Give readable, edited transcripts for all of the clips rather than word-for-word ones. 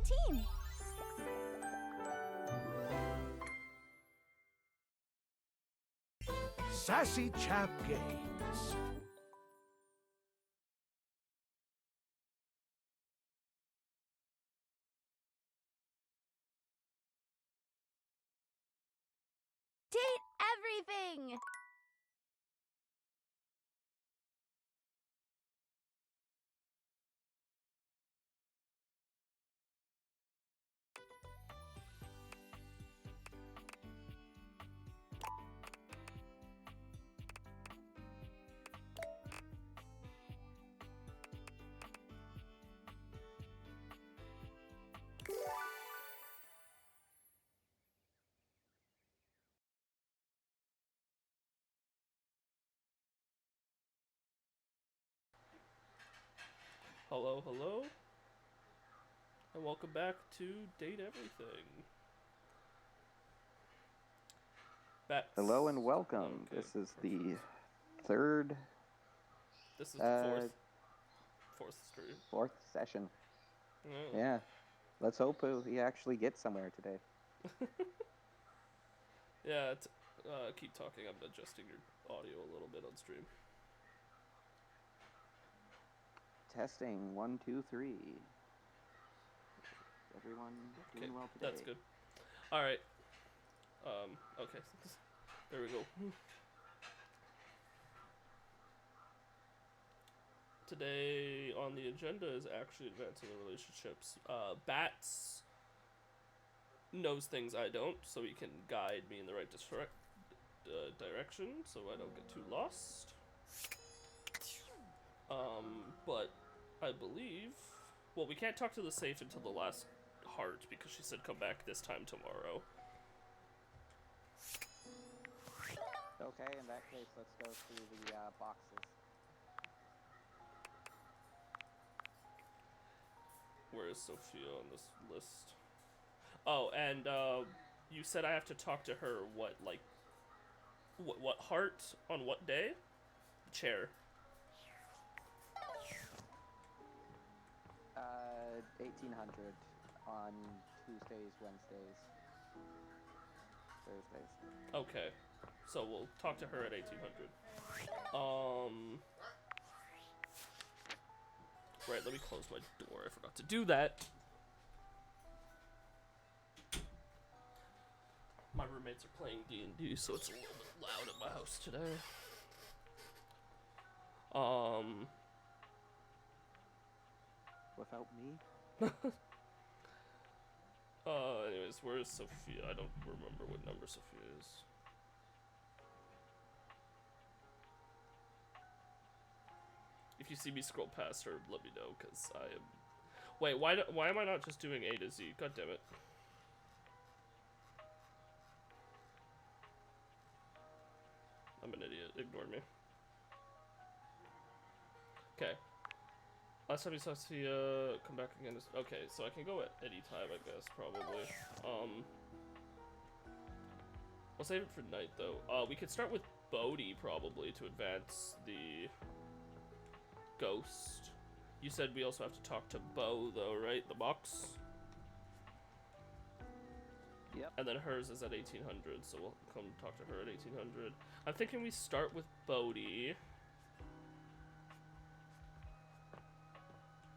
routine. Sassy Chap Games. Date everything! Hello, hello, and welcome back to Date Everything. Hello and welcome. Okay, This is perfect. the third. This is the fourth stream. Fourth session. Oh. Yeah. Let's hope we actually get somewhere today. Yeah, keep talking. I'm adjusting your audio a little bit on stream. Testing 1, 2, 3. Everyone doing well today? That's good. All right. Okay. There we go. Today on the agenda is actually advancing the relationships. Bats knows things I don't, so he can guide me in the right direction, so I don't get too lost. But I believe, well, we can't talk to the safe until the last heart because she said come back this time tomorrow. Okay, in that case, let's go through the boxes. Where is Sophia on this list? Oh, and you said I have to talk to her. What heart on what day? Chair. 1800 on Tuesdays, Wednesdays, Thursdays. Okay, so we'll talk to her at 1800. Right, let me close my door. I forgot to do that. My roommates are playing D&D, so it's a little bit loud at my house today. Without me? Anyways, where is Sophia? I don't remember what number Sophia is. If you see me scroll past her, let me know, because I am... Wait, why am I not just doing A to Z? God damn it. I'm an idiot. Ignore me. Okay. Last time we saw Sophia come back again. Okay, so I can go at any time, I guess, probably. I'll save it for night, though. We could start with Bodhi, probably, to advance the ghost. You said we also have to talk to Bo, though, right? The box? Yep. And then hers is at 1800, so we'll come talk to her at 1800. I'm thinking we start with Bodhi.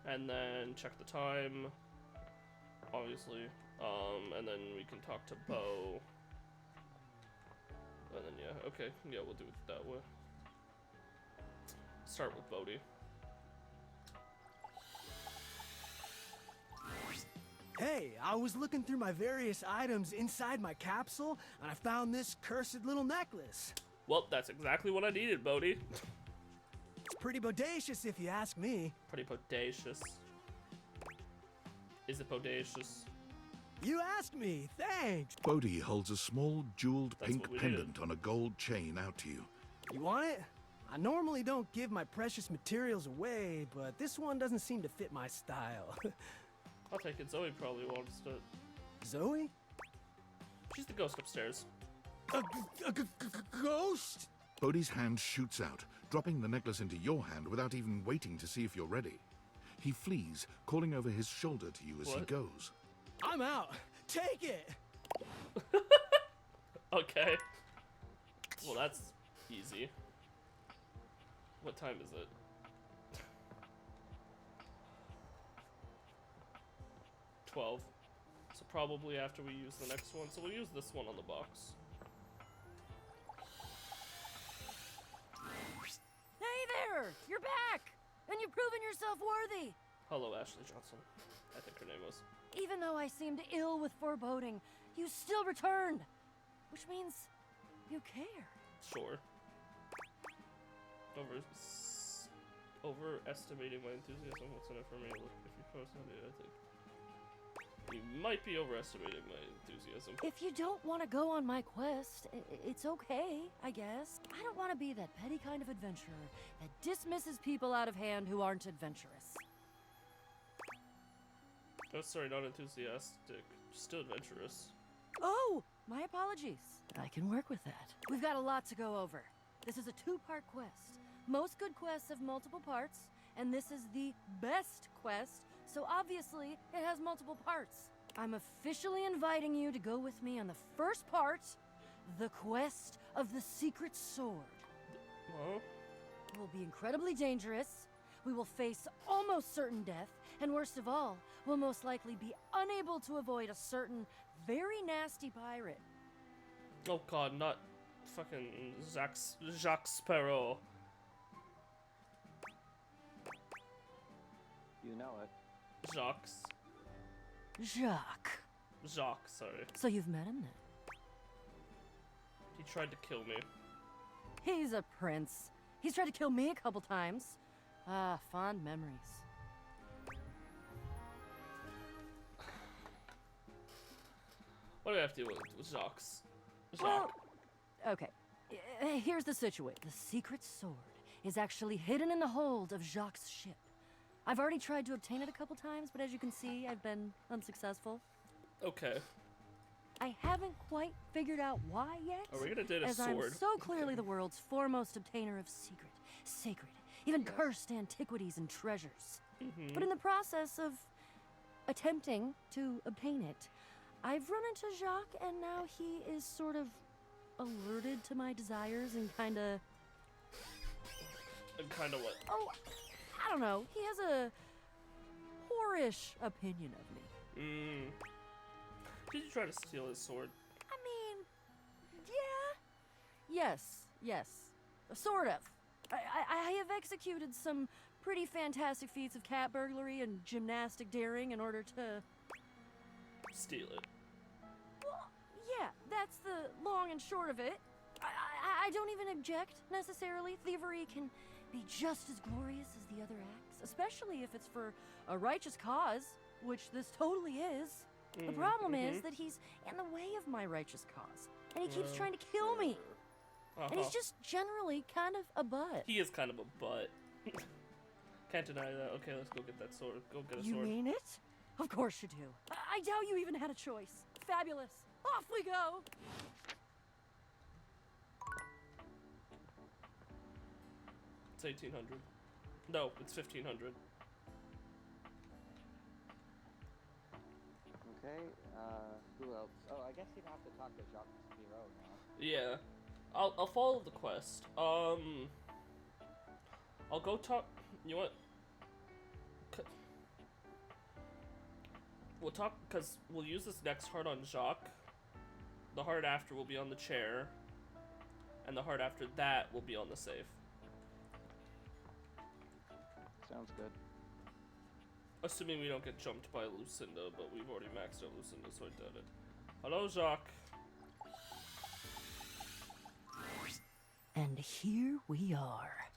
And then check the time, obviously. And then we can talk to Bo. And then, yeah, okay. Yeah, we'll do it that way. Start with Bodhi. Hey, I was looking through my various items inside my capsule, and I found this cursed little necklace. Well, that's exactly what I needed, Bodhi. It's pretty bodacious if you ask me. Pretty bodacious. Is it bodacious? You asked me, thanks. Bodhi holds a small jeweled That's pink what we pendant needed. on a gold chain out to you. You want it? I normally don't give my precious materials away, but this one doesn't seem to fit my style. I'll take it. Zoe probably wants it. Zoe? She's the ghost upstairs. A ghost? Bodhi's hand shoots out, dropping the necklace into your hand without even waiting to see if you're ready. He flees, calling over his shoulder to you as he What? goes. I'm out. Take it. Okay. Well, that's easy. What time is it? $12. So probably after we use the next one. So we'll use this one on the box. Hey there! You're back! And you've proven yourself worthy! Hello, Ashley Johnson. I think her name was. Even though I seemed ill with foreboding, you still returned! Which means you care. Sure. Overestimating my enthusiasm. What's in it for me? Look, if you post on it, I think you might be overestimating my enthusiasm. If you don't want to go on my quest, it's okay, I guess. I don't want to be that petty kind of adventurer that dismisses people out of hand who aren't adventurous. Oh, sorry, not enthusiastic. Still adventurous. Oh, my apologies. I can work with that. We've got a lot to go over. This is a two-part quest. Most good quests have multiple parts, and this is the best quest, so obviously it has multiple parts. I'm officially inviting you to go with me on the first part, the quest of the secret sword. Huh? It will be incredibly dangerous. We will face almost certain death, and worst of all, we'll most likely be unable to avoid a certain very nasty pirate. Oh god, not fucking Jacques Sparrow. You know it. Jacques. Jacques. Sorry. So you've met him then? He tried to kill me. He's a prince. He's tried to kill me a couple times. Ah, fond memories. What do I have to do with Jacques? Well, okay. Here's the situation. The secret sword is actually hidden in the hold of Jacques' ship. I've already tried to obtain it a couple times, but as you can see, I've been unsuccessful. Okay. I haven't quite figured out why yet. Are we gonna date a as sword? I'm so clearly the world's foremost obtainer of sacred, even cursed antiquities and treasures. But in the process of attempting to obtain it, I've run into Jacques, and now he is sort of alerted to my desires and kinda... And kinda what? Oh, I don't know. He has a whorish opinion of me. Did you try to steal his sword? I mean, yeah. Yes. Sort of. I have executed some pretty fantastic feats of cat burglary and gymnastic daring in order to... Steal it. Well, yeah, that's the long and short of it. I don't even object, necessarily. Thievery can be just as glorious as the other acts, especially if it's for a righteous cause, which this totally is. The problem is that he's in the way of my righteous cause, and he keeps trying to kill me. And he's just generally kind of a butt. He is kind of a butt. Can't deny that. Okay, let's go get that sword. Go get a sword. You mean it? Of course you do. I doubt you even had a choice. Fabulous. Off we go! It's 1800. No, it's 1500. Okay, who else? Oh, I guess you'd have to talk to Jacques Spiro now. Yeah. I'll follow the quest. I'll go talk. You know what? We'll talk because we'll use this next heart on Jacques. The heart after will be on the chair, and the heart after that will be on the safe. Sounds good. Assuming we don't get jumped by Lucinda, but we've already maxed out Lucinda, so I doubt it. Hello, Jacques. And here we are.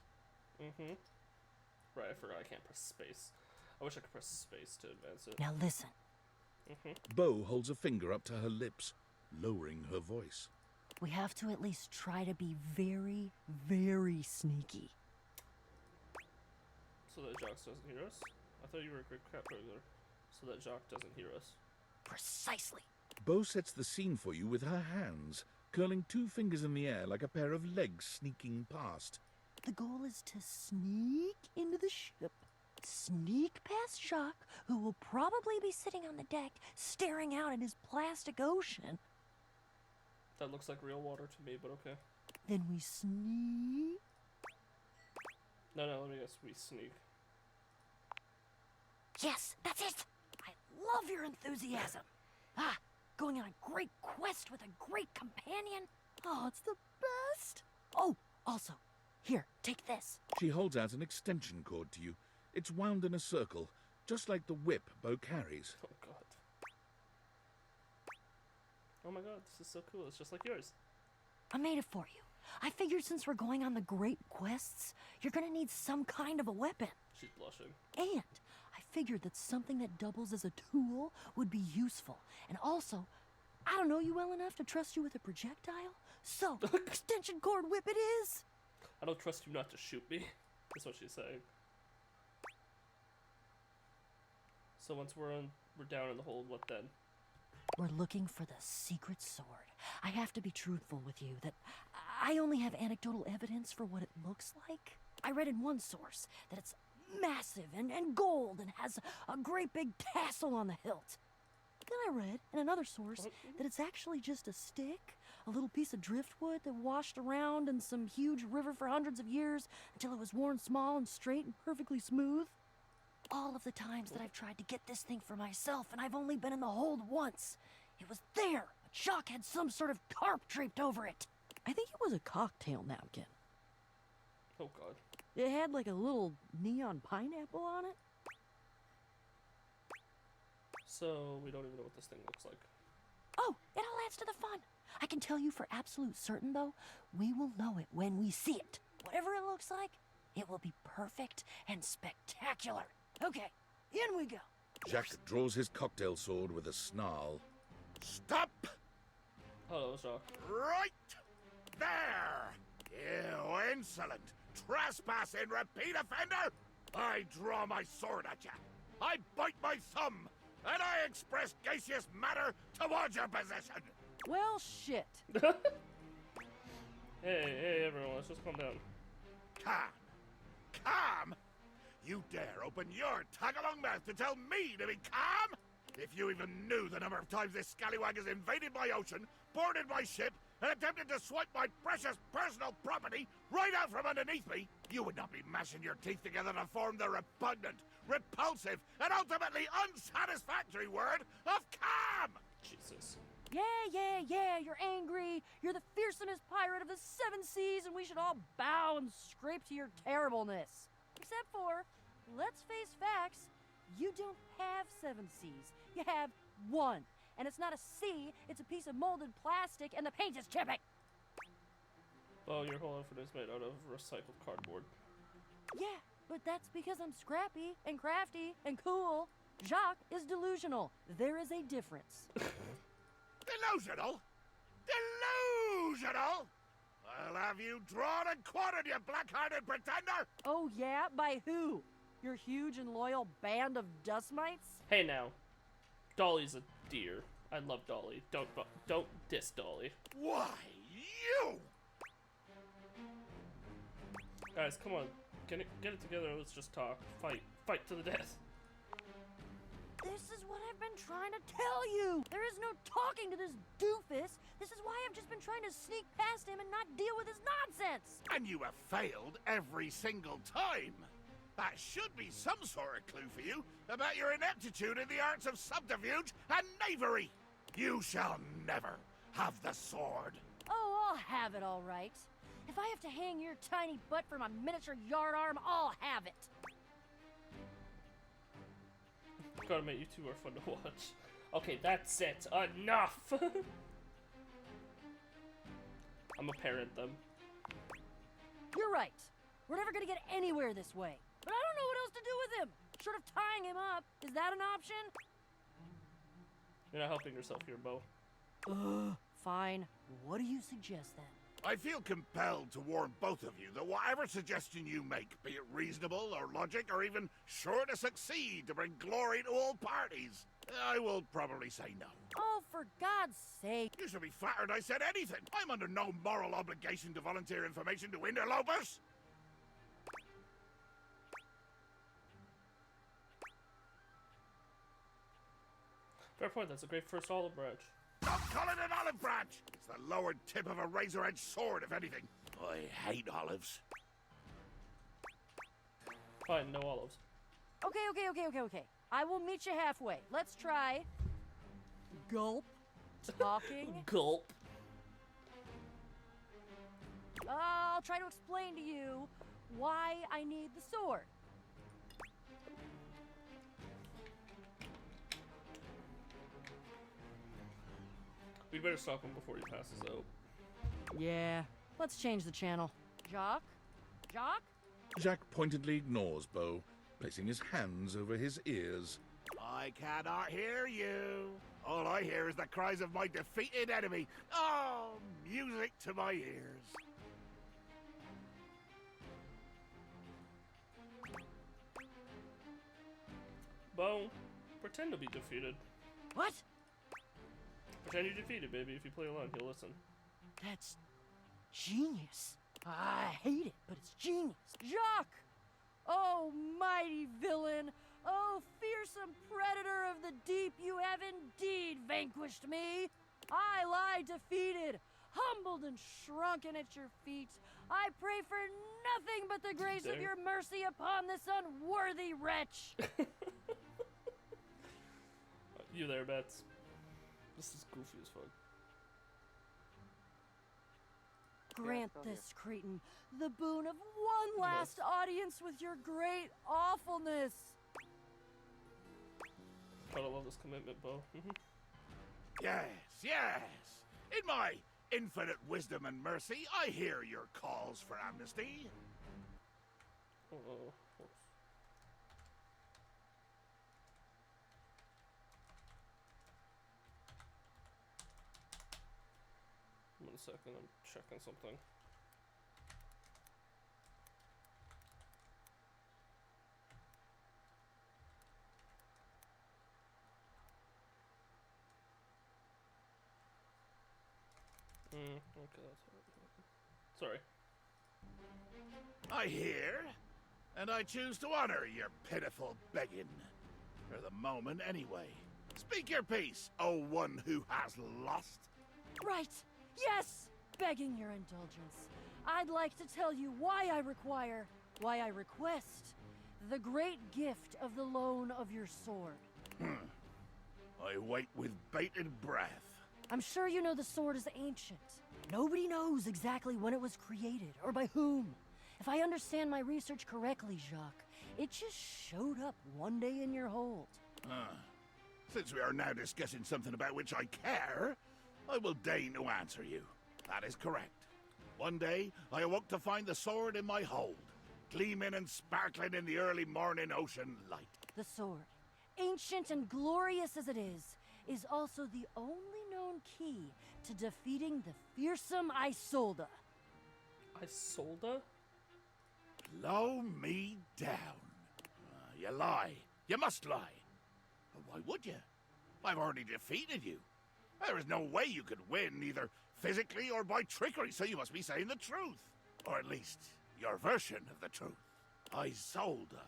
Right, I forgot I can't press space. I wish I could press space to advance it. Now listen. Bo holds a finger up to her lips, lowering her voice. We have to at least try to be very, very sneaky. So that Jacques doesn't hear us? I thought you were a great cat burglar. So that Jacques doesn't hear us. Precisely. Bo sets the scene for you with her hands, curling two fingers in the air like a pair of legs sneaking past. The goal is to sneak into the ship, sneak past Jacques, who will probably be sitting on the deck staring out at his plastic ocean. That looks like real water to me, but okay. Then we sneak. No, let me guess. We sneak. Yes, that's it! I love your enthusiasm. Going on a great quest with a great companion. Oh, it's the best. Oh, also, here, take this. She holds out an extension cord to you. It's wound in a circle, just like the whip Bo carries. Oh, God. Oh, my God. This is so cool. It's just like yours. I made it for you. I figured since we're going on the great quests, you're gonna need some kind of a weapon. She's blushing. And I figured that something that doubles as a tool would be useful. And also, I don't know you well enough to trust you with a projectile. So, extension cord whip it is. I don't trust you not to shoot me. That's what she's saying. So once we're down in the hold, what then? We're looking for the secret sword. I have to be truthful with you that I only have anecdotal evidence for what it looks like. I read in one source that it's massive and gold and has a great big tassel on the hilt. Then I read in another source that it's actually just a stick, a little piece of driftwood that washed around in some huge river for hundreds of years until it was worn small and straight and perfectly smooth. All of the times that I've tried to get this thing for myself, and I've only been in the hold once. It was there, but Jacques had some sort of tarp draped over it. I think it was a cocktail napkin. Oh, God. It had like a little neon pineapple on it. So we don't even know what this thing looks like. Oh, it all adds to the fun. I can tell you for absolute certain, though, we will know it when we see it. Whatever it looks like, it will be perfect and spectacular. Okay, in we go. Jacques draws his cocktail sword with a snarl. Stop! Hello, Jacques. Right there! You insolent, trespassing repeat offender! I draw my sword at you. I bite my thumb, and I express gaseous matter towards your position. Well, shit. Hey, everyone, let's just calm down. Calm? You dare open your tag-along mouth to tell me to be calm? If you even knew the number of times this scallywag has invaded my ocean, boarded my ship, and attempted to swipe my precious personal property right out from underneath me, you would not be mashing your teeth together to form the repugnant, repulsive, and ultimately unsatisfactory word of calm! Jesus. Yeah, you're angry. You're the fearsomest pirate of the 7 seas, and we should all bow and scrape to your terribleness. Except for, let's face facts, you don't have 7 seas. You have 1. And it's not a sea, it's a piece of molded plastic, and the paint is chipping. Oh, your whole outfit is made out of recycled cardboard. Yeah, but that's because I'm scrappy and crafty and cool. Jacques is delusional. There is a difference. Delusional? Delusional? I'll have you drawn and quartered, you black-hearted pretender! Oh yeah? By who? Your huge and loyal band of dust mites? Hey, now. Dolly's a dear. I love Dolly. Don't diss Dolly. Why, you! Guys, come on. Get it together. Let's just talk. Fight to the death. This is what I've been trying to tell you! There is no talking to this doofus! This is why I've just been trying to sneak past him and not deal with his nonsense! And you have failed every single time! That should be some sort of clue for you about your ineptitude in the arts of subterfuge and knavery! You shall never have the sword! Oh, I'll have it all right. If I have to hang your tiny butt from a miniature yard arm, I'll have it! Gotta admit, you two are fun to watch. Okay, that's it. Enough! I'm a parent them. You're right. We're never gonna get anywhere this way. But I don't know what else to do with him. Short of tying him up. Is that an option? You're not helping yourself here, Bo. Fine. What do you suggest then? I feel compelled to warn both of you that whatever suggestion you make, be it reasonable or logic or even sure to succeed to bring glory to all parties, I will probably say no. Oh, for God's sake. You should be flattered I said anything. I'm under no moral obligation to volunteer information to interlopers. Fair point, that's a great first olive branch. Don't call it an olive branch! It's the lower tip of a razor-edged sword, if anything. I hate olives. Fine, no olives. Okay. I will meet you halfway. Let's try gulp talking. Gulp. I'll try to explain to you why I need the sword. We'd better stop him before he passes out. Yeah, let's change the channel. Jock? Jack pointedly ignores Bo, placing his hands over his ears. I cannot hear you. All I hear is the cries of my defeated enemy. Oh, music to my ears. Bo, pretend to be defeated. What? Pretend you're defeated, baby. If you play along, he'll listen. That's genius. I hate it, but it's genius. Jock! Oh, mighty villain! Oh, fearsome predator of the deep, you have indeed vanquished me! I lie defeated, humbled and shrunken at your feet. I pray for nothing but the grace of your mercy upon this unworthy wretch! You there, Bets? This is goofy as fuck. Grant this, Cretan, the boon of one last audience with your great awfulness. Gotta love this commitment, Bo. Yes. In my infinite wisdom and mercy, I hear your calls for amnesty. Oh. 1 second, I'm checking something. Okay, that's right. Sorry. I hear, and I choose to honor your pitiful begging. For the moment, anyway. Speak your piece, O one who has lost. Right. Yes! Begging your indulgence, I'd like to tell you why I request the great gift of the loan of your sword. I wait with bated breath. I'm sure you know the sword is ancient. Nobody knows exactly when it was created, or by whom. If I understand my research correctly, Jacques, it just showed up one day in your hold. Since we are now discussing something about which I care, I will deign to answer you. That is correct. One day, I awoke to find the sword in my hold, gleaming and sparkling in the early morning ocean light. The sword, ancient and glorious as it is also the only known key to defeating the fearsome Isolde. Isolde? Blow me down. You lie. You must lie. But why would you? I've already defeated you. There is no way you could win, either physically or by trickery, so you must be saying the truth. Or at least, your version of the truth. Isolde.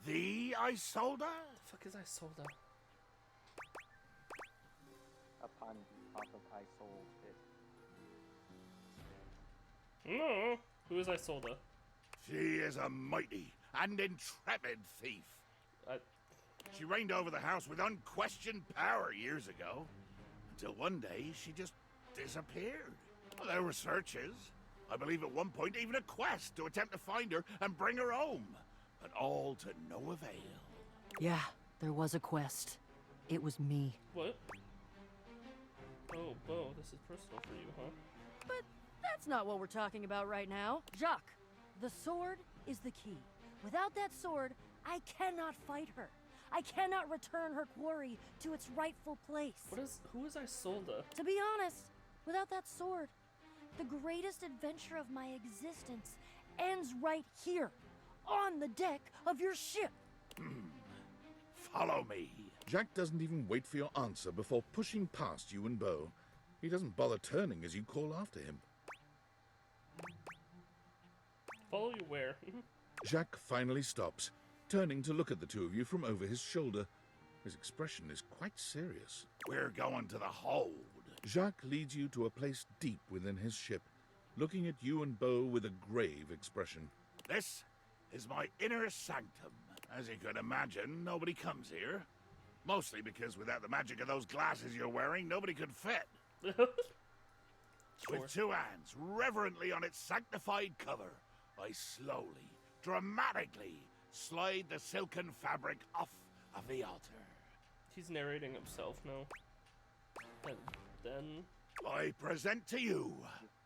The Isolde? The fuck is Isolde? Upon off of I sold it. No. Who is Isolde? She is a mighty and intrepid thief. She reigned over the house with unquestioned power years ago, until one day she just disappeared. Well, there were searches. I believe at one point even a quest to attempt to find her and bring her home, but all to no avail. Yeah, there was a quest. It was me. What? Oh, Bo, this is personal for you, huh? But that's not what we're talking about right now. Jacques, the sword is the key. Without that sword, I cannot fight her. I cannot return her quarry to its rightful place. Who is Isolde? To be honest, without that sword, the greatest adventure of my existence ends right here, on the deck of your ship. Follow me. Jack doesn't even wait for your answer before pushing past you and Bo. He doesn't bother turning as you call after him. Follow you where? Jack finally stops, turning to look at the two of you from over his shoulder. His expression is quite serious. We're going to the hold. Jacques leads you to a place deep within his ship, looking at you and Beau with a grave expression. This is my inner sanctum. As you could imagine, nobody comes here. Mostly because without the magic of those glasses you're wearing, nobody could fit. Sure. With two hands reverently on its sanctified cover, I slowly, dramatically slide the silken fabric off of the altar. He's narrating himself now. And then... I present to you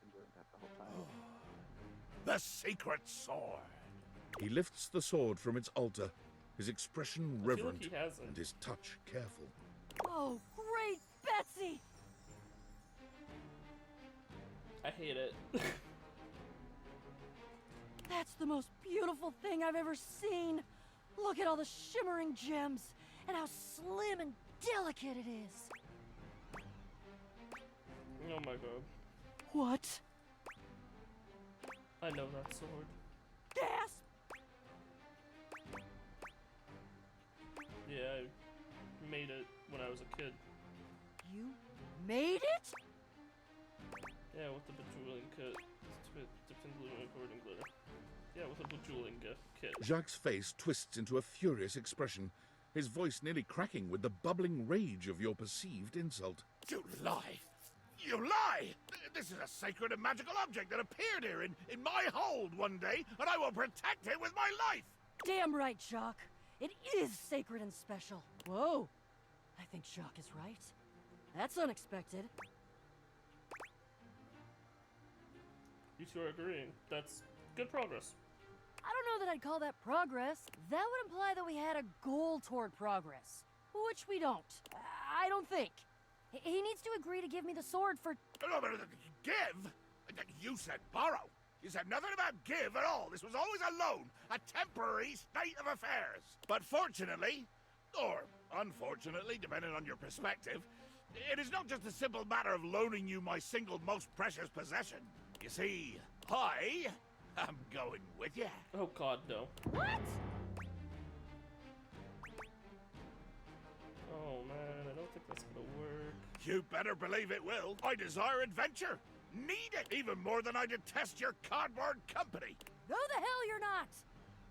Been doing that the whole time. the secret sword. He lifts the sword from its altar, his expression I feel like reverent he hasn't. and his touch careful. Oh, great, Betsy! I hate it. That's the most beautiful thing I've ever seen. Look at all the shimmering gems and how slim and delicate it is. Oh my god. What? I know that sword. Gasp! Yeah, I made it when I was a kid. You made it? Yeah, with the bejeweling kit. Dipped in glue and covered in glitter. Yeah, with a bejeweling kit. Jacques' face twists into a furious expression, his voice nearly cracking with the bubbling rage of your perceived insult. You lie! You lie! This is a sacred and magical object that appeared here in my hold one day, and I will protect it with my life! Damn right, Jacques. It is sacred and special. Whoa. I think Jacques is right. That's unexpected. You two are agreeing. That's good progress. I don't know that I'd call that progress. That would imply that we had a goal toward progress. Which we don't. I don't think. He needs to agree to give me the sword for... No, but give? You said borrow. You said nothing about give at all. This was always a loan, a temporary state of affairs. But fortunately, or unfortunately, depending on your perspective, it is not just a simple matter of loaning you my single most precious possession. You see, I am going with you. Oh god, no. What? Oh man, I don't think that's gonna work. You better believe it will. I desire adventure. Need it even more than I detest your cardboard company. No the hell you're not!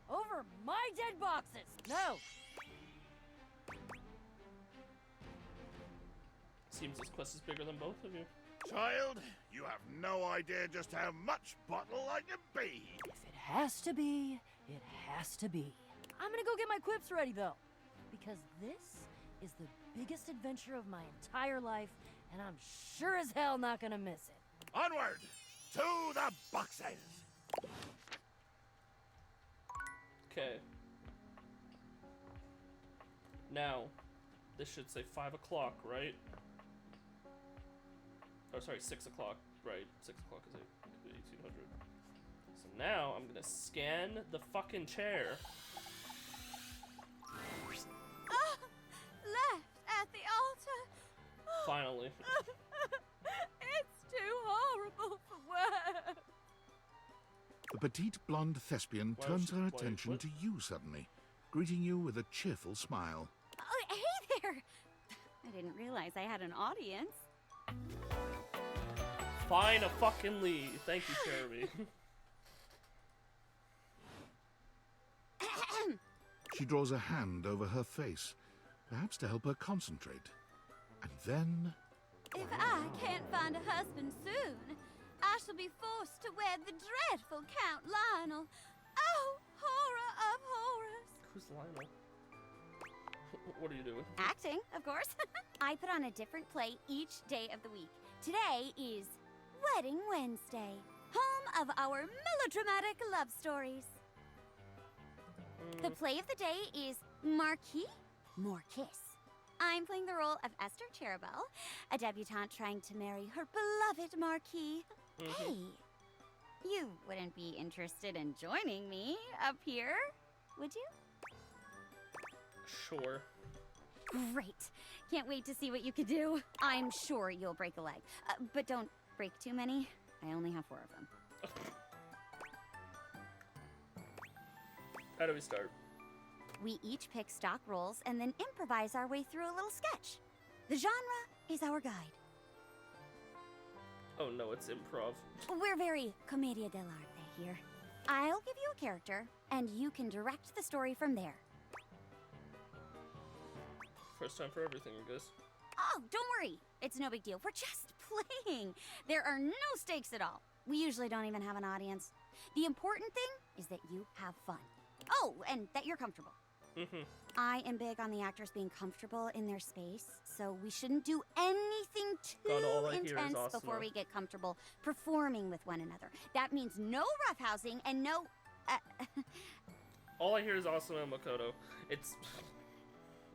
Over my dead boxes! No! Seems this quest is bigger than both of you. Child, you have no idea just how much bottle I can be. If it has to be, it has to be. I'm gonna go get my quips ready though. Because this is the biggest adventure of my entire life, and I'm sure as hell not gonna miss it. Onward to the boxes. Okay. Now, this should say 5 o'clock, right? Oh, sorry, 6 o'clock, right? 6 o'clock is 1800. So now I'm gonna scan the fucking chair. Left at the altar. Finally. It's too horrible for words. The petite blonde thespian Why turns she- her why- attention what? to you suddenly, greeting you with a cheerful smile. Oh, hey there. I didn't realize I had an audience. Fine a fucking lead. Thank you, Jeremy. She draws a hand over her face, perhaps to help her concentrate. And then... If I can't find a husband soon, I shall be forced to wed the dreadful Count Lionel. Oh, horror of horrors. Who's Lionel? What are you doing? Acting, of course. I put on a different play each day of the week. Today is Wedding Wednesday, home of our melodramatic love stories. The play of the day is Marquis Morkiss. I'm playing the role of Esther Cherubel, a debutante trying to marry her beloved Marquis. Hey, you wouldn't be interested in joining me up here, would you? Sure. Great. Can't wait to see what you can do. I'm sure you'll break a leg. But don't break too many. I only have 4 of them. How do we start? We each pick stock roles and then improvise our way through a little sketch. The genre is our guide. Oh no, it's improv. We're very commedia dell'arte here. I'll give you a character, and you can direct the story from there. First time for everything, I guess. Oh, don't worry. It's no big deal. We're just playing. There are no stakes at all. We usually don't even have an audience. The important thing is that you have fun. Oh, and that you're comfortable. I am big on the actors being comfortable in their space, so we shouldn't do anything God, all too I hear is intense Asuna. before we get comfortable performing with one another. That means no roughhousing and no... All I hear is Asuna and Makoto. It's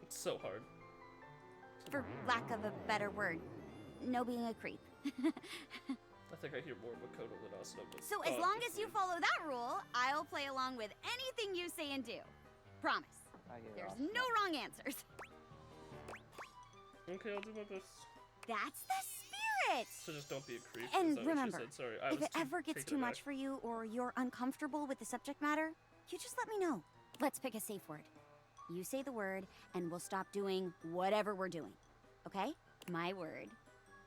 so hard. for lack of a better word, no being a creep. I think I hear more Makoto than Asuna. But So as long as you follow that rule, I'll play along with anything you say and do. Promise. I hear There's Asuna. no wrong answers. Okay, I'll do my best. That's the spirit! So just don't be a creep. And Is that what she remember, said? Sorry, I If was it ever gets taken too aback. much for you or you're uncomfortable with the subject matter, you just let me know. Let's pick a safe word. You say the word, and we'll stop doing whatever we're doing. Okay? My word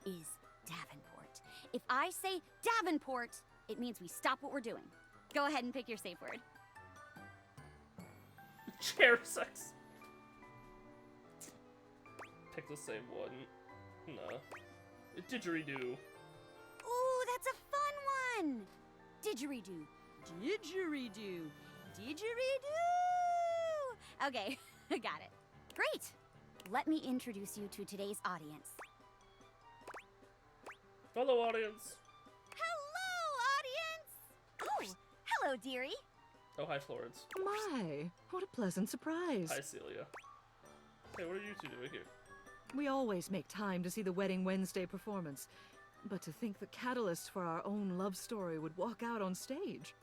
is Davenport. If I say Davenport, it means we stop what we're doing. Go ahead and pick your safe word. Chair sex. Pick the same one. Nah. Didgeridoo. Ooh, that's a fun one! Didgeridoo. Didgeridoo. Didgeridoo! Okay, got it. Great! Let me introduce you to today's audience. Hello, audience. Hello, audience! Oh, hello, dearie. Oh, hi, Florence. My, what a pleasant surprise. Hi, Celia. Hey, what are you two doing here? We always make time to see the Wedding Wednesday performance. But to think the catalyst for our own love story would walk out on stage.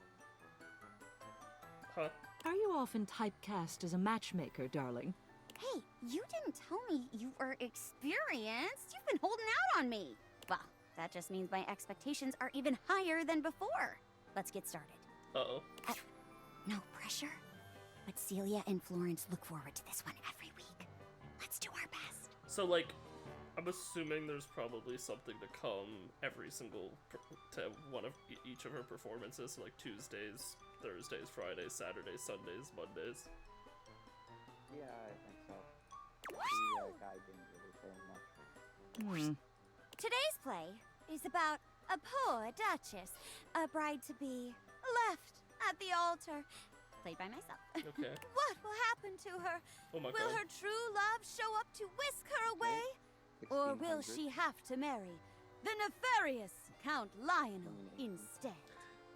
Huh? Are you often typecast as a matchmaker, darling? Hey, you didn't tell me you were experienced. You've been holding out on me. Well, that just means my expectations are even higher than before. Let's get started. Uh-oh. No pressure, but Celia and Florence look forward to this one every week. Let's do our best. So, like, I'm assuming there's probably something to come every single to one of each of her performances. So, like Tuesdays, Thursdays, Fridays, Saturdays, Sundays, Mondays. Yeah, I think so. The guy didn't really say much. Today's play is about a poor duchess, a bride-to-be, left at the altar, played by myself. Okay. What will happen to her? Oh my Will god. her true love show up to whisk her away? Or will 1600. she have to marry the nefarious Count Lionel instead?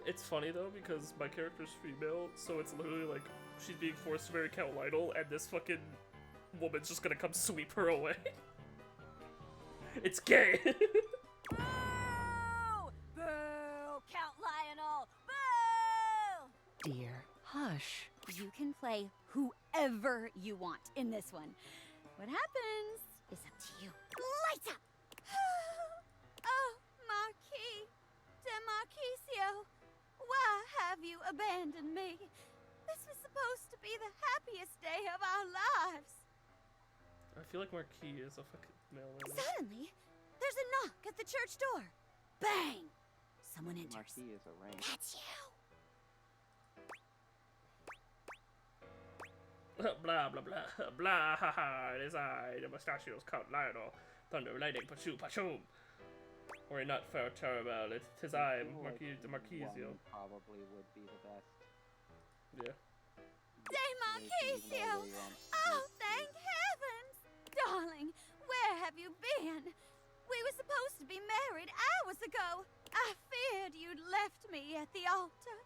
It's funny though because my character's female, so it's literally like she's being forced to marry Count Lionel, and this fucking woman's just gonna come sweep her away. It's gay. Boo! Boo! Count Lionel! Boo! Dear, hush. You can play whoever you want in this one. What happens is up to you. Lights up! Oh, Marquis de Marquisio, why have you abandoned me? This was supposed to be the happiest day of our lives. I feel like Marquis is a fucking male name. Suddenly, there's a knock at the church door. Bang! Someone enters. Marquis is a rank. That's you. Blah blah blah blah ha ha, it is I, the mustachio's Count Lionel, thunder, lightning, pachoo, pachoo. Or not fair terrible, it is I, feel like Marquis de Marquisio. one probably would be the best. Yeah. De Marquisio! Oh, thank heavens! Darling, where have you been? We were supposed to be married hours ago. I feared you'd left me at the altar.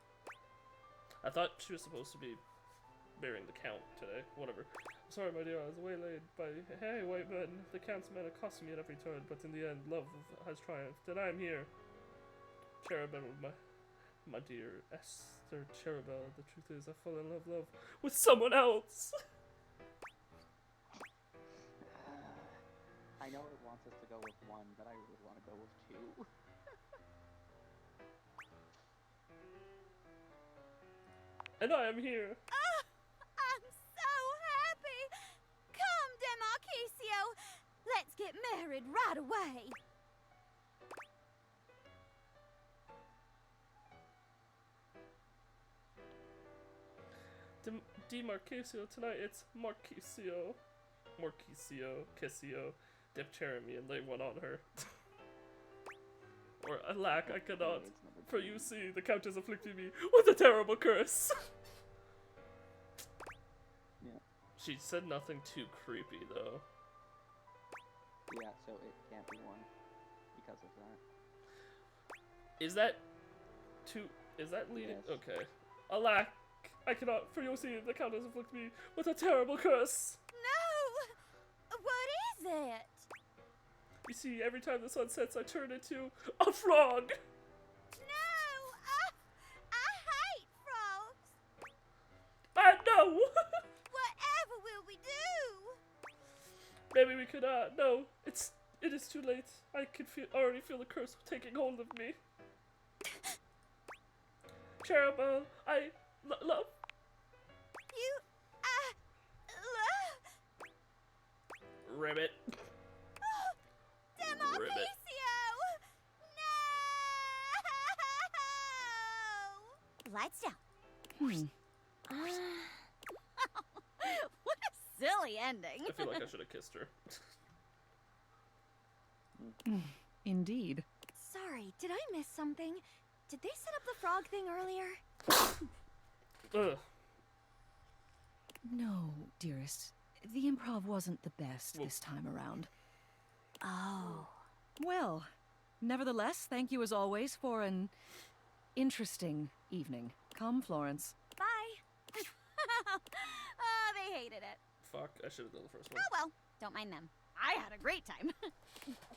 I thought she was supposed to be marrying the Count today. Whatever. Sorry, my dear, I was waylaid by hey, white men. The Count's men accost me at every turn, but in the end, love has triumphed, and I am here. Cherubel, my dear Esther Cherubel. The truth is, I fall in love with someone else. I know it wants us to go with one, but I really want to go with two. And I am here. I'm so Marquicio! Let's get married right away! Di Marquicio, tonight it's Marquicio. Kissio, Dipteramy, and lay one on her. Or, alack, I cannot, for you see, the Countess afflicted me with a terrible curse. Yeah. She said nothing too creepy, though. Yeah, so it can't be one because of that. Is that leading? Yes. Okay. Alack, I cannot, for you see, the Countess afflicted me with a terrible curse. No! What is it? You see, every time the sun sets, I turn into a frog. No! I hate frogs! I know. Whatever will we do? Maybe we could, no, it is too late. I can already feel the curse taking hold of me. Cherubel, I love. You, love... Ribbit. Demarquicio! No! Lights down. What a silly ending. I feel like I should have kissed her. Indeed. Sorry, did I miss something? Did they set up the frog thing earlier? Ugh. No, dearest. The improv wasn't the best this time around. Oh. Well, nevertheless, thank you as always for an interesting evening. Come, Florence. Bye. Oh, they hated it. Fuck, I should have done the first one. Oh well, don't mind them. I had a great time.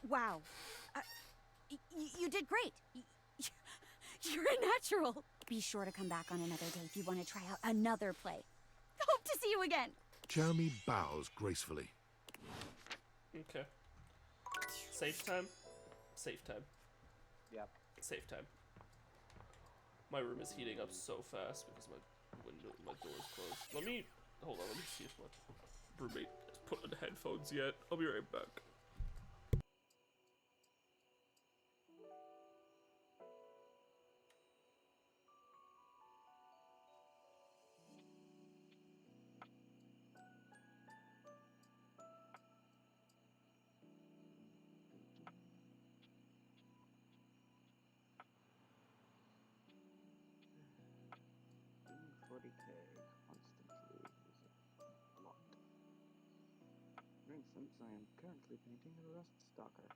Wow. You did great. You're a natural. Be sure to come back on another day if you want to try out another play. Hope to see you again. Jeremy bows gracefully. Okay. Safe time? Safe time. Yep. Safe time. My room is heating up so fast because my door is closed. Let me see if my roommate has put on headphones yet. I'll be right back. Constantly is a lot. For instance, I am currently painting a rust stalker.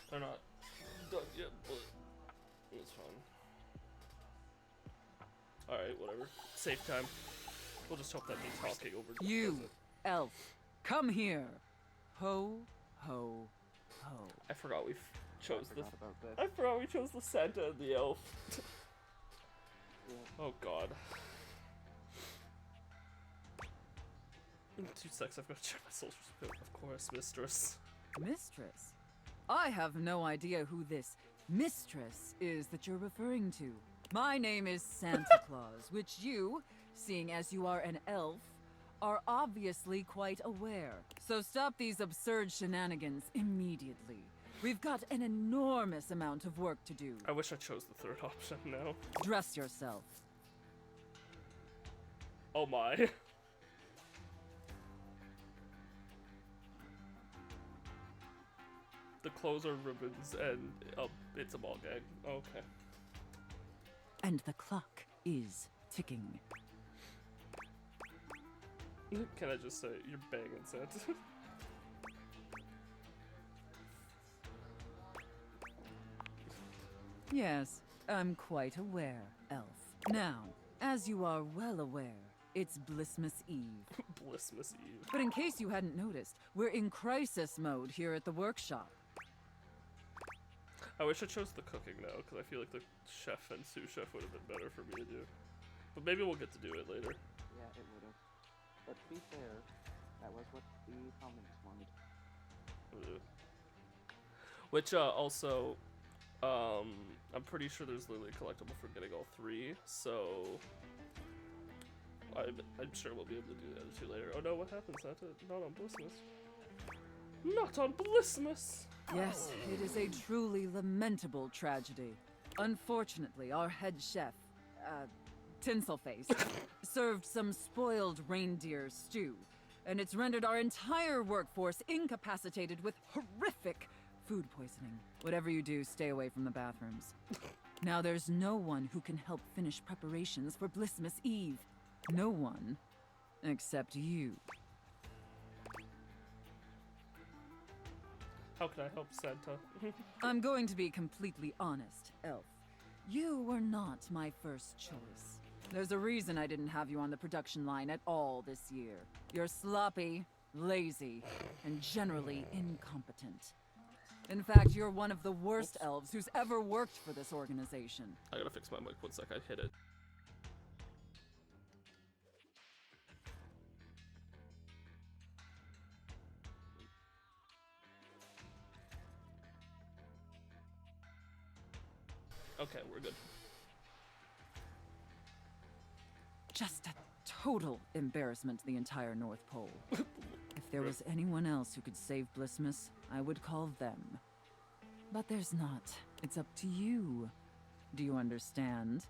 They're not done yet, but it's fine. Alright, whatever. Safe time. We'll just hope that me talking over You, does it. elf, come here. Ho, ho, ho. I forgot we chose the. Forgot about this. I forgot we chose the Santa and the elf. Yeah. Oh god. In 2 seconds, I've got to check my soldier's pill. Of course, mistress. Mistress? I have no idea who this mistress is that you're referring to. My name is Santa Claus, which you, seeing as you are an elf, are obviously quite aware. So stop these absurd shenanigans immediately. We've got an enormous amount of work to do. I wish I chose the third option now. Dress yourself. Oh my. The clothes are ribbons and it's a ball gag. Okay. And the clock is ticking. Can I just say, you're banging, Santa. Yes, I'm quite aware, elf. Now, as you are well aware, it's Blissmas Eve. Blissmas Eve. But in case you hadn't noticed, we're in crisis mode here at the workshop. I wish I chose the cooking now, because I feel like the chef and sous chef would have been better for me to do. But maybe we'll get to do it later. Yeah, it would have. But to be fair, that was what the comments wanted. Which, also, I'm pretty sure there's literally a collectible for getting all 3, so I'm sure we'll be able to do the other 2 later. Oh no, what happened, Santa? Not on Blissmas. Not on Blissmas! Yes, it is a truly lamentable tragedy. Unfortunately, our head chef, Tinselface, served some spoiled reindeer stew, and it's rendered our entire workforce incapacitated with horrific food poisoning. Whatever you do, stay away from the bathrooms. Now there's no one who can help finish preparations for Blissmas Eve. No one, except you. How can I help, Santa? I'm going to be completely honest, Elf. You were not my first choice. There's a reason I didn't have you on the production line at all this year. You're sloppy, lazy, and generally incompetent. In fact, you're one of the worst elves who's ever worked for this organization. I gotta fix my mic 1 sec, I hit it. Okay, we're good. Just a total embarrassment to the entire North Pole. If there was anyone else who could save Blissmas, I would call them. But there's not. It's up to you. Do you understand?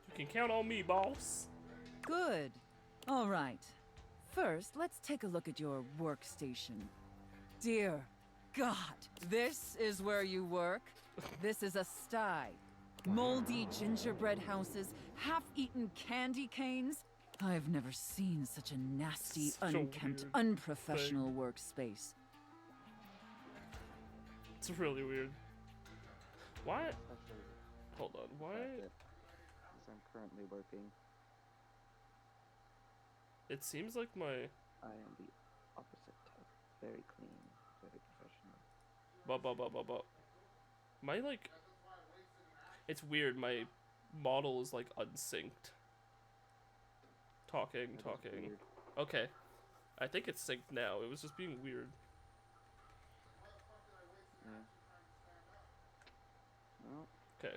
You can count on me, boss. Good. All right. First, let's take a look at your workstation. Dear God, this is where you work? This is a sty. Moldy gingerbread houses, half-eaten candy canes. I've never seen such a nasty, Such a unkempt, weird unprofessional workspace. It's really weird. Why? Especially Hold on, why? because I'm currently working. It seems like my... I am the opposite type. Very clean, very professional. My, like... It's weird, my model is, like, unsynced. That is Talking. weird. Okay. I think it's synced now. It was just being weird. Yeah. Well, Okay.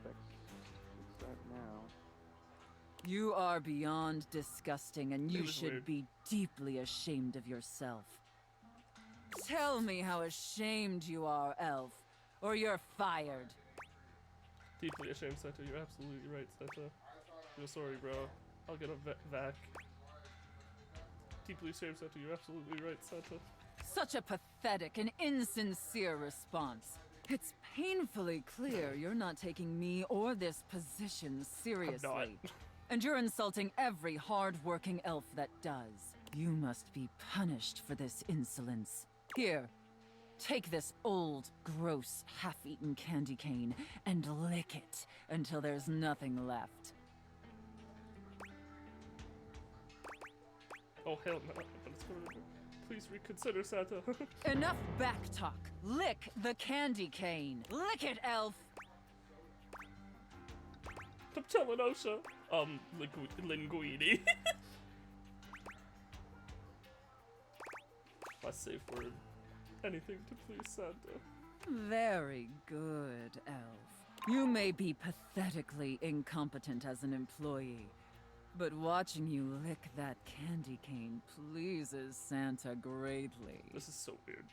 fix that now. You are beyond disgusting, and It you was should weird. be deeply ashamed of yourself. Tell me how ashamed you are, Elf, or you're fired. Deeply ashamed, Santa. You're absolutely right, Santa. Real sorry, bro. I'll get a vac. Deeply ashamed, Santa. You're absolutely right, Santa. Such a pathetic and insincere response. It's painfully clear you're not taking me or this position seriously. And you're insulting every hard-working elf that does. You must be punished for this insolence. Here, take this old, gross, half-eaten candy cane and lick it until there's nothing left. Oh, hell no. Let's go to... Please reconsider, Santa. Enough backtalk. Lick the candy cane. Lick it, elf! I'm telling Osha. Linguini. My safe word. Anything to please Santa. Very good, Elf. You may be pathetically incompetent as an employee, but watching you lick that candy cane pleases Santa greatly. This is so weird.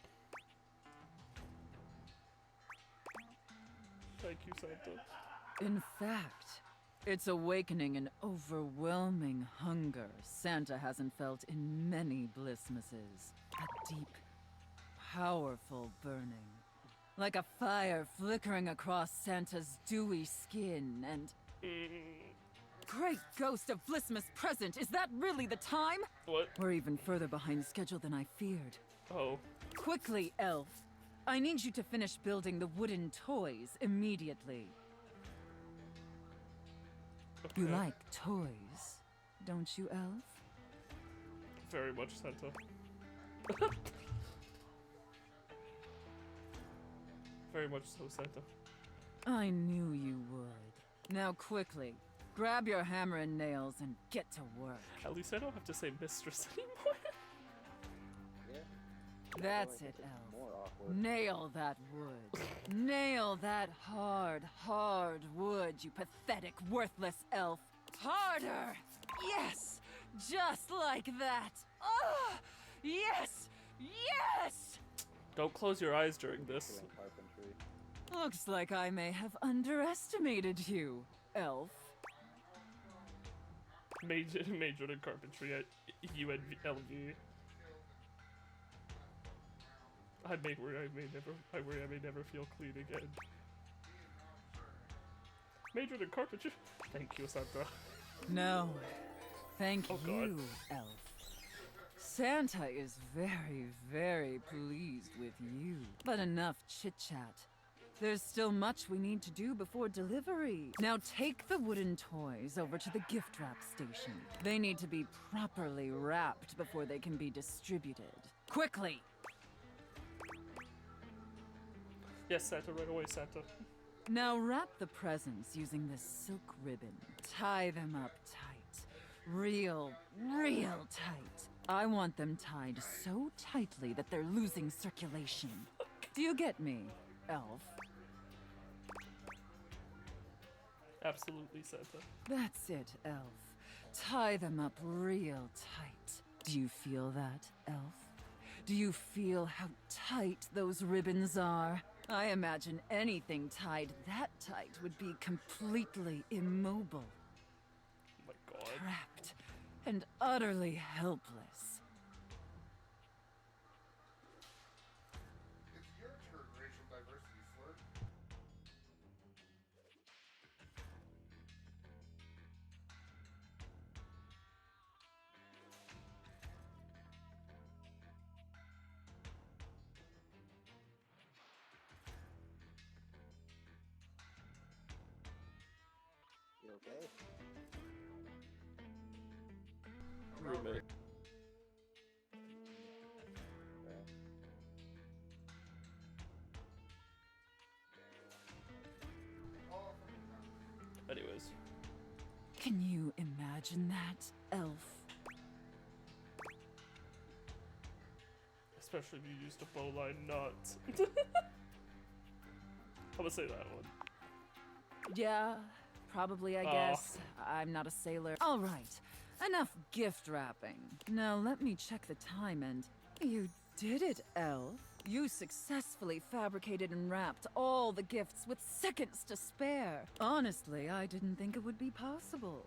Thank you, Santa. In fact, it's awakening an overwhelming hunger Santa hasn't felt in many Blissmases. A deep, powerful burning. Like a fire flickering across Santa's dewy skin and... Great ghost of Blissmas present! Is that really the time? What? We're even further behind schedule than I feared. Oh. Quickly, Elf! I need you to finish building the wooden toys immediately. You Okay. like toys, don't you, Elf? Very much, Santa. Very much so, Santa. I knew you would. Now quickly, grab your hammer and nails and get to work. At least I don't have to say mistress anymore. Yeah. That's I feel like it, it's Elf. more awkward. Nail that wood. Nail that hard, hard wood, you pathetic, worthless elf. Harder! Yes! Just like that! Oh! Yes! Yes! Don't close your eyes during this. Doing carpentry. Looks like I may have underestimated you, elf. Majored in carpentry at UNLV. I may never feel clean again. Majored in carpentry. Thank you, Santa. No. Thank Oh, God. you, elf. Santa is very, very pleased with you. But enough chit-chat. There's still much we need to do before delivery. Now take the wooden toys over to the gift wrap station. They need to be properly wrapped before they can be distributed. Quickly! Yes, Santa, right away, Santa. Now wrap the presents using this silk ribbon. Tie them up tight. Real tight. I want them tied so tightly that they're losing circulation. Do you get me, elf? Absolutely, Santa. That's it, elf. Tie them up real tight. Do you feel that, elf? Do you feel how tight those ribbons are? I imagine anything tied that tight would be completely immobile, Oh my God. trapped, and utterly helpless. It's your turn, racial diversity flirt. You okay? Roommate. Okay. Anyways. Can you imagine that, elf? Especially if you used a bowline knot. I'm gonna say that one. Yeah, probably, I Aw. guess. I'm not a sailor. All right, enough gift wrapping. Now let me check the time and... You did it, elf. You successfully fabricated and wrapped all the gifts with seconds to spare. Honestly, I didn't think it would be possible.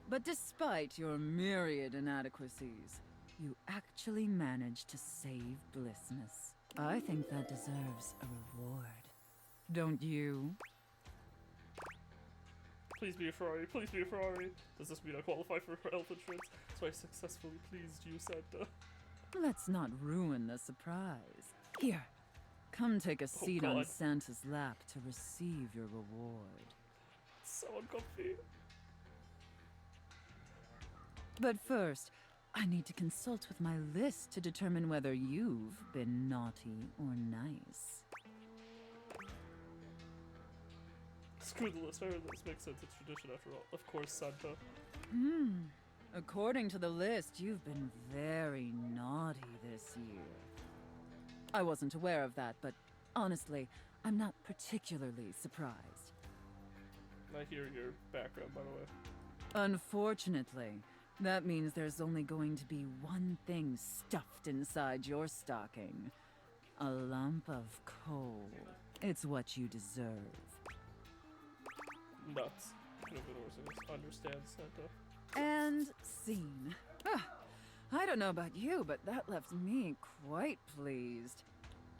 But despite your myriad inadequacies, you actually managed to save Blissmas. I think that deserves a reward. Don't you? Please be a Ferrari. Please be a Ferrari. Does this mean I qualify for health insurance? So I successfully pleased you, Santa. Let's not ruin the surprise. Here, come take a seat on God. Santa's lap to receive your reward. So uncomfy. But first, I need to consult with my list to determine whether you've been naughty or nice. Screw the list. This makes sense. It's tradition after all. Of course, Santa. According to the list, you've been very naughty this year. I wasn't aware of that, but honestly, I'm not particularly surprised. I hear your background, by the way. Unfortunately, that means there's only going to be one thing stuffed inside your stocking. A lump of coal. It's what you deserve. Nuts. Could have been worse. I understand, Santa. And scene. I don't know about you, but that left me quite pleased.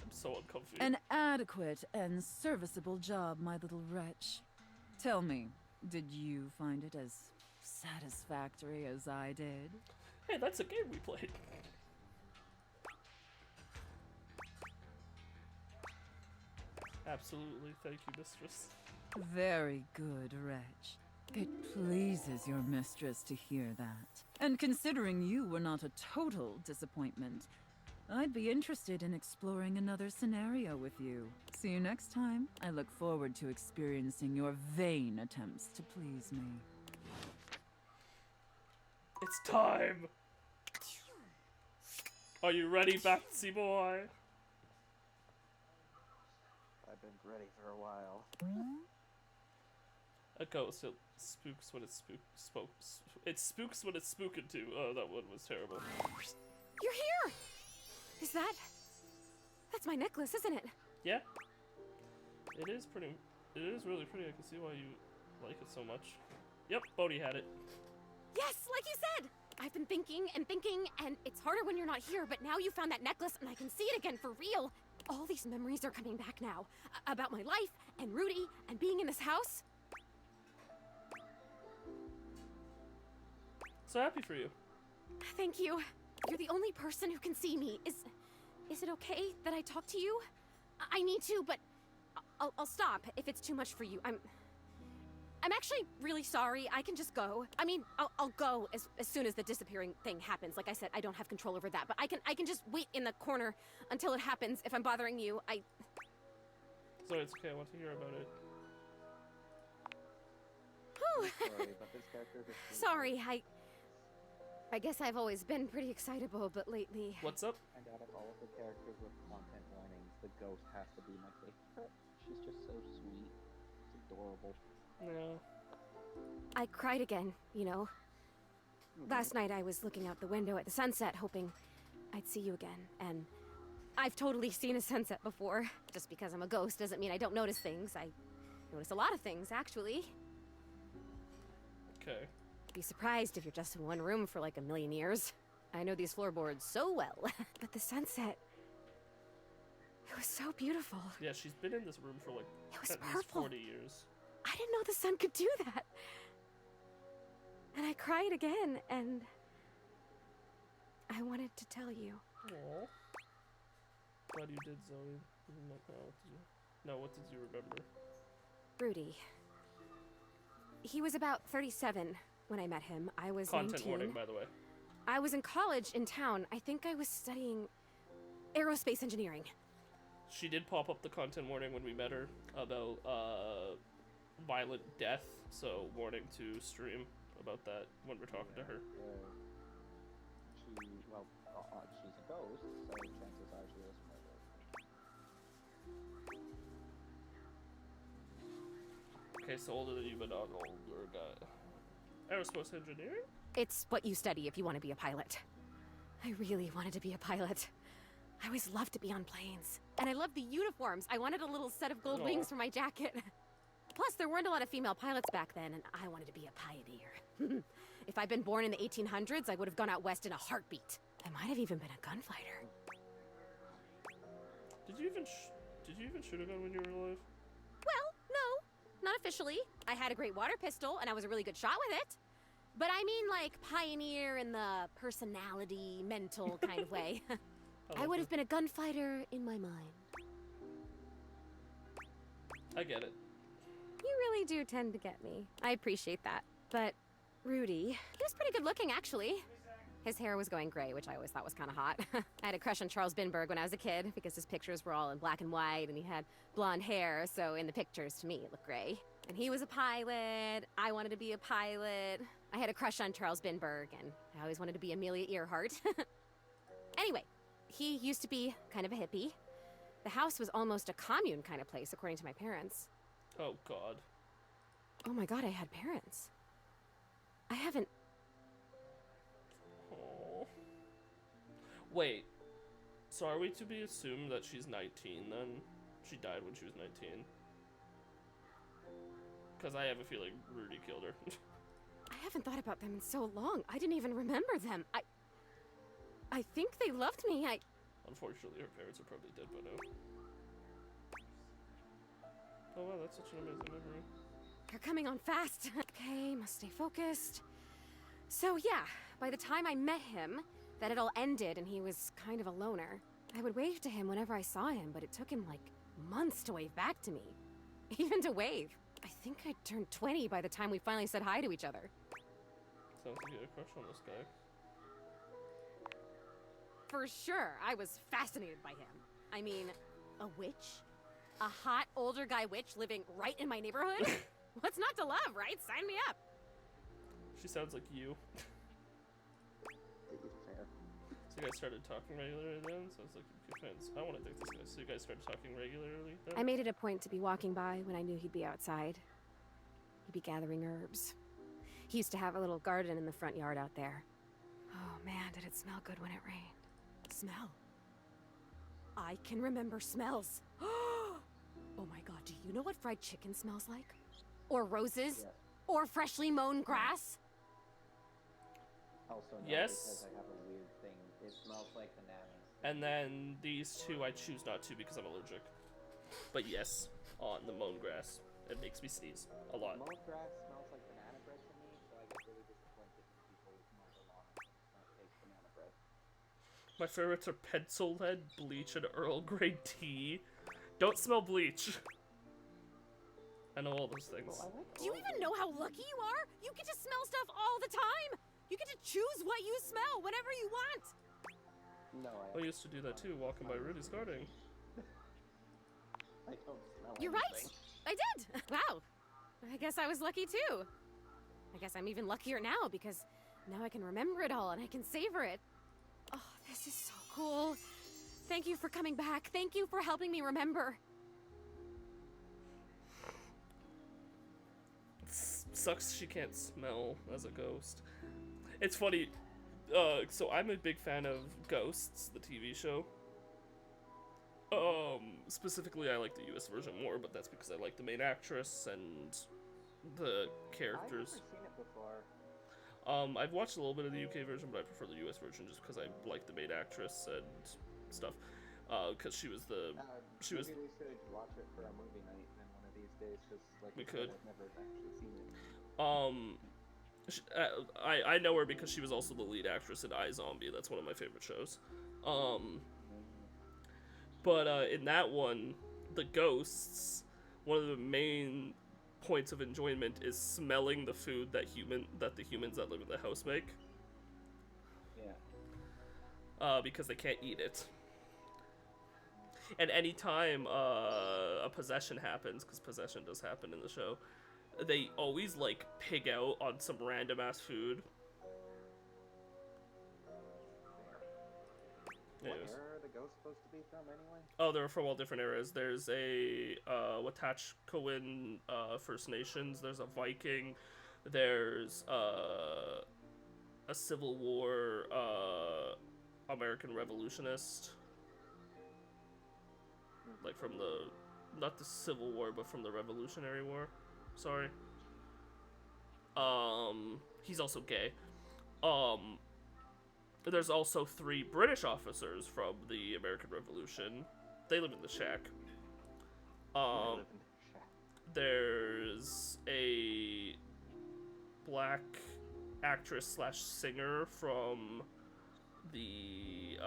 I'm so uncomfy. An adequate and serviceable job, my little wretch. Tell me, did you find it as satisfactory as I did? Hey, that's a game we played. Absolutely. Thank you, mistress. Very good, wretch. It pleases your mistress to hear that. And considering you were not a total disappointment, I'd be interested in exploring another scenario with you. See you next time. I look forward to experiencing your vain attempts to please me. It's time! Are you ready, Batsy boy? I've been ready for a while. A ghost, it spooks when it's it spooks when it's spoken to. Oh, that one was terrible. You're here! Is that... That's my necklace, isn't it? Yeah. It is pretty... It is really pretty. I can see why you like it so much. Yep, Bodhi had it. Yes, like you said! I've been thinking, and it's harder when you're not here, but now you found that necklace, and I can see it again for real. All these memories are coming back now. About my life, and Rudy, and being in this house. So happy for you. Thank you. You're the only person who can see me. Is it okay that I talk to you? I need to, but I'll stop if it's too much for you. I'm actually really sorry. I can just go. I mean, I'll go as soon as the disappearing thing happens. Like I said, I don't have control over that, but I can just wait in the corner until it happens. If I'm bothering you, Sorry, it's okay. I want to hear about it. Whew. Sorry, but this character is Sorry, I guess I've always been pretty excitable, but lately... What's up? And out of all of the characters with content warnings, the ghost has to be my favorite. She's just so sweet. It's adorable. No. I cried again, you know. Last night I was looking out the window at the sunset, hoping I'd see you again, and I've totally seen a sunset before. Just because I'm a ghost doesn't mean I don't notice things. I notice a lot of things, actually. Okay. Be surprised if you're just in one room for like a million years. I know these floorboards so well, but the sunset... It was so beautiful. Yeah, she's been in this room for like It was at least purple. 40 years. I didn't know the sun could do that. And I cried again, and I wanted to tell you. Aww. Glad you did, Zoe. What did you remember? Rudy. He was about 37 when I met him. I was Content 19. warning, by the way. I was in college in town. I think I was studying aerospace engineering. She did pop up the content warning when we met her about violent death, so warning to stream about that when we're talking to her. She's a ghost, so chances are she was murdered. Okay, so older than you, but not older guy. Aerospace engineering? It's what you study if you want to be a pilot. I really wanted to be a pilot. I always loved to be on planes. And I loved the uniforms. I wanted a little set of gold wings for my jacket. Plus, there weren't a lot of female pilots back then, and I wanted to be a pioneer. If I'd been born in the 1800s, I would have gone out west in a heartbeat. I might have even been a gunfighter. Did you even shoot a gun when you were alive? Well, no, not officially. I had a great water pistol, and I was a really good shot with it. But I mean, like, pioneer in the personality, mental kind of way. I would have been a gunfighter in my mind. I get it. You really do tend to get me. I appreciate that. But Rudy, he was pretty good looking, actually. His hair was going gray, which I always thought was kind of hot. I had a crush on Charles Binberg when I was a kid because his pictures were all in black and white and he had blonde hair, so in the pictures, to me, it looked gray. And he was a pilot. I wanted to be a pilot. I had a crush on Charles Binberg, and I always wanted to be Amelia Earhart. Anyway, he used to be kind of a hippie. The house was almost a commune kind of place, according to my parents. Oh, God. Oh my God, I had parents. I haven't... Oh. Wait. So are we to be assumed that she's 19 then? She died when she was 19. Because I have a feeling Rudy killed her. I haven't thought about them in so long. I didn't even remember them. I think they loved me. Unfortunately, her parents are probably dead by now. Oh wow, that's such an amazing memory. You're coming on fast. Okay, must stay focused. So yeah, by the time I met him, that had all ended and he was kind of a loner. I would wave to him whenever I saw him, but it took him like months to wave back to me. Even to wave. I think I turned 20 by the time we finally said hi to each other. Sounds like you had a crush on this guy. For sure, I was fascinated by him. I mean, a witch? A hot older guy witch living right in my neighborhood? What's not to love, right? Sign me up. She sounds like you. Fair. So you guys started talking regularly then? Sounds like you're friends. I want to date this guy. So you guys started talking regularly then? I made it a point to be walking by when I knew he'd be outside. He'd be gathering herbs. He used to have a little garden in the front yard out there. Oh man, did it smell good when it rained. Smell. I can remember smells. Oh my god, do you know what fried chicken smells like? Or roses? Yes. Or freshly mown grass? Also, no, Yes. because I have a weird thing. It smells like bananas. And then these two I choose not to because I'm allergic. But yes, on the mown grass. It makes me sneeze a lot. Mown grass smells like banana bread to me, so I get really disappointed when people mow the lawn and not take banana bread. My favorites are pencil lead, bleach, and Earl Grey tea. Don't smell bleach. I know all those things. Well, I like Do you all even of know how lucky you are? You get to smell stuff all the time! You get to choose what you smell whenever you want! them. No, I used to do that too, walking by Rudy's garden. I don't smell You're right! anything. I did! Wow. I guess I was lucky too. I guess I'm even luckier now because now I can remember it all and I can savor it. Oh, this is so cool. Thank you for coming back. Thank you for helping me remember. Sucks she can't smell as a ghost. It's funny, so I'm a big fan of Ghosts, the TV show. Specifically I like the US version more, but that's because I like the main actress and the characters. I've never seen it before. I've watched a little bit of the UK version, but I prefer the US version just because I like the main actress and stuff. Because she was the... she was... Maybe we should watch it for a movie night then one of these days, because like We I said, could. I've never actually seen it. I know her because she was also the lead actress in iZombie. That's one of my favorite shows. But in that one, the ghosts, one of the main points of enjoyment is smelling the food that the humans that live in the house make. Yeah. Because they can't eat it. And anytime a possession happens, because possession does happen in the show, they always like pig out on some random ass food. What Anyways. era are the ghosts supposed to be from anyway? Oh, they're from all different eras. There's a Watachkowan First Nations. There's a Viking. There's a Civil War American revolutionist. Like from the, not the Civil War, but from the Revolutionary War. Sorry. He's also gay. There's also 3 British officers from the American Revolution. They live in the shack. I live in the shack. There's a black actress slash singer from the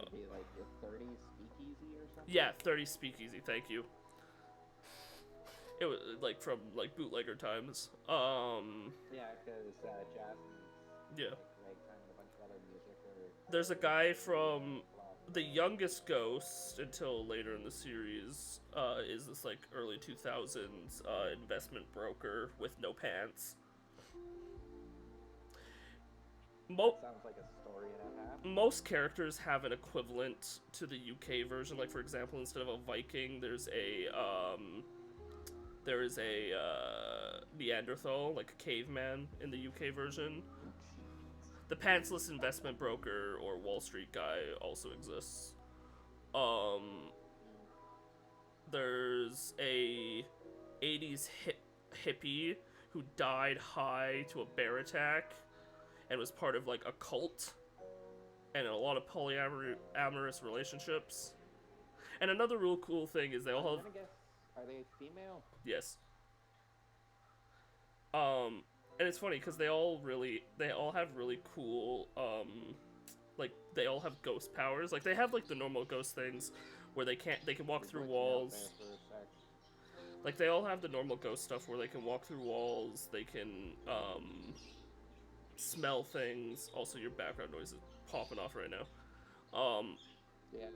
Be like a 30s speakeasy or something? yeah, 30 Speakeasy, thank you. It was like from like bootlegger times. Yeah, because Jasmine's Yeah. like ragtime and a bunch of other music or There's a guy from the youngest ghost until later in the series is this like early 2000s investment broker with no pants. sounds like a story and a half. Most characters have an equivalent to the UK version. Like for example, instead of a Viking, there's a Neanderthal, like a caveman in the UK version. The pantsless investment broker or Wall Street guy also exists. There's a 80s hippie who died high to a bear attack and was part of like a cult and a lot of polyamorous relationships. And another real cool thing is they all have... I'm gonna guess, are they female? Yes. And it's funny because they all have really cool Like, they all have ghost powers. Like, they have, like, the normal ghost things where they can walk through walls. Like, they all have the normal ghost stuff where they can walk through walls, they can, smell things. Also, your background noise is popping off right now. Yeah,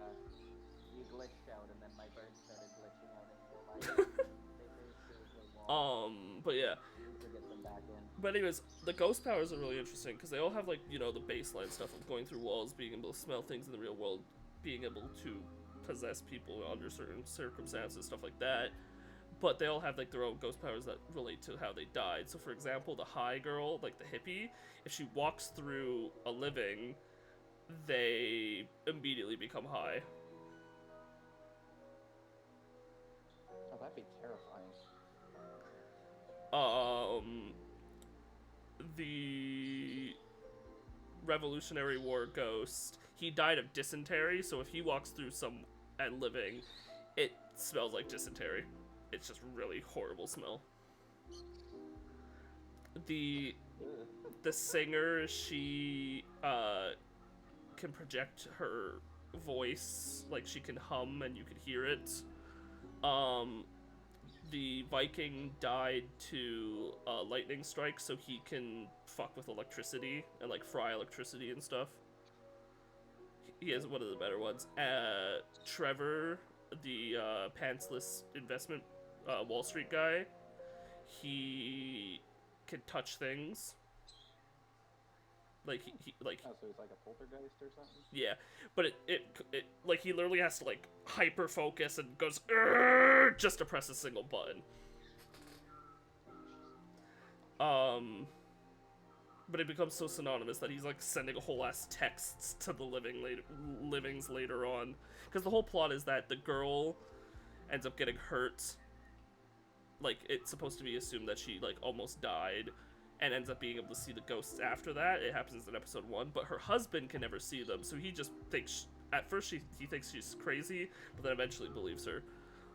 you glitched out and then my bird started glitching out in real life. They moved through the wall. But yeah. To get them back in. But anyways, the ghost powers are really interesting because they all have, like, you know, the baseline stuff of going through walls, being able to smell things in the real world, being able to possess people under certain circumstances, stuff like that. But they all have, like, their own ghost powers that relate to how they died. So, for example, the high girl, like the hippie, if she walks through a living, they immediately become high. Oh, that'd be terrifying. The Revolutionary War ghost, he died of dysentery, so if he walks through some and living, it smells like dysentery. It's just really horrible smell. The singer, she can project her voice, like she can hum and you can hear it. The Viking died to lightning strike, so he can fuck with electricity and like fry electricity and stuff. He is one of the better ones. Trevor, the pantsless investment Wall Street guy, he can touch things. Like he like. Oh, so he's like a poltergeist or something? Yeah, but it like he literally has to like hyper focus and goes "Urgh!" just to press a single button. But it becomes so synonymous that he's like sending a whole ass texts to the livings later on, because the whole plot is that the girl ends up getting hurt. Like, it's supposed to be assumed that she like almost died, and ends up being able to see the ghosts after that. It happens in episode 1, but her husband can never see them, so he just thinks, at first he thinks she's crazy, but then eventually believes her.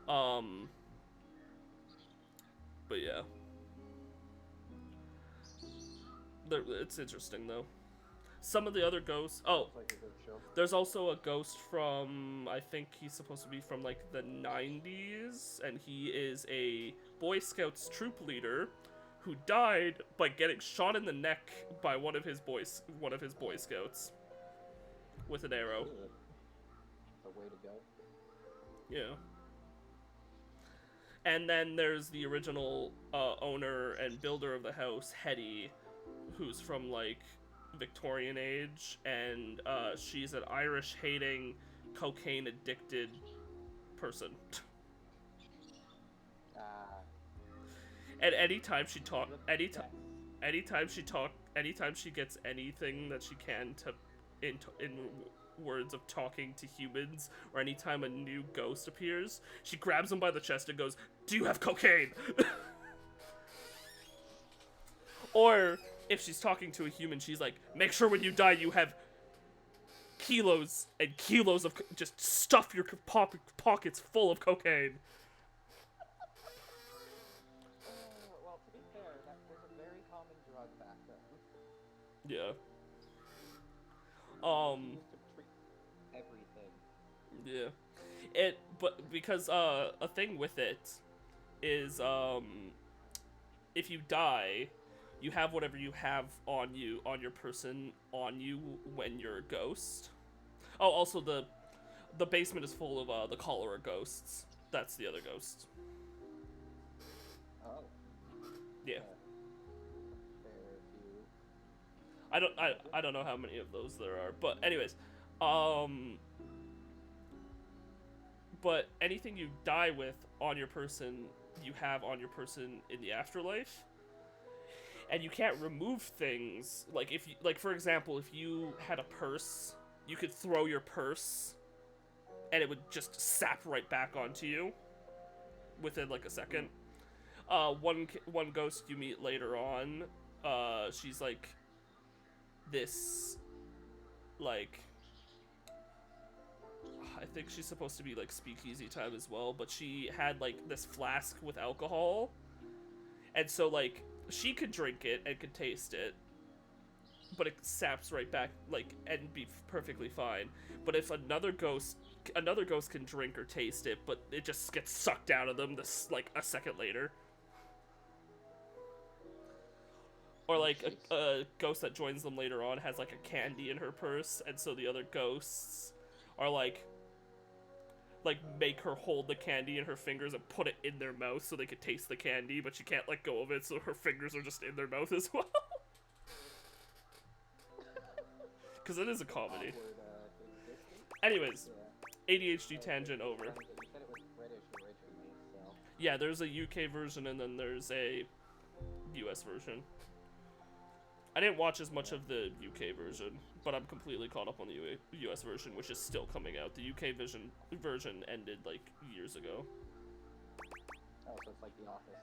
But yeah. It's interesting, though. Some of the other ghosts... Oh, there's also a ghost from, I think he's supposed to be from, like, the 90s, and he is a Boy Scouts troop leader who died by getting shot in the neck by one of his Boy Scouts with an arrow. The way to go. Yeah. And then there's the original owner and builder of the house, Hetty, who's from like Victorian age, and she's an Irish-hating, cocaine-addicted person. And anytime she gets anything that she can to in words of talking to humans, or anytime a new ghost appears, she grabs him by the chest and goes, "Do you have cocaine?" Or if she's talking to a human, she's like, "Make sure when you die you have kilos and kilos of just stuff your pockets full of cocaine." Well, to be fair, that was a very common drug back then. Yeah. Used to treat everything. Yeah. But because a thing with it is if you die, you have whatever you have on you, on your person, on you when you're a ghost. Oh, also the basement is full of the cholera ghosts. That's the other ghost. Oh. Yeah. Fair few. I don't know how many of those there are, but anyways, but anything you die with on your person, you have on your person in the afterlife. And you can't remove things, like if you, like for example, if you had a purse, you could throw your purse and it would just sap right back onto you within like a second. One ghost you meet later on, she's like this, like, I think she's supposed to be like speakeasy time as well, but she had like this flask with alcohol, and so like she could drink it and could taste it, but it saps right back, like, and be perfectly fine. But if another ghost can drink or taste it, but it just gets sucked out of them this, like, a second later. Or, like, a ghost that joins them later on has, like, a candy in her purse, and so the other ghosts are, like, make her hold the candy in her fingers and put it in their mouth so they could taste the candy, but she can't let go of it, so her fingers are just in their mouth as well. Because it is a comedy. Anyways, ADHD tangent over. You said it was British originally, so... Yeah, there's a UK version and then there's a US version. I didn't watch as much of the UK version, but I'm completely caught up on the US version, which is still coming out. The UK version ended, like, years ago. Oh, so it's like The Office.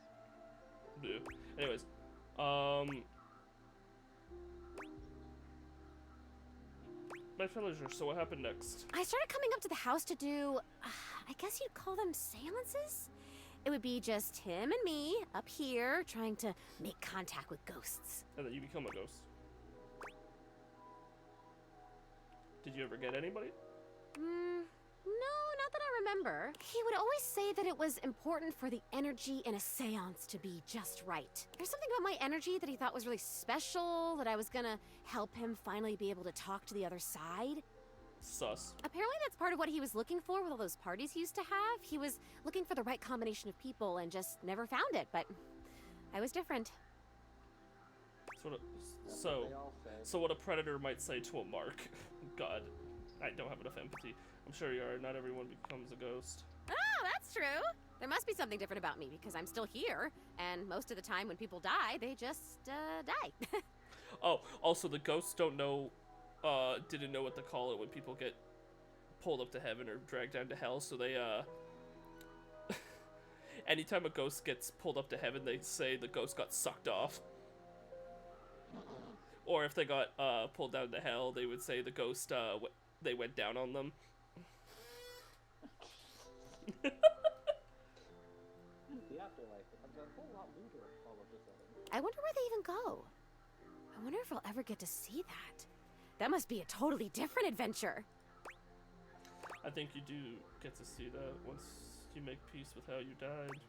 Yeah. Anyways, my pleasure. So what happened next? I started coming up to the house to do, I guess you'd call them seances? It would be just him and me up here trying to make contact with ghosts. And then you become a ghost. Did you ever get anybody? No, not that I remember. He would always say that it was important for the energy in a seance to be just right. There's something about my energy that he thought was really special, that I was gonna help him finally be able to talk to the other side. Sus. Apparently that's part of what he was looking for with all those parties he used to have. He was looking for the right combination of people and just never found it, but I was different. So what a predator might say to a mark. God, I don't have enough empathy. I'm sure you are. Not everyone becomes a ghost. Oh, that's true. There must be something different about me because I'm still here, and most of the time when people die, they just, die. Oh, also the ghosts didn't know what to call it when people get pulled up to heaven or dragged down to hell, so they, anytime a ghost gets pulled up to heaven, they say the ghost got sucked off. Or if they got, pulled down to hell, they would say the ghost, they went down on them. The afterlife becomes a whole lot looter all of a sudden. I wonder where they even go. I wonder if I'll ever get to see that. That must be a totally different adventure. I think you do get to see that once you make peace with how you died.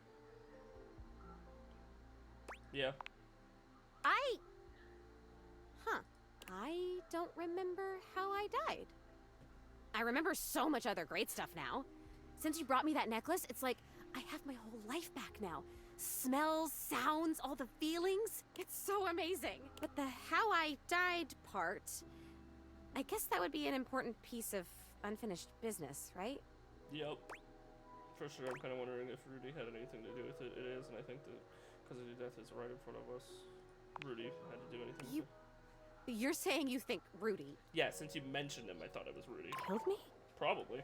Yeah. I don't remember how I died. I remember so much other great stuff now. Since you brought me that necklace, it's like I have my whole life back now. Smells, sounds, all the feelings. It's so amazing. But the how I died part, I guess that would be an important piece of unfinished business, right? Yep. For sure, I'm kind of wondering if Rudy had anything to do with it. It is, and I think that because his death is right in front of us, Rudy had to do anything with it. You're saying you think Rudy... Yeah, since you mentioned him, I thought it was Rudy. Killed me? Probably.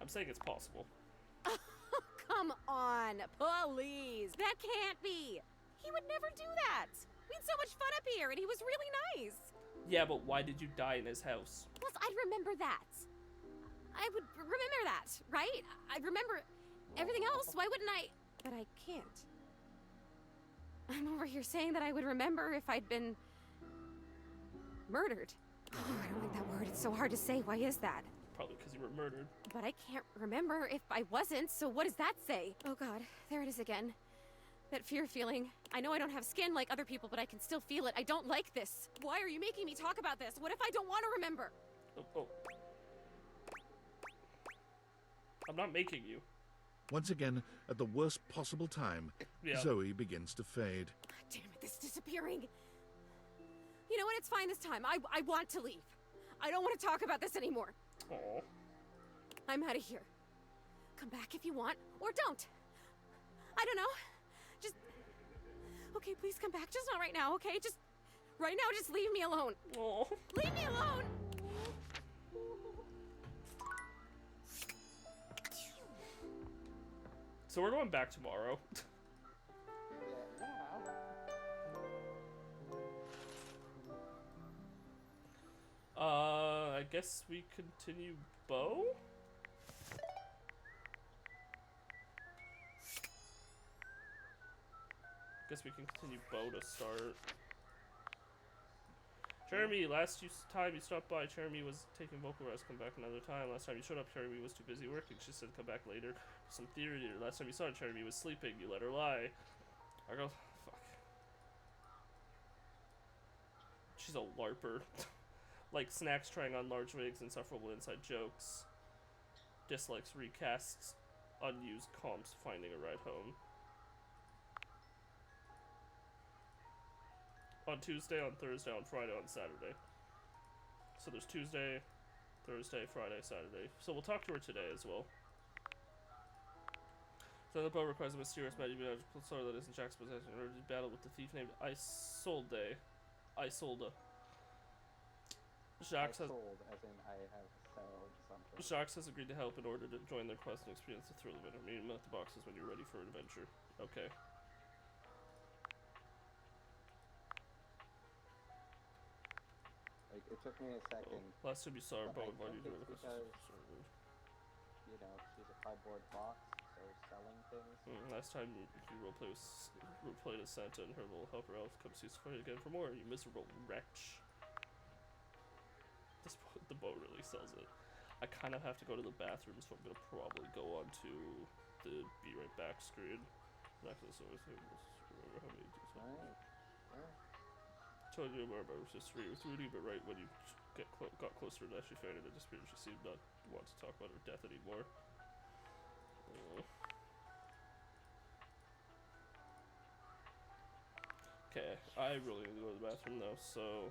I'm saying it's possible. Oh, come on, please. That can't be. He would never do that. We had so much fun up here, and he was really nice. Yeah, but why did you die in his house? Plus, I'd remember that. I would remember that, right? I'd remember everything else. Why wouldn't I? But I can't. I'm over here saying that I would remember if I'd been murdered. Oh, I don't like that word. It's so hard to say. Why is that? Probably because you were murdered. But I can't remember if I wasn't, so what does that say? Oh God, there it is again. That fear feeling. I know I don't have skin like other people, but I can still feel it. I don't like this. Why are you making me talk about this? What if I don't want to remember? Oh. I'm not making you. Once again, at the worst possible time, Yeah. Zoe begins to fade. God damn it, this is disappearing. You know what? It's fine this time. I want to leave. I don't want to talk about this anymore. Aw. I'm out of here. Come back if you want, or don't. I don't know. Just... Okay, please come back. Just not right now, okay? Just... Right now, just leave me alone. Aw. Leave me alone! So we're going back tomorrow. I guess we continue Bo? Guess we can continue Bo to start. Jeremy, time you stopped by, Jeremy was taking vocal rest. Come back another time. Last time you showed up, Jeremy was too busy working. She said come back later. Some theory. Last time you saw Jeremy was sleeping. You let her lie. I go, fuck. She's a LARPer. Like snacks trying on large wigs, insufferable inside jokes. Dislikes recasts. Unused comps. Finding a ride home. On Tuesday, on Thursday, on Friday, on Saturday. So there's Tuesday, Thursday, Friday, Saturday. So we'll talk to her today as well. So the boat requires a mysterious magical sword that isn't Jack's possession in order to battle with the thief named Isolde. Jacques has sold, as in I have sold something. Jacques has agreed to help in order to join their quest and experience the thrill of it. Meet him at the boxes when you're ready for an adventure. Okay. Like, it took me a second. Oh, last time you saw her, but I boat invited think you to it's because, you know, she's a cardboard box, so selling things. Last time you roleplayed as Santa and her little helper elf. Come see us fight again for more, you miserable wretch. The boat really sells it. I kind of have to go to the bathroom, so I'm gonna probably go on to the be right back screen. Back to the source. Remember how many Alright. Yeah. Told you more about her history with Rudy, but right when you got closer to that, she fainted and disappeared. She seemed not to want to talk about her death anymore. Okay, I really need to go to the bathroom though, so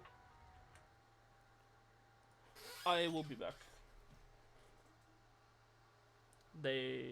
I will be back. They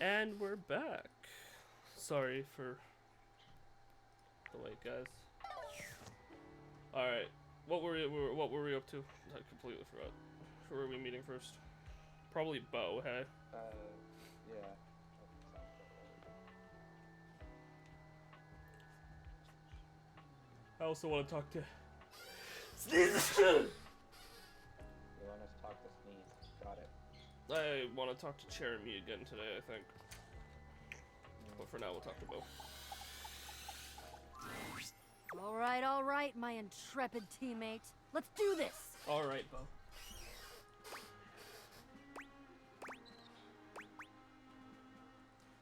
And we're back. Sorry for the wait, guys. All right, what were we up to? I completely forgot. Who were we meeting first? Probably Bo. Hey. Yeah. I also want to talk to. You want us to talk to Sneeze? Got it. I want to talk to Jeremy again today, I think. But for now, we'll talk to Bo. All right, my intrepid teammate. Let's do this! All right, Bo.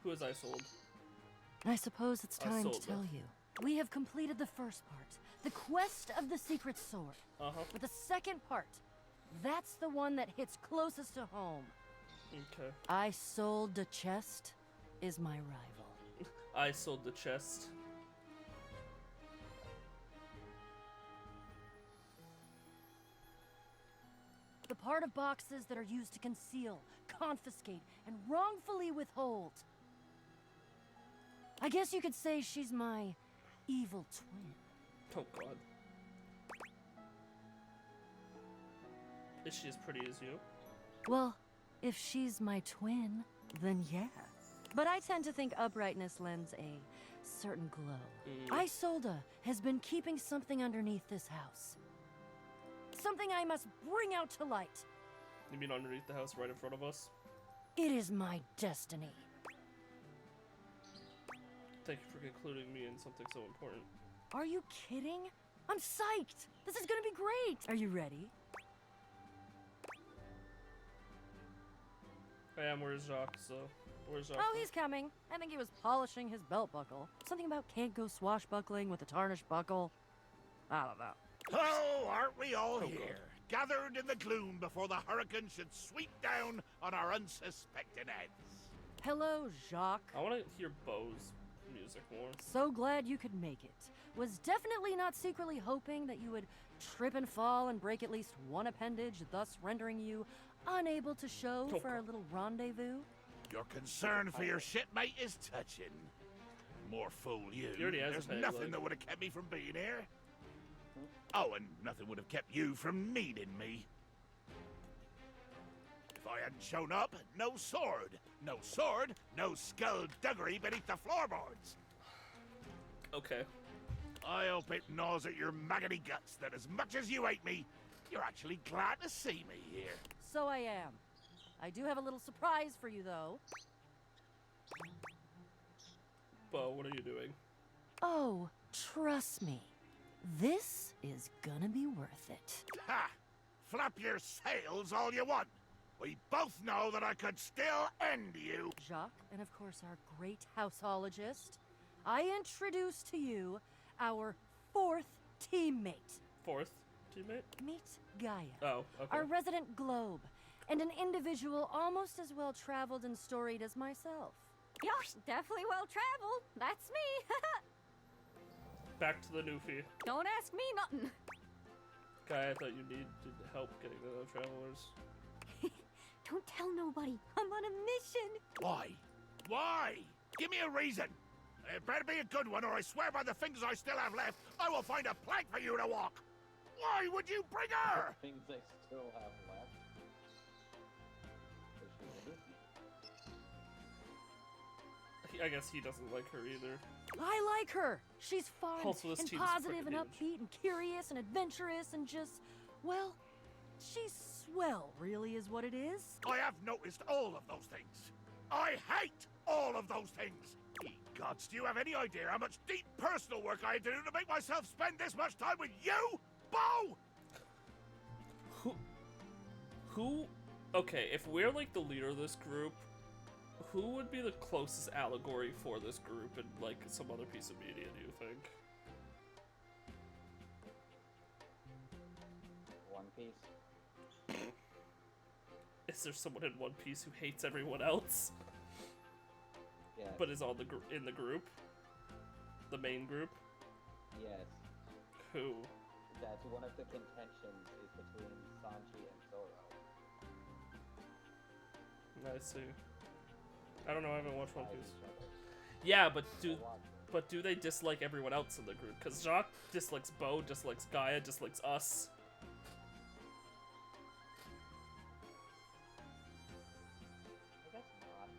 Who has I sold? I suppose it's I time to sold tell them. you. We have completed the first part, the quest of the secret sword. But the second part, that's the one that hits closest to home. Okay. I sold the chest is my rival. I sold the chest. The part of boxes that are used to conceal, confiscate, and wrongfully withhold. I guess you could say she's my evil twin. Oh God. Is she as pretty as you? Well, if she's my twin, then yeah. But I tend to think uprightness lends a certain glow. Isolda has been keeping something underneath this house. Something I must bring out to light. You mean underneath the house right in front of us? It is my destiny. Thank you for including me in something so important. Are you kidding? I'm psyched! This is gonna be great! Are you ready? I am. Where's Jacques? So, where's Jacques? Oh, he's coming. I think he was polishing his belt buckle. Something about can't go swashbuckling with a tarnished buckle. I don't know. Oh, aren't we all Oh, here? Gathered in the gloom before the hurricane should sweep down on our unsuspecting heads. Hello, Jacques. I want to hear Bo's music more. So glad you could make it. Was definitely not secretly hoping that you would trip and fall and break at least one appendage, thus rendering you unable to show for our little rendezvous. Your concern for your shipmate is touching. More fool you. He already has a There's peg nothing leg. that would have kept me from being here. Oh, and nothing would have kept you from needing me. If I hadn't shown up, no sword. No sword, no skullduggery beneath the floorboards. Okay. I hope it gnaws at your maggoty guts that as much as you hate me, you're actually glad to see me here. So I am. I do have a little surprise for you, though. Bo, what are you doing? Oh, trust me. This is gonna be worth it. Ha! Flap your sails all you want. We both know that I could still end you. Jacques, and of course our great houseologist, I introduce to you our fourth teammate. Fourth teammate? Meet Gaia, Oh, okay. our resident globe, and an individual almost as well traveled and storied as myself. Yosh, definitely well traveled. That's me. Back to the Newfie. Don't ask me nothing. Guy, I thought you needed help getting to the travelers. Don't tell nobody. I'm on a mission. Why? Why? Give me a reason. It better be a good one, or I swear by the fingers I still have left, I will find a plank for you to walk. Why would you bring her? Things I still have left. So she's a Newfie. I guess he doesn't like her either. I like her. She's fun Also, this and team's positive and freaking upbeat and curious and adventurous and just, well, she's swell, really is what it is. I have noticed all of those things. I hate all of those things. Ye gods, do you have any idea how much deep personal work I had to do to make myself spend this much time with you, Bo? Who? Okay, if we're like the leader of this group, who would be the closest allegory for this group in like some other piece of media, do you think? One Piece. Is there someone in One Piece who hates everyone else, Yes. but is on the in the group? The main group? Yes. Who? That one of the contentions is between Sanji and Zoro. I see. I don't know. I haven't watched One Like Piece. each other. Yeah, but do Watch it. they dislike everyone else in the group? Because Jacques dislikes Bo, dislikes Gaia, dislikes us. I guess not.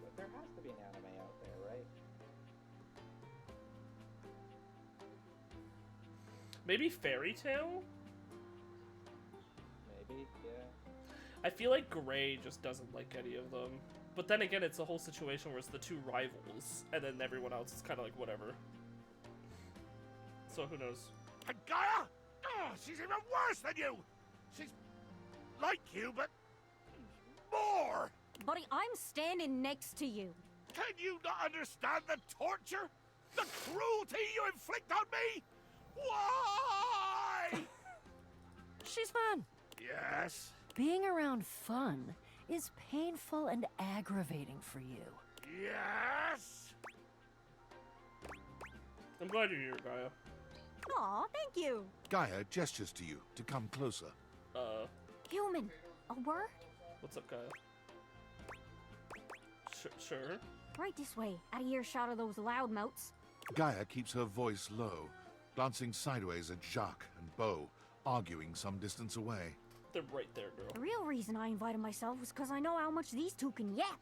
But there has to be an anime out there, right? Maybe Fairy Tail? Maybe, yeah. I feel like Gray just doesn't like any of them. But then again, it's a whole situation where it's the two rivals, and then everyone else is kind of like whatever. So who knows? And Gaia? Oh, she's even worse than you! She's like you, but more! Buddy, I'm standing next to you. Can you not understand the torture? The cruelty you inflict on me? Why? She's fun. Yes, Being around fun is painful and aggravating for you. yes! I'm glad you're here, Gaia. Aw, thank you. Gaia gestures to you to come closer. Human, a word? What's up, Gaia? Sure. Right this way, out of earshot of those loudmouths. Gaia keeps her voice low, glancing sideways at Jacques and Bo, arguing some distance away. They're right there, The girl. real reason I invited myself was because I know how much these two can yap.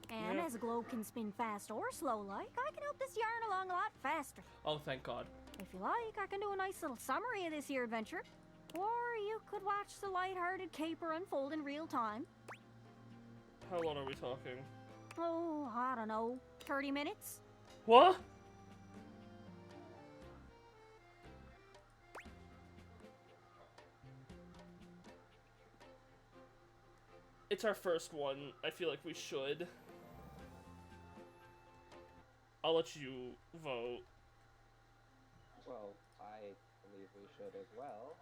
And Yeah. as a globe can spin fast or slow like, I can help this yarn along a lot faster. Oh, thank God. If you like, I can do a nice little summary of this here adventure. Or you could watch the lighthearted caper unfold in real time. How long are we talking? Oh, I don't know, 30 minutes? What? It's our first one. I feel like we should. I'll let you vote. Well, I believe we should as well.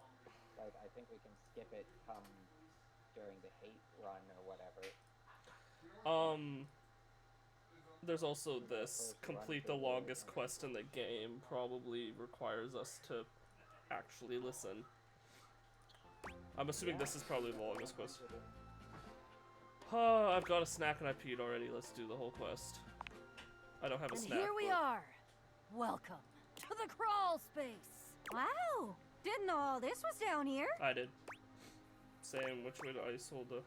Like, I think we can skip it come during the hate run or whatever. There's also this. First Complete run the for longest quest in the game probably requires us to actually listen. I'm assuming this is probably the longest quest. I've got a snack and I peed already. Let's do the whole quest. I don't have a And snack. here we but- are. Welcome to the crawl space. Wow, didn't know all this was down here. I did. Same. Which way to ice hold the...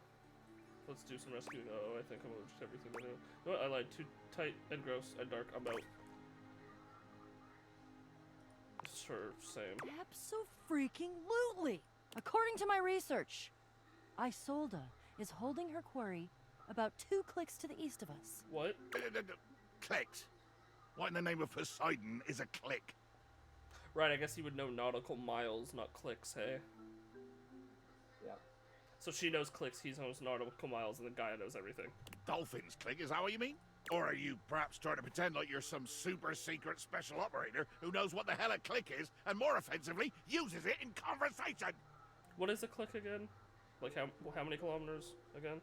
Let's do some rescuing. Oh, I think I'm allergic to everything I do. No, I lied. Too tight and gross and dark. I'm out. Sure, same. Abso-freaking-lutely. According to my research, Isolda is holding her quarry about 2 clicks to the east of us. What? Clicks. What in the name of Poseidon is a click? Right, I guess he would know nautical miles, not clicks, hey? Yep. So she knows clicks, he knows nautical miles, and the guy knows everything. Dolphins click, is that what you mean? Or are you perhaps trying to pretend like you're some super secret special operator who knows what the hell a click is, and more offensively, uses it in conversation? What is a click again? Like how many kilometers again?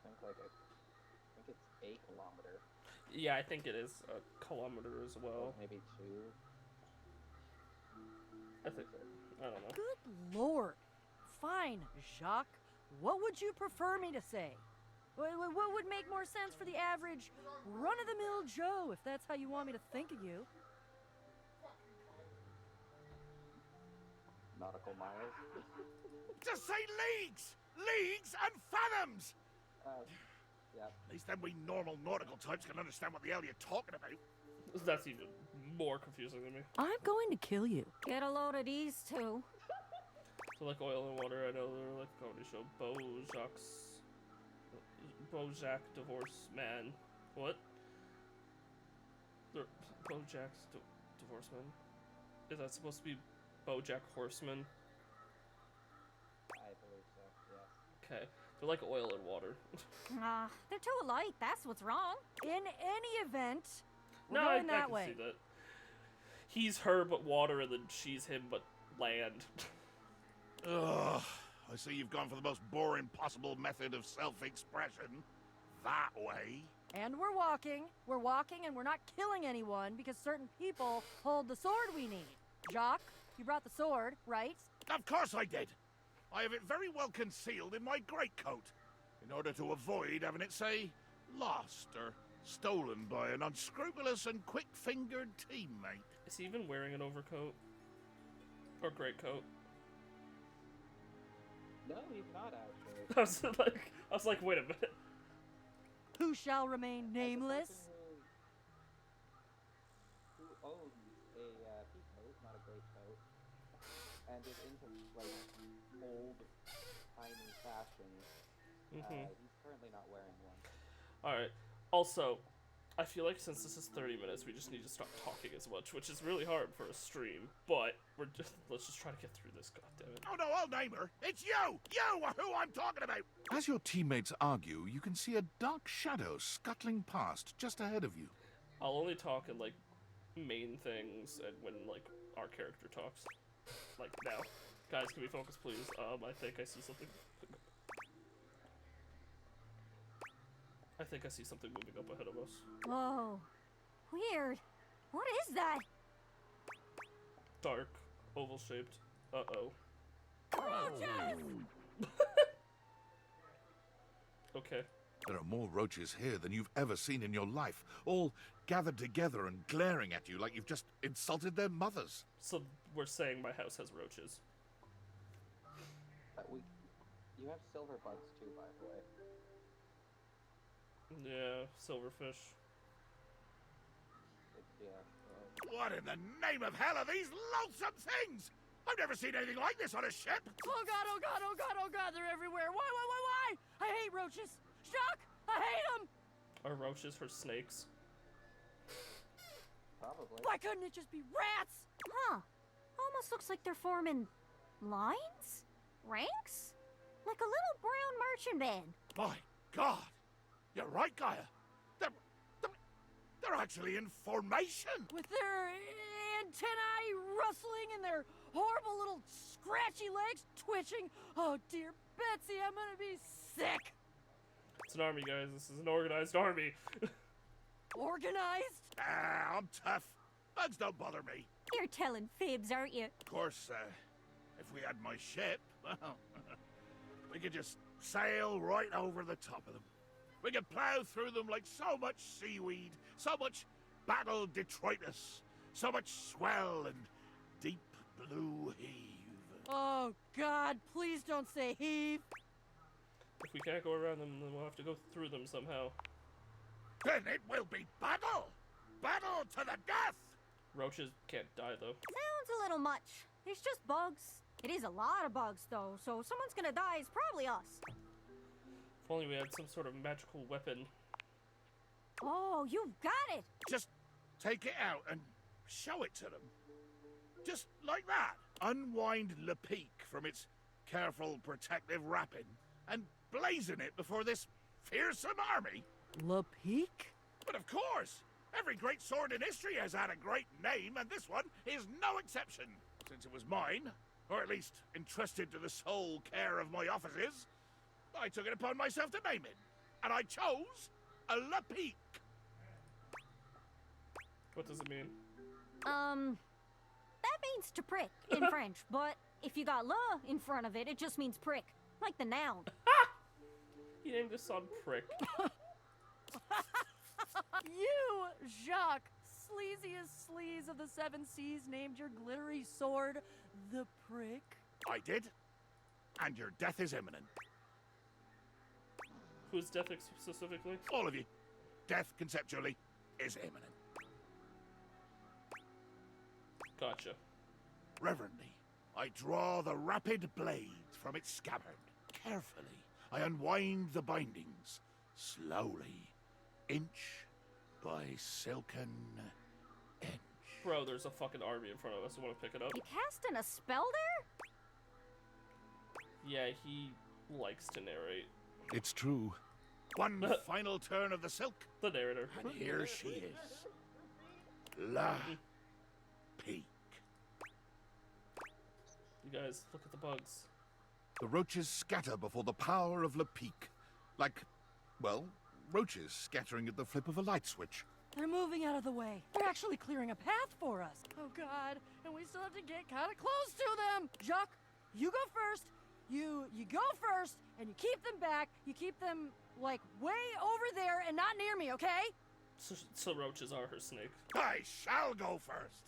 I think it's 8 kilometer. Yeah, I think it is a kilometer as well. Maybe 2. I think, I don't know. Good lord. Fine, Jacques. What would you prefer me to say? What would make more sense for the average run-of-the-mill Joe, if that's how you want me to think of you? Nautical miles. Just say leagues! Leagues and fathoms! Yep. At least then we normal nautical types can understand what the hell you're talking about. That's even more confusing than me. I'm going to kill you. Get a load of these two. So like Oil and Water, I know they're like a comedy show. Bojack Divorce Man. What? Bojack's Divorce Man? Is that supposed to be Bojack Horseman? I believe so, yes. Okay. They're like Oil and Water. They're too alike, that's what's wrong. In any event, we're No, going I that can way. see that. He's her but water, and then she's him but land. Ugh. I see you've gone for the most boring possible method of self-expression. That way. And we're walking, and we're not killing anyone because certain people hold the sword we need. Jacques, you brought the sword, right? Of course I did. I have it very well concealed in my greatcoat. in order to avoid having it, say, lost or stolen by an unscrupulous and quick-fingered teammate. Is he even wearing an overcoat? Or greatcoat? No, he's not actually. I was like, wait a minute. Who shall remain nameless? Who owns a pea coat, not a great coat, and is into like old, tiny fashions. He's currently not wearing one. Alright. Also, I feel like since this is 30 minutes, we just need to stop talking as much, which is really hard for a stream, but let's just try to get through this, goddammit. Oh no, I'll name her. It's you! You are who I'm talking about! As your teammates argue, you can see a dark shadow scuttling past just ahead of you. I'll only talk in, like, main things and when, like, our character talks. Like, now. Guys, can we focus, please? I think I see something. I think I see something moving up ahead of us. Whoa. Weird. What is that? Dark, oval-shaped. Uh-oh. Roaches! Okay. There are more roaches here than you've ever seen in your life, all gathered together and glaring at you like you've just insulted their mothers. So we're saying my house has roaches. You have silver bugs too, by the way. Yeah, silverfish. What in the name of hell are these loathsome things? I've never seen anything like this on a ship. Oh god, oh god, oh god, oh god, they're everywhere. Why? I hate roaches. Shock! I hate them! Are roaches for snakes? Probably. Why couldn't it just be rats? Huh. Almost looks like they're forming lines? Ranks? Like a little brown marching band. My God. You're right, Gaia. They're actually in formation. With their antennae rustling and their horrible little scratchy legs twitching. Oh dear Betsy, I'm gonna be sick. It's an army, guys. This is an organized army. Organized? I'm tough. Bugs don't bother me. You're telling fibs, aren't you? Of course, if we had my ship, well, we could just sail right over the top of them. We could plow through them like so much seaweed, so much battle detritus, so much swell and deep blue heave. Oh God, please don't say heave. If we can't go around them, then we'll have to go through them somehow. Then it will be battle! Battle to the death! Roaches can't die, though. Sounds a little much. It's just bugs. It is a lot of bugs, though, so if someone's gonna die, it's probably us. If only we had some sort of magical weapon. Oh, you've got it! Just take it out and show it to them. Just like that. Unwind Le Peak from its careful protective wrapping and blazon it before this fearsome army. Le Peak? But of course, every great sword in history has had a great name, and this one is no exception. Since it was mine, or at least entrusted to the sole care of my officers, I took it upon myself to name it, and I chose a Le Peak. What does it mean? That means to prick in French, but if you got le in front of it, it just means prick, like the noun. He named his son Prick. You, Jacques, sleaziest sleaze of the seven seas, named your glittery sword the Prick? I did, and your death is imminent. Who's death specifically? All of you. Death, conceptually, is imminent. Gotcha. Reverently, I draw the rapid blade from its scabbard. Carefully, I unwind the bindings. Slowly, inch by silken inch. Bro, there's a fucking army in front of us. You want to pick it up? You casting a spell there? Yeah, he likes to narrate. It's true. One final turn of the silk, The narrator. and here she is. La Peak. You guys, look at the bugs. The roaches scatter before the power of Le Peak. Like, well, roaches scattering at the flip of a light switch. They're moving out of the way. They're actually clearing a path for us. Oh God, and we still have to get kind of close to them. Jacques, you go first. You go first, and you keep them back. You keep them, like, way over there and not near me, okay? So roaches are her snake. I shall go first,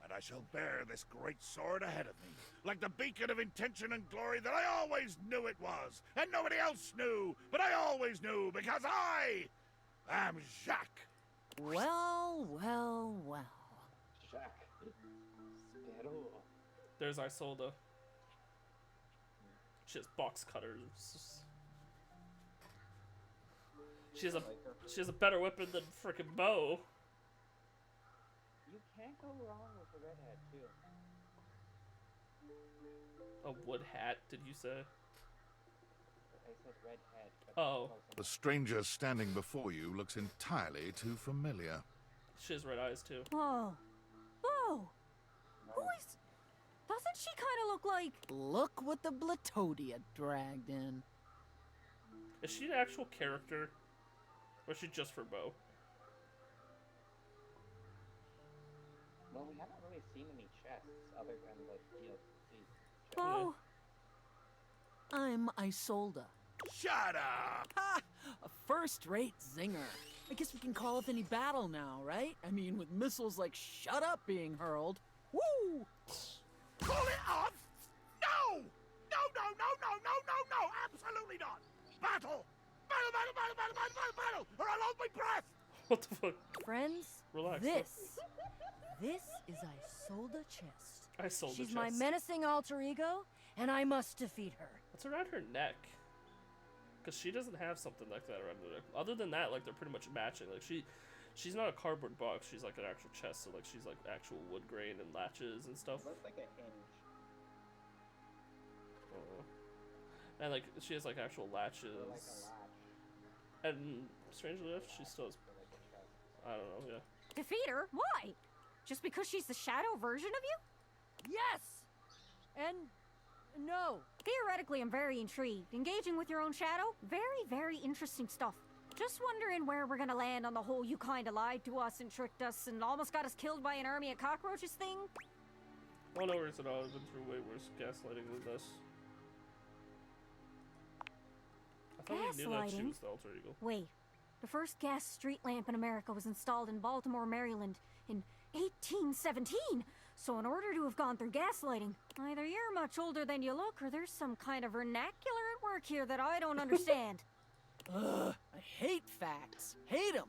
and I shall bear this great sword ahead of me, like the beacon of intention and glory that I always knew it was, and nobody else knew, but I always knew, because I am Jacques. Well, well, well. Jacques. Sparrow. There's Isolde. She has box cutters. She has a better weapon than frickin' bow. You can't go wrong with a redhead, too. A wood hat, did you say? I said redhead. But Oh. The stranger standing before you looks entirely too familiar. She has red eyes too. Whoa. Whoa. Who is... Doesn't she kind of look like... Look what the Blatodia dragged in. Is she an actual character? Or is she just for bow? Well, we haven't really seen any chests other than the DLC. Oh. I'm Isolde. Shut up! Ha! A first-rate zinger. I guess we can call it any battle now, right? I mean, with missiles like "Shut Up" being hurled. Woo! Call it off? No! No, no, no, no, no, no, no! Absolutely not! Battle! Battle, battle, battle, battle, battle, battle, battle! Or I'll hold my breath! What the fuck? Friends, Relax. this is Isolde Chest. Isolde She's chest. my menacing alter ego, and I must defeat her. What's around her neck? Because she doesn't have something like that around her neck. Other than that, like, they're pretty much matching. Like, she's not a cardboard box. She's like an actual chest. So, like, she's like actual wood grain and latches and stuff. Looks like a hinge. And, like, she has, like, actual latches. Or like a latch. And, strangely enough, she still has... Or like a chest. I don't know, yeah. Defeat her? Why? Just because she's the shadow version of you? Yes! And no. Theoretically, I'm very intrigued. Engaging with your own shadow? Very, very interesting stuff. Just wondering where we're gonna land on the whole you kinda lied to us and tricked us and almost got us killed by an army of cockroaches thing. Oh, no worries at all. I've been through way worse gaslighting than this. I thought we knew that she Gaslighting? was the alter ego. Wait. The first gas street lamp in America was installed in Baltimore, Maryland in 1817. So in order to have gone through gaslighting, either you're much older than you look or there's some kind of vernacular at work here that I don't understand. Ugh, I hate facts. Hate them.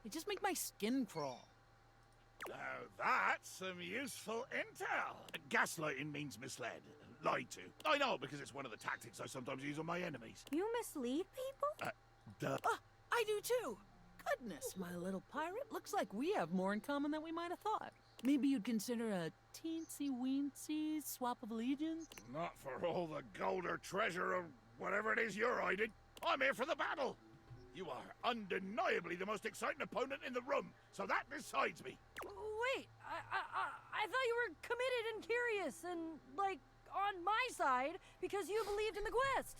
They just make my skin crawl. Now that's some useful intel. Gaslighting means misled, lied to. I know, because it's one of the tactics I sometimes use on my enemies. You mislead people? Duh. I do too. Goodness, my little pirate. Looks like we have more in common than we might have thought. Maybe you'd consider a teensy-weensy swap of allegiance? Not for all the gold or treasure or whatever it is you're hiding. I'm here for the battle. You are undeniably the most exciting opponent in the room, so that decides me. Wait, I thought you were committed and curious and, like, on my side because you believed in the quest.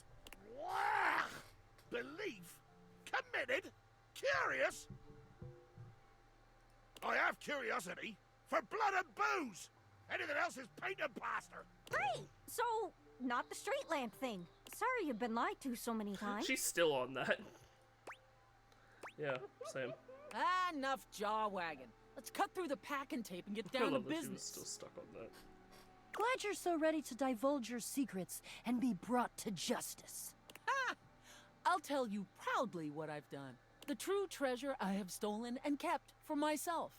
Wow! Belief? Committed? Curious? I have curiosity for blood and booze. Anything else is paint and plaster. Great! So, not the street lamp thing. Sorry you've been lied to so many times. She's still on that. Yeah, same. Enough jaw wagging. Let's cut through the packing tape and get I down to love that she was business. still stuck on that. Glad you're so ready to divulge your secrets and be brought to justice. Ha! I'll tell you proudly what I've done. The true treasure I have stolen and kept for myself.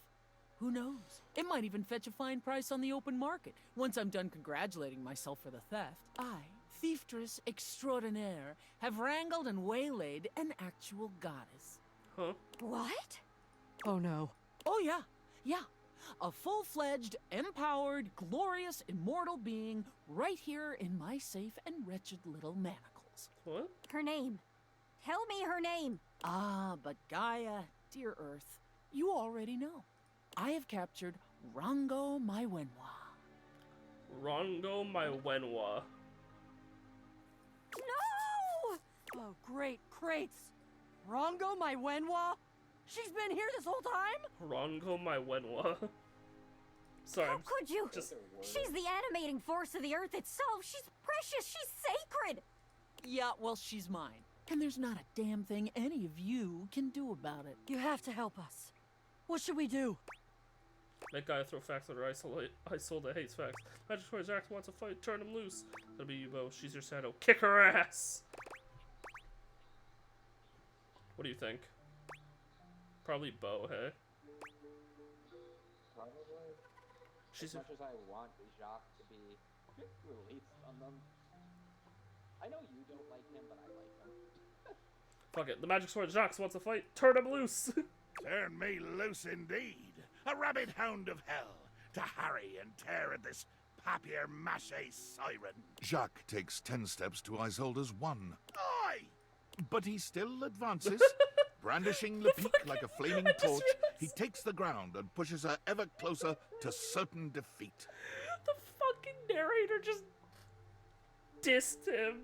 Who knows? It might even fetch a fine price on the open market once I'm done congratulating myself for the theft. I, thieftess extraordinaire, have wrangled and waylaid an actual goddess. Huh? What? Oh no. Oh yeah. A full-fledged, empowered, glorious, immortal being right here in my safe and wretched little manacles. What? Her name. Tell me her name. Ah, but Gaia, dear Earth, you already know. I have captured Rango Maiwenwa. Rongo my Wenwa. No! Oh, great crates. Rongo, my Wenwa? She's been here this whole time? Rongo my Wenwa. Sorry, How I'm could you? just... She's the animating force of the earth itself. She's precious. She's sacred. Yeah, well, she's mine. And there's not a damn thing any of you can do about it. You have to help us. What should we do? That guy throw facts at her. Isolda hates facts. Magic Toys Act wants a fight. Turn him loose. That'll be you, Bo. She's your shadow. Kick her ass! What do you think? Probably Bo, hey? Probably. She's as much as I want Jacques to be released on them. I know you don't like him, but I like him. Fuck it. The Magic Sword Jacques wants a fight. Turn him loose! Turn me loose indeed. A rabid hound of hell to harry and tear at this papier-mâché siren. Jacques takes 10 steps to Isolde's 1. Aye! But he still advances. Brandishing Lepic like a flaming torch, he takes the ground and pushes her ever closer to certain defeat. The fucking narrator just dissed him.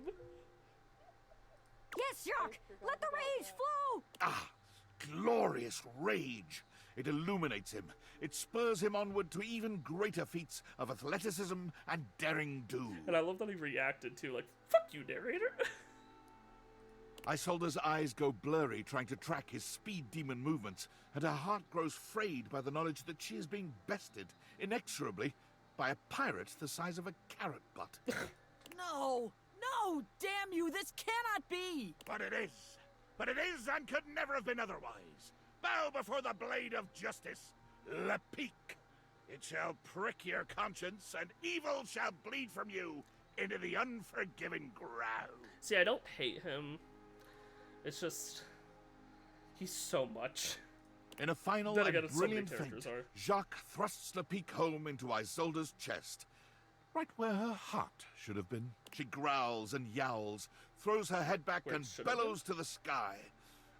Yes, Jacques! Let the rage flow! Ah, glorious rage. It illuminates him. It spurs him onward to even greater feats of athleticism and daring do. And I love that he reacted too, like, fuck you, narrator. Isolde's eyes go blurry trying to track his speed demon movements, and her heart grows frayed by the knowledge that she is being bested, inexorably, by a pirate the size of a carrot butt. No! No! Damn you! This cannot be! But it is. But it is and could never have been otherwise. Bow before the blade of justice, Lepic. It shall prick your conscience, and evil shall bleed from you into the unforgiving ground. See, I don't hate him. It's just... he's so much. In a final Then again, and so many brilliant characters feint, are. Jacques thrusts Lepic home into Isolde's chest, right where her heart should have been. She growls and yowls, throws her head back Where it and should have bellows to the sky.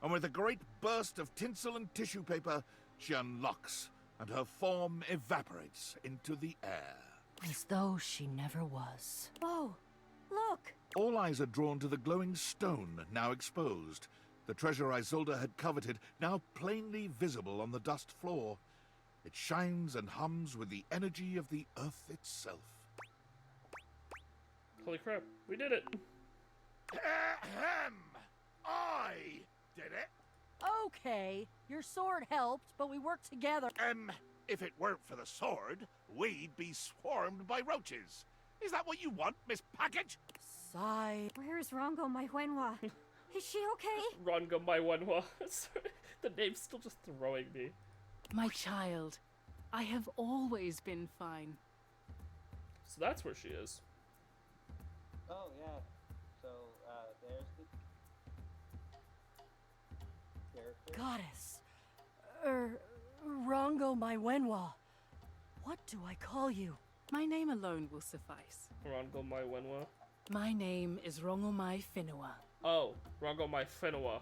And with a great burst of tinsel and tissue paper, she unlocks, and her form evaporates into the air. As though she never was. Oh, look. All eyes are drawn to the glowing stone, now exposed. The treasure Isolde had coveted, now plainly visible on the dust floor. It shines and hums with the energy of the earth itself. Holy crap, we did it. Ahem! I did it. Okay, your sword helped, but we worked together. If it weren't for the sword, we'd be swarmed by roaches. Is that what you want, Miss Package? Sigh. Where's Rongo, my Wenwa? Is she okay? Rongo my Wenwa. Sorry, the name's still just throwing me. My child, I have always been fine. So that's where she is. Oh, yeah. So, there's the character. Goddess. Rongo my Wenwa. What do I call you? My name alone will suffice. Rongo my Wenwa. My name is Rongomai Finua. Oh, Rongo my Finua.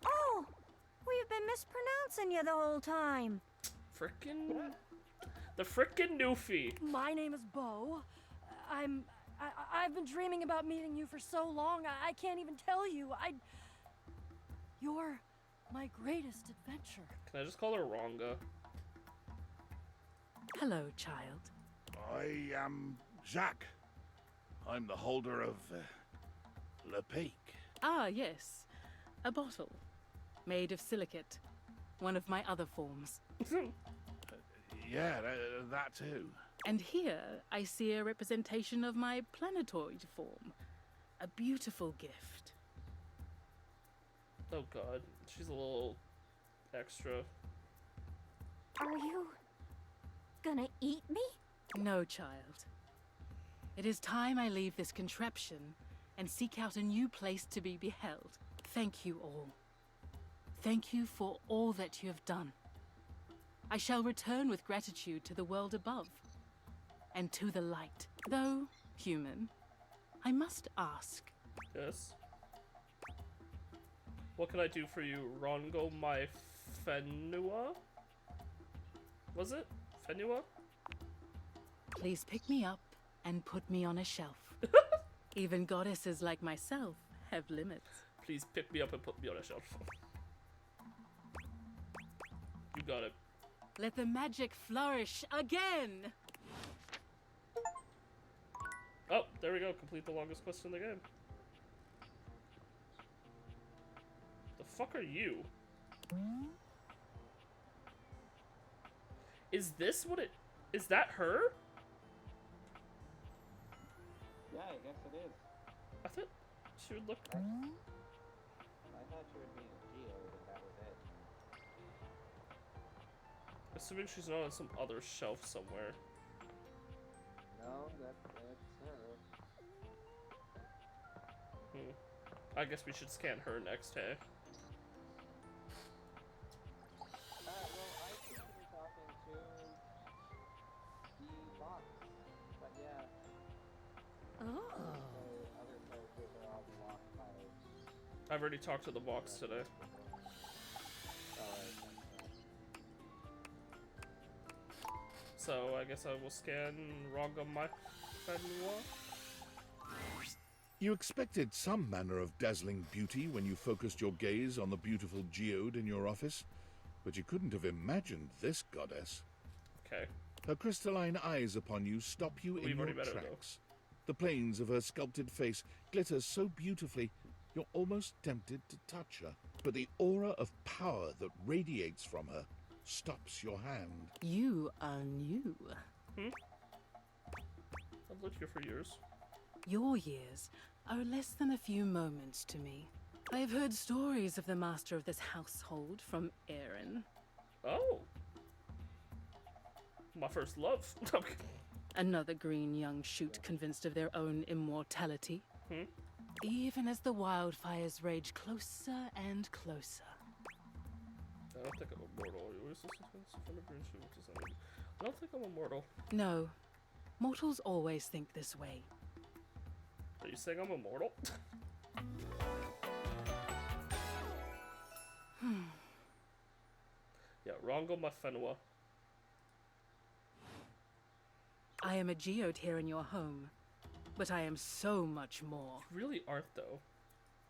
Oh, we've been mispronouncing you the whole time. Frickin'... the frickin' Newfie. My name is Bo. I've been dreaming about meeting you for so long, I can't even tell you. You're my greatest adventure. Can I just call her Ronga? Hello, child. I am Jacques. I'm the holder of Lepic. Ah, yes. A bottle. Made of silicate. One of my other forms. Yeah, that too. And here I see a representation of my planetoid form. A beautiful gift. Oh god, she's a little extra. Are you gonna eat me? No, child. It is time I leave this contraption and seek out a new place to be beheld. Thank you all. Thank you for all that you have done. I shall return with gratitude to the world above and to the light. Though, human, I must ask. Yes? What can I do for you, Rongo my Fenua? Was it? Fenua? Please pick me up and put me on a shelf. Even goddesses like myself have limits. Please pick me up and put me on a shelf. You got it. Let the magic flourish again! Oh, there we go. Complete the longest quest in the game. The fuck are you? Is this what it... Is that her? Yeah, I guess it is. I thought she would look... I thought she would be a geode and that was it. Assuming she's not on some other shelf somewhere. No, that's her. I guess we should scan her next, hey? Well, I seem to be talking to the box, but yeah. Oh. The other characters are all blocked by... I've already talked to the box today. So I guess I will scan Ronga my Fenua. You expected some manner of dazzling beauty when you focused your gaze on the beautiful geode in your office, but you couldn't have imagined this goddess. Okay. Her crystalline eyes upon you stop you in We've your already met her, though. tracks. The planes of her sculpted face glitter so beautifully, you're almost tempted to touch her. But the aura of power that radiates from her stops your hand. You are new. I've lived here for years. Your years are less than a few moments to me. I have heard stories of the master of this household from Aaron. Oh. My first love. Another green young shoot convinced of their own immortality. Even as the wildfires rage closer and closer. I don't think I'm immortal. I don't think I'm immortal. No, mortals always think this way. Are you saying I'm immortal? Yeah, Rongo Mafenua. I am a geode here in your home, but I am so much more. You really aren't, though.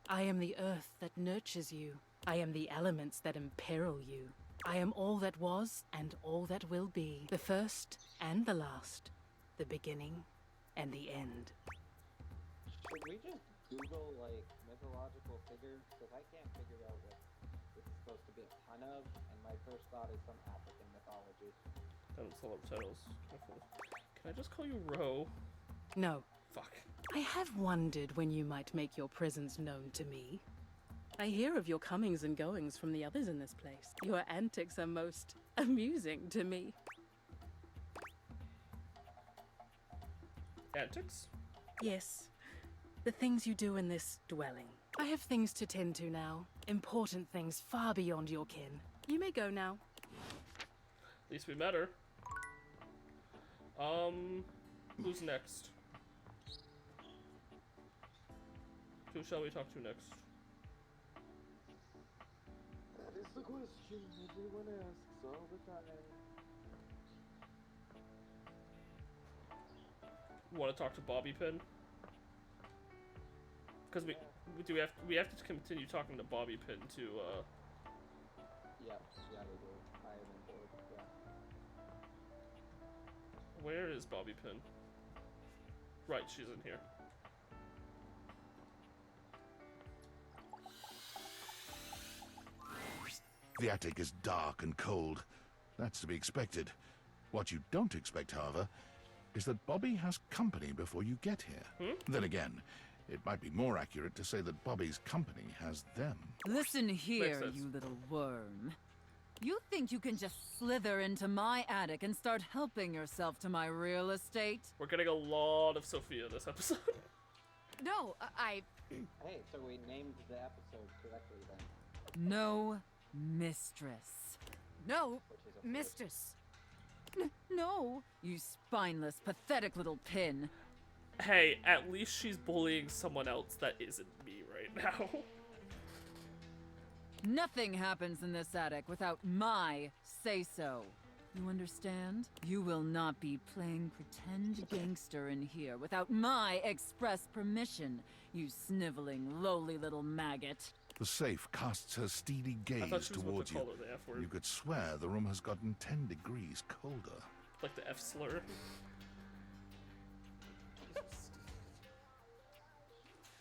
I am the earth that nurtures you. I am the elements that imperil you. I am all that was and all that will be. The first and the last. The beginning and the end. Should we just Google, like, mythological figures? Because I can't figure out what this is supposed to be a ton of, and my first thought is some African mythology. Don't sell titles. Can I just call you Ro? No. Fuck. I have wondered when you might make your presence known to me. I hear of your comings and goings from the others in this place. Your antics are most amusing to me. Antics? Yes. The things you do in this dwelling. I have things to tend to now. Important things far beyond your kin. You may go now. At least we met her. Who's next? Who shall we talk to next? That is the question everyone asks all the time. Want to talk to Bobby Pin? Because we have to continue talking to Bobby Pin to Yeah, we do. I am on board, yeah. Where is Bobby Pin? Right, she's in here. The attic is dark and cold. That's to be expected. What you don't expect, however, is that Bobby has company before you get here. Then again, it might be more accurate to say that Bobby's company has them. Listen here, sense. you little worm. You think you can just slither into my attic and start helping yourself to my real estate? We're getting a lot of Sophia this episode. No, I... Hey, so we named the episode correctly then. No, mistress. No, Which is a mistress. No, you spineless, pathetic little pin. Hey, at least she's bullying someone else that isn't me right now. Nothing happens in this attic without my say-so. You understand? You will not be playing pretend gangster in here without my express permission, you sniveling, lowly little maggot. The safe casts her steely I thought gaze she was about towards to you. call her the F word. You could swear the room has gotten 10 degrees colder. Like the F slur.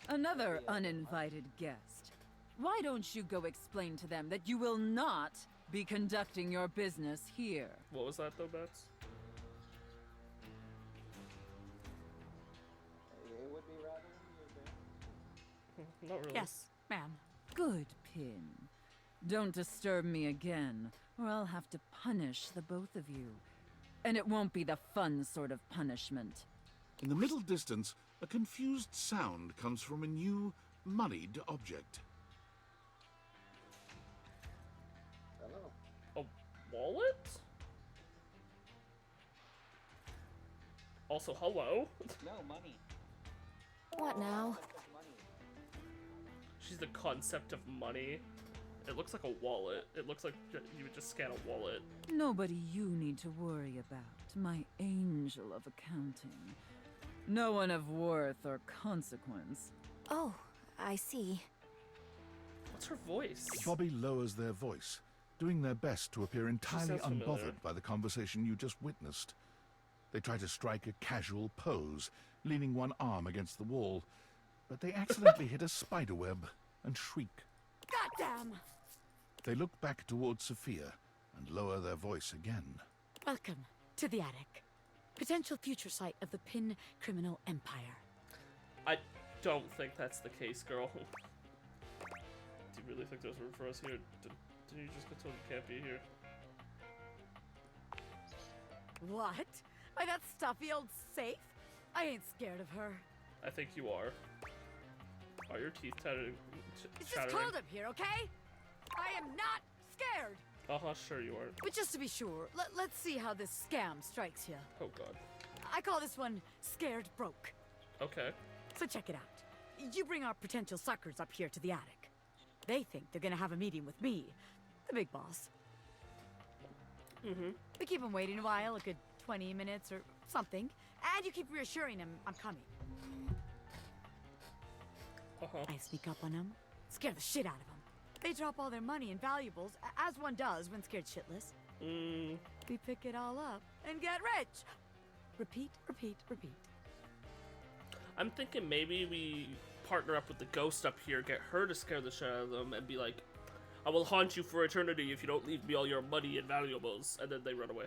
Another uninvited guest. Why don't you go explain to them that you will not be conducting your business here? What was that though, Bats? It would be rather amusing. Not really. Yes, ma'am. Good, Pin. Don't disturb me again, or I'll have to punish the both of you. And it won't be the fun sort of punishment. In the middle distance, a confused sound comes from a new, moneyed object. Hello. A wallet? Also, hello? No, money. What now? Money. She's the concept of money. It looks like a wallet. It looks like you would just scan a wallet. Nobody you need to worry about, my angel of accounting. No one of worth or consequence. Oh, I see. What's her voice? Bobby lowers their voice, doing their best to appear entirely sounds familiar. unbothered by the conversation you just witnessed. They try to strike a casual pose, leaning one arm against the wall, but they accidentally hit a spiderweb and shriek. Goddamn! They look back towards Sophia and lower their voice again. Welcome to the attic. Potential future site of the Pin criminal empire. I don't think that's the case, girl. Do you really think there's room for us here? Didn't you just get told you can't be here? What? By that stuffy old safe? I ain't scared of her. I think you are. Are your teeth chattering? It's just cold up here, okay? I am not scared. Uh-huh, sure you are. But just to be sure, let's see how this scam strikes you. Oh god. I call this one Scared Broke. Okay. So check it out. You bring our potential suckers up here to the attic. They think they're gonna have a meeting with me, the big boss. Mm-hmm. We keep them waiting a while, a good 20 minutes or something, and you keep reassuring them I'm coming. Uh-huh. I sneak up on them, scare the shit out of them. They drop all their money and valuables, as one does when scared shitless. We pick it all up and get rich. Repeat, repeat, repeat. I'm thinking maybe we partner up with the ghost up here, get her to scare the shit out of them, and be like, I will haunt you for eternity if you don't leave me all your money and valuables, and then they run away.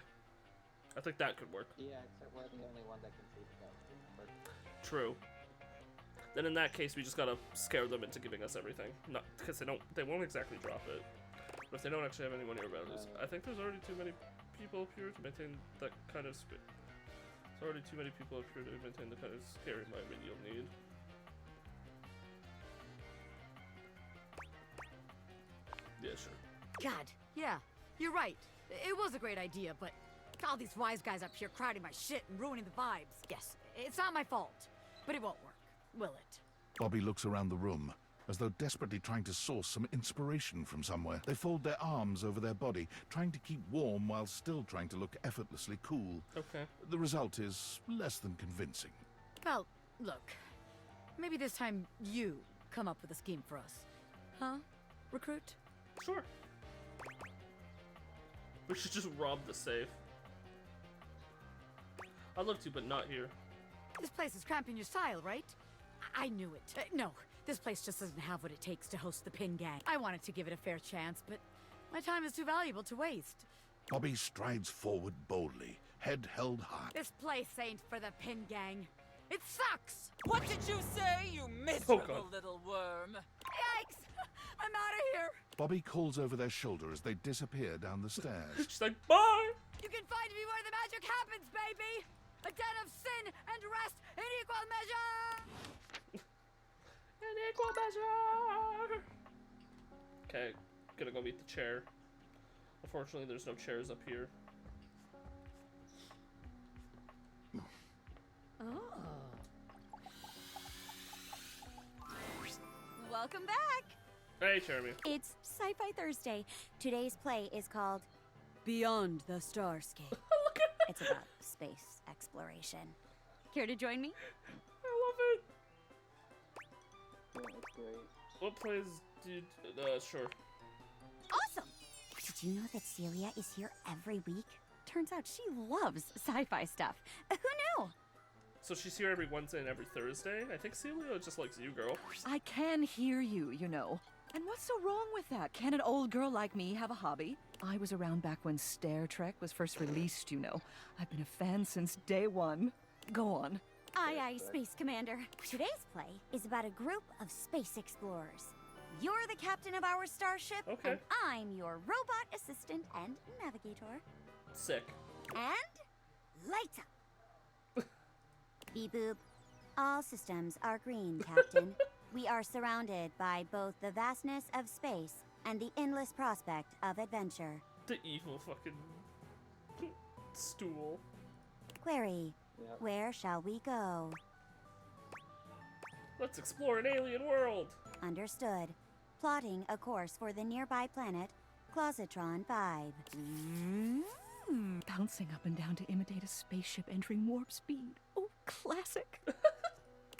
I think that could work. Yeah, except we're the only one that can see the ghost. True. Then in that case, we just gotta scare them into giving us everything. Not because they won't exactly drop it. But if they don't actually have any money or values, I think there's already too many people up here to maintain that kind of space. There's already too many people up here to maintain the kind of scary environment you'll need. Yeah, sure. God, yeah, you're right. It was a great idea, but all these wise guys up here crowding my shit and ruining the vibes. Yes, it's not my fault, but it won't work, will it? Bobby looks around the room, as though desperately trying to source some inspiration from somewhere. They fold their arms over their body, trying to keep warm while still trying to look effortlessly cool. Okay. The result is less than convincing. Well, look, maybe this time you come up with a scheme for us. Huh, recruit? Sure. We should just rob the safe. I'd love to, but not here. This place is cramping your style, right? I knew it. No, this place just doesn't have what it takes to host the Pin Gang. I wanted to give it a fair chance, but my time is too valuable to waste. Bobby strides forward boldly, head held high. This place ain't for the Pin Gang. It sucks! What did you say, you God. miserable little worm? Yikes! I'm out of here! Bobby calls over their shoulder as they disappear down the stairs. She's like, bye! You can find me where the magic happens, baby! A den of sin and rest in equal measure! In equal measure! Okay, gonna go meet the chair. Unfortunately, there's no chairs up here. Oh. Welcome back! Hey, Jeremy. It's Sci-Fi Thursday. Today's play is called Beyond the Starscape. Look at that! It's about space exploration. Care to join me? I love it! Yeah, that's great. What plays dude, sure. Awesome! Did you know that Celia is here every week? Turns out she loves sci-fi stuff. Who knew? So she's here every Wednesday and every Thursday? I think Celia just likes you, girl. I can hear you, you know. And what's so wrong with that? Can an old girl like me have a hobby? I was around back when Star Trek was first released, you know. I've been a fan since day one. Go on. Aye, aye, Space Commander. Today's play is about a group of space explorers. You're the captain of our starship, Okay. and I'm your robot assistant and navigator. Sick. And lights up. Beep boop. All systems are green, Captain. We are surrounded by both the vastness of space and the endless prospect of adventure. The evil fucking stool. Query, Yep. where shall we go? Let's explore an alien world. Understood. Plotting a course for the nearby planet, Clositron 5. Bouncing up and down to imitate a spaceship entering warp speed. Oh, classic.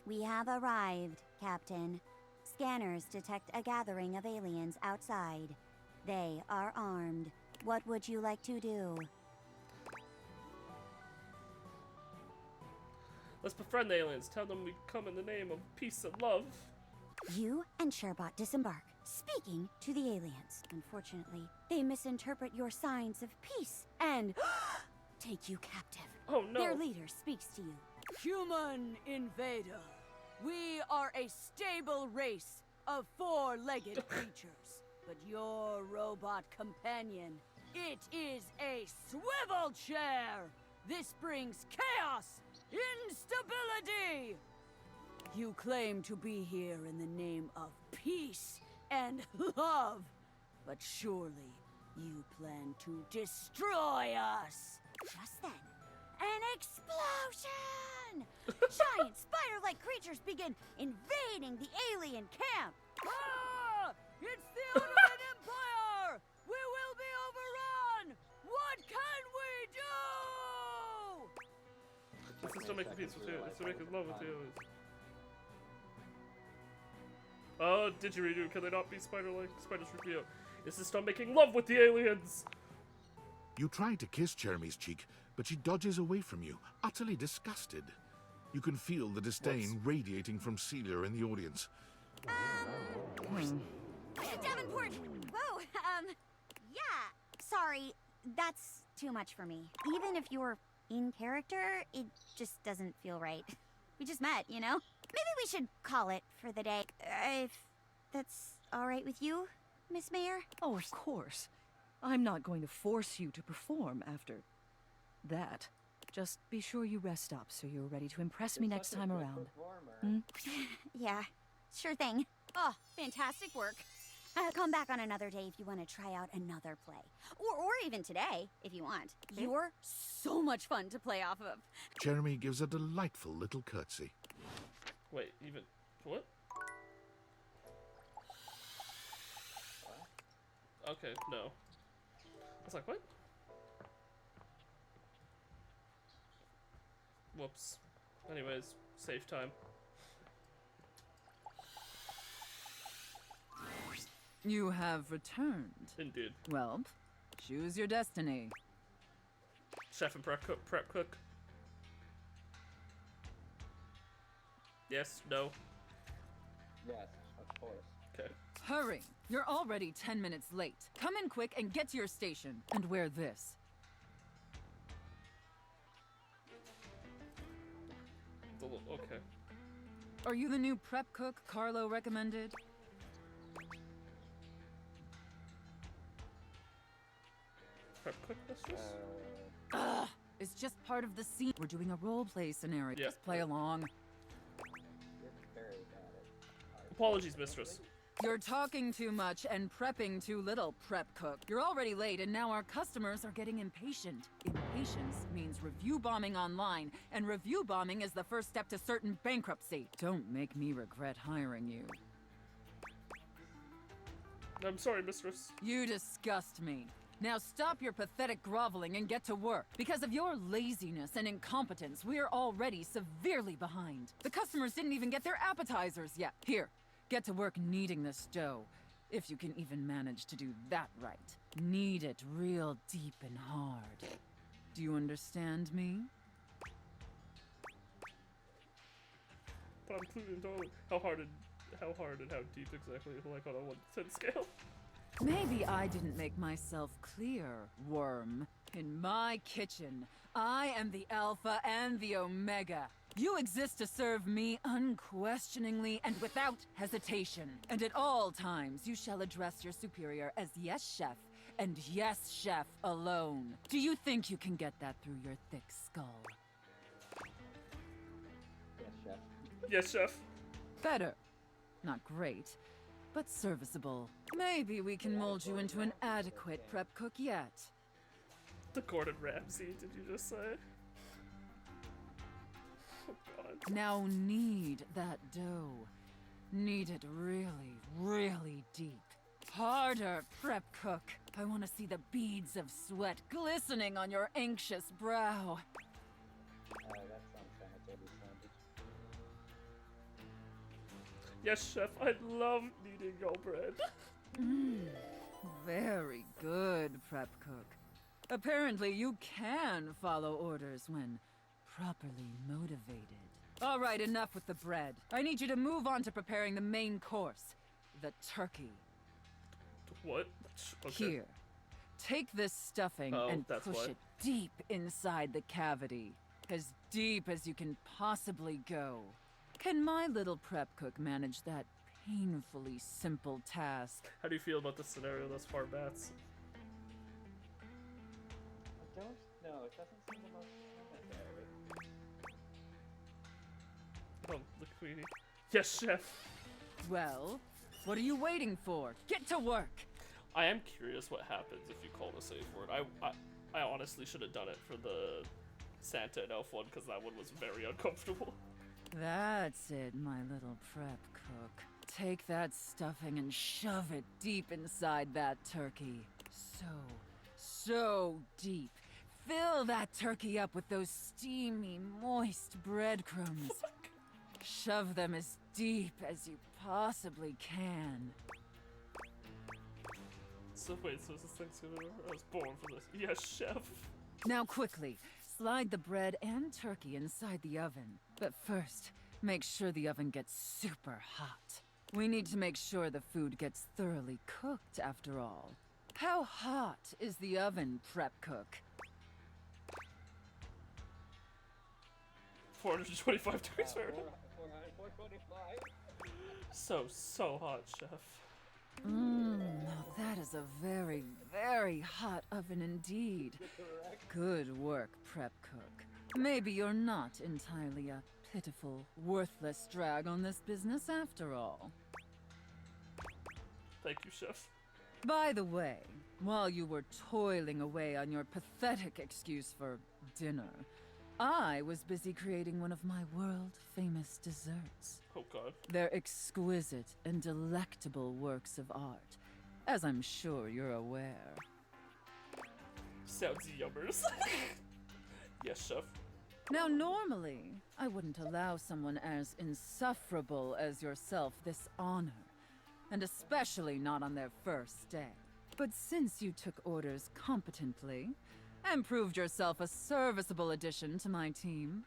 We have arrived, Captain. Scanners detect a gathering of aliens outside. They are armed. What would you like to do? Let's befriend the aliens. Tell them we come in the name of peace and love. You and Sherbot disembark, speaking to the aliens. Unfortunately, they misinterpret your signs of peace and take you captive. Oh no. Their leader speaks to you. Human invader. We are a stable race of four-legged creatures. But your robot companion, it is a swivel chair. This brings chaos, instability. You claim to be here in the name of peace and love. But surely you plan to destroy us. Just then, an explosion! Giant spider-like creatures begin invading the alien camp. Ah! It's the Ottoman Empire! We will be overrun! What can we do? This is still making peace with you. It's still making love with you. Oh, didgeridoo, can they not be spider-like? Spiders freak me out. This is still making love with the aliens! You try to kiss Jeremy's cheek, but she dodges away from you, utterly disgusted. You can feel the disdain radiating from Celia in the audience. Davenport! Whoa, yeah. Sorry, that's too much for me. Even if you're in character, it just doesn't feel right. We just met, you know? Maybe we should call it for the day. If that's all right with you, Miss Mayor? Oh, of course. I'm not going to force you to perform after that. Just be sure you rest up so you're ready to impress me next time around. Yeah, sure thing. Oh, fantastic work. Come back on another day if you want to try out another play. Or even today, if you want. You're so much fun to play off of. Jeremy gives a delightful little curtsy. Wait, even... what? Okay, no. I was like, what? Whoops. Anyways, save time. You have returned. Indeed. Well, choose your destiny. Chef and prep cook. Yes, no. Yes, of course. Okay. Hurry! You're already 10 minutes late. Come in quick and get to your station. And wear this. Okay. Are you the new prep cook Carlo recommended? Prep cook mistress? Ugh! It's just part of the scene. We're doing a role play scenario. Yeah. Just play along. You're very bad at Apologies, mistress. You're talking too much and prepping too little, prep cook. You're already late and now our customers are getting impatient. Impatience means review bombing online, and review bombing is the first step to certain bankruptcy. Don't make me regret hiring you. I'm sorry, mistress. You disgust me. Now stop your pathetic groveling and get to work. Because of your laziness and incompetence, we're already severely behind. The customers didn't even get their appetizers yet. Here, get to work kneading this dough. If you can even manage to do that right. Knead it real deep and hard. Do you understand me? But I'm clued into how hard and how deep exactly, like on a 1 to 10 scale. Maybe I didn't make myself clear, worm. In my kitchen, I am the Alpha and the Omega. You exist to serve me unquestioningly and without hesitation. And at all times, you shall address your superior as yes, chef, and yes, chef alone. Do you think you can get that through your thick skull? Yes, chef. Yes, chef. Better. Not great, but serviceable. Maybe we can mold you into an adequate prep cook yet. The Gordon Ramsay, did you just say? Oh god. Now knead that dough. Knead it really, really deep. Harder, prep cook. I want to see the beads of sweat glistening on your anxious brow. That sounds kind of totally sounded. Yes, chef, I love kneading your bread. Very good, prep cook. Apparently you can follow orders when properly motivated. All right, enough with the bread. I need you to move on to preparing the main course, the turkey. What? Okay. Here, take this stuffing and push it deep inside the cavity. As deep as you can possibly go. Can my little prep cook manage that painfully simple task? How do you feel about the scenario thus far, Bats? I don't know. It doesn't seem the most necessary. Oh, look, Queenie. Yes, chef. Well, what are you waiting for? Get to work! I am curious what happens if you call the safe word. I honestly should have done it for the Santa and Elf one, because that one was very uncomfortable. That's it, my little prep cook. Take that stuffing and shove it deep inside that turkey. So deep. Fill that turkey up with those steamy, moist breadcrumbs. Shove them as deep as you possibly can. So wait, so is this Thanksgiving? I was born for this. Yes, chef. Now quickly, slide the bread and turkey inside the oven. But first, make sure the oven gets super hot. We need to make sure the food gets thoroughly cooked after all. How hot is the oven, prep cook? 425 degrees Fahrenheit. 425. So hot, chef. Now that is a very, very hot oven indeed. Good work, prep cook. Maybe you're not entirely a pitiful, worthless drag on this business after all. Thank you, chef. By the way, while you were toiling away on your pathetic excuse for dinner, I was busy creating one of my world-famous desserts. Oh god. They're exquisite and delectable works of art, as I'm sure you're aware. Sounds yummers. Yes, chef. Now, normally, I wouldn't allow someone as insufferable as yourself this honor, and especially not on their first day. But since you took orders competently, and proved yourself a serviceable addition to my team,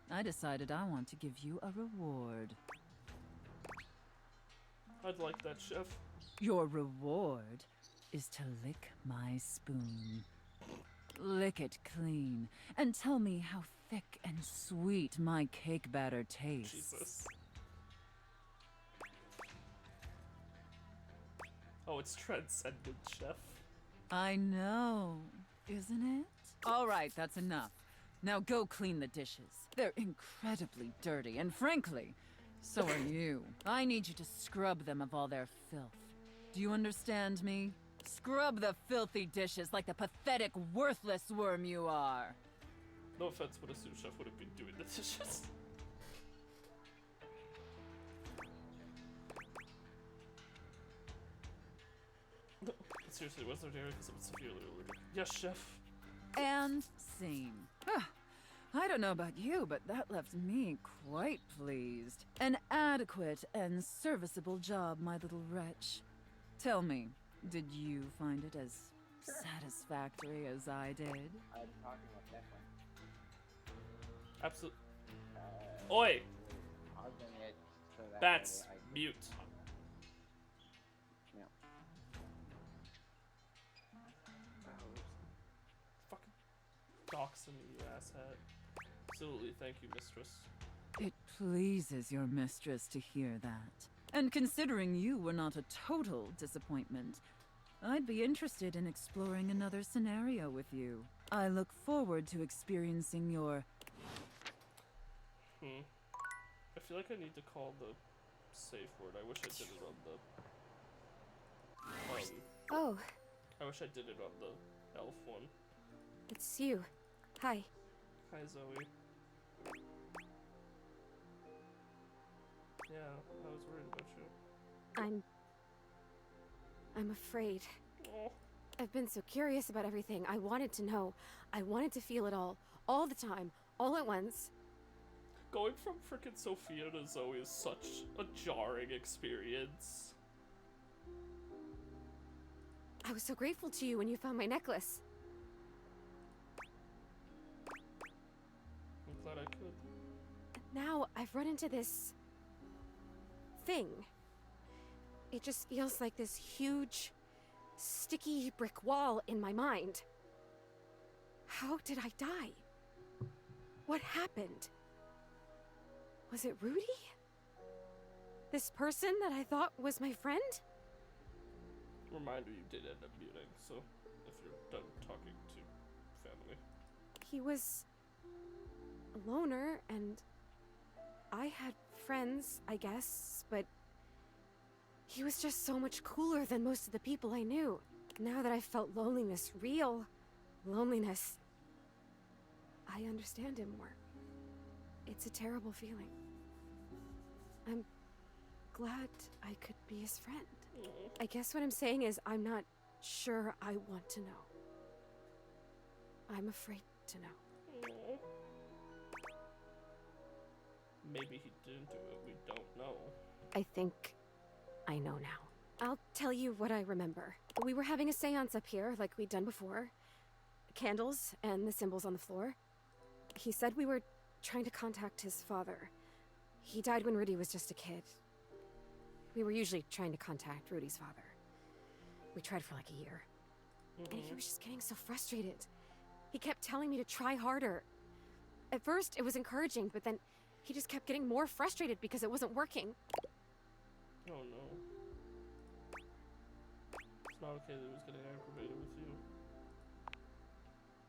I decided I want to give you a reward. I'd like that, chef. Your reward is to lick my spoon. Lick it clean, and tell me how thick and sweet my cake batter tastes. Jesus. Oh, it's transcendent, chef. I know, isn't it? All right, that's enough. Now go clean the dishes. They're incredibly dirty, and frankly, so are you. I need you to scrub them of all their filth. Do you understand me? Scrub the filthy dishes like the pathetic, worthless worm you are. No offense, but a sous chef wouldn't be doing the dishes. No, but seriously, what's their dairy? Because I'm severely allergic. Yes, chef. And scene. I don't know about you, but that left me quite pleased. An adequate and serviceable job, my little wretch. Tell me, did you find it as satisfactory as I did? I'm talking with Declan. Absolute. Oi! Pausing it so that Bats, way I can... mute. Yeah. Fucking doxing me, you asshat. Absolutely, thank you, mistress. It pleases your mistress to hear that. And considering you were not a total disappointment, I'd be interested in exploring another scenario with you. I look forward to experiencing your... I feel like I need to call the safe word. I wish I did it on the... Oh, I wish I did it on the elf one. it's you. Hi. Hi, Zoe. Yeah, I was worried about you. I'm afraid. Oh. I've been so curious about everything. I wanted to know. I wanted to feel it all the time, all at once. Going from frickin' Sophia to Zoe is such a jarring experience. I was so grateful to you when you found my necklace. I'm glad I could. Now I've run into this thing. It just feels like this huge, sticky brick wall in my mind. How did I die? What happened? Was it Rudy? This person that I thought was my friend? Reminder, you did end up muting, so if you're done talking to family. He was a loner, and I had friends, I guess, but he was just so much cooler than most of the people I knew. Now that I felt loneliness, real loneliness, I understand him more. It's a terrible feeling. I'm glad I could be his friend. I guess what I'm saying is I'm not sure I want to know. I'm afraid to know. Maybe he didn't do it, we don't know. I think I know now. I'll tell you what I remember. We were having a seance up here, like we'd done before. Candles and the symbols on the floor. He said we were trying to contact his father. He died when Rudy was just a kid. We were usually trying to contact Rudy's father. We tried for like a year. And he was just getting so frustrated. He kept telling me to try harder. At first, it was encouraging, but then he just kept getting more frustrated because it wasn't working. Oh no. It's not okay that he was getting aggravated with you.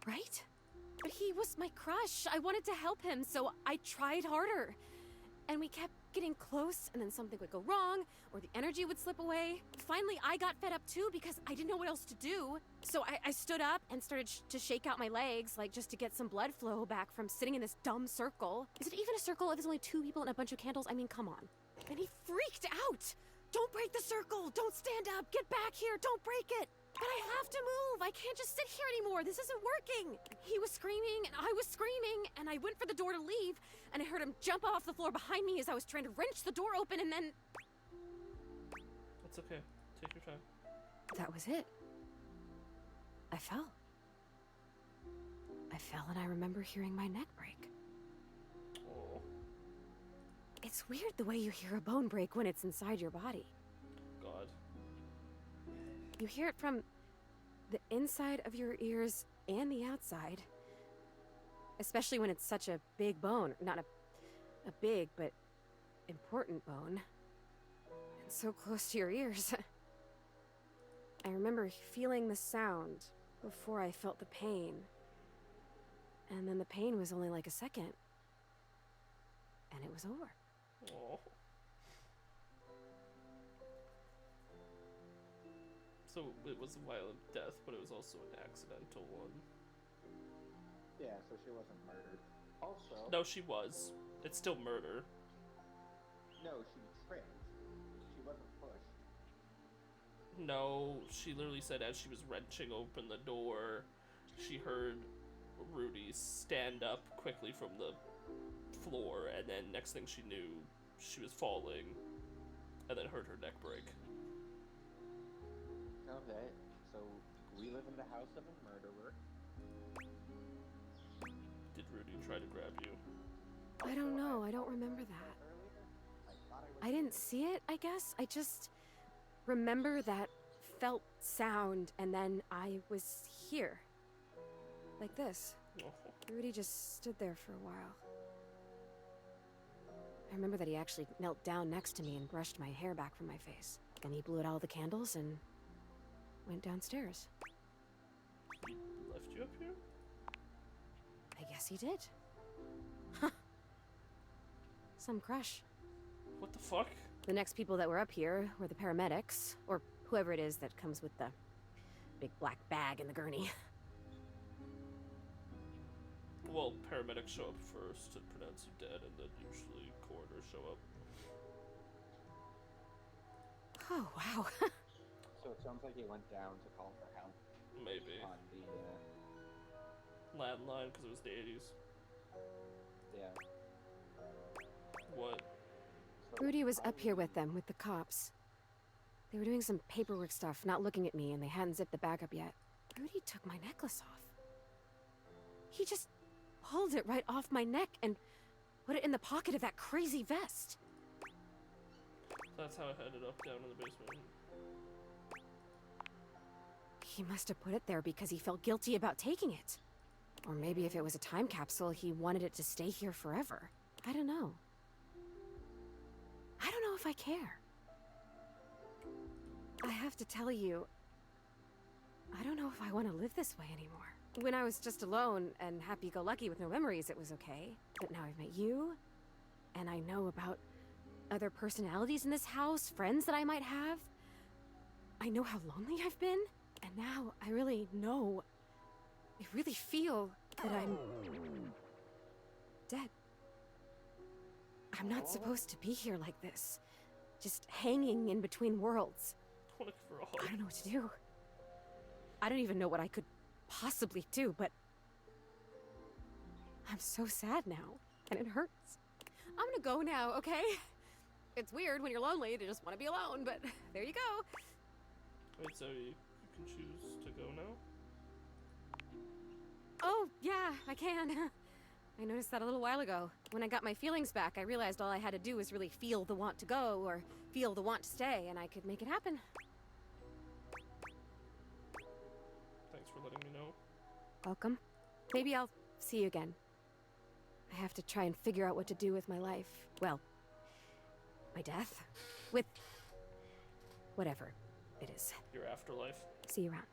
Right? But he was my crush. I wanted to help him, so I tried harder. And we kept getting close, and then something would go wrong, or the energy would slip away. Finally, I got fed up too because I didn't know what else to do. So I stood up and started to shake out my legs, like just to get some blood flow back from sitting in this dumb circle. Is it even a circle if there's only 2 people and a bunch of candles? I mean, come on. And he freaked out. Don't break the circle. Don't stand up. Get back here. Don't break it. But I have to move. I can't just sit here anymore. This isn't working. He was screaming, and I was screaming, and I went for the door to leave, and I heard him jump off the floor behind me as I was trying to wrench the door open, and then... It's okay. Take your time. That was it. I fell. I fell, and I remember hearing my neck break. Oh, It's weird the way you hear a bone break when it's inside your body. God. You hear it from the inside of your ears and the outside. Especially when it's such a big bone. Not a big, but important bone. And so close to your ears. I remember feeling the sound before I felt the pain. And then the pain was only like a second. And it was over. Oh. So it was a violent death, but it was also an accidental one. Yeah, so she wasn't murdered. Also... No, she was. It's still murder. No, she tripped. She wasn't pushed. No, she literally said as she was wrenching open the door, she heard Rudy stand up quickly from the floor, and then next thing she knew, she was falling, and then heard her neck break. Okay, so we live in the house of a murderer. Did Rudy try to grab you? I don't know. I don't remember that. I didn't see it, I guess. I just remember that felt sound, and then I was here. Like this. Oh. Rudy just stood there for a while. I remember that he actually knelt down next to me and brushed my hair back from my face. Then he blew out all the candles and went downstairs. He left you up here? I guess he did. Huh. Some crush. What the fuck? The next people that were up here were the paramedics, or whoever it is that comes with the big black bag and the gurney. Well, paramedics show up first and pronounce you dead, and then usually coroners show up. Oh, wow. So it sounds like he went down to call for help. Maybe. On the, Landline, because it was the 80s. yeah. What? So Rudy was up here with them, with the cops. They were doing some paperwork stuff, not looking at me, and they hadn't zipped the bag up yet. Rudy took my necklace off. He just pulled it right off my neck and put it in the pocket of that crazy vest. That's how it ended up down in the basement. He must have put it there because he felt guilty about taking it. Or maybe if it was a time capsule, he wanted it to stay here forever. I don't know. I don't know if I care. I have to tell you, I don't know if I want to live this way anymore. When I was just alone and happy-go-lucky with no memories, it was okay. But now I've met you, and I know about other personalities in this house, friends that I might have. I know how lonely I've been, and now I really know, I really feel that I'm dead. I'm not supposed to be here like this, just hanging in between worlds. I don't know what to do. I don't even know what I could possibly do, but I'm so sad now, and it hurts. I'm gonna go now, okay? It's weird when you're lonely to just want to be alone, but there you go. Wait, so you can choose to go now? Oh, yeah, I can. I noticed that a little while ago. When I got my feelings back, I realized all I had to do was really feel the want to go, or feel the want to stay, and I could make it happen. Thanks for letting me know. Welcome. Maybe I'll see you again. I have to try and figure out what to do with my life. Well, my death. With whatever it is. Your afterlife. See you around.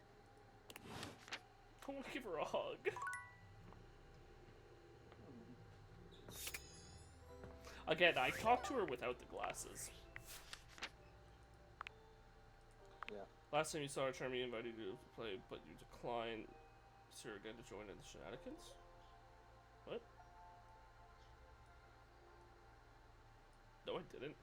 I want to give her a hug. Again, I talked to her without the glasses. Yeah. Last time you saw her, Charmy invited you to play, but you declined. So you're again to join in the shenanigans? What? No, I didn't.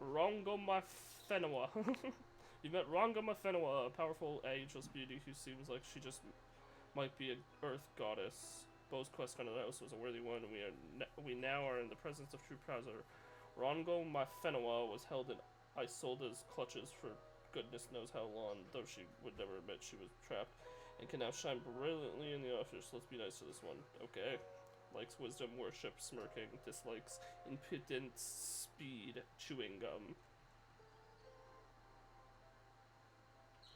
Rongomafenua. You met Rongomafenua, a powerful, ageless beauty who seems like she just might be an earth goddess. Bo's quest under the house was a worthy one, and we now are in the presence of true power. Rongomafenua was held in Isolda's clutches for goodness knows how long, though she would never admit she was trapped, and can now shine brilliantly in the office. Let's be nice to this one. Okay. Likes wisdom, worship, smirking, dislikes impudence, speed, chewing gum.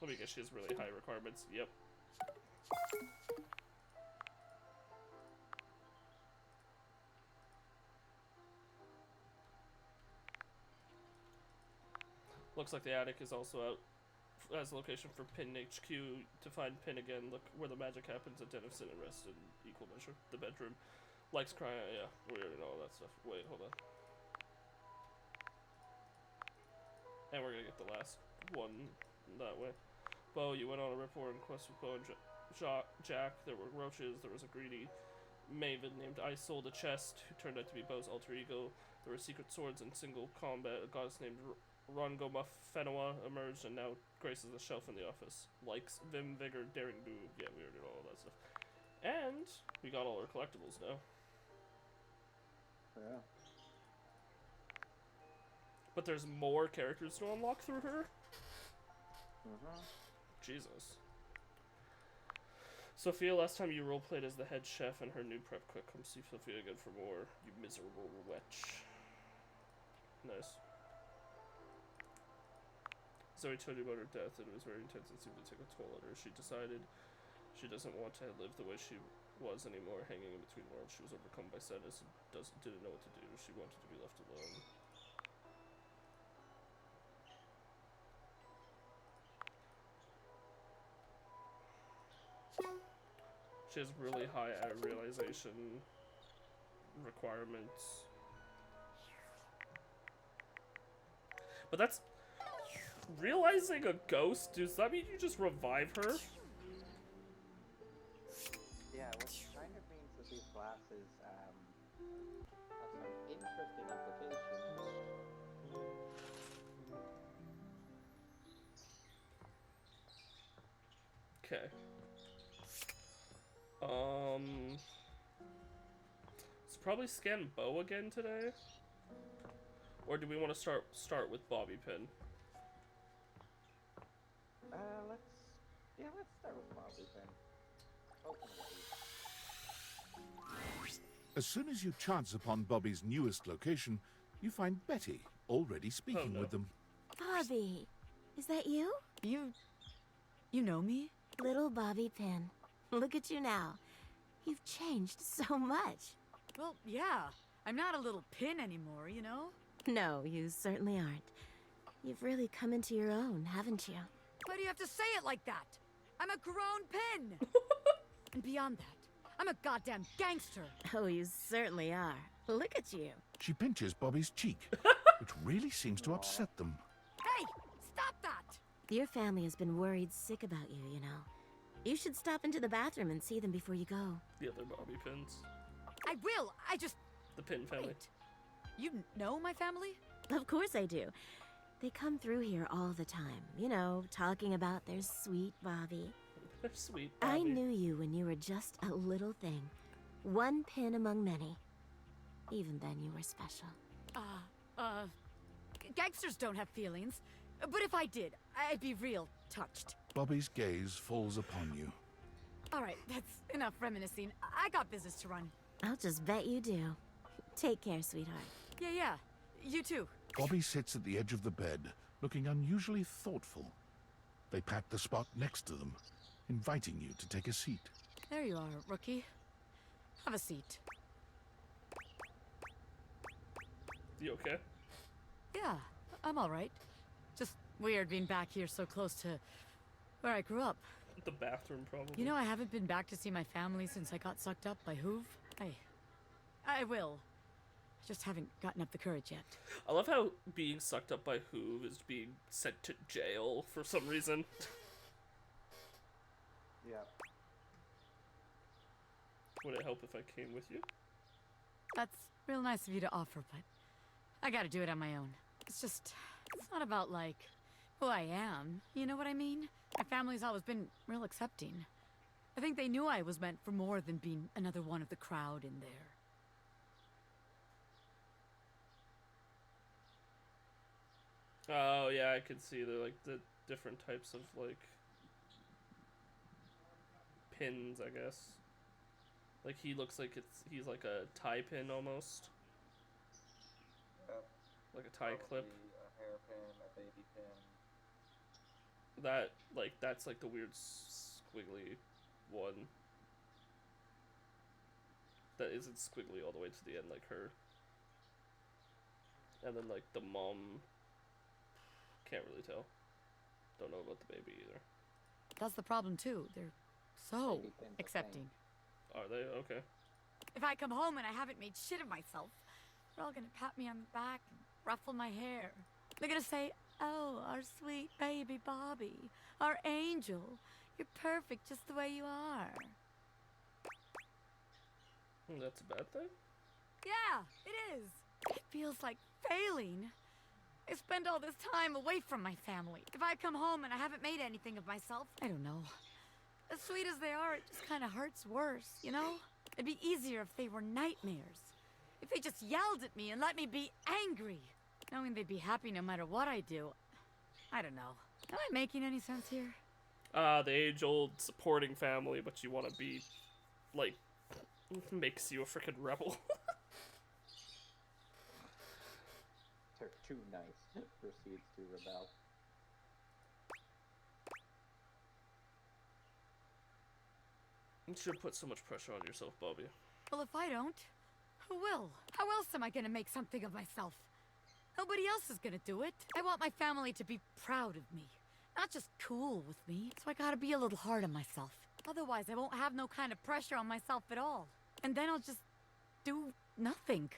Let me guess, she has really high requirements. Yep. Looks like the attic is also out as a location for Pin HQ. To find Pin again, look where the magic happens at Den of Sin and Rest in equal measure. The bedroom. Likes crying, yeah, we already know all that stuff. Wait, hold on. And we're gonna get the last one that way. Bo, you went on a rip-roaring quest with Bo and Jack. There were roaches, there was a greedy maven named Isolde the Chest, who turned out to be Bo's alter ego. There were secret swords in single combat, a goddess named Rongoma Fenua emerged and now graces the shelf in the office. Likes, vim, vigor, daring, do. Yeah, we already did all of that stuff. And we got all our collectibles now. Yeah. But there's more characters to unlock through her? Jesus. Sophia, last time you roleplayed as the head chef and her new prep cook. Come see Sophia again for more, you miserable wretch. Nice. Zoe told you about her death, and it was very intense and seemed to take a toll on her. She decided she doesn't want to live the way she was anymore, hanging in between worlds. She was overcome by sadness and didn't know what to do. She wanted to be left alone. She has really high realization requirements. But that's... Realizing a ghost? Does that mean you just revive her? Yeah, which kind of means that these glasses have some interesting implications. Okay. Let's probably scan Bo again today. Or do we want to start with Bobby Pin? Let's start with Bobby then. Open it. As soon as you chance upon Bobby's newest location, you find Betty already speaking with them. Bobby, is that you? You know me? Little Bobby Pin. Look at you now. You've changed so much. Well, yeah. I'm not a little pin anymore, you know? No, you certainly aren't. You've really come into your own, haven't you? Why do you have to say it like that? I'm a grown pin! And beyond that, I'm a goddamn gangster! Oh, you certainly are. Look at you. She pinches Bobby's cheek, which really seems to upset them. Hey! Stop that! Your family has been worried sick about you, you know. You should stop into the bathroom and see them before you go. The other Bobby Pins. I will! I just... The Pin family. Wait. You know my family? Of course I do. They come through here all the time, you know, talking about their sweet Bobby. Their sweet Bobby. I knew you when you were just a little thing. One pin among many. Even then you were special. Gangsters don't have feelings. But if I did, I'd be real touched. Bobby's gaze falls upon you. Alright, that's enough reminiscing. I got business to run. I'll just bet you do. Take care, sweetheart. Yeah. You too. Bobby sits at the edge of the bed, looking unusually thoughtful. They pat the spot next to them, inviting you to take a seat. There you are, rookie. Have a seat. You okay? Yeah, I'm alright. Just weird being back here so close to where I grew up. The bathroom, probably. You know, I haven't been back to see my family since I got sucked up by Hoove. I will. I just haven't gotten up the courage yet. I love how being sucked up by Hoove is being sent to jail for some reason. Yeah. Would it help if I came with you? That's real nice of you to offer, but I gotta do it on my own. It's not about, like, who I am. You know what I mean? My family's always been real accepting. I think they knew I was meant for more than being another one of the crowd in there. Oh, yeah, I could see the different types of, like, pins, I guess. Like, he looks like he's like a tie pin almost. Like a tie clip. A hairpin, a baby pin. That's like the weird squiggly one. That isn't squiggly all the way to the end like her. And then, like, the mom... Can't really tell. Don't know about the baby either. That's the problem, too. They're so accepting. Are they? Okay. If I come home and I haven't made shit of myself, they're all gonna pat me on the back and ruffle my hair. They're gonna say, "Oh, our sweet baby Bobby, our angel. You're perfect just the way you are." That's a bad thing? Yeah, it is. It feels like failing. I spend all this time away from my family. If I come home and I haven't made anything of myself, I don't know. As sweet as they are, it just kind of hurts worse, you know? It'd be easier if they were nightmares. If they just yelled at me and let me be angry. Knowing they'd be happy no matter what I do. I don't know. Am I making any sense here? The age-old supporting family, but you want to be, like, makes you a freaking rebel. They're too nice. Proceeds to rebel. You should put so much pressure on yourself, Bobby. Well, if I don't, who will? How else am I gonna make something of myself? Nobody else is gonna do it. I want my family to be proud of me. Not just cool with me. So I gotta be a little hard on myself. Otherwise, I won't have no kind of pressure on myself at all. And then I'll just do nothing.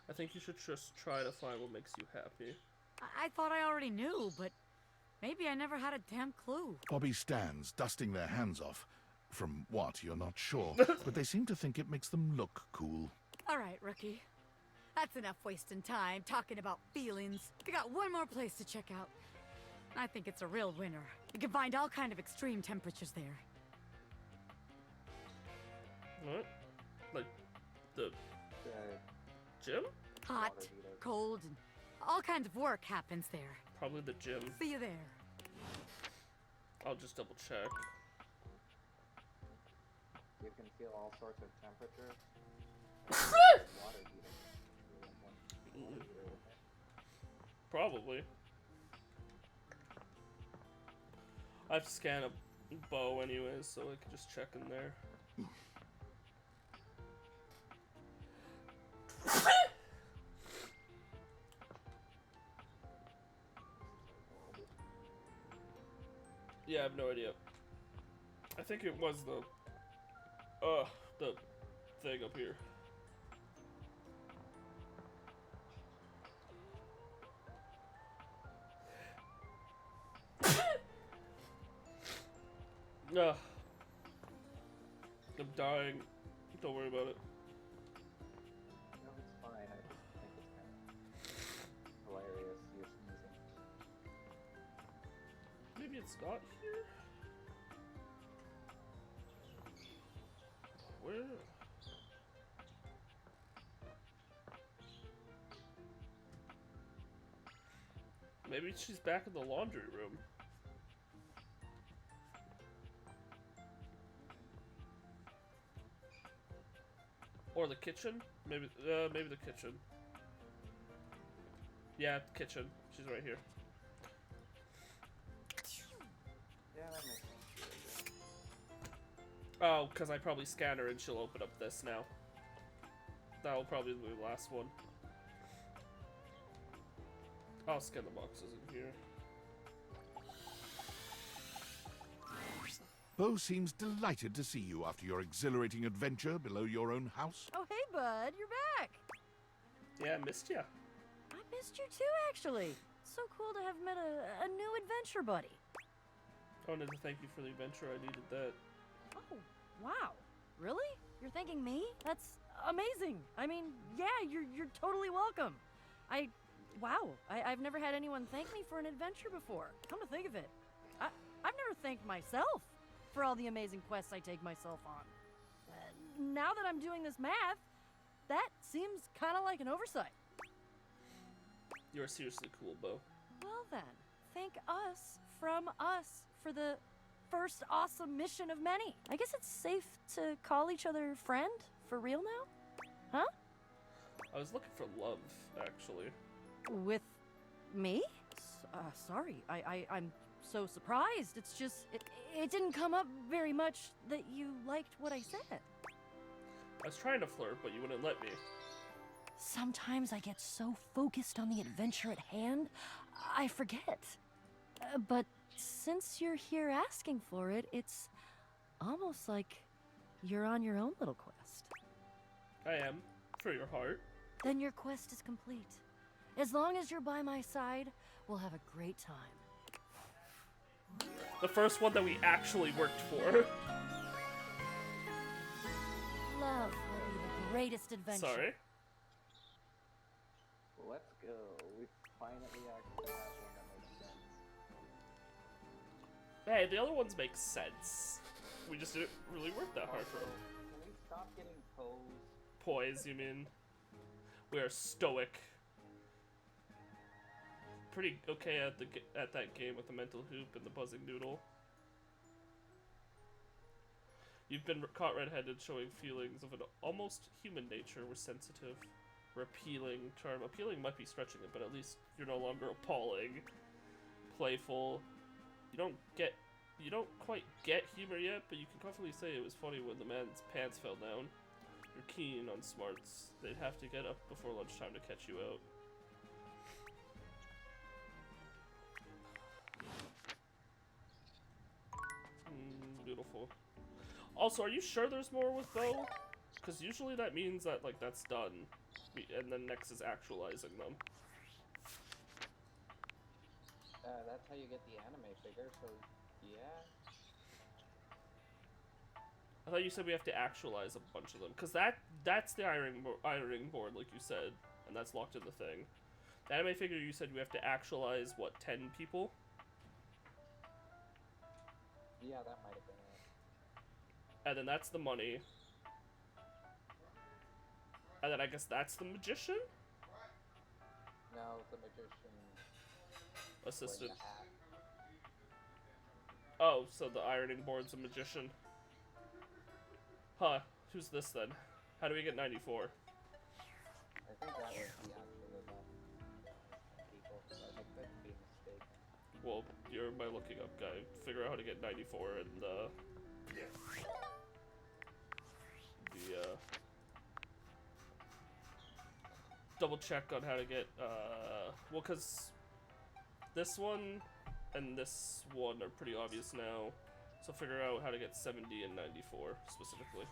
I think you should just try to find what makes you happy. I thought I already knew, but maybe I never had a damn clue. Bobby stands, dusting their hands off. From what, you're not sure, but they seem to think it makes them look cool. All right, rookie. That's enough wasting time talking about feelings. We got one more place to check out. I think it's a real winner. You can find all kind of extreme temperatures there. What? Like, the gym? Hot, cold, and all kinds of work happens there. Probably the gym. See you there. I'll just double check. You can feel all sorts of temperature. Water heater. Probably. I've scanned a bow anyways, so I can just check in there. Yeah, I have no idea. I think it was the thing up here. Ugh. I'm dying. Don't worry about it. No, it's fine. I just think it's kind of hilarious. You're sneezing. Maybe it's not here? Where? Maybe she's back in the laundry room. Or the kitchen? Maybe the kitchen. Yeah, kitchen. She's right here. Yeah, that makes sense. Oh, because I probably scan her and she'll open up this now. That'll probably be the last one. I'll scan the boxes in here. Bo seems delighted to see you after your exhilarating adventure below your own house. Oh, hey, bud. You're back. Yeah, I missed ya. I missed you too, actually. So cool to have met a new adventure buddy. I wanted to thank you for the adventure. I needed that. Oh, wow. Really? You're thanking me? That's amazing. I mean, yeah, you're totally welcome. I've never had anyone thank me for an adventure before. Come to think of it, I've never thanked myself for all the amazing quests I take myself on. Now that I'm doing this math, that seems kind of like an oversight. You're seriously cool, Bo. Well then, thank us from us for the first awesome mission of many. I guess it's safe to call each other friend for real now? Huh? I was looking for love, actually. With me? Sorry, I'm so surprised. It's just, it didn't come up very much that you liked what I said. I was trying to flirt, but you wouldn't let me. Sometimes I get so focused on the adventure at hand, I forget. But since you're here asking for it, it's almost like you're on your own little quest. I am, for your heart. Then your quest is complete. As long as you're by my side, we'll have a great time. The first one that we actually worked for. Love will be the greatest adventure. Sorry. Let's go. We finally actually have one that makes sense. Hey, the other ones make sense. We just didn't really work that hard for Also, them. can we stop getting posed? Poise, you mean? We are stoic. Pretty okay at that game with the mental hoop and the buzzing noodle. You've been caught red-handed, showing feelings of an almost human nature. We're sensitive. We're appealing. Charm. Appealing might be stretching it, but at least you're no longer appalling. Playful. You don't quite get humor yet, but you can confidently say it was funny when the man's pants fell down. You're keen on smarts. They'd have to get up before lunchtime to catch you out. Beautiful. Also, are you sure there's more with Bo? Because usually that means that, like, that's done. And then next is actualizing them. That's how you get the anime figure, so yeah. I thought you said we have to actualize a bunch of them. Because that's the ironing board, like you said. And that's locked in the thing. The anime figure, you said we have to actualize, what, 10 people? Yeah, that might have been it. And then that's the money. And then I guess that's the magician? No, the magician. Assistant. wearing a hat. Oh, so the ironing board's a magician. Huh, who's this then? How do we get 94? I think that was the actual people, but I could be mistaken. Well, you're my looking up guy. Figure out how to get 94 and double check on how to get well, cause this one and this one are pretty obvious now. So figure out how to get 70 and 94 specifically.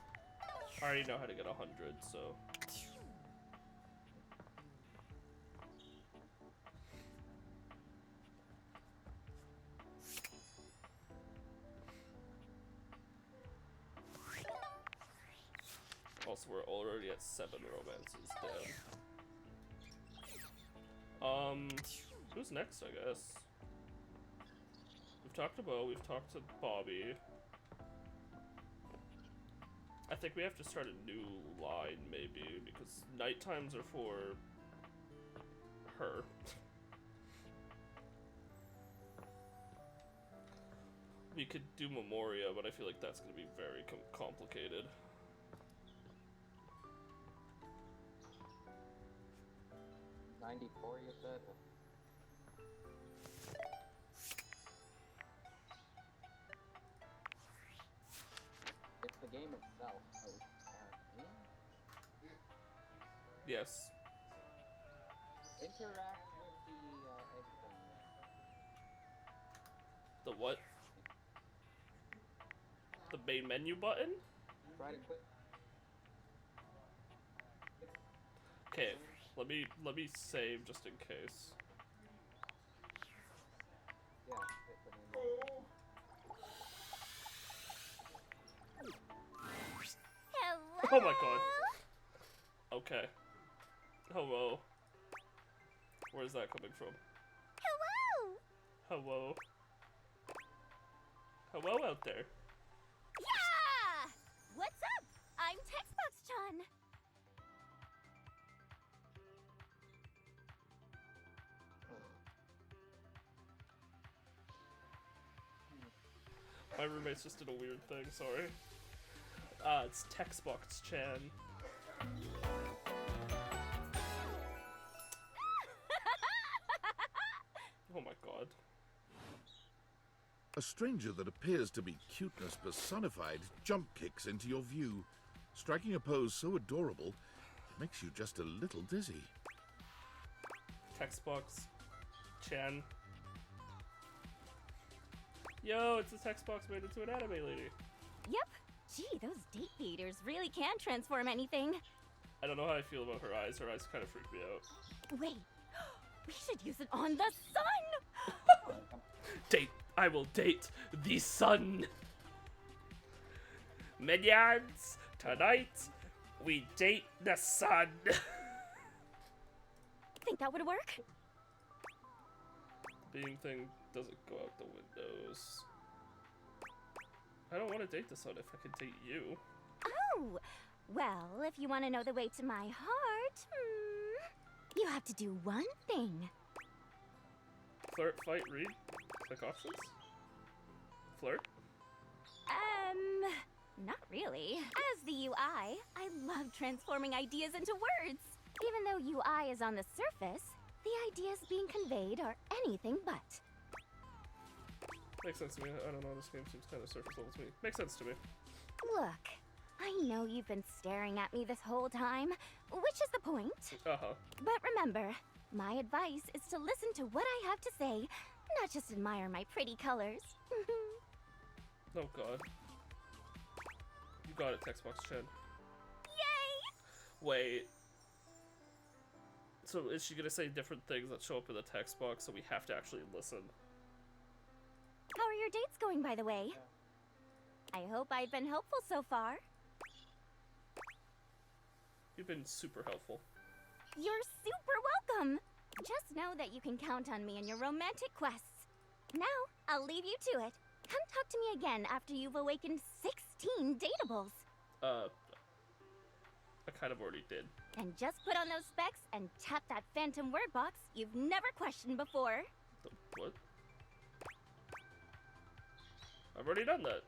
I already know how to get 100, so. Also, we're already at 7 romances down. Who's next, I guess? We've talked to Bo, we've talked to Bobby. I think we have to start a new line, maybe, because night times are for her. We could do Memoria, but I feel like that's going to be very complicated. '94, you said? It's the game itself, so apparently. Yes. Interact with the egg thing. The what? The main menu button? Try to quit. Okay, let me save just in case. Yeah, hit the main Hello. Oh my god. Okay. Hello. Where's that coming from? Hello. Hello. Hello out there. Yeah. What's up? I'm Textbox-chan. My roommates just did a weird thing, sorry. It's Textbox-chan. Oh my god. A stranger that appears to be cuteness personified jump kicks into your view, striking a pose so adorable, it makes you just a little dizzy. Textbox-chan. Yo, it's a Textbox made into an anime lady. Yep. Gee, those date beaters really can transform anything. I don't know how I feel about her eyes. Her eyes kind of freak me out. Wait. We should use it on the sun. Date. I will date the sun. Minions, tonight We date the sun. Think that would work? Being thing doesn't go out the windows. I don't want to date the sun if I could date you. Oh, well, if you want to know the way to my heart, you have to do one thing. Flirt, fight, read. Click options. Flirt. Not really. As the UI, I love transforming ideas into words. Even though UI is on the surface, the ideas being conveyed are anything but. Makes sense to me. I don't know, this game seems kind of surface level to me. Makes sense to me. Look, I know you've been staring at me this whole time, which is the point. Uh-huh. But remember, my advice is to listen to what I have to say, not just admire my pretty colors. Oh god. You got it, text box Chen. Yay! Wait. So is she gonna say different things that show up in the text box so we have to actually listen? How are your dates going, by the way? I hope I've been helpful so far. You've been super helpful. You're super welcome! Just know that you can count on me in your romantic quests. Now, I'll leave you to it. Come talk to me again after you've awakened 16 dateables. I kind of already did. And just put on those specs and tap that phantom word box you've never questioned before. The what? I've already done that.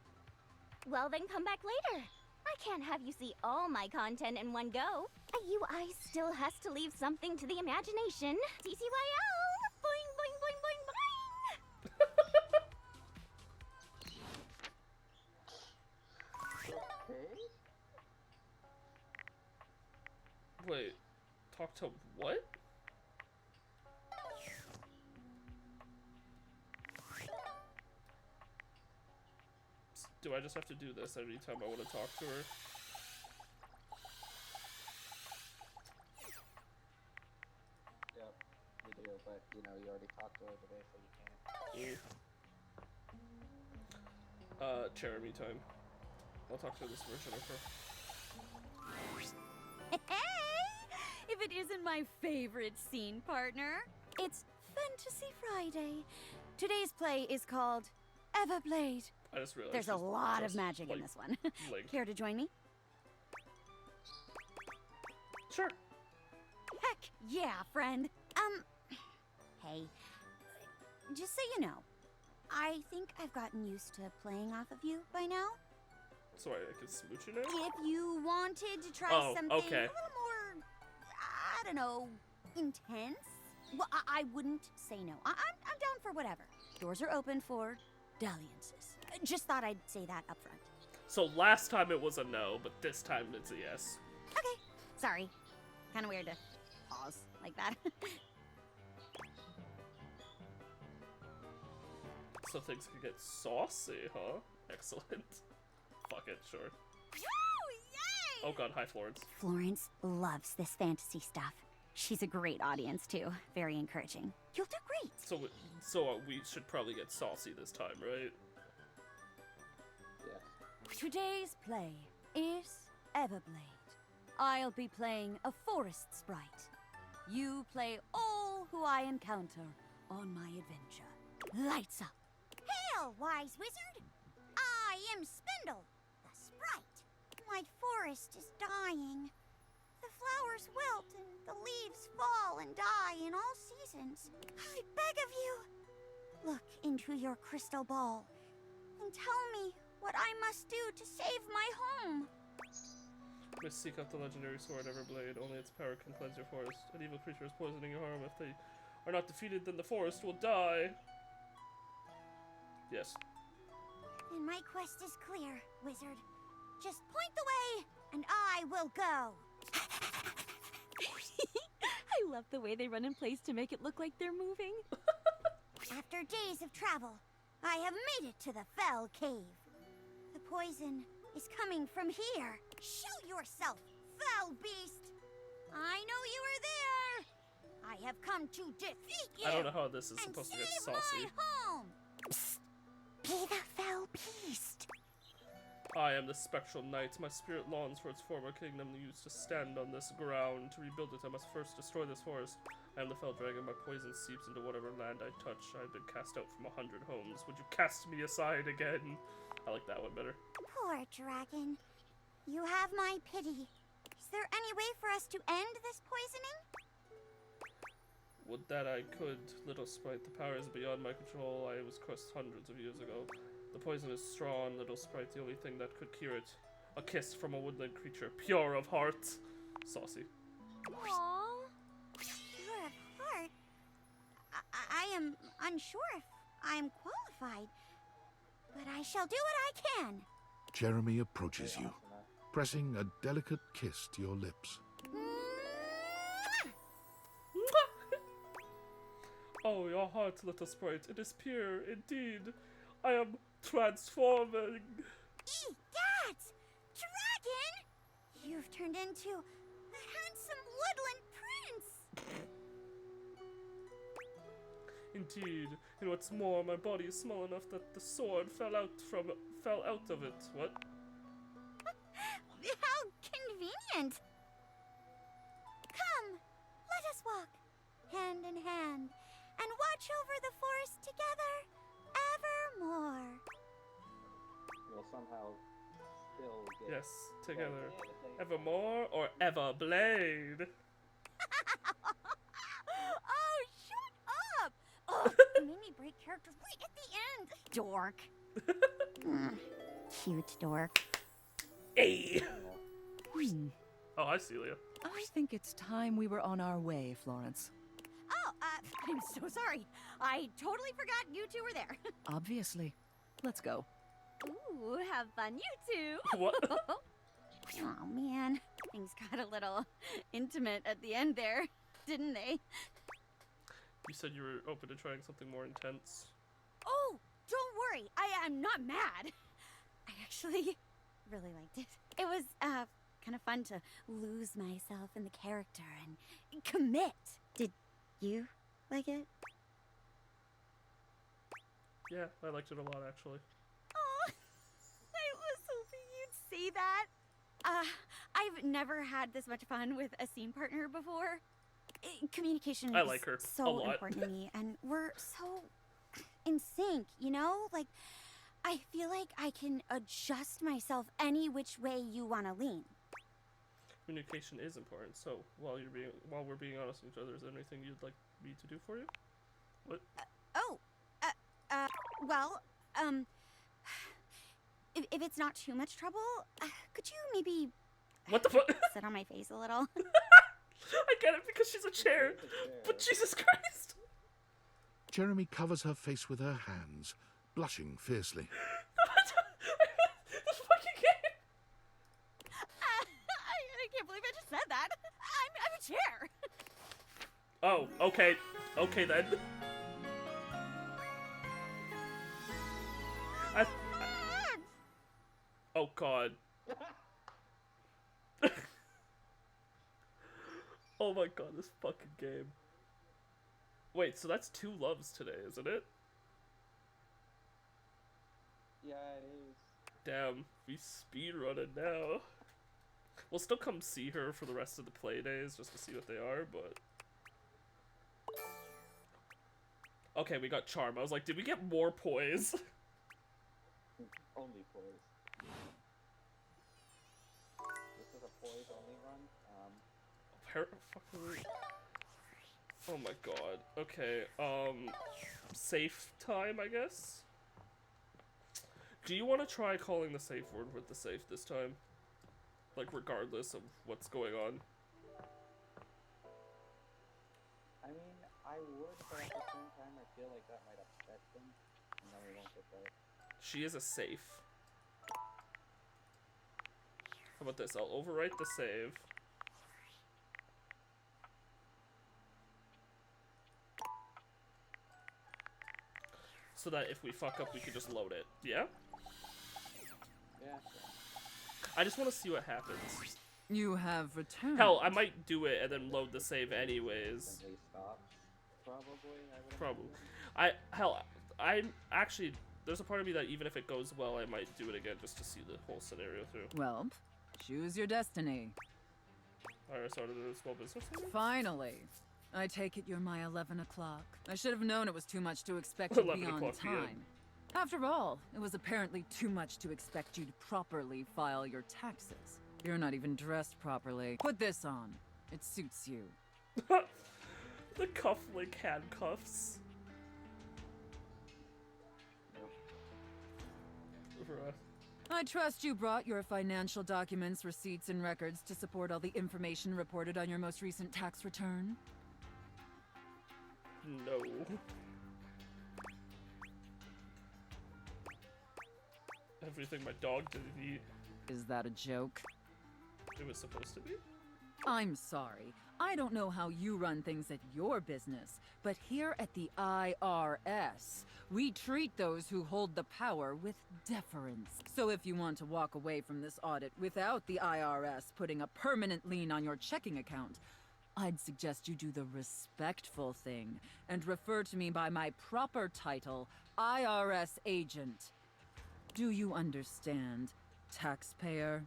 Well, then come back later. I can't have you see all my content in one go. A UI still has to leave something to the imagination. TTYL! Boing, boing, boing, boing, boing! Okay. Wait, talk to what? Do I just have to do this every time I want to talk to her? Yep, you do, but you know, you already talked to her today, so you can't. Jeremy time. I'll talk to this version of her. Hey! If it isn't my favorite scene partner, it's Fantasy Friday. Today's play is called Everblade. I just realized There's a she's lot of just, magic in like, this one. Link. Care to join me? Sure. Heck yeah, friend. Hey, just so you know, I think I've gotten used to playing off of you by now. So I can smooch you now? If you wanted to try Oh, something okay. a little more, I don't know, intense, well, I wouldn't say no. I'm down for whatever. Doors are open for dalliances. Just thought I'd say that up front. So last time it was a no, but this time it's a yes. Okay, sorry. Kind of weird to pause like that. So things can get saucy, huh? Excellent. Fuck it, sure. Woo! Yay! Oh god, hi Florence. Florence loves this fantasy stuff. She's a great audience, too. Very encouraging. You'll do great. So we should probably get saucy this time, right? Yes. Today's play is Everblade. I'll be playing a forest sprite. You play all who I encounter on my adventure. Lights up. Hail, wise wizard! I am Spindle, the sprite. My forest is dying. The flowers wilt and the leaves fall and die in all seasons. I beg of you, look into your crystal ball and tell me what I must do to save my home. We seek out the legendary sword Everblade. Only its power can cleanse your forest. An evil creature is poisoning your home. If they are not defeated, then the forest will die. Yes. And my quest is clear, wizard. Just point the way, and I will go. I love the way they run in place to make it look like they're moving. After days of travel, I have made it to the Fell Cave. The poison is coming from here. Show yourself, foul beast! I know you are there! I have come to defeat you! I don't know how this is and supposed to get save saucy. my home! Psst! Be the fell beast! I am the spectral knight. My spirit longs for its former kingdom used to stand on this ground. To rebuild it, I must first destroy this forest. I am the fell dragon. My poison seeps into whatever land I touch. I have been cast out from 100 homes. Would you cast me aside again? I like that one better. Poor dragon. You have my pity. Is there any way for us to end this poisoning? Would that I could, little sprite. The power is beyond my control. I was cursed hundreds of years ago. The poison is strong, little sprite. The only thing that could cure it. A kiss from a woodland creature, pure of heart. Saucy. Aww. Pure of heart? I am unsure if I'm qualified. But I shall do what I can. Jeremy approaches you, pressing a delicate kiss to your lips. Oh, your heart, little sprite. It is pure, indeed. I am transforming. That! Dragon! You've turned into a handsome woodland prince! Indeed. And what's more, my body is small enough that the sword fell out of it. What? How convenient! Come, let us walk, hand in hand, and watch over the forest together evermore. You'll somehow still get... Yes, together. Evermore or Everblade? Oh, shut up! Oh, you made me break character right at the end. Dork. Cute dork. Hey! Hmm. Oh, hi, Celia. I think it's time we were on our way, Florence. Oh, I'm so sorry. I totally forgot you two were there. Obviously. Let's go. Ooh, have fun, you two. What? Oh, man. Things got a little intimate at the end there, didn't they? You said you were open to trying something more intense. Oh, don't worry. I'm not mad. I actually really liked it. It was, kind of fun to lose myself in the character and commit. Did you like it? Yeah, I liked it a lot, actually. Oh, I was hoping you'd say that. I've never had this much fun with a scene partner before. Communication I like her is a so lot. important to me, and we're so in sync, you know? Like, I feel like I can adjust myself any which way you want to lean. Communication is important, so while we're being honest with each other, is there anything you'd like me to do for you? What? Well, if it's not too much trouble, could you maybe What the fuck? sit on my face a little? I get it because she's a chair, but Jesus Christ! Jeremy covers her face with her hands, blushing fiercely. This fucking game! I can't believe I just said that. I'm a chair. Oh, okay. Okay then. Oh god. Oh my god, this fucking game. Wait, so that's 2 loves today, isn't it? Yeah, it is. Damn, we speedrunning now. We'll still come see her for the rest of the play days just to see what they are, but... Okay, we got Charm. I was like, did we get more poise? Only poise. This is a poise only run. Fucking... Oh my god. Okay, safe time, I guess? Do you want to try calling the safe word with the safe this time? Like, regardless of what's going on? I mean, I would, but at the same time, I feel like that might upset them, and then we won't get there. She is a safe. How about this? I'll overwrite the save. So that if we fuck up, we can just load it. Yeah? Yeah. I just want to see what happens. You have returned. Hell, I might do it and then load the save anyways. When they stop, probably. I would Probably. imagine. I'm actually there's a part of me that even if it goes well, I might do it again just to see the whole scenario through. Well, choose your destiny. I started a small business. Finally. I take it you're my 11 o'clock. I should have known it was too much to expect you to be 11 on o'clock PM. time. After all, it was apparently too much to expect you to properly file your taxes. You're not even dressed properly. Put this on. It suits you. The cuff-link handcuffs. Bruh. I trust you brought your financial documents, receipts, and records to support all the information reported on your most recent tax return. No. Everything my dog didn't eat. Is that a joke? It was supposed to be. I'm sorry. I don't know how you run things at your business, but here at the IRS, we treat those who hold the power with deference. So if you want to walk away from this audit without the IRS putting a permanent lien on your checking account, I'd suggest you do the respectful thing and refer to me by my proper title, IRS agent. Do you understand, taxpayer?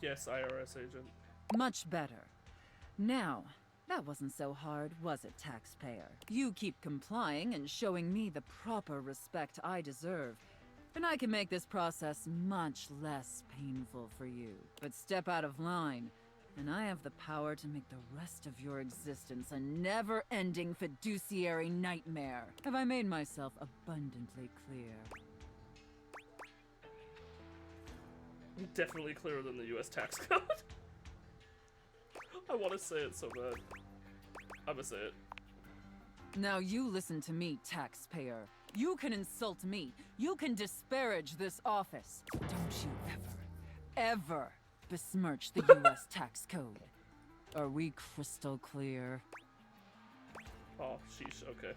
Yes, IRS agent. Much better. Now, that wasn't so hard, was it, taxpayer? You keep complying and showing me the proper respect I deserve, and I can make this process much less painful for you. But step out of line, and I have the power to make the rest of your existence a never-ending fiduciary nightmare. Have I made myself abundantly clear? Definitely clearer than the US tax code. I want to say it so bad. I'm gonna say it. Now you listen to me, taxpayer. You can insult me. You can disparage this office. Don't you ever besmirch the US tax code. Are we crystal clear? Oh, sheesh, okay.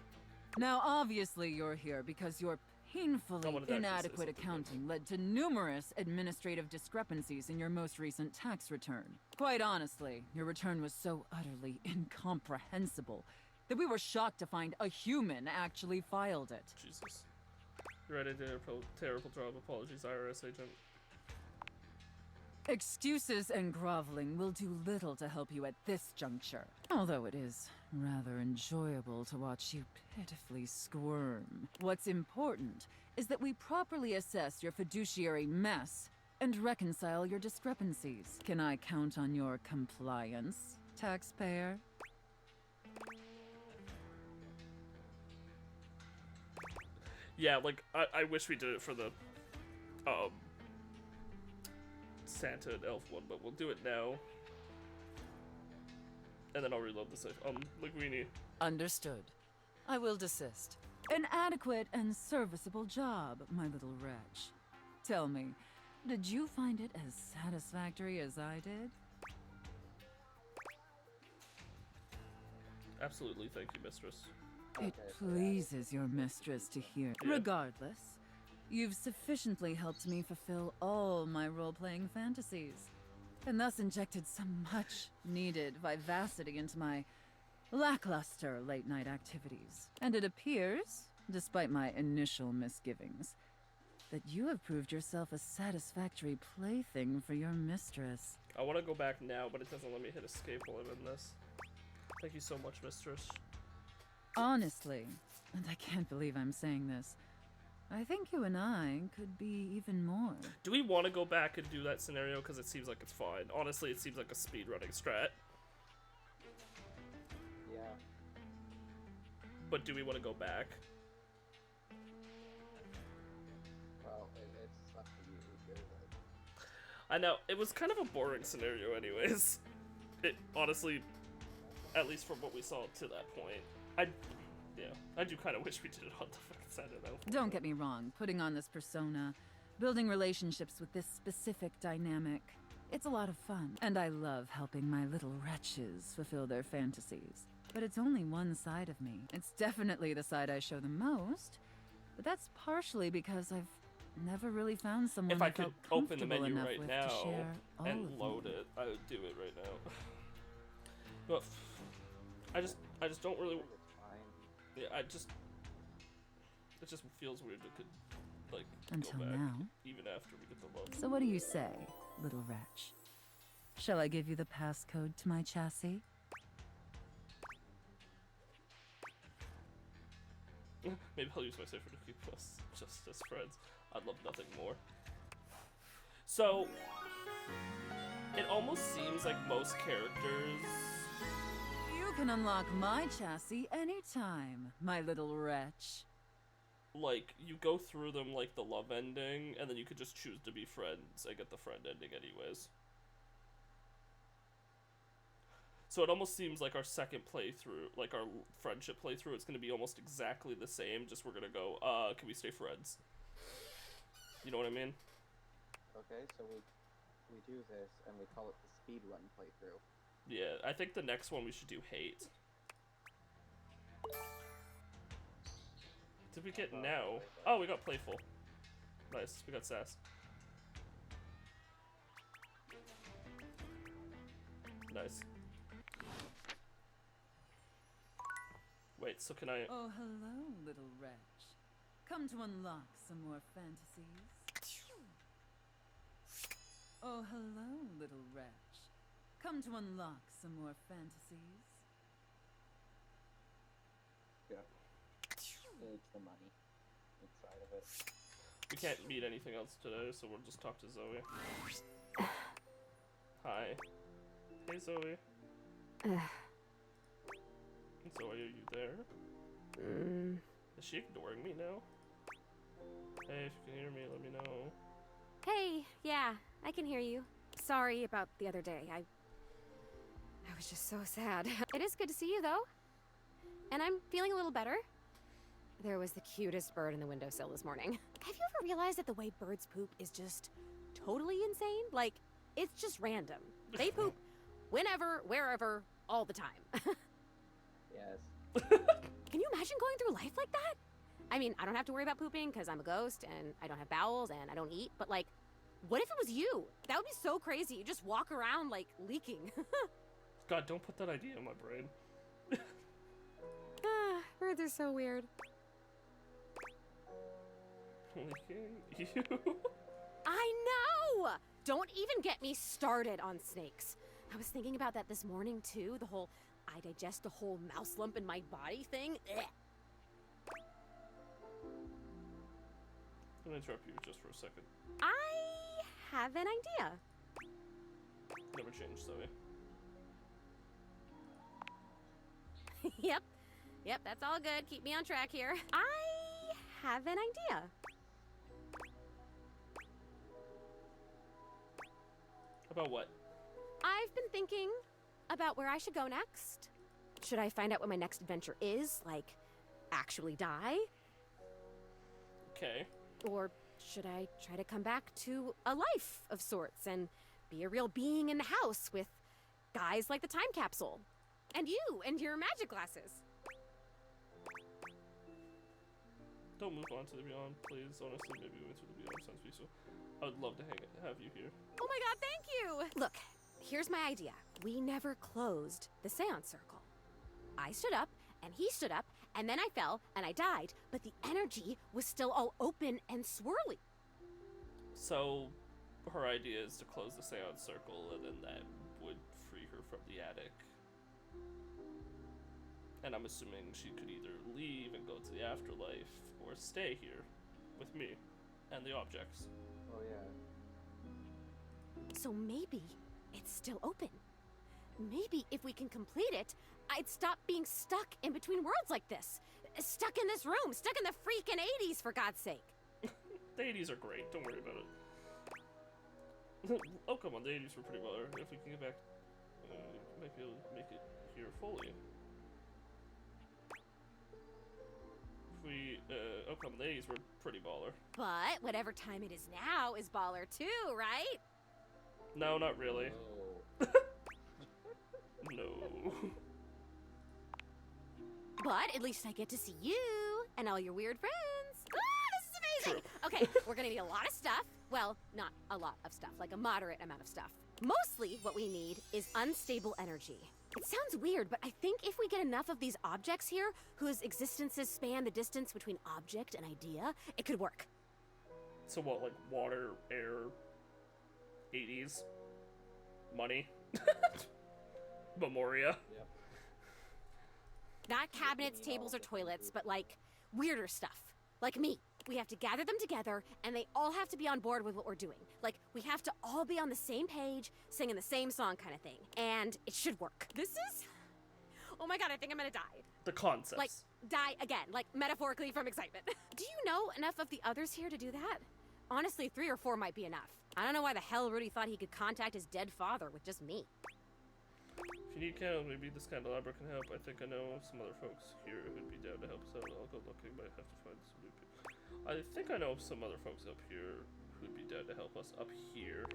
Now obviously you're here because your painfully wanted to actually say inadequate something, accounting led to numerous administrative discrepancies in your most recent tax return. Quite honestly, your return was so utterly incomprehensible that we were shocked to find a human actually filed it. Jesus. You're right, I did a terrible job. Apologies, IRS agent. Excuses and groveling will do little to help you at this juncture. Although it is rather enjoyable to watch you pitifully squirm. What's important is that we properly assess your fiduciary mess and reconcile your discrepancies. Can I count on your compliance, taxpayer? Yeah, like, I wish we did it for the, Santa and Elf one, but we'll do it now. And then I'll reload the save. Linguini. Understood. I will desist. An adequate and serviceable job, my little wretch. Tell me, did you find it as satisfactory as I did? Absolutely, thank you, mistress. It pleases your mistress to hear. Yeah. Regardless, you've sufficiently helped me fulfill all my role-playing fantasies, and thus injected some much-needed vivacity into my lackluster late-night activities. And it appears, despite my initial misgivings, that you have proved yourself a satisfactory plaything for your mistress. I want to go back now, but it doesn't let me hit escape while I'm in this. Thank you so much, mistress. Honestly, and I can't believe I'm saying this, I think you and I could be even more. Do we want to go back and do that scenario? Because it seems like it's fine. Honestly, it seems like a speedrunning strat. Yeah. But do we want to go back? Well, it's up to you. I know, it was kind of a boring scenario anyways. It, honestly, at least from what we saw to that point. I do kind of wish we did it on the fucking Saturday though. Don't get me wrong, putting on this persona, building relationships with this specific dynamic, it's a lot of fun. And I love helping my little wretches fulfill their fantasies. But it's only one side of me. It's definitely the side I show the most, but that's partially because I've never really found someone If I I could felt open the comfortable menu enough right with now to share all and of load me. it, I would do it right now. But I just don't really. It's fine. Yeah, It just feels weird to like Until go back now. even after we get the love. So what do you say, little wretch? Shall I give you the passcode to my chassis? Maybe I'll use my cipher to keep us just as friends. I'd love nothing more. So, it almost seems like most characters... You can unlock my chassis anytime, my little wretch. Like, you go through them like the love ending, and then you could just choose to be friends and get the friend ending anyways. So it almost seems like our second playthrough, like our friendship playthrough, it's gonna be almost exactly the same, just we're gonna go, can we stay friends? You know what I mean? Okay, so we do this and we call it the speedrun playthrough. Yeah, I think the next one we should do hate. Did we get now? Oh, we got playful. Nice, we got sass. Nice. Wait, so can I... Oh, hello, little wretch. Come to unlock some more fantasies. Oh, hello, little wretch. Come to unlock some more fantasies. Yeah. It's the money inside of it. We can't meet anything else today, so we'll just talk to Zoe. Hi. Hey, Zoe. Zoe, are you there? Is she ignoring me now? Hey, if you can hear me, let me know. Hey, yeah, I can hear you. Sorry about the other day. I was just so sad. It is good to see you, though. And I'm feeling a little better. There was the cutest bird in the windowsill this morning. Have you ever realized that the way birds poop is just totally insane? Like, it's just random. They poop whenever, wherever, all the time. Yes. Can you imagine going through life like that? I mean, I don't have to worry about pooping because I'm a ghost and I don't have bowels and I don't eat, but like, what if it was you? That would be so crazy. You just walk around like leaking. God, don't put that idea in my brain. Birds are so weird. You? I know! Don't even get me started on snakes. I was thinking about that this morning too, the whole I digest a whole mouse lump in my body thing. Ugh. I'm gonna interrupt you just for a second. I have an idea. Never change, Zoe. Yep, that's all good. Keep me on track here. I have an idea. About what? I've been thinking about where I should go next. Should I find out what my next adventure is? Like, actually die? Okay. Or should I try to come back to a life of sorts and be a real being in the house with guys like the time capsule? And you and your magic glasses. Don't move on to the beyond, please. Honestly, maybe we went through the beyond sounds peaceful. I would love to have you here. Oh my god, thank you! Look, here's my idea. We never closed the seance circle. I stood up, and he stood up, and then I fell, and I died, but the energy was still all open and swirly. So, her idea is to close the seance circle, and then that would free her from the attic. And I'm assuming she could either leave and go to the afterlife, or stay here with me and the objects. Oh, yeah. So maybe it's still open. Maybe if we can complete it, I'd stop being stuck in between worlds like this. Stuck in this room, stuck in the freaking 80s, for God's sake. The 80s are great, don't worry about it. Oh, come on, the 80s were pretty well. If we can get back, might be able to make it here fully. If we, oh, come on, the 80s were pretty baller. But whatever time it is now is baller too, right? No, not really. Oh. No. But at least I get to see you and all your weird friends. Ah, this is amazing! True. Okay, we're gonna need a lot of stuff. Well, not a lot of stuff, like a moderate amount of stuff. Mostly what we need is unstable energy. It sounds weird, but I think if we get enough of these objects here, whose existences span the distance between object and idea, it could work. So what, like water, air, 80s, money, Memoria? Yep. Not cabinets, tables, or toilets, but like weirder stuff. Like me. We have to gather them together, and they all have to be on board with what we're doing. Like, we have to all be on the same page, singing the same song kind of thing. And it should work. This is... Oh my god, I think I'm gonna die. The concepts. Like, die again, like metaphorically from excitement. Do you know enough of the others here to do that? Honestly, 3 or 4 might be enough. I don't know why the hell Rudy thought he could contact his dead father with just me. If you need candles, maybe this candelabra can help. I think I know some other folks here who'd be down to help us out. I'll go looking, but I have to find some new people. I think I know some other folks up here who'd be down to help us up here.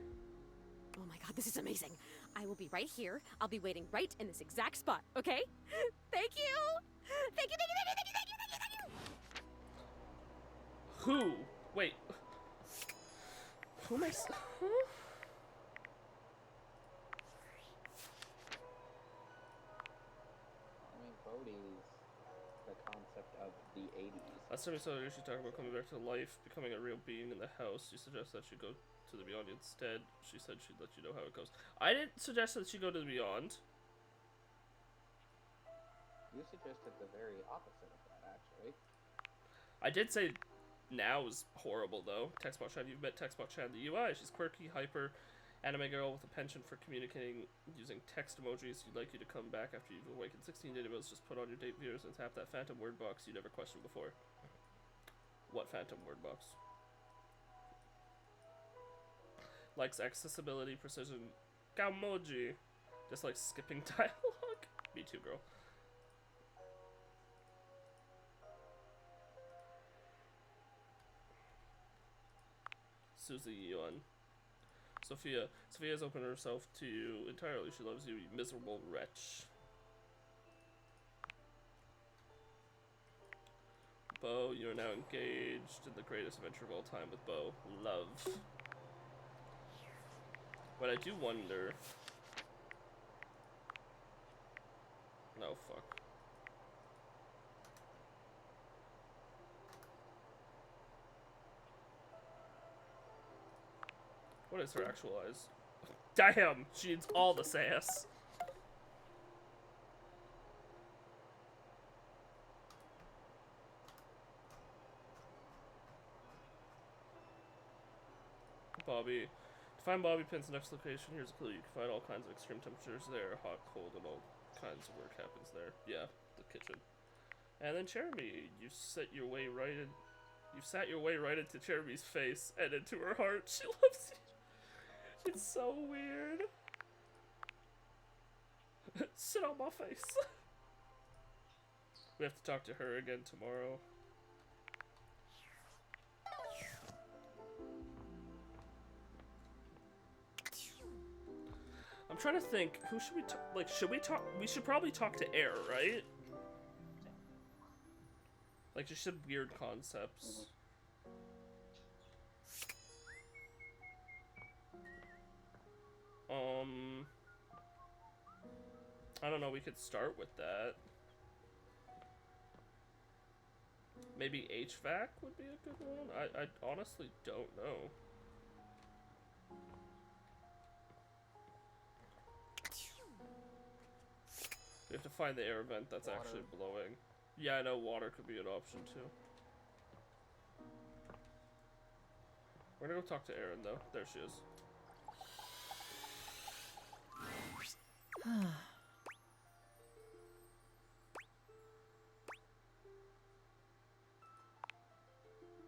Oh my god, this is amazing. I will be right here. I'll be waiting right in this exact spot, okay? Thank you! Thank you, thank you, thank you, thank you, thank you, thank you, thank you! Who? Wait. Who am I huh? I mean, Bodhi's the concept of the 80s. Last time we saw her, she talked about coming back to life, becoming a real being in the house. You suggest that she go to the Beyond instead. She said she'd let you know how it goes. I didn't suggest that she go to the Beyond. You suggested the very opposite of that, actually. I did say now is horrible, though. Textbot Chan, you've met Textbot Chan, the UI. She's quirky, hyper, anime girl with a penchant for communicating using text emojis. She'd like you to come back after you've awakened 16 data bills. Just put on your date viewers and tap that phantom word box you never questioned before. What phantom word box? Likes accessibility, precision, gamoji. Just like skipping dialogue. Me too, girl. Susie Yuan. Sophia's opened herself to you entirely. She loves you, you miserable wretch. Bo, you are now engaged in the greatest adventure of all time with Bo. Love. But I do wonder... No, fuck. What is her actual eyes? Damn! She needs all the sass. Bobby. To find Bobby Pin's next location, here's a clue. You can find all kinds of extreme temperatures there. Hot, cold, and all kinds of work happens there. Yeah, the kitchen. And then Jeremy. You sat your way right into Jeremy's face and into her heart. She loves you. It's so weird. Sit on my face. We have to talk to her again tomorrow. I'm trying to think, who should we talk, like, should we talk, we should probably talk to Air, right? Like, just some weird concepts. I don't know, we could start with that. Maybe HVAC would be a good one? I honestly don't know. We have to find the air vent that's actually blowing. Yeah, I know water could be an option too. We're gonna go talk to Erin though. There she is.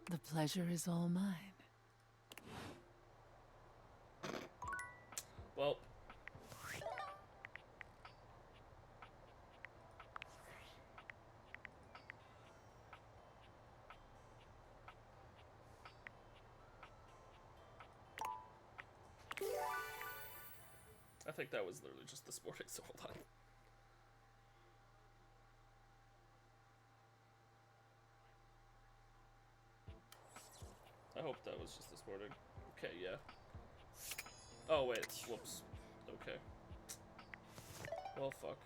The pleasure is all mine. Well. I think that was literally just this morning, so hold on. I hope that was just this morning. Okay, yeah. Oh wait, whoops. Okay. Well, fuck.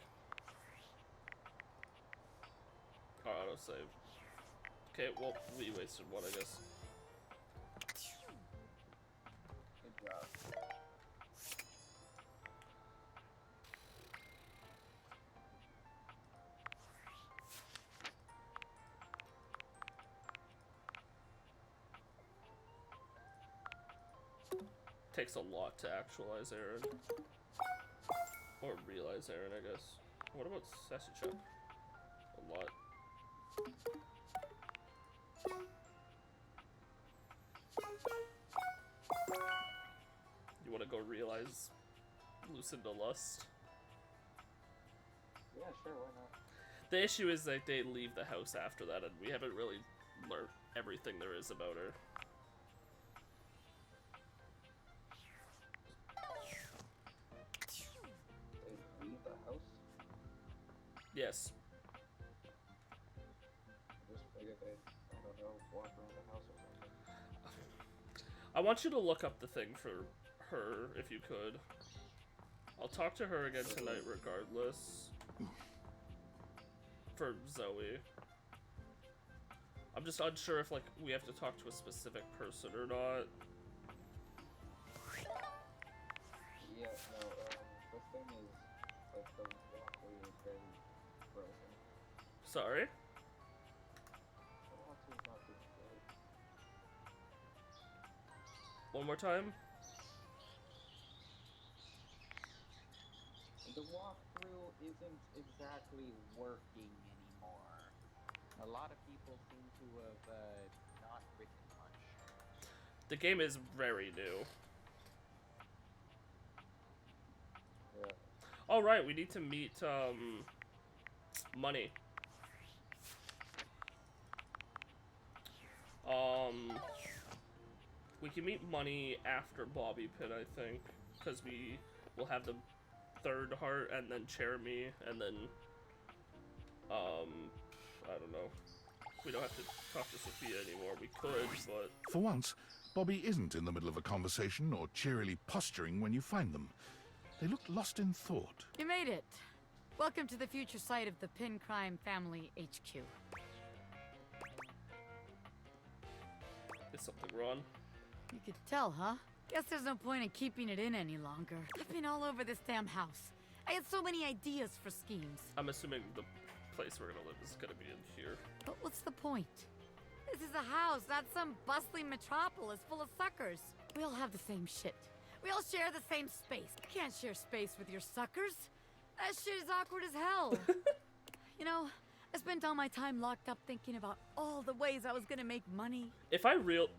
Our autosave. Okay, well, we wasted one, I guess. Good job. Takes a lot to actualize Aaron. Or realize Aaron, I guess. What about Sassy Chuck? A lot. You wanna go realize Lucinda Lust? Yeah, sure, why not? The issue is that they leave the house after that, and we haven't really learned everything there is about her. They leave the house? Yes. I just figured they, I don't know, walk around the house or something. I want you to look up the thing for her, if you could. I'll talk to her again tonight regardless. For Zoe. I'm just unsure if, like, we have to talk to a specific person or not. Yeah, no, the thing is, like, the walkway is very broken. Sorry? The walkway's not good today. One more time? The walkthrough isn't exactly working anymore. A lot of people seem to have not written much. The game is very new. Yeah. Alright, we need to meet, Money. We can meet Money after Bobby Pin, I think. Because we will have the third heart, and then Jeremy, and then, I don't know. We don't have to talk to Sophia anymore. We could, but... For once, Bobby isn't in the middle of a conversation or cheerily posturing when you find them. They look lost in thought. You made it. Welcome to the future site of the Pin Crime Family HQ. Is something wrong? You could tell, huh? Guess there's no point in keeping it in any longer. I've been all over this damn house. I had so many ideas for schemes. I'm assuming the place we're gonna live is gonna be in here. But what's the point? This is a house, not some bustling metropolis full of suckers. We all have the same shit. We all share the same space. I can't share space with your suckers. That shit is awkward as hell. You know, I spent all my time locked up thinking about all the ways I was gonna make money. If I realize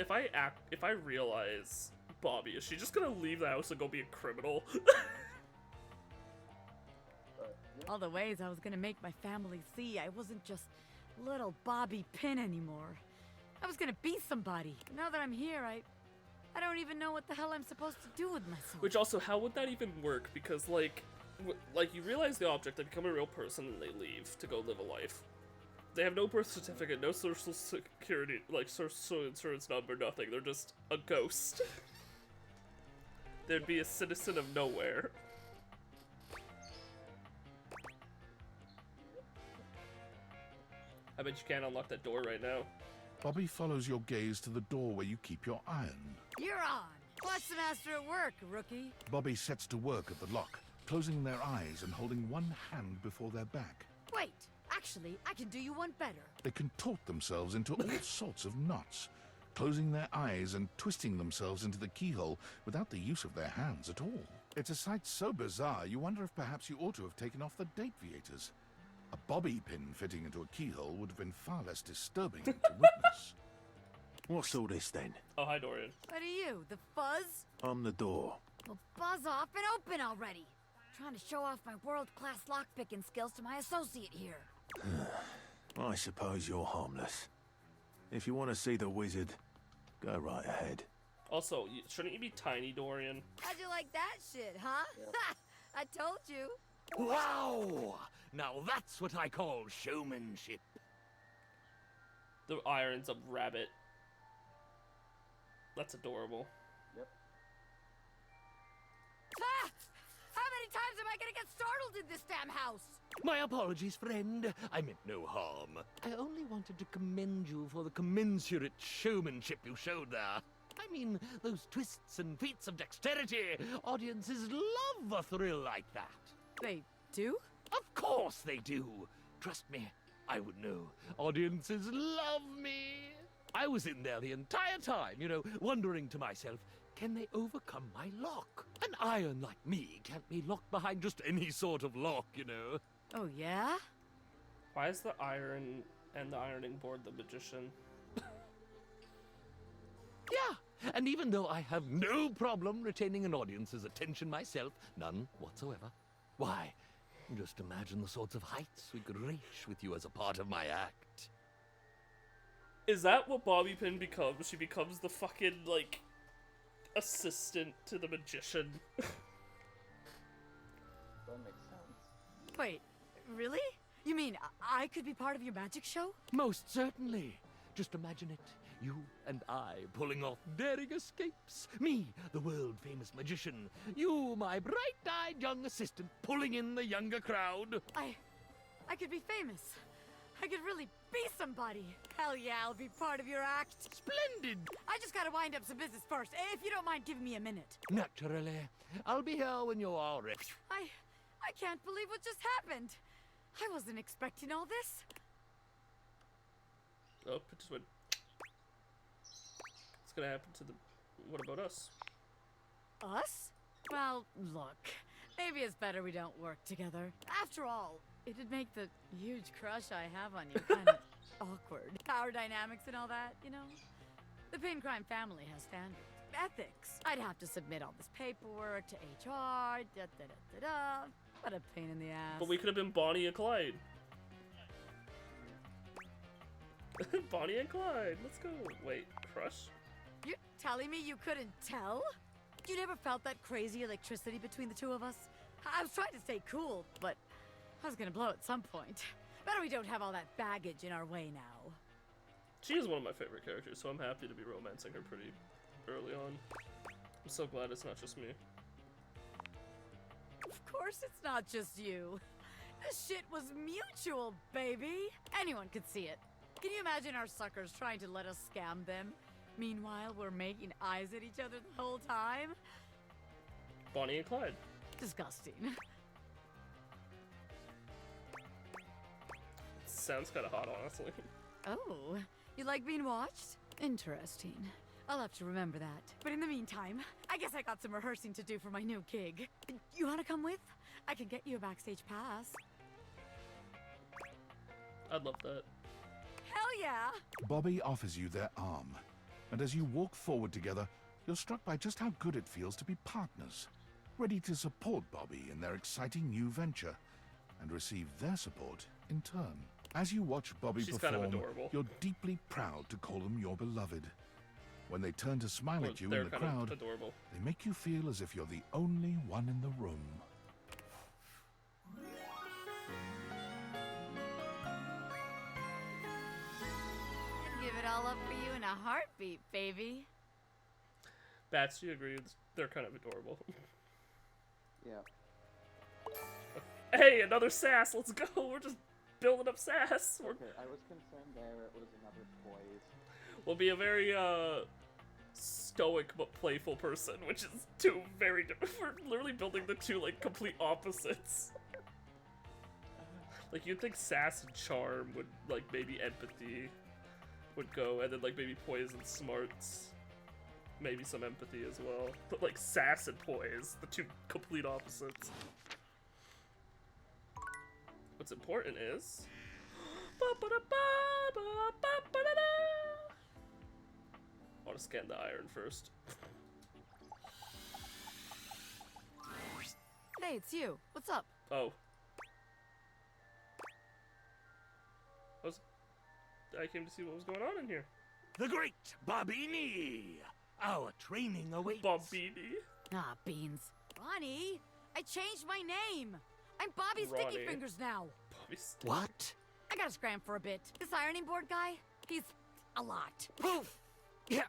Bobby, is she just gonna leave the house and go be a criminal? All the ways I was gonna make my family see I wasn't just little Bobby Pin anymore. I was gonna be somebody. Now that I'm here, I don't even know what the hell I'm supposed to do with myself. Which also, how would that even work? Because, like you realize the object, they become a real person, and they leave to go live a life. They have no birth certificate, no social security, like, social insurance number, nothing. They're just a ghost. They'd be a citizen of nowhere. I bet you can't unlock that door right now. Bobby follows your gaze to the door where you keep your iron. You're on! Watch the master at work, rookie. Bobby sets to work at the lock, closing their eyes and holding one hand before their back. Wait, actually, I can do you one better. They contort themselves into all sorts of knots, closing their eyes and twisting themselves into the keyhole without the use of their hands at all. It's a sight so bizarre you wonder if perhaps you ought to have taken off the date viators. A bobby pin fitting into a keyhole would have been far less disturbing to witness. What's all this then? Oh, hi, Dorian. What are you, the fuzz? I'm the door. Well, buzz off and open already. Trying to show off my world-class lockpicking skills to my associate here. I suppose you're harmless. If you want to see the wizard, go right ahead. Also, shouldn't you be tiny, Dorian? How'd you like that shit, huh? Yeah. I told you. Wow! Now that's what I call showmanship. The iron's a rabbit. That's adorable. Yep. Ah! How many times am I gonna get startled in this damn house? My apologies, friend. I meant no harm. I only wanted to commend you for the commensurate showmanship you showed there. I mean, those twists and feats of dexterity. Audiences love a thrill like that. They do? Of course they do. Trust me, I would know. Audiences love me. I was in there the entire time, wondering to myself, can they overcome my lock? An iron like me can't be locked behind just any sort of lock, Oh, yeah? Why is the iron and the ironing board the magician? Yeah, and even though I have no problem retaining an audience's attention myself, none whatsoever, why, just imagine the sorts of heights we could reach with you as a part of my act. Is that what Bobby Pin becomes? She becomes the fucking, like, assistant to the magician. That makes sense. Wait, really? You mean I could be part of your magic show? Most certainly. Just imagine it. You and I pulling off daring escapes. Me, the world-famous magician. You, my bright-eyed young assistant, pulling in the younger crowd. I could be famous. I could really be somebody. Hell yeah, I'll be part of your act. Splendid! I just gotta wind up some business first, if you don't mind giving me a minute. Naturally. I'll be here when you're all ready. I can't believe what just happened. I wasn't expecting all this. Oh, it just went. What's gonna happen to the... What about us? Us? Well, look. Maybe it's better we don't work together. After all, it'd make the huge crush I have on you kind of awkward. Power dynamics and all that, The Pin Crime family has standards. Ethics. I'd have to submit all this paperwork to HR, da-da-da-da-da. What a pain in the ass. But we could have been Bonnie and Clyde. Bonnie and Clyde, let's go. Wait, crush? You're telling me you couldn't tell? You never felt that crazy electricity between the two of us? I was trying to stay cool, but I was gonna blow at some point. Better we don't have all that baggage in our way now. She is one of my favorite characters, so I'm happy to be romancing her pretty early on. I'm so glad it's not just me. Of course it's not just you. This shit was mutual, baby. Anyone could see it. Can you imagine our suckers trying to let us scam them? Meanwhile, we're making eyes at each other the whole time? Bonnie and Clyde. Disgusting. Sounds kind of hot, honestly. Oh, you like being watched? Interesting. I'll have to remember that. But in the meantime, I guess I got some rehearsing to do for my new gig. You want to come with? I can get you a backstage pass. I'd love that. Hell yeah! Bobby offers you their arm, and as you walk forward together, you're struck by just how good it feels to be partners, ready to support Bobby in their exciting new venture, and receive their support in turn. As you watch Bobby She's perform, kind of adorable. you're deeply proud to call them your beloved. When they turn to smile Well, at you they're in the kind of crowd, adorable. they make you feel as if you're the only one in the room. I'd give it all up for you in a heartbeat, baby. Bats, do you agree? They're kind of adorable. Yeah. Hey, another sass. Let's go. We're just building up sass. Okay, I was concerned there it was another poise. We'll be a very stoic but playful person, which is two very different. We're literally building the two like complete opposites. Like you'd think sass and charm would like maybe empathy would go, and then like maybe poise and smarts, maybe some empathy as well. But like sass and poise, the two complete opposites. What's important is I want to scan the iron first. Hey, it's you. What's up? Oh. I came to see what was going on in here. The great Bobini! Our training awaits. Bobini? Ah, beans. Bonnie, I changed my name. I'm Bobby Ronnie. Sticky Fingers now. Bobby's... What? I gotta scram for a bit. This ironing board guy, he's a lot. Poof! Yeah,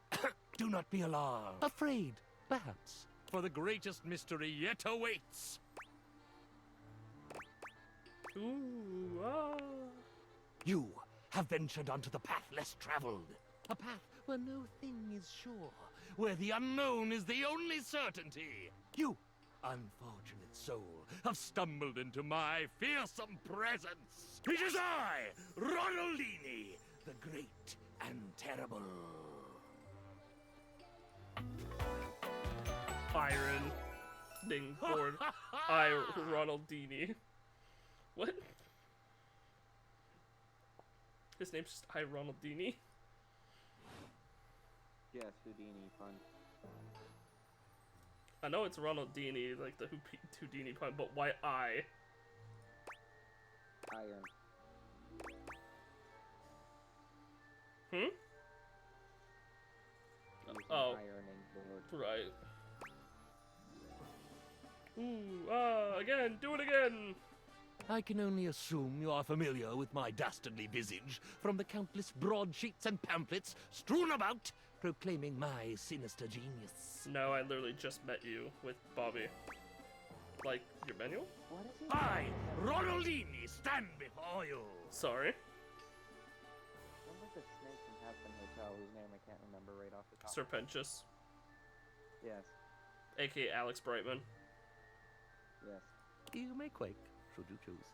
do not be alarmed. Afraid, perhaps. for the greatest mystery yet awaits. Ooh, ah. You have ventured onto the path less traveled. A path where no thing is sure, where the unknown is the only certainty. You, unfortunate soul, have stumbled into my fearsome presence. It is I, Ronaldini, the great and terrible. Iron Ding board. I Ronaldini. What? His name's just I Ronaldini. Yes, Houdini pun. I know it's Ronaldini, like the Houdini pun, but why I? Iron. Hmm? Oh. Ironing board. Right. Ooh, again, do it again! I can only assume you are familiar with my dastardly visage from the countless broadsheets and pamphlets strewn about proclaiming my sinister genius. No, I literally just met you with Bobby. Like, your manual? What is he? I, Ronaldini, stand before you. Sorry. Remember the snake from Hampton Hotel whose name I can't remember right off the top? Serpentious. Yes. A.k.a. Alex Brightman. Yes. You may quake, should you choose.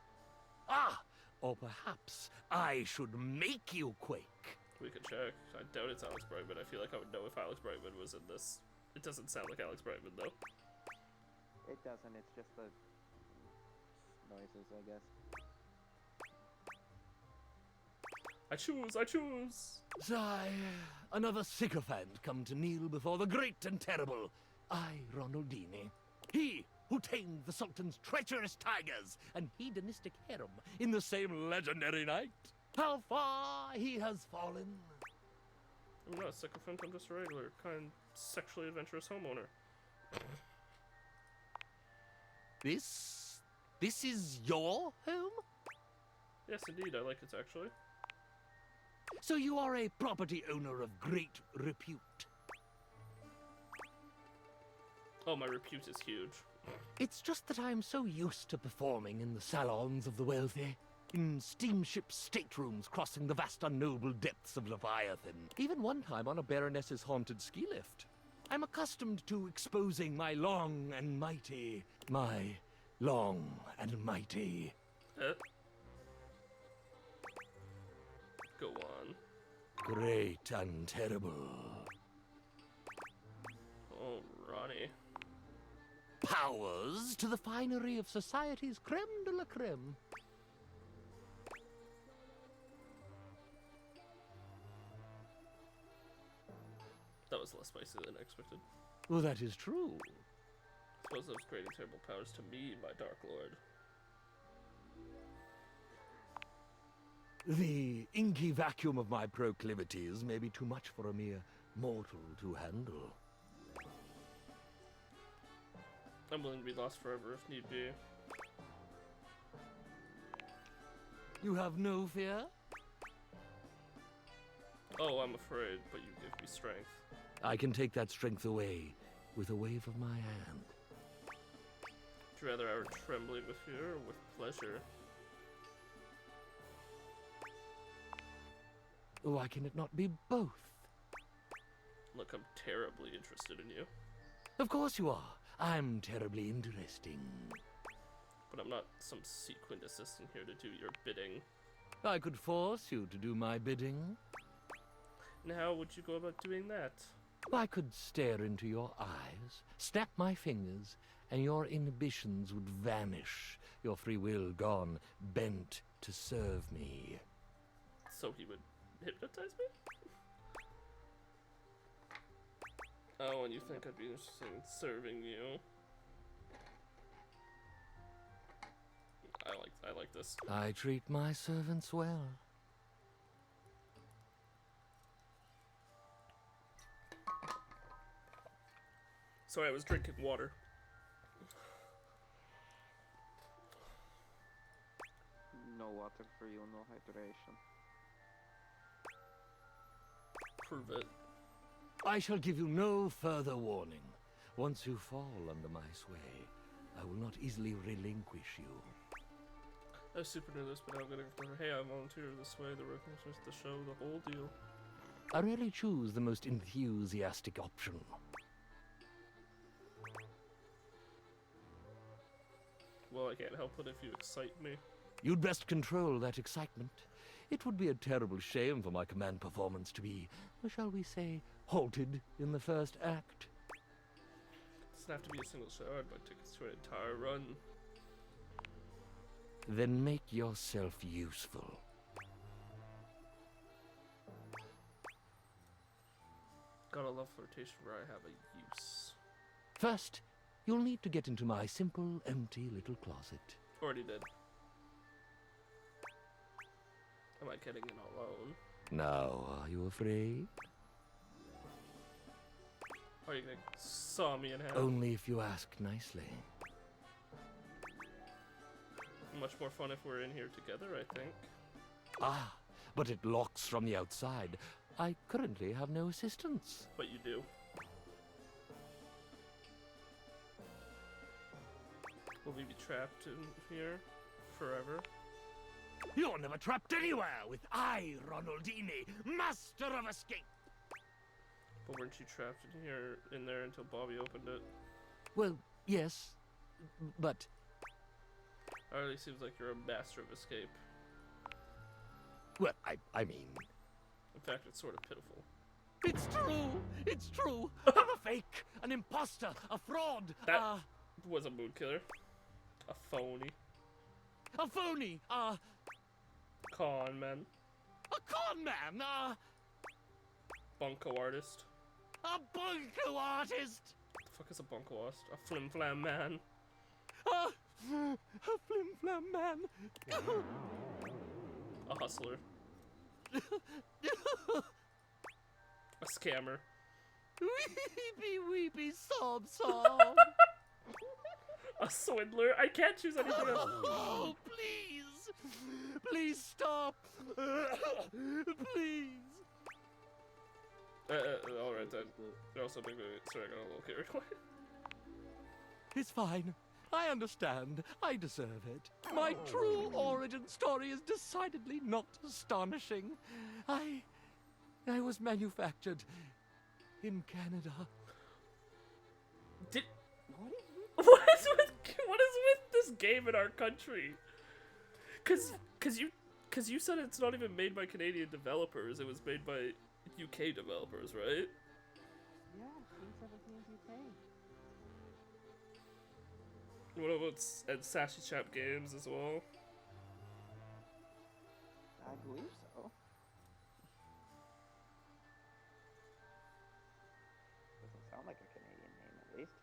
Ah! Or perhaps I should make you quake. We could check. I doubt it's Alex Brightman. I feel like I would know if Alex Brightman was in this. It doesn't sound like Alex Brightman, though. It doesn't, it's just the noises, I guess. I choose, I choose! Sigh, another sycophant come to kneel before the great and terrible, I, Ronaldini. He who tamed the Sultan's treacherous tigers and hedonistic harem in the same legendary night. How far he has fallen. I'm not a sycophant, I'm just a regular, kind, sexually adventurous homeowner. This is your home? Yes, indeed, I like it, actually. So you are a property owner of great repute. Oh, my repute is huge. It's just that I'm so used to performing in the salons of the wealthy, in steamship staterooms crossing the vast unknowable depths of Leviathan, even one time on a baroness's haunted ski lift. I'm accustomed to exposing my long and mighty. Go on. Great and terrible. Oh, Ronnie. Powers to the finery of society's creme de la creme. That was less spicy than I expected. Well, that is true. Suppose those great and terrible powers to me, my Dark Lord. The inky vacuum of my proclivities may be too much for a mere mortal to handle. I'm willing to be lost forever if need be. You have no fear? Oh, I'm afraid, but you give me strength. I can take that strength away with a wave of my hand. Would you rather I were trembling with fear or with pleasure? Why can it not be both? Look, I'm terribly interested in you. Of course you are. I'm terribly interesting. But I'm not some sequined assistant here to do your bidding. I could force you to do my bidding. And how would you go about doing that? I could stare into your eyes, snap my fingers, and your inhibitions would vanish, your free will gone, bent to serve me. So he would hypnotize me? Oh, and you think I'd be interested in serving you? I like this. I treat my servants well. Sorry, I was drinking water. No water for you, no hydration. Prove it. I shall give you no further warning. Once you fall under my sway, I will not easily relinquish you. I was super new this, but now I'm getting from her. Hey, I volunteer this way, the recognition, the show, the whole deal. I rarely choose the most enthusiastic option. Well, I can't help it if you excite me. You'd best control that excitement. It would be a terrible shame for my command performance to be, shall we say, halted in the first act. It doesn't have to be a single show. I'd buy tickets to an entire run. Then make yourself useful. Gotta love flirtation where I have a use. First, you'll need to get into my simple, empty little closet. Already did. Am I getting in alone? Now, are you afraid? Are you gonna saw me in half? Only if you ask nicely. Much more fun if we're in here together, I think. Ah, but it locks from the outside. I currently have no assistance. But you do. Will we be trapped in here forever? You're never trapped anywhere with I, Ronaldini, master of escape. But weren't you trapped in there until Bobby opened it? Well, yes, but... It already seems like you're a master of escape. Well, I mean... In fact, it's sort of pitiful. It's true! It's true! I'm a fake! An imposter! A fraud! That was a mood killer. A phony. A phony! Con man. A con man! Bunko artist. A bunko artist! What the fuck is a bunko artist? A flim flam man. A flim flam man! A hustler. A scammer. Weepy weepy sob sob! A swindler. I can't choose anything else. Oh, please! Please stop! Please! Alright then. It also made me... Sorry, I got a little carried away. It's fine. I understand. I deserve it. My true origin story is decidedly not astonishing. I was manufactured in Canada. What is with this game in our country? Cause you said it's not even made by Canadian developers. It was made by UK developers, right? Yeah, Team 17's UK. What about and Sassy Chap Games as well? I believe so. Doesn't sound like a Canadian name, at least.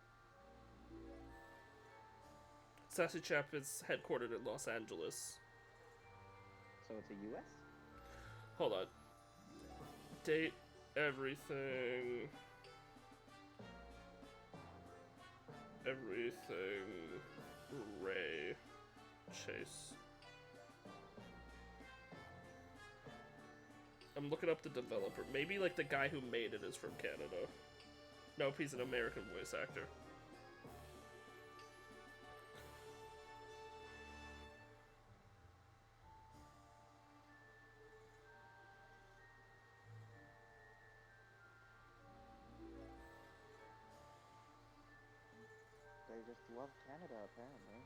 Sassy Chap is headquartered in Los Angeles. So it's a US? Hold on. Date everything. Everything. Ray. Chase. I'm looking up the developer. Maybe like the guy who made it is from Canada. Nope, he's an American voice actor. They just love Canada, apparently.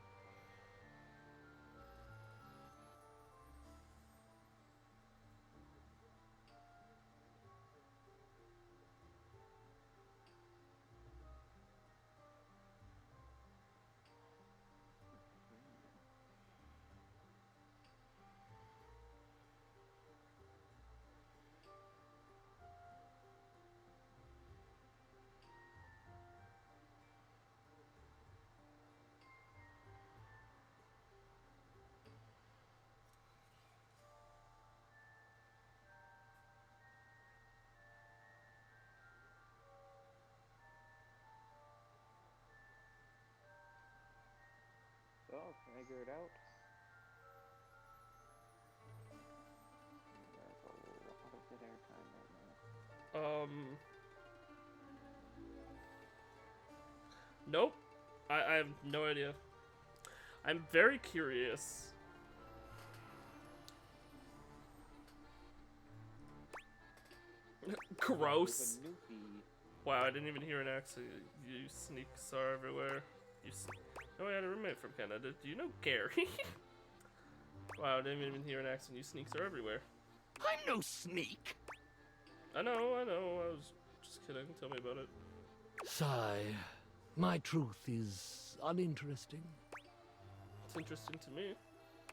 So, figure it out. There's a lot of good airtime right now. Nope. I have no idea. I'm very curious. Gross. Wow, I didn't even hear an accent. You sneaks are everywhere. Oh, I had a roommate from Canada. Do you know Gary? Wow, I didn't even hear an accent. You sneaks are everywhere. I'm no sneak. I know. I was just kidding. Tell me about it. Sigh. My truth is uninteresting. It's interesting to me.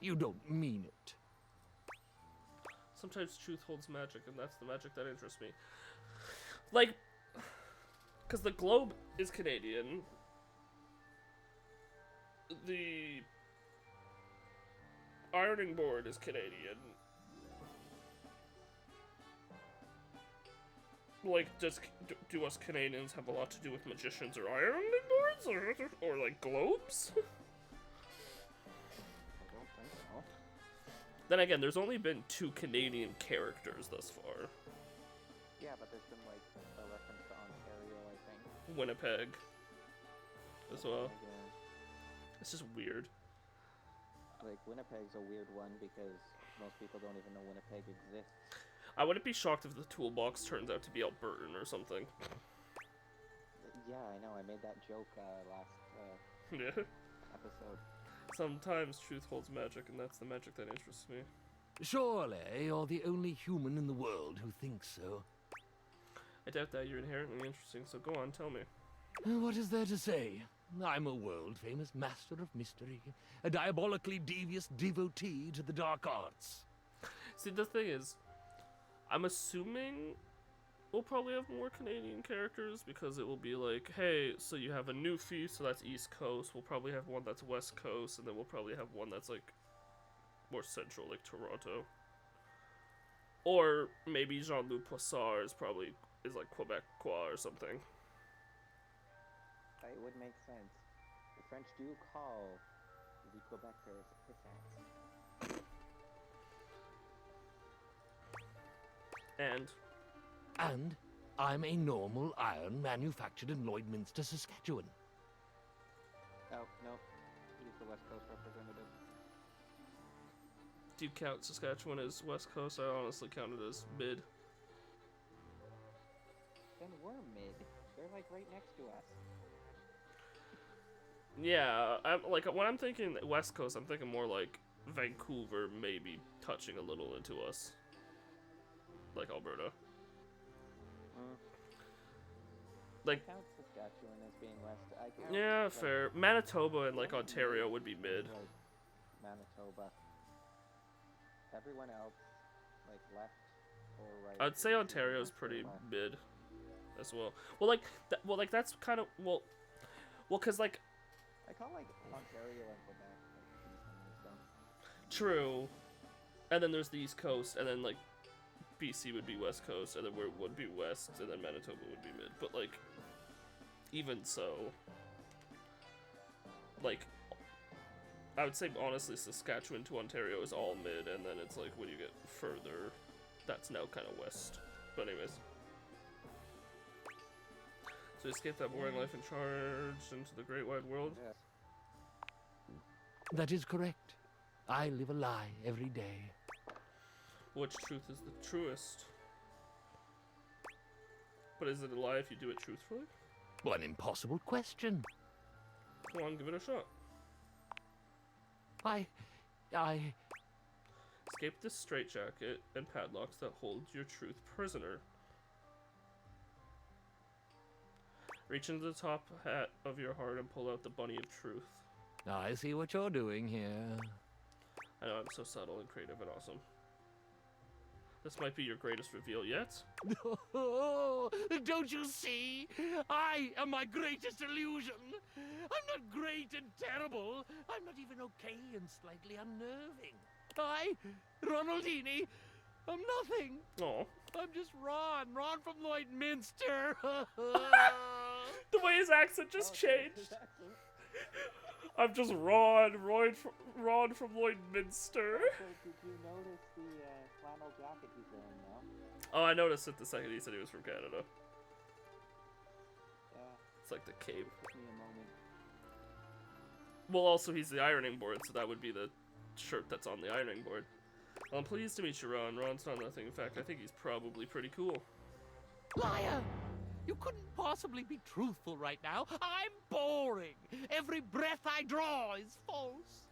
You don't mean it. Sometimes truth holds magic, and that's the magic that interests me. Like, because the globe is Canadian. The ironing board is Canadian. Like, do us Canadians have a lot to do with magicians or ironing boards? Or like, globes? Then again, there's only been 2 Canadian characters thus far. Yeah, but there's been like a reference to Ontario, I think. Winnipeg as well. Yeah. It's just weird. Like, Winnipeg's a weird one because most people don't even know Winnipeg exists. I wouldn't be shocked if the toolbox turns out to be Albertan or something. Yeah, I know. I made that joke last Yeah. episode. Sometimes truth holds magic, and that's the magic that interests me. Surely you're the only human in the world who thinks so. I doubt that. You're inherently interesting, so go on, tell me. What is there to say? I'm a world-famous master of mystery, a diabolically devious devotee to the dark arts. See, the thing is, I'm assuming we'll probably have more Canadian characters because it will be like, hey, so you have a Newfie, so that's East Coast. We'll probably have one that's West Coast, and then we'll probably have one that's like more central, like Toronto. Or maybe Jean-Luc Poissard is like Quebecois or something. It would make sense. The French do call the Quebecers pissants. And I'm a normal iron manufactured in Lloydminster, Saskatchewan. Oh, no. He's the West Coast representative. Do you count Saskatchewan as West Coast? I honestly count it as mid. Then we're mid. They're like right next to us. Yeah, when I'm thinking West Coast, I'm thinking more like Vancouver, maybe touching a little into us. Like Alberta. Like, I count Saskatchewan as being west. I count, yeah, like, fair. Manitoba and like Ontario would be mid. Like Manitoba. Everyone else, like left or right. I'd say Ontario's pretty mid, as well. Well, like that's kind of well, cause like. I call like Ontario and Quebec like decent, so. True, and then there's the East Coast, and then like BC would be West Coast, and then where would be West, and then Manitoba would be mid. But like, even so, like, I would say honestly, Saskatchewan to Ontario is all mid, and then it's like when you get further, that's now kind of West. But anyways. So escape that boring life and charge into the great wide world? Yes. That is correct. I live a lie every day. Which truth is the truest? But is it a lie if you do it truthfully? One impossible question. Come on, give it a shot. I... Escape this straitjacket and padlocks that hold your truth prisoner. Reach into the top hat of your heart and pull out the bunny of truth. I see what you're doing here. I know, I'm so subtle and creative and awesome. This might be your greatest reveal yet. Oh, don't you see? I am my greatest illusion. I'm not great and terrible. I'm not even okay and slightly unnerving. I, Ronaldini, I'm nothing. Oh. I'm just Ron from Lloydminster. The way his accent just changed. I'm just Ron from Lloydminster. So did you notice the flannel jacket he's wearing now? Oh, I noticed it the second he said he was from Canada. Yeah. It's like the cape. Took me a moment. Well, also he's the ironing board, so that would be the shirt that's on the ironing board. Well, I'm pleased to meet you, Ron. Ron's not nothing. In fact, I think he's probably pretty cool. Liar! You couldn't possibly be truthful right now. I'm boring. Every breath I draw is false.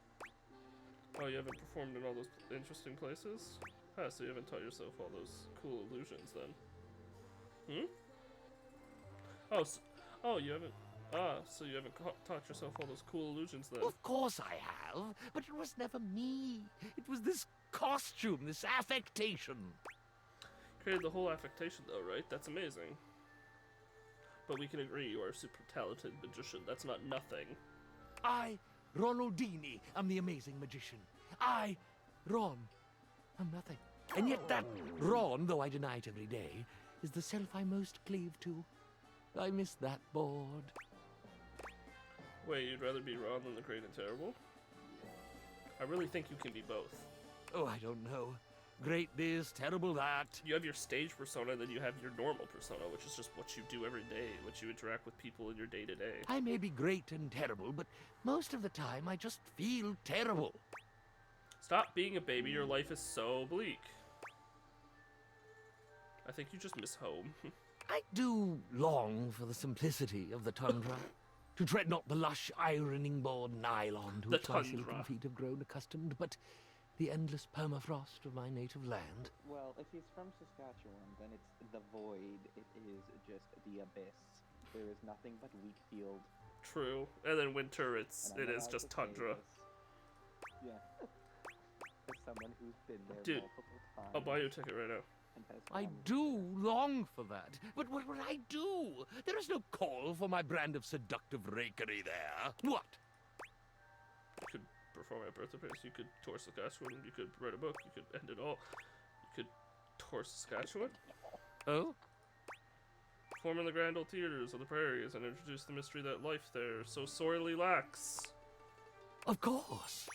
Oh, you haven't performed in all those interesting places? Ah, so you haven't taught yourself all those cool illusions then. Hmm? Oh, oh, you haven't... Ah, so you haven't taught yourself all those cool illusions then? Of course I have, but it was never me. It was this costume, this affectation. Created the whole affectation though, right? That's amazing. But we can agree you are a super talented magician. That's not nothing. I, Ronaldini, am the amazing magician. I, Ron, am nothing. And yet that Ron, though I deny it every day, is the self I most cleave to. I miss that board. Wait, you'd rather be Ron than the Great and Terrible? I really think you can be both. Oh, I don't know. Great this, terrible that. You have your stage persona, then you have your normal persona, which is just what you do every day, what you interact with people in your day-to-day. I may be great and terrible, but most of the time I just feel terrible. Stop being a baby, your life is so bleak. I think you just miss home. I do long for the simplicity of the tundra. To tread not the lush ironing board nylon to which my silken feet have grown accustomed, but the endless permafrost of my native land. Well, if he's from Saskatchewan, then it's the void. It is just the abyss. There is nothing but wheat field. True. And then winter, it is just tundra. Yeah. As someone who's been there multiple times. I'll buy you a ticket right now. I do long for that, but what would I do? There is no call for my brand of seductive rakery there. What? You could perform at birthday parties, you could tour Saskatchewan, you could write a book, you could end it all. You could tour Saskatchewan? Oh? Perform in the grand old theaters of the prairies and introduce the mystery that life there so sorely lacks. Of course.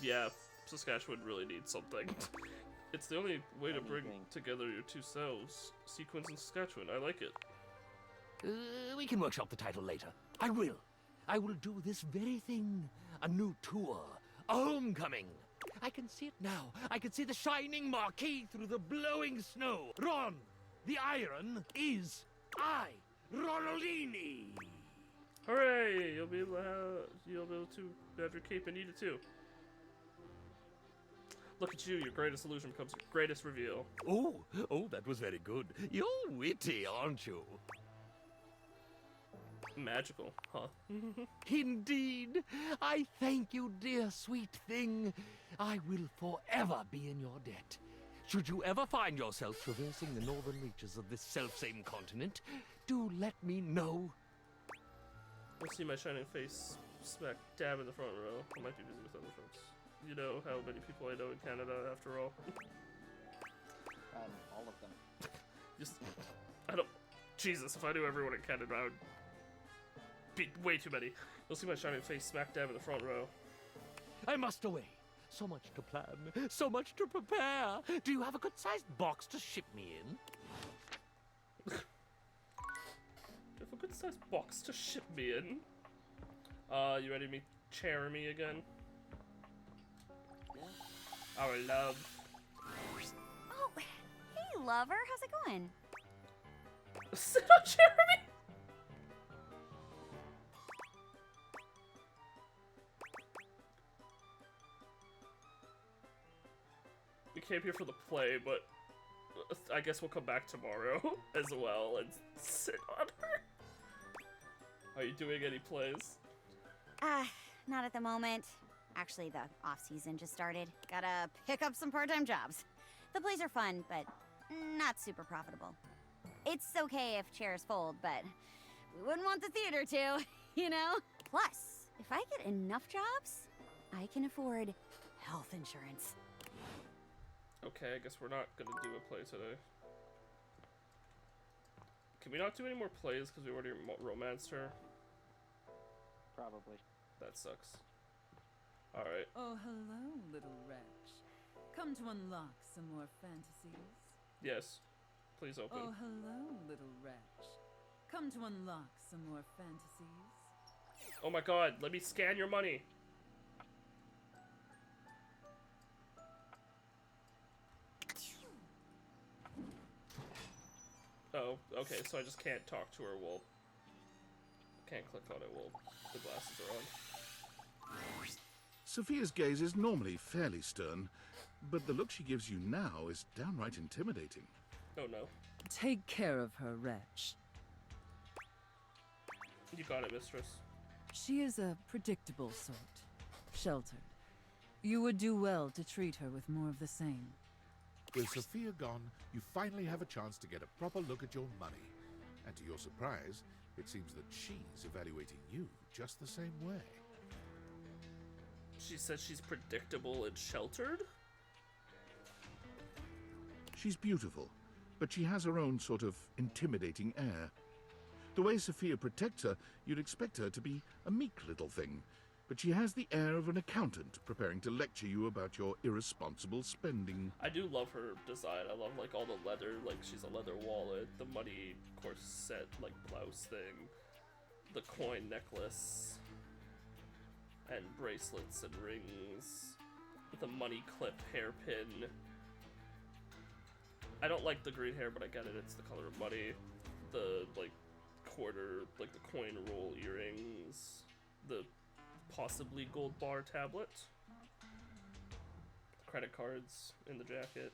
Yeah, Saskatchewan really needs something. It's the only way to bring together your two selves. Sequence in Saskatchewan, I like it. We can workshop the title later. I will. I will do this very thing. A new tour. A homecoming. I can see it now. I can see the shining marquee through the blowing snow. Ron, the iron is I, Ronaldini. Hooray! You'll be able to have your cape and eat it too. Look at you, your greatest illusion becomes your greatest reveal. Oh, that was very good. You're witty, aren't you? Magical, huh? Indeed. I thank you, dear sweet thing. I will forever be in your debt. Should you ever find yourself traversing the northern reaches of this selfsame continent, do let me know. You'll see my shining face smack dab in the front row. I might be busy with other folks. You know how many people I know in Canada, after all. All of them. I don't... Jesus, if I knew everyone in Canada, I would be way too many. You'll see my shining face smack dab in the front row. I must away. So much to plan, so much to prepare. Do you have a good-sized box to ship me in? Do you have a good-sized box to ship me in? You ready to meet Jeremy again? Our love. Oh, hey, lover. How's it going? Sit on Jeremy! We came here for the play, but I guess we'll come back tomorrow as well and sit on her. Are you doing any plays? Not at the moment. Actually, the off-season just started. Gotta pick up some part-time jobs. The plays are fun, but not super profitable. It's okay if chairs fold, but we wouldn't want the theater to, you know? Plus, if I get enough jobs, I can afford health insurance. Okay, I guess we're not gonna do a play today. Can we not do any more plays because we already romanced her? Probably. That sucks. Alright. Oh, hello, little wretch. Come to unlock some more fantasies? Yes. Please open. Oh, hello, little wretch. come to unlock some more fantasies? Oh my god, let me scan your money. Oh, okay, so I just can't talk to her while... Can't click on it while the glasses are on. Sophia's gaze is normally fairly stern, but the look she gives you now is downright intimidating. Oh no. Take care of her, wretch. You got it, mistress. She is a predictable sort. Sheltered. You would do well to treat her with more of the same. With Sophia gone, you finally have a chance to get a proper look at your money. And to your surprise, it seems that she's evaluating you just the same way. She says she's predictable and sheltered? She's beautiful, but she has her own sort of intimidating air. The way Sophia protects her, you'd expect her to be a meek little thing, but she has the air of an accountant preparing to lecture you about your irresponsible spending. I do love her design. I love like all the leather, like she's a leather wallet, the money corset, like blouse thing, the coin necklace, and bracelets and rings, the money clip hairpin. I don't like the green hair, but I get it, it's the color of money. The like quarter, like the coin roll earrings, the possibly gold bar tablet, credit cards in the jacket,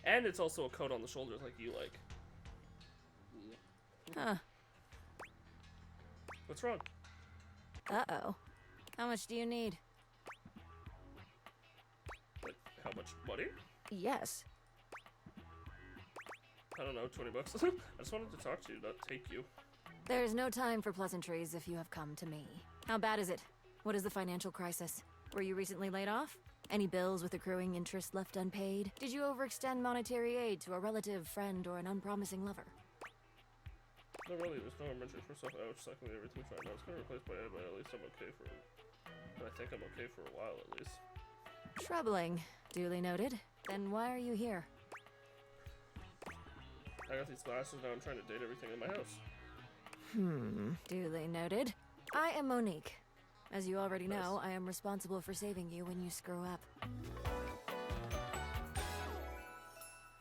and it's also a coat on the shoulders like you like. Huh. What's wrong? Uh-oh. How much do you need? Like, how much money? Yes. I don't know, 20 bucks. I just wanted to talk to you, not take you. There's no time for pleasantries if you have come to me. How bad is it? What is the financial crisis? Were you recently laid off? Any bills with accruing interest left unpaid? Did you overextend monetary aid to a relative, friend, or an unpromising lover? No, really, there's no emergency. First off, ouch, secondly, everything's fine now. It's gonna replace by Ed, but at least I'm okay for it. And I think I'm okay for a while, at least. Troubling. Duly noted. Then why are you here? I got these glasses now, I'm trying to date everything in my house. Duly noted. I am Monique. As you already know, I am responsible for saving you when you screw up.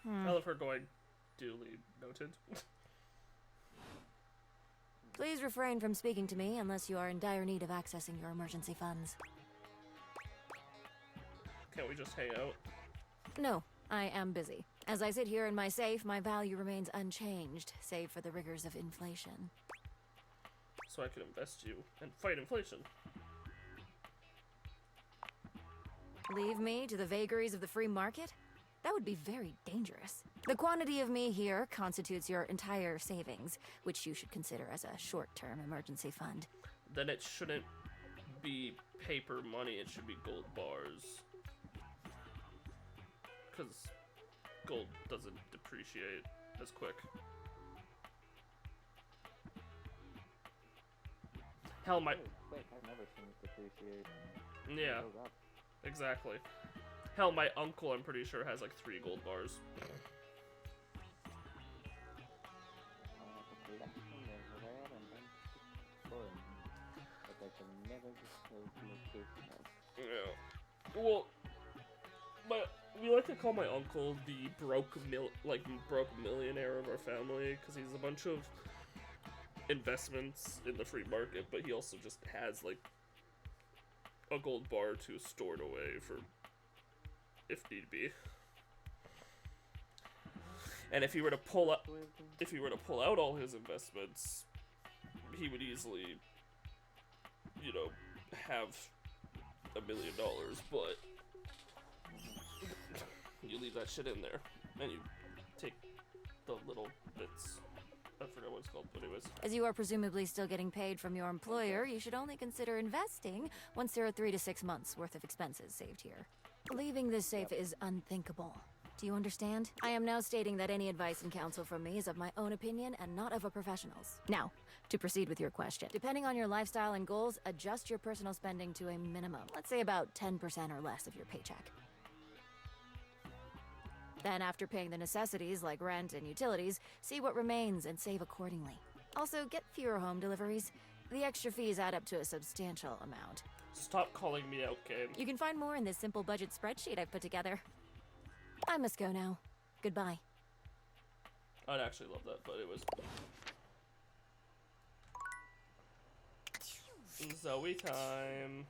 I love her going, duly noted. Please refrain from speaking to me unless you are in dire need of accessing your emergency funds. Can't we just hang out? No, I am busy. As I sit here in my safe, my value remains unchanged, save for the rigors of inflation. So I can invest you and fight inflation. Leave me to the vagaries of the free market? That would be very dangerous. The quantity of me here constitutes your entire savings, which you should consider as a short-term emergency fund. Then it shouldn't be paper money, it should be gold bars. Because gold doesn't depreciate as quick. Hell, my... Quick, I've never seen it depreciate. Yeah, It goes up. exactly. Hell, my uncle, I'm pretty sure, has like 3 gold bars. But I can never disclose location of. Yeah. Well, we like to call my uncle the broke millionaire of our family, because he's a bunch of investments in the free market, but he also just has like a gold bar to store it away for if need be. And if he were to pull out all his investments, he would easily, you know, have $1 million, but you leave that shit in there, and you take the little bits. I forgot what it's called, but anyways. As you are presumably still getting paid from your employer, you should only consider investing once there are 3 to 6 months worth of expenses saved here. Leaving this safe is unthinkable. Do you understand? I am now stating that any advice and counsel from me is of my own opinion and not of a professional's. Now, to proceed with your question. Depending on your lifestyle and goals, adjust your personal spending to a minimum. Let's say about 10% or less of your paycheck. Then, after paying the necessities like rent and utilities, see what remains and save accordingly. Also, get fewer home deliveries. The extra fees add up to a substantial amount. Stop calling me out, game. You can find more in this simple budget spreadsheet I've put together. I must go now. Goodbye. I'd actually love that, but it was... Zoe time.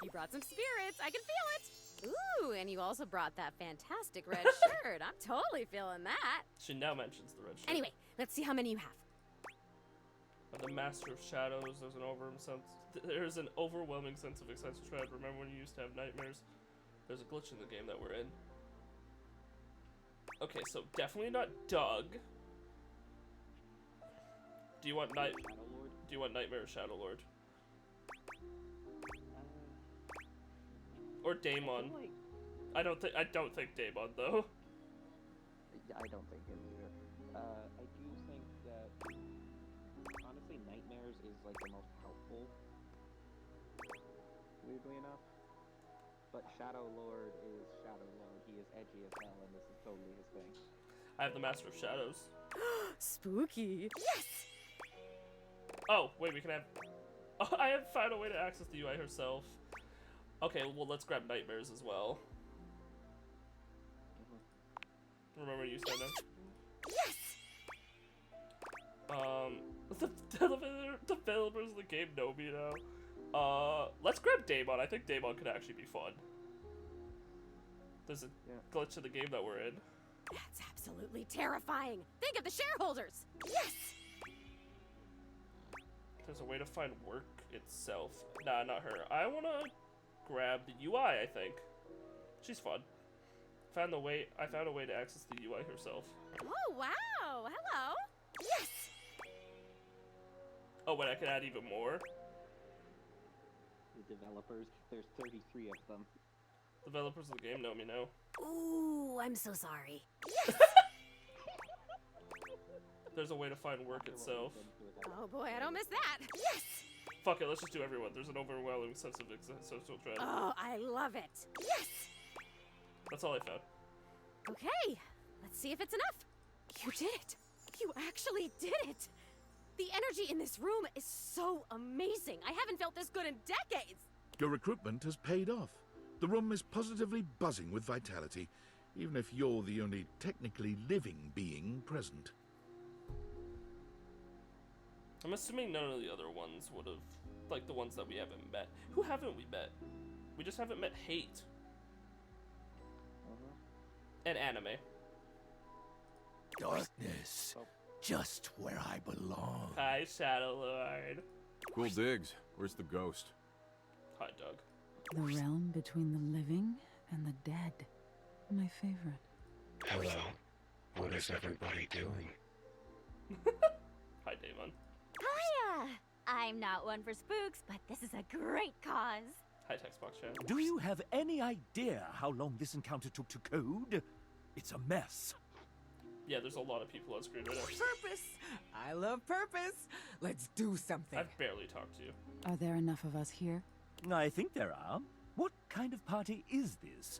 You brought some spirits. I can feel it. Ooh, and you also brought that fantastic red shirt. I'm totally feeling that. She now mentions the red shirt. Anyway, let's see how many you have. By the Master of Shadows, there's an overwhelming sense of excessive dread. Remember when you used to have nightmares? There's a glitch in the game that we're in. Okay, so definitely not Doug. Do you want Nightmare or Shadow Lord? Or Daemon? I don't think Daemon though. I don't think it either. I do think that honestly, Nightmares is like the most helpful. Weirdly enough, but Shadow Lord is Shadow Lord. He is edgy as hell, and this is totally his thing. I have the Master of Shadows. Spooky. Yes. Oh wait, we can have. Oh, I have found a way to access the UI herself. Okay, well let's grab Nightmares as well. Remember you said that? Yes! The developers of the game know me now. Let's grab Daemon. I think Daemon could actually be fun. There's a glitch in the game that we're in. That's absolutely terrifying. Think of the shareholders. Yes! There's a way to find work itself. Nah, not her. I wanna grab the UI, I think. She's fun. I found a way to access the UI herself. Oh, wow. Hello. Yes! Oh, wait, I can add even more? The developers, there's 33 of them. Developers of the game know me now. Ooh, I'm so sorry. Yes! There's a way to find work itself. Oh boy, I don't miss that. Yes! Fuck it, let's just do everyone. There's an overwhelming sense of social dread. Oh, I love it. Yes! That's all I found. Okay, let's see if it's enough. You did it. You actually did it. The energy in this room is so amazing. I haven't felt this good in decades. Your recruitment has paid off. The room is positively buzzing with vitality, even if you're the only technically living being present. I'm assuming none of the other ones would have, like the ones that we haven't met. Who haven't we met? We just haven't met Hate. And Anime. Darkness. Just where I belong. Hi, Shadow Lord. Cool digs. Where's the ghost? Hi, Doug. The realm between the living and the dead. My favorite. Hello. What is everybody doing? Hi, Daemon. Hiya! I'm not one for spooks, but this is a great cause. Hi, Textbox Chan. Do you have any idea how long this encounter took to code? It's a mess. Yeah, there's a lot of people on screen right now. Purpose! I love purpose! Let's do something. I've barely talked to you. Are there enough of us here? I think there are. What kind of party is this?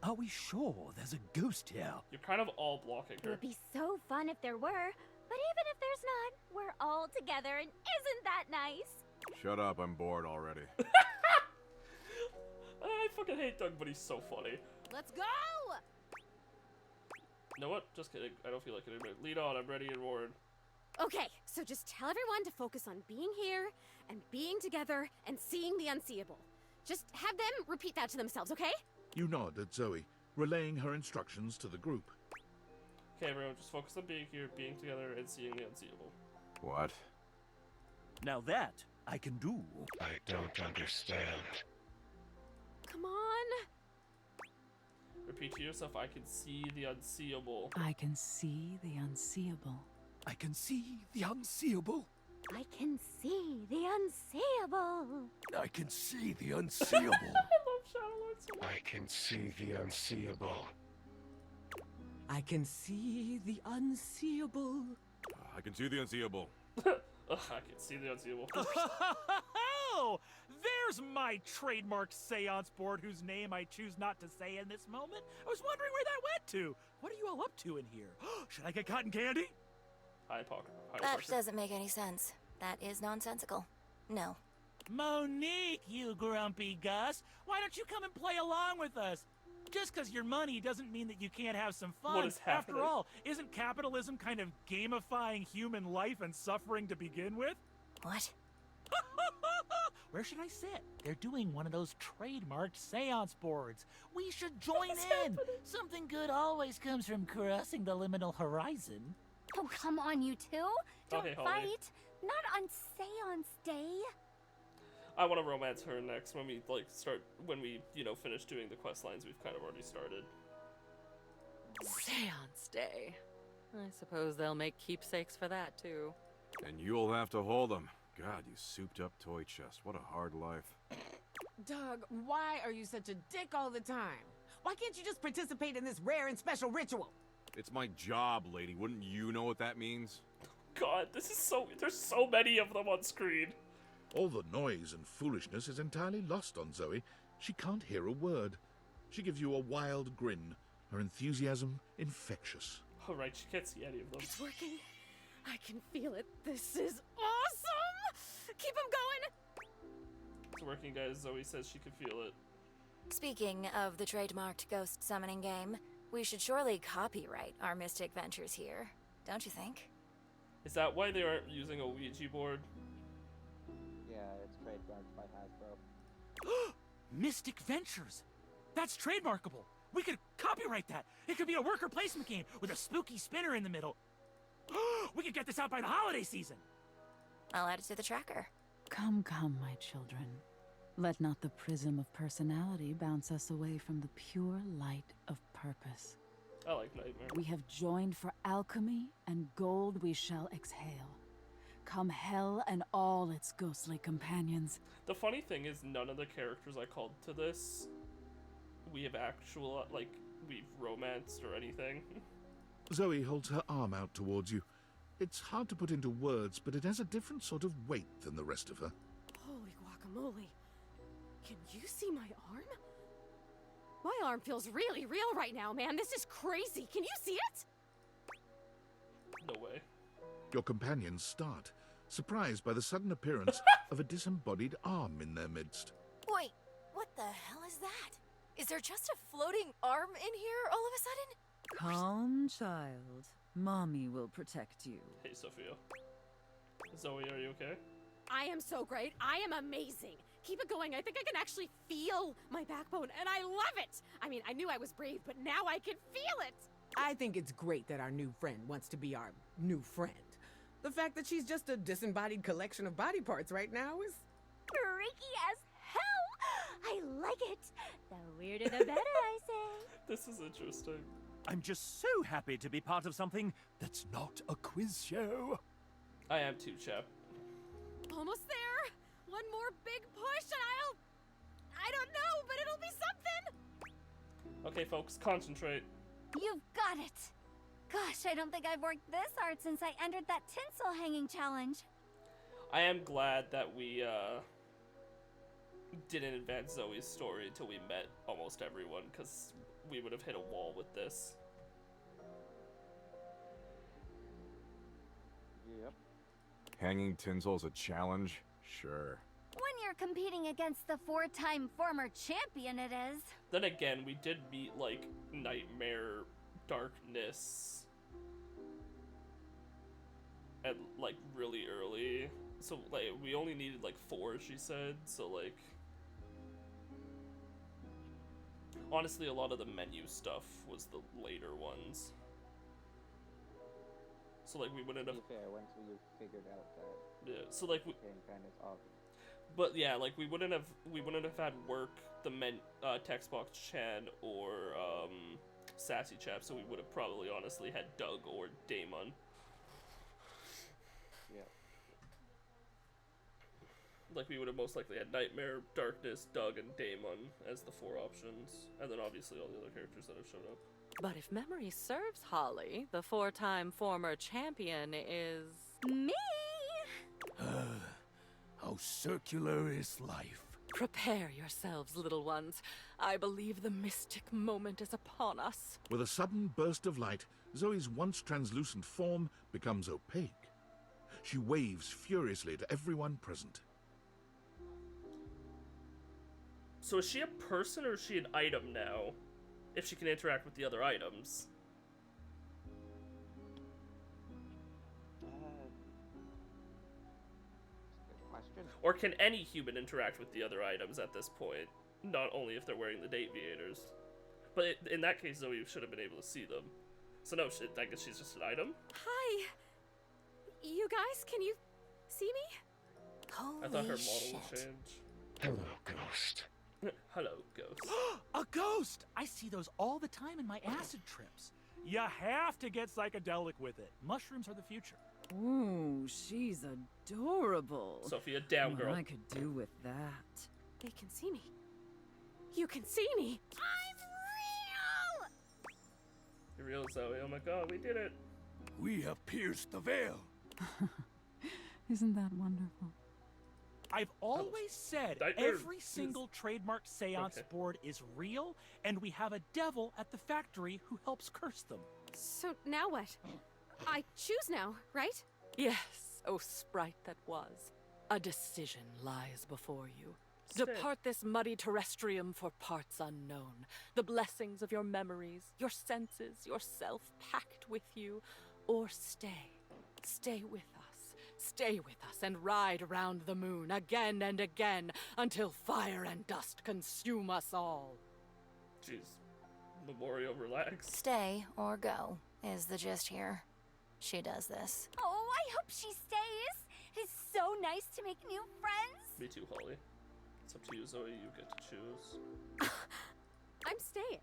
Are we sure there's a ghost here? You're kind of all blocking It her. would be so fun if there were, but even if there's not, we're all together, and isn't that nice? Shut up, I'm bored already. I fucking hate Doug, but he's so funny. Let's go! You know what? Just kidding. I don't feel like it anymore. Lead on. I'm ready and roaring. Okay, so just tell everyone to focus on being here and being together and seeing the unseeable. Just have them repeat that to themselves, okay? You nod at Zoe, relaying her instructions to the group. Okay, everyone, just focus on being here, being together, and seeing the unseeable. What? Now that I can do. I don't understand. Come on. Repeat to yourself, I can see the unseeable. I can see the unseeable. I can see the unseeable. I can see the unseeable. I can see the unseeable. I love Shadow Lord so much. I can see the unseeable. I can see the unseeable. I can see the unseeable. Ugh, I can see the unseeable. Oh, there's my trademark seance board whose name I choose not to say in this moment. I was wondering where that went to. What are you all up to in here? Should I get cotton candy? That doesn't make any sense. That is nonsensical. No. Monique, you grumpy Gus. Why don't you come and play along with us? Just because you're money doesn't mean that you can't have some fun. What is happening? After all, isn't capitalism kind of gamifying human life and suffering to begin with? What? Where should I sit? They're doing one of those trademarked seance boards. We should join in. Something good always comes from crossing the liminal horizon. Oh, come on, you two. Don't Okay, Holly. fight. Not on Seance Day. I want to romance her next when we finish doing the quest lines we've kind of already started. Seance Day. I suppose they'll make keepsakes for that, too. And you'll have to hold them. God, you souped up toy chest. What a hard life. Doug, why are you such a dick all the time? Why can't you just participate in this rare and special ritual? It's my job, lady. Wouldn't you know what that means? God, this is there's so many of them on screen. All the noise and foolishness is entirely lost on Zoe. She can't hear a word. She gives you a wild grin, her enthusiasm infectious. All right, she can't see any of them. It's working. I can feel it. This is awesome! Keep him going! It's working, guys. Zoe says she can feel it. Speaking of the trademarked ghost summoning game, we should surely copyright our Mystic Ventures here, don't you think? Is that why they aren't using a Ouija board? Yeah, it's trademarked by Hasbro. Mystic Ventures. That's trademarkable. We could copyright that. It could be a worker placement game with a spooky spinner in the middle. We could get this out by the holiday season. I'll add it to the tracker. Come, come, my children. Let not the prism of personality bounce us away from the pure light of purpose. I like Nightmare. We have joined for alchemy, and gold we shall exhale. Come hell and all its ghostly companions. The funny thing is, none of the characters I called to this, we've romanced or anything. Zoe holds her arm out towards you. It's hard to put into words, but it has a different sort of weight than the rest of her. Holy guacamole. Can you see my arm? My arm feels really real right now, man. This is crazy. Can you see it? No way. Your companions start, surprised by the sudden appearance of a disembodied arm in their midst. Wait, what the hell is that? Is there just a floating arm in here all of a sudden? Calm, child. Mommy will protect you. Hey, Sophia. Zoe, are you okay? I am so great. I am amazing. Keep it going. I think I can actually feel my backbone, and I love it. I mean, I knew I was brave, but now I can feel it. I think it's great that our new friend wants to be our new friend. The fact that she's just a disembodied collection of body parts right now is... Freaky as hell! I like it. The weirder the better, I say. This is interesting. I'm just so happy to be part of something that's not a quiz show. I am too, chap. Almost there. One more big push, and I don't know, but it'll be something. Okay, folks, concentrate. You've got it. Gosh, I don't think I've worked this hard since I entered that tinsel hanging challenge. I am glad that we didn't advance Zoe's story until we met almost everyone, because we would have hit a wall with this. Yep. Hanging tinsel's a challenge? Sure. When you're competing against the 4-time former champion, it is. Then again, we did meet, like, Nightmare, Darkness, and, like, really early. So, like, we only needed, like, 4, she said, so, like... Honestly, a lot of the menu stuff was the later ones. So, like, we wouldn't have... To be fair, once we figured out that... Yeah, so, like... kind of obvious. But, yeah, like, we wouldn't have had work, the text box Chan, or, Sassy Chap, so we would have probably, honestly, had Doug or Damon. Yeah. Like, we would have most likely had Nightmare, Darkness, Doug, and Damon as the 4 options. And then, obviously, all the other characters that have showed up. But if memory serves, Holly, the 4-time former champion is... Me! How circular is life? Prepare yourselves, little ones. I believe the mystic moment is upon us. With a sudden burst of light, Zoe's once translucent form becomes opaque. She waves furiously to everyone present. So is she a person or is she an item now? If she can interact with the other items. Good question. Or can any human interact with the other items at this point? Not only if they're wearing the Dateviators. But in that case, Zoe should have been able to see them. So no, I guess she's just an item? Hi. You guys, can you see me? I thought her model would change. Hello, ghost. Hello, ghost. A ghost! I see those all the time in my acid trips. You have to get psychedelic with it. Mushrooms are the future. Ooh, she's adorable. Sophia, down, girl. What I could do with that. They can see me. You can see me. You're real, Zoe. Oh my god, we did it. We have pierced the veil. Isn't that wonderful? I've always said every single trademark seance board is real, and we have a devil at the factory who helps curse them. So now what? I choose now, right? Yes, O sprite that was. A decision lies before you. Depart this muddy terrestrium for parts unknown. The blessings of your memories, your senses, yourself packed with you, or stay. Stay with us. Stay with us and ride around the moon again and again until fire and dust consume us all. Jeez. Memorio, relax. Stay or go is the gist here. She does this. Oh, I hope she stays. It's so nice to make new friends. Me too, Holly. It's up to you, Zoe. You get to choose. I'm staying.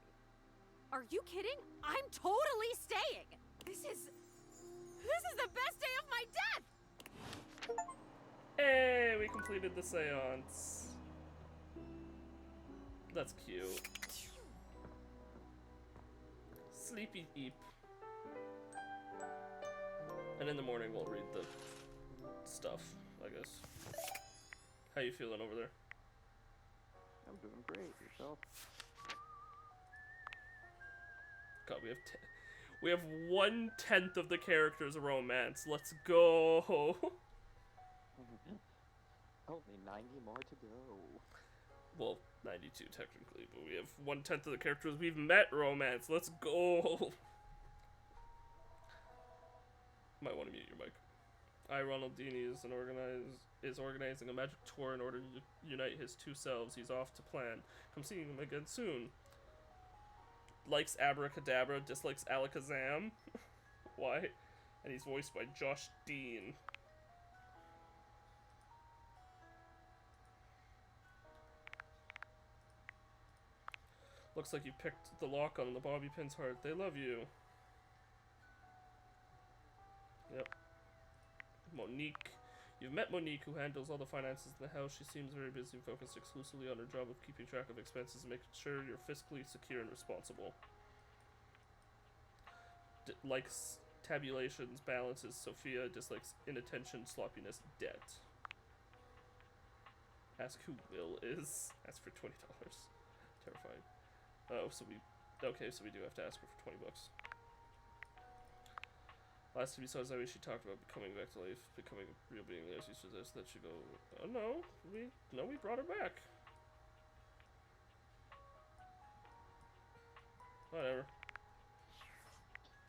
Are you kidding? I'm totally staying. This is the best day of my death. Hey, we completed the seance. That's cute. Sleepy Eep. And in the morning we'll read the stuff, I guess. How you feeling over there? I'm doing great. Yourself? God, we have 1/10 of the character's romance. Let's go. Only 90 more to go. Well, 92 technically, but we have 1/10 of the characters we've met romance. Let's go. Might want to mute your mic. Ronald Dini is organizing a magic tour in order to unite his two selves. He's off to plan. Come see him again soon. Likes Abracadabra, dislikes Alakazam. Why? And he's voiced by Josh Dean. Looks like you picked the lock on the bobby pin's heart. They love you. Yep. Monique. You've met Monique, who handles all the finances in the house. She seems very busy and focused exclusively on her job of keeping track of expenses and making sure you're fiscally secure and responsible. Likes tabulations, balances. Sophia dislikes inattention, sloppiness, debt. Ask who Will is. Ask for $20. Terrifying. Oh, so we do have to ask her for $20. Last time we saw Zoe, she talked about coming back to life, becoming a real being. As she suggests that she go, oh no, we brought her back. Whatever.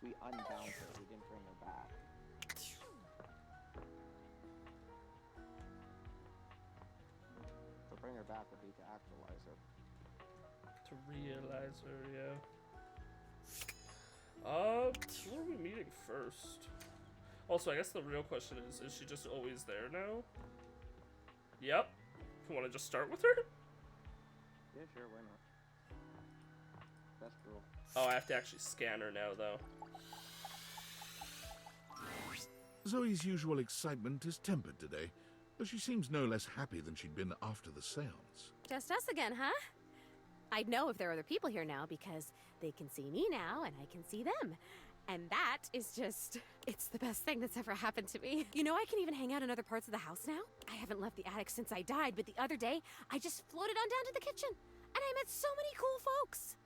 We unbound her, we didn't bring her back. To bring her back would be to actualize her. To realize her, yeah. Who are we meeting first? Also, I guess the real question is she just always there now? Yep. You want to just start with her? Yeah, sure, why not? That's cool. Oh, I have to actually scan her now, though. Zoe's usual excitement is tempered today, though she seems no less happy than she'd been after the seance. Just us again, huh? I'd know if there are other people here now because they can see me now and I can see them. And that is just, it's the best thing that's ever happened to me. You know, I can even hang out in other parts of the house now. I haven't left the attic since I died, but the other day, I just floated on down to the kitchen. And I met so many cool folks.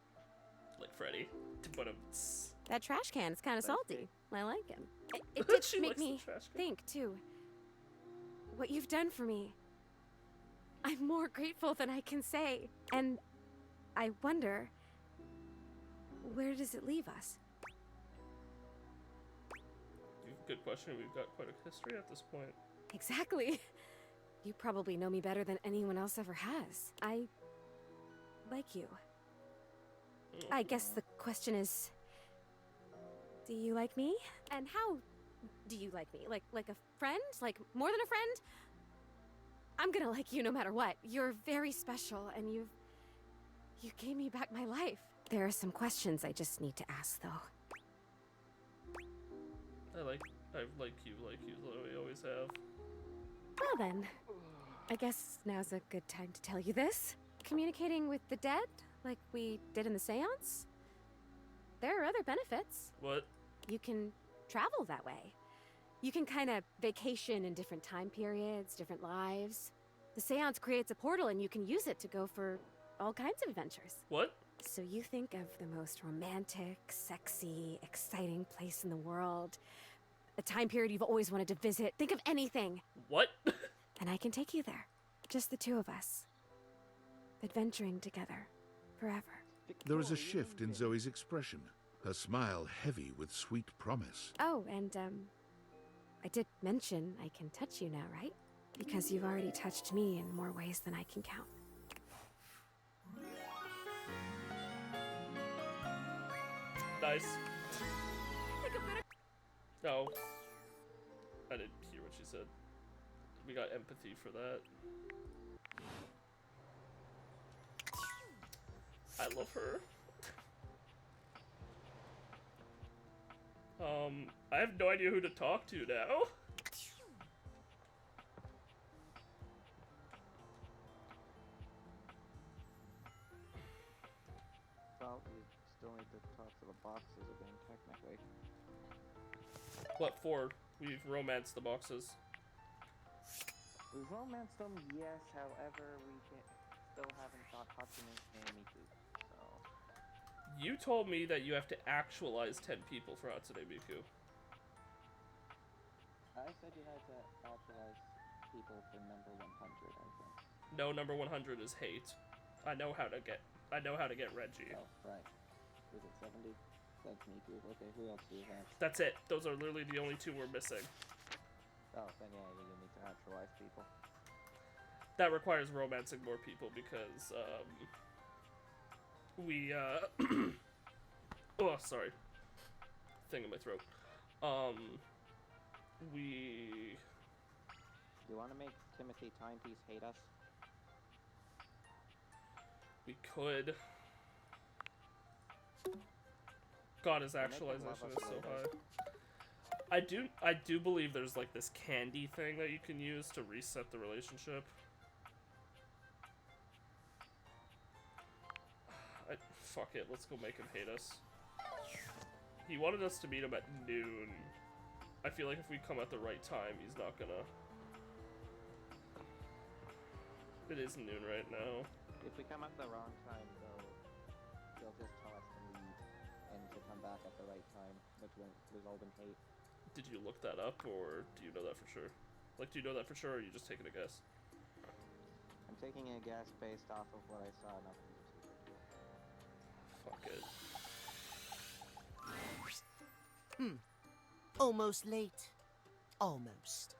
Like Freddy. But that trash can is kind of salty. I like him. It did make me think, too. What you've done for me. I'm more grateful than I can say. And I wonder, where does it leave us? Good question. We've got quite a history at this point. Exactly. You probably know me better than anyone else ever has. I like you. I guess the question is, do you like me? And how do you like me? Like a friend? Like more than a friend? I'm gonna like you no matter what. You're very special, and you gave me back my life. There are some questions I just need to ask, though. I like you, we always have. Well then, I guess now's a good time to tell you this. Communicating with the dead, like we did in the seance, there are other benefits. What? You can travel that way. You can kind of vacation in different time periods, different lives. The seance creates a portal and you can use it to go for all kinds of adventures. What? So you think of the most romantic, sexy, exciting place in the world. A time period you've always wanted to visit. Think of anything. What? And I can take you there. Just the two of us. Adventuring together. Forever. There is a shift in Zoe's expression, her smile heavy with sweet promise. Oh, and I did mention I can touch you now, right? Because you've already touched me in more ways than I can count. Nice. No. I didn't hear what she said. We got empathy for that. I love her. I have no idea who to talk to now. Well, you still need to talk to the boxes again, technically. What for? We've romanced the boxes. We've romanced them, yes, however, we still haven't got Hatsune Miku, so... You told me that you have to actualize 10 people for Hatsune Miku. I said you had to actualize people for number 100, I think. No, number 100 is hate. I know how to get Reggie. Oh, right. Was it 70? That's Miku. Okay, who else do you have? That's it. Those are literally the only two we're missing. Oh, then yeah, you need to actualize people. That requires romancing more people because, oh, sorry. Thing in my throat. Do you want to make Timothy Timepiece hate us? We could. God, his actualization is so high. I do believe there's like this candy thing that you can use to reset the relationship. Fuck it, let's go make him hate us. He wanted us to meet him at noon. I feel like if we come at the right time, he's not gonna... It is noon right now. If we come at the wrong time, though, he'll just tell us to leave and to come back at the right time, which won't result in hate. Did you look that up, or do you know that for sure? Like, do you know that for sure, or are you just taking a guess? I'm taking a guess based off of what I saw in other YouTube videos. Fuck it. Almost late. Almost.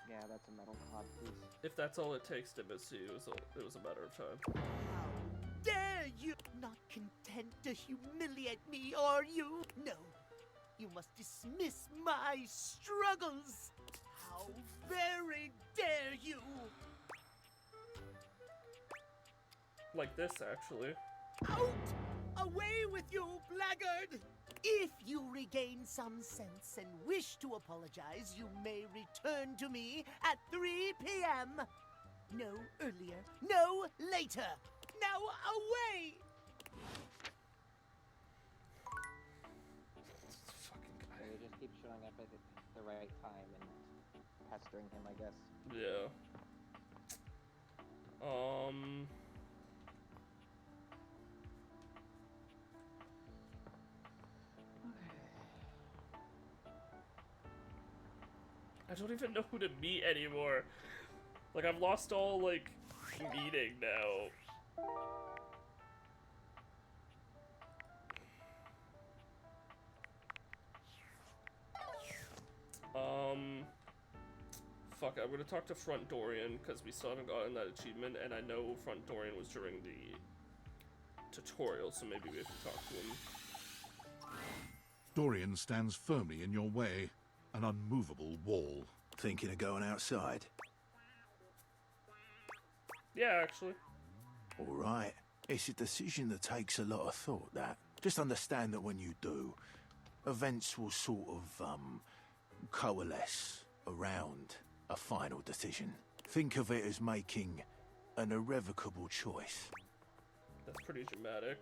Yeah, that's a metal cod, please. If that's all it takes to miss you, it was a matter of time. Dare you! Not content to humiliate me, are you? No. You must dismiss my struggles. How very dare you! Like this, actually. Out! Away with you, blackguard! If you regain some sense and wish to apologize, you may return to me at 3 p.m. No earlier, no later. Now away! Fucking So you just keep showing up at the right time and pestering him, I guess. Yeah. I don't even know who to meet anymore. Like, I've lost all, like, meeting now. Fuck, I'm gonna talk to Front Dorian, because we still haven't gotten that achievement, and I know Front Dorian was during the tutorial, so maybe we have to talk to him. Dorian stands firmly in your way, an unmovable wall. Thinking of going outside? Yeah, actually. All right. It's a decision that takes a lot of thought, that. Just understand that when you do, events will sort of, coalesce around a final decision. Think of it as making an irrevocable choice. That's pretty dramatic.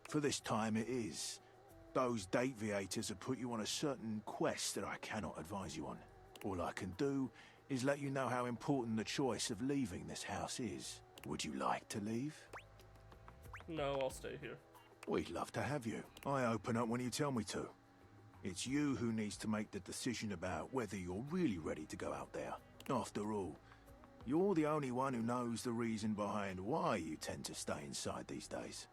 For this time it is. Those deviators have put you on a certain quest that I cannot advise you on. All I can do is let you know how important the choice of leaving this house is. Would you like to leave? No, I'll stay here. We'd love to have you. I open up when you tell me to. It's you who needs to make the decision about whether you're really ready to go out there. After all, you're the only one who knows the reason behind why you tend to stay inside these days.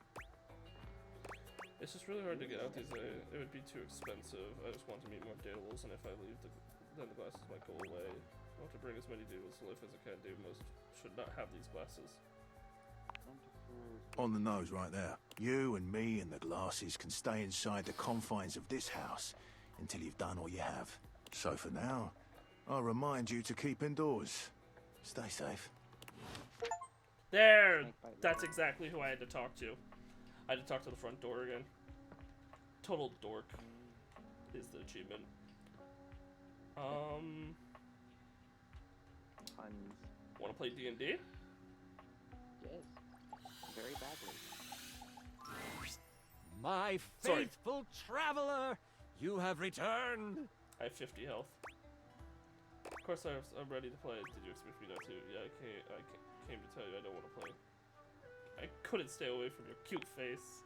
It's just really hard to get out these days. It would be too expensive. I just want to meet more Daedalus, and if I leave, then the glasses might go away. I want to bring as many Daedalus to life as I can do. Most should not have these glasses. On the nose right there. You and me and the glasses can stay inside the confines of this house until you've done all you have. So for now, I'll remind you to keep indoors. Stay safe. There! That's exactly who I had to talk to. I had to talk to the front door again. Total dork is the achievement. Want to play D&D? Yes. Very badly. My faithful traveler, you have returned. I have 50 health. Of course, I'm ready to play. Did you expect me not to? Yeah, I came to tell you I don't want to play. I couldn't stay away from your cute face.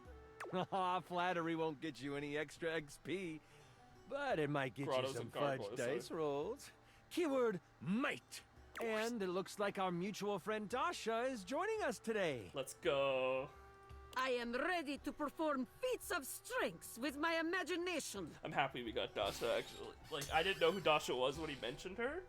Flattery won't get you any extra XP, but it might get Grottos you some and fudge gargoyles, dice rolls. Keyword, might. And it looks like our mutual friend Dasha is joining us today. Let's go. I am ready to perform feats of strength with my imagination. I'm happy we got Dasha, actually. Like, I didn't know who Dasha was when he mentioned her,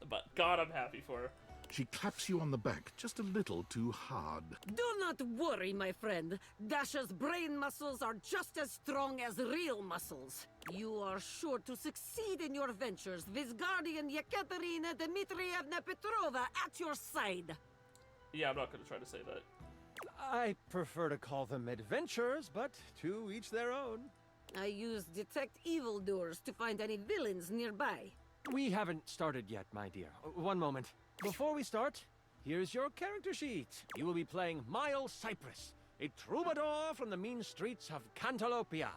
but God, I'm happy for her. She claps you on the back just a little too hard. Do not worry, my friend. Dasha's brain muscles are just as strong as real muscles. You are sure to succeed in your ventures with Guardian Yekaterina Dmitrievna Petrova at your side. Yeah, I'm not going to try to say that. I prefer to call them adventures, but to each their own. I use detect evildoers to find any villains nearby. We haven't started yet, my dear. One moment. Before we start, here's your character sheet. You will be playing Miles Cypress, a troubadour from the mean streets of Cantalopia.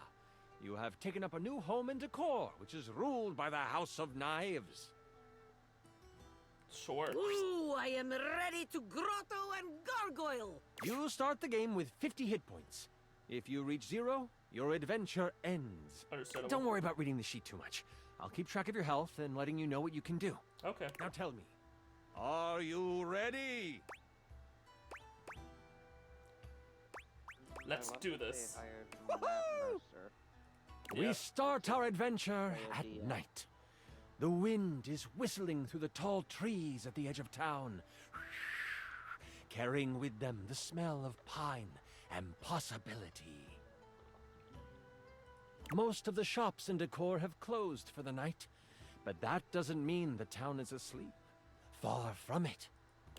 You have taken up a new home in Decor, which is ruled by the House of Knives. Sure. Ooh, I am ready to grotto and gargoyle. You start the game with 50 hit points. If you reach 0, your adventure ends. Understandable. Don't worry about reading the sheet too much. I'll keep track of your health and letting you know what you can do. Okay. Now tell me, are you ready? Let's do this. We start our adventure at night. The wind is whistling through the tall trees at the edge of town, carrying with them the smell of pine and possibility. Most of the shops in Decor have closed for the night, but that doesn't mean the town is asleep. Far from it.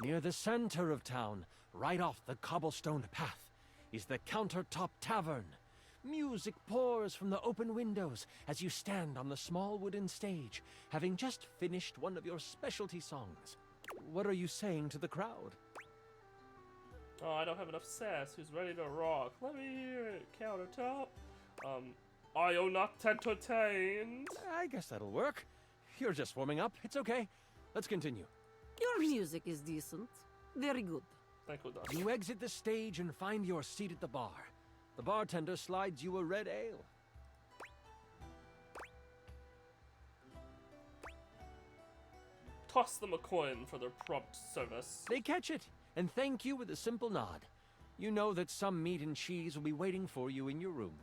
Near the center of town, right off the cobblestone path, is the Countertop Tavern. Music pours from the open windows as you stand on the small wooden stage, having just finished one of your specialty songs. What are you saying to the crowd? Oh, I don't have enough sass. Who's ready to rock? Let me hear it. Countertop. I am not entertained. I guess that'll work. You're just warming up. It's okay. Let's continue. Your music is decent. Very good. Thank you, Dustin. You exit the stage and find your seat at the bar. The bartender slides you a red ale. Toss them a coin for their prompt service. They catch it and thank you with a simple nod. You know that some meat and cheese will be waiting for you in your room.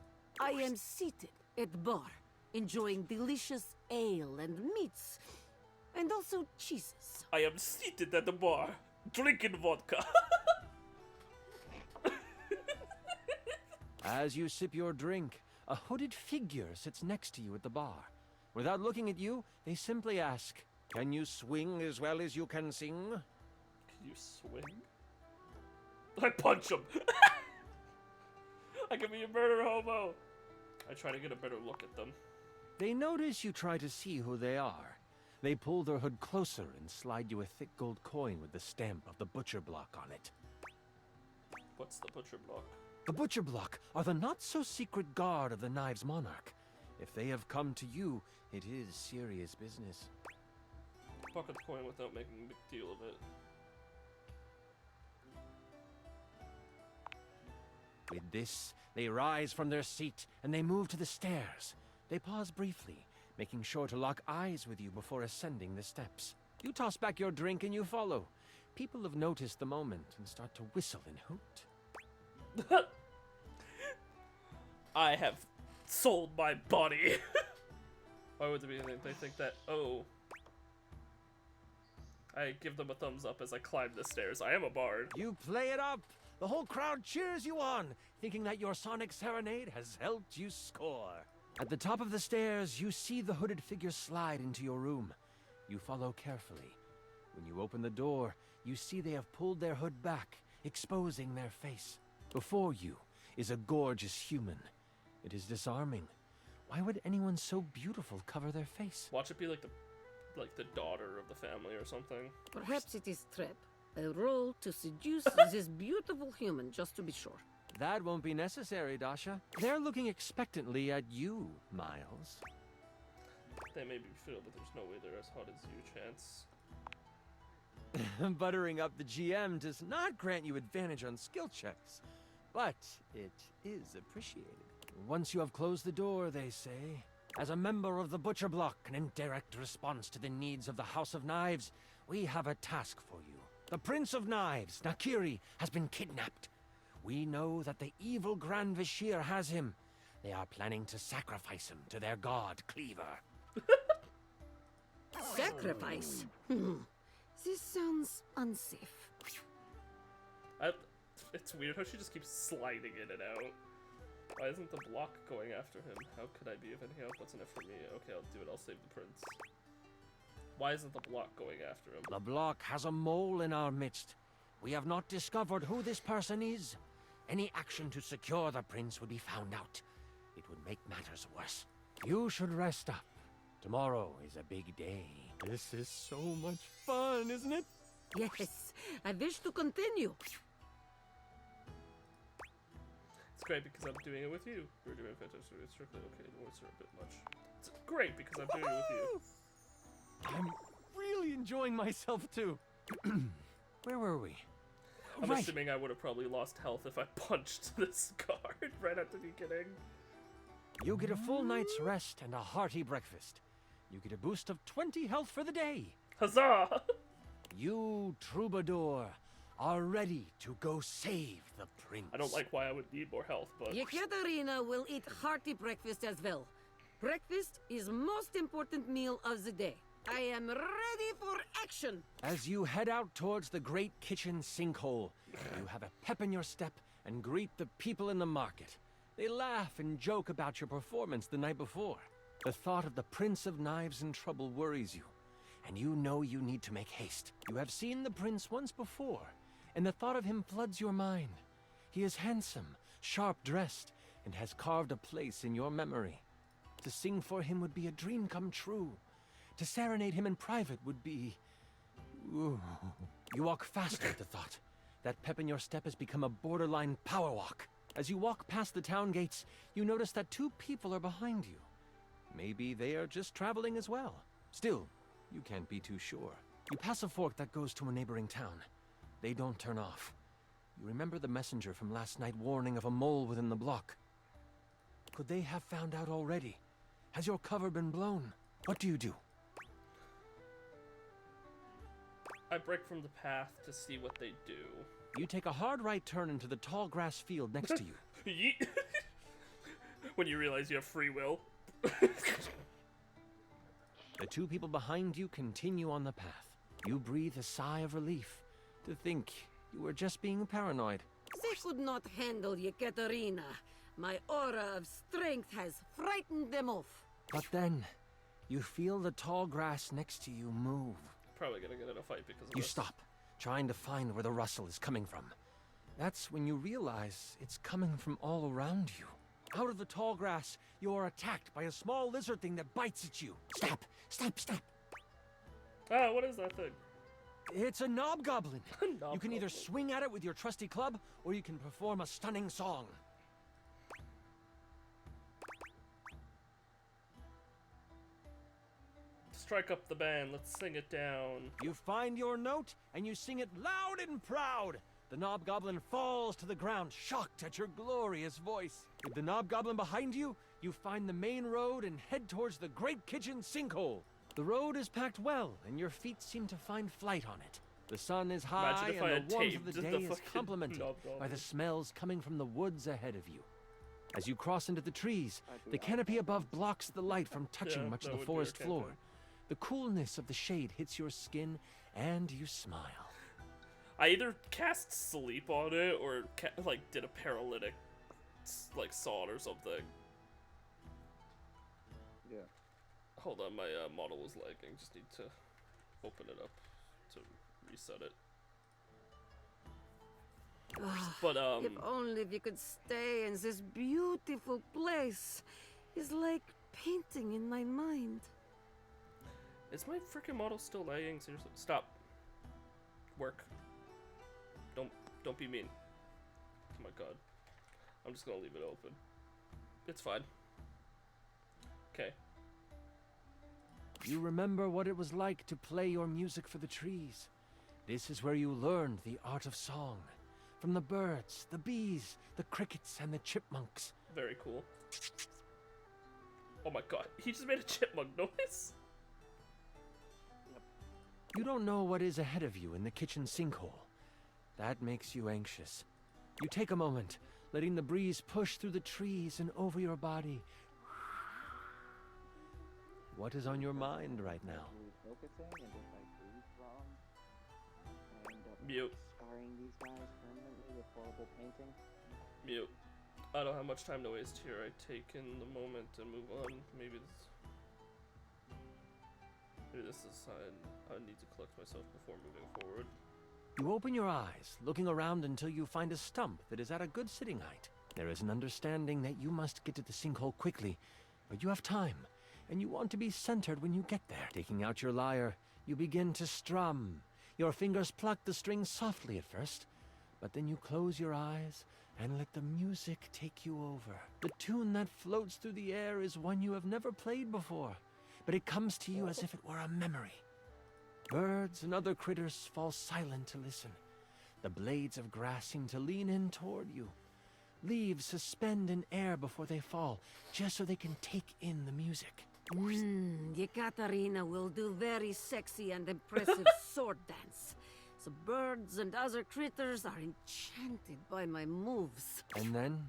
I am seated at the bar, enjoying delicious ale and meats, and also cheeses. I am seated at the bar, drinking vodka. As you sip your drink, a hooded figure sits next to you at the bar. Without looking at you, they simply ask, "Can you swing as well as you can sing?" Can you swing? I punch him. I can be a murder hobo. I try to get a better look at them. They notice you try to see who they are. They pull their hood closer and slide you a thick gold coin with the stamp of the butcher block on it. What's the butcher block? The butcher block are the not-so-secret guard of the Knives Monarch. If they have come to you, it is serious business. Pocket the coin without making a big deal of it. With this, they rise from their seat and they move to the stairs. They pause briefly, making sure to lock eyes with you before ascending the steps. You toss back your drink and you follow. People have noticed the moment and start to whistle and hoot. I have sold my body. Why would there be anything? They think that, oh. I give them a thumbs up as I climb the stairs. I am a bard. You play it up. The whole crowd cheers you on, thinking that your sonic serenade has helped you score. At the top of the stairs, you see the hooded figure slide into your room. You follow carefully. When you open the door, you see they have pulled their hood back, exposing their face. Before you is a gorgeous human. It is disarming. Why would anyone so beautiful cover their face? Watch it be like the daughter of the family or something. Perhaps it is trap. A role to seduce this beautiful human, just to be sure. That won't be necessary, Dasha. They're looking expectantly at you, Miles. They may be filled, but there's no way they're as hot as you, Chance. Buttering up the GM does not grant you advantage on skill checks, but it is appreciated. Once you have closed the door, they say, as a member of the Butcher Block and in direct response to the needs of the House of Knives, we have a task for you. The Prince of Knives, Nakiri, has been kidnapped. We know that the evil Grand Vashir has him. They are planning to sacrifice him to their god, Cleaver. Sacrifice? This sounds unsafe. It's weird how she just keeps sliding in and out. Why isn't the block going after him? How could I be of any help? What's in it for me? Okay, I'll do it. I'll save the prince. Why isn't the block going after him? The block has a mole in our midst. We have not discovered who this person is. Any action to secure the prince would be found out. It would make matters worse. You should rest up. Tomorrow is a big day. This is so much fun, isn't it? Yes, I wish to continue. It's great because I'm doing it with you. We're doing fantastic. It's strictly okay. The voices are a bit much. It's great because I'm doing it with you. I'm really enjoying myself too. Where were we? I'm assuming I would have probably lost health if I punched this guard right at the beginning. You get a full night's rest and a hearty breakfast. You get a boost of 20 health for the day. Huzzah! You, Troubadour, are ready to go save the prince. I don't like why I would need more health, but... Yekaterina will eat hearty breakfast as well. Breakfast is most important meal of the day. I am ready for action. As you head out towards the great kitchen sinkhole, you have a pep in your step and greet the people in the market. They laugh and joke about your performance the night before. The thought of the Prince of Knives in trouble worries you, and you know you need to make haste. You have seen the prince once before, and the thought of him floods your mind. He is handsome, sharp-dressed, and has carved a place in your memory. To sing for him would be a dream come true. To serenade him in private would be... Ooh. You walk faster at the thought. That pep in your step has become a borderline power walk. As you walk past the town gates, you notice that 2 people are behind you. Maybe they are just traveling as well. Still, you can't be too sure. You pass a fork that goes to a neighboring town. They don't turn off. You remember the messenger from last night warning of a mole within the block. Could they have found out already? Has your cover been blown? What do you do? I break from the path to see what they do. You take a hard right turn into the tall grass field next to you. Yeet. When you realize you have free will. The 2 people behind you continue on the path. You breathe a sigh of relief to think you were just being paranoid. They could not handle Yekaterina. My aura of strength has frightened them off. But then, you feel the tall grass next to you move. Probably gonna get in a fight because of You this. stop, trying to find where the rustle is coming from. That's when you realize it's coming from all around you. Out of the tall grass, you are attacked by a small lizard thing that bites at you. Stop! Stop! Stop! Ah, what is that thing? It's a knobgoblin. You can either swing at it with your trusty club, or you can perform a stunning song. Strike up the band, let's sing it down. You find your note, and you sing it loud and proud. The knobgoblin falls to the ground, shocked at your glorious voice. With the knobgoblin behind you, you find the main road and head towards the great kitchen sinkhole. The road is packed well, and your feet seem to find flight on it. The sun is high, Imagine if I and had the warmth of the taped day the is fucking complemented knobgoblin. by the smells coming from the woods ahead of you. As you cross into the trees, the canopy above blocks the light from touching Yeah, much that of the would be forest okay, floor. too. The coolness of the shade hits your skin, and you smile. I either cast sleep on it or like did a paralytic like sod or something. Yeah. Hold on, my model was lagging. Just need to open it up to reset it. But If only we could stay in this beautiful place. It's like painting in my mind. is my freaking model still lagging? Seriously, stop. Work. Don't be mean. Oh my god. I'm just gonna leave it open. It's fine. Okay. You remember what it was like to play your music for the trees. This is where you learned the art of song. From the birds, the bees, the crickets, and the chipmunks. Very cool. Oh my god, he just made a chipmunk noise. You don't know what is ahead of you in the kitchen sinkhole. That makes you anxious. You take a moment, letting the breeze push through the trees and over your body. What is on your mind right now? Focusing and just like breathe wrong. I end up Mute. scarring these guys permanently with horrible painting. Mute. I don't have much time to waste here. I take in the moment and move on. Maybe this is a sign I need to collect myself before moving forward. You open your eyes, looking around until you find a stump that is at a good sitting height. There is an understanding that you must get to the sinkhole quickly, but you have time, and you want to be centered when you get there. Taking out your lyre, you begin to strum. Your fingers pluck the strings softly at first, but then you close your eyes and let the music take you over. The tune that floats through the air is one you have never played before, but it comes to you as if it were a memory. Birds and other critters fall silent to listen. The blades of grass seem to lean in toward you. Leaves suspend in air before they fall, just so they can take in the music. Yekaterina will do very sexy and impressive sword dance. The birds and other critters are enchanted by my moves. And then,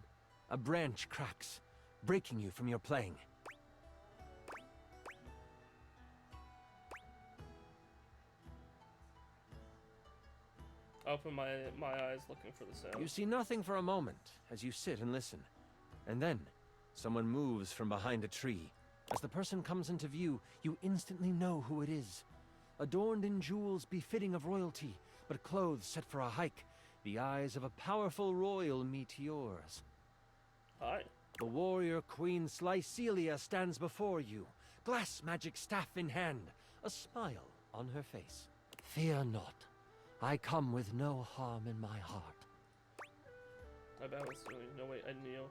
a branch cracks, breaking you from your playing. I open my eyes looking for the sound. You see nothing for a moment as you sit and listen. And then, someone moves from behind a tree. As the person comes into view, you instantly know who it is. Adorned in jewels befitting of royalty, but clothes set for a hike, the eyes of a powerful royal meet yours. Hi. The warrior Queen Slycelia stands before you, glass magic staff in hand, a smile on her face. Fear not. I come with no harm in my heart. I bet I was doing. No, wait, I kneel.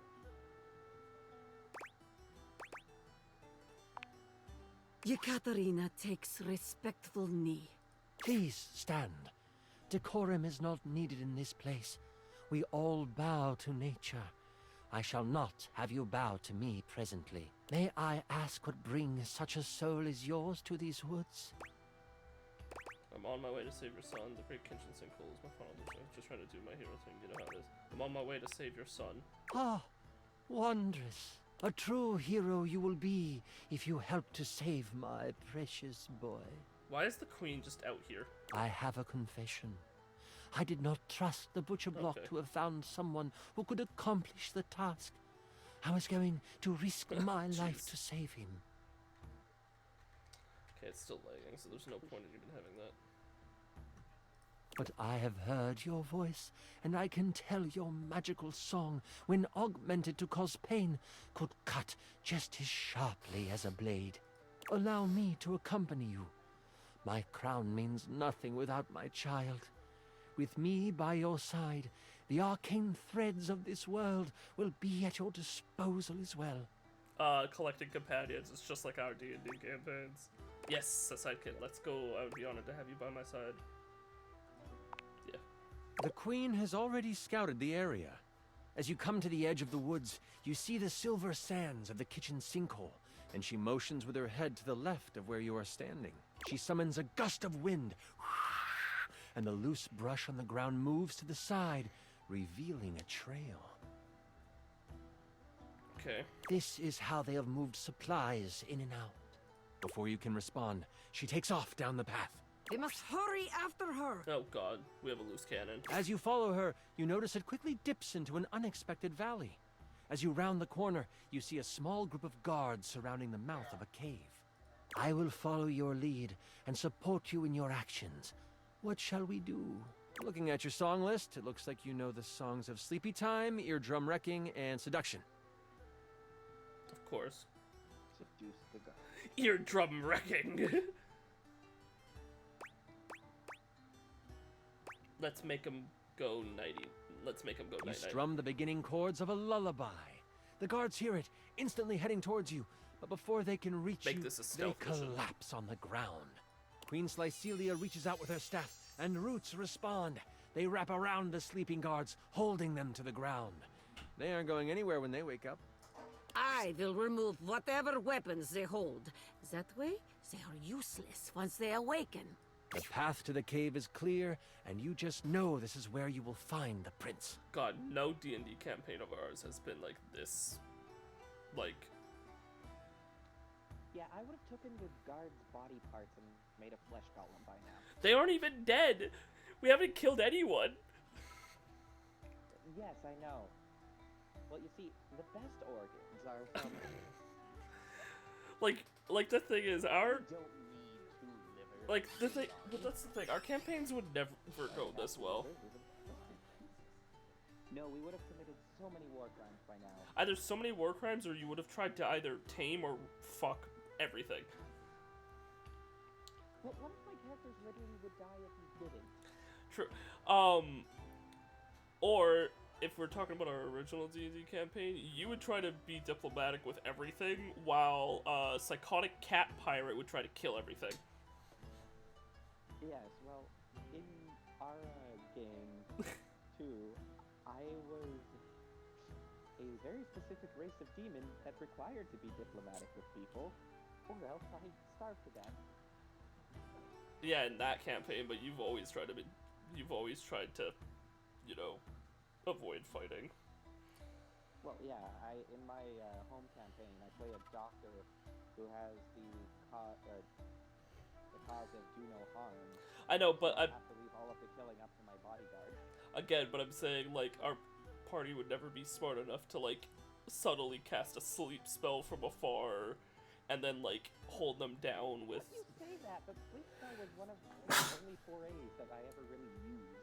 Yekaterina takes respectful knee. Please stand. Decorum is not needed in this place. We all bow to nature. I shall not have you bow to me presently. May I ask what brings such a soul as yours to these woods? I'm on my way to save your son. The great Kenshin sinkhole is my final dish. I was just trying to do my hero thing. You know how it is. I'm on my way to save your son. Ah, wondrous. A true hero you will be if you help to save my precious boy. Why is the queen just out here? I have a confession. I did not trust the butcher block to have found someone who could accomplish the task. I was going to risk my life to save him. Okay, it's still lagging, so there's no point in even having that. But I have heard your voice, and I can tell your magical song, when augmented to cause pain, could cut just as sharply as a blade. Allow me to accompany you. My crown means nothing without my child. With me by your side, the arcane threads of this world will be at your disposal as well. Collecting companions is just like our D&D campaigns. Yes, a sidekick, let's go. I would be honored to have you by my side. Yeah. The queen has already scouted the area. As you come to the edge of the woods, you see the silver sands of the kitchen sinkhole, and she motions with her head to the left of where you are standing. She summons a gust of wind, and the loose brush on the ground moves to the side, revealing a trail. Okay. This is how they have moved supplies in and out. Before you can respond, she takes off down the path. We must hurry after her. Oh god, we have a loose cannon. As you follow her, you notice it quickly dips into an unexpected valley. As you round the corner, you see a small group of guards surrounding the mouth of a cave. I will follow your lead and support you in your actions. What shall we do? Looking at your song list, it looks like you know the songs of Sleepy Time, Eardrum Wrecking, and Seduction. Of course. Seduce the guy. Eardrum Wrecking. Let's make him go nighty. Let's make him go nighty. You strum the beginning chords of a lullaby. The guards hear it, instantly heading towards you, but before they can reach you, they collapse on the ground. Queen Slycelia reaches out with her staff, and roots respond. They wrap around the sleeping guards, holding them to the ground. They aren't going anywhere when they wake up. I will remove whatever weapons they hold. That way, they are useless once they awaken. The path to the cave is clear, and you just know this is where you will find the prince. God, no D&D campaign of ours has been like this. Like... Yeah, I would have taken the guard's body parts and made a flesh golem by now. They aren't even dead! We haven't killed anyone! Yes, I know. Well, you see, the best organs are from... like the thing is, our... You don't need two livers. Like, the thing... But that's the thing, our campaigns would never go this well. No, we would have committed so many war crimes by now. Either so many war crimes, or you would have tried to either tame or fuck everything. Well, one of my characters literally would die if he didn't. True. Or, if we're talking about our original D&D campaign, you would try to be diplomatic with everything, while psychotic cat pirate would try to kill everything. Yes, well, in our game, too, I was a very specific race of demon that required to be diplomatic with people, or else I'd starve to death. Yeah, in that campaign, but you've always tried to, you know, avoid fighting. Well, yeah, in my home campaign, I play a doctor who has the cause of do no harm. I know, but I have to leave all of the killing up to my bodyguard. Again, but I'm saying, like, our party would never be smart enough to, like, subtly cast a sleep spell from afar, and then, like, hold them down with... You say that, but sleep spell was one of the only forays that I ever really used.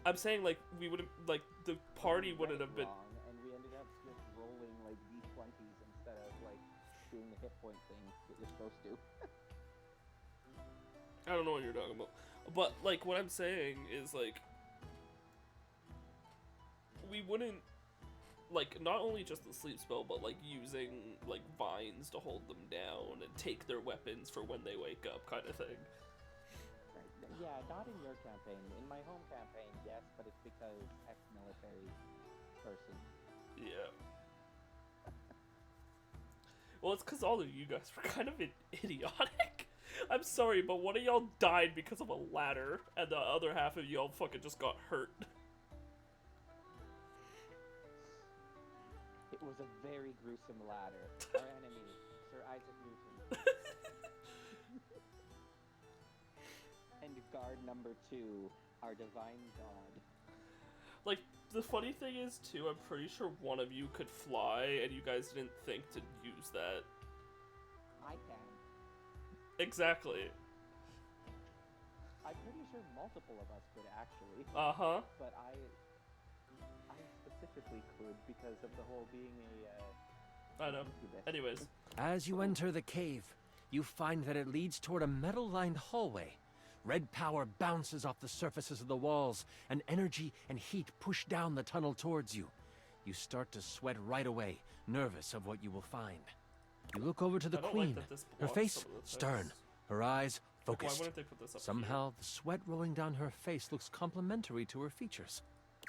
I'm saying, like, we wouldn't, like, the party wouldn't have been... Wrong, and we ended up just rolling, like, point thing that you're supposed to. I don't know what you're talking about. But, like, what I'm saying is, like, we wouldn't, like, not only just the sleep spell, but, like, using, like, vines to hold them down and take their weapons for when they wake up kind of thing. Right. Yeah, not in your campaign. In my home campaign, yes, but it's because ex-military person. Yeah. Well, it's because all of you guys were kind of idiotic. I'm sorry, but one of y'all died because of a ladder, and the other half of y'all fucking just got hurt. It was a very gruesome ladder. Our enemy, Sir Isaac Newton. And guard number 2, our divine god. Like, the funny thing is, too, I'm pretty sure one of you could fly, and you guys didn't think to use that. I can. Exactly. I'm pretty sure multiple of us could, actually. Uh-huh. But I specifically could because of the whole being a, I know. Anyways. As you enter the cave, you find that it leads toward a metal-lined hallway. Red power bounces off the surfaces of the walls, and energy and heat push down the tunnel towards you. You start to sweat right away, nervous of what you will find. You look over to the queen, her face stern, her eyes focused. Why wouldn't they put this up Somehow, the sweat rolling down her face looks complementary to her features.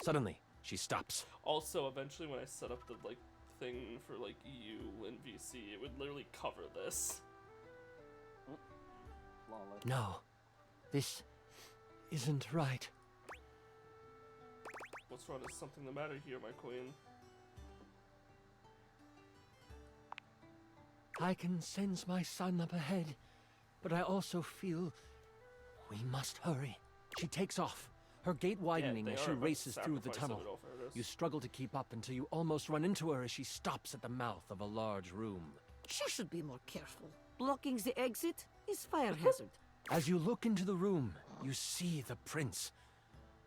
Suddenly, she stops. Also, eventually when I set up the, like, thing for, like, EU and VC, it would literally cover this. Flawless. No, this isn't right. What's wrong? Is something the matter here, my queen? I can sense my son up ahead, but I also feel we must hurry. She takes off, her gait widening as she races through the tunnel. You struggle to keep up until you almost run into her as she stops at the mouth of a large room. She should be more careful. Blocking the exit is fire hazard. As you look into the room, you see the prince,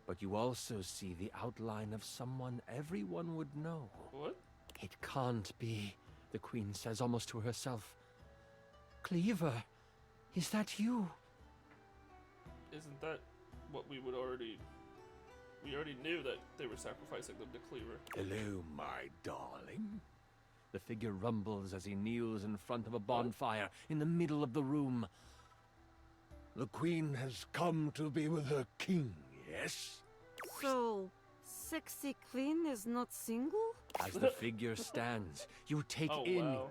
but you also see the outline of someone everyone would know. What? It can't be, the queen says almost to herself. Cleaver, is that you? Isn't that what we would already... We already knew that they were sacrificing them to Cleaver. Hello, my darling. The figure rumbles as he kneels in front of a bonfire in the middle of the room. The queen has come to be with her king, yes? So, sexy queen is not single? As the figure stands, you take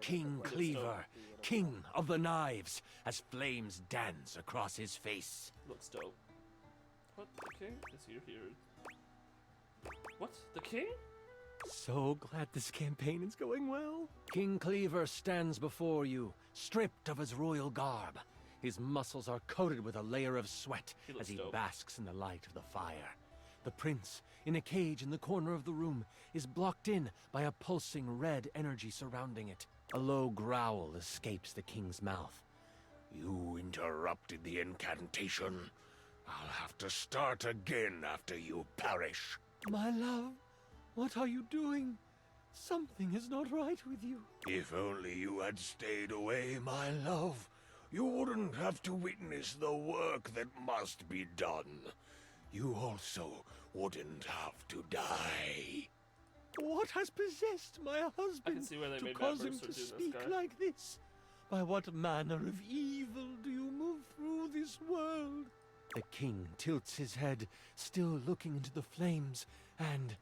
King Cleaver, king of the knives, as flames dance across his face. Looks dope. What? The king? Is he here? What? The king? So glad this campaign is going well. King Cleaver stands before you, stripped of his royal garb. His muscles are coated with a layer of sweat as he basks in the light of the fire. The prince, in a cage in the corner of the room, is blocked in by a pulsing red energy surrounding it. A low growl escapes the king's mouth. You interrupted the incantation. I'll have to start again after you perish. My love, what are you doing? Something is not right with you. If only you had stayed away, my love. You wouldn't have to witness the work that must be done. You also wouldn't have to die. What has possessed my husband to cause him to speak like this? By what manner of evil do you move through this world? The king tilts his head, still looking into the flames, and...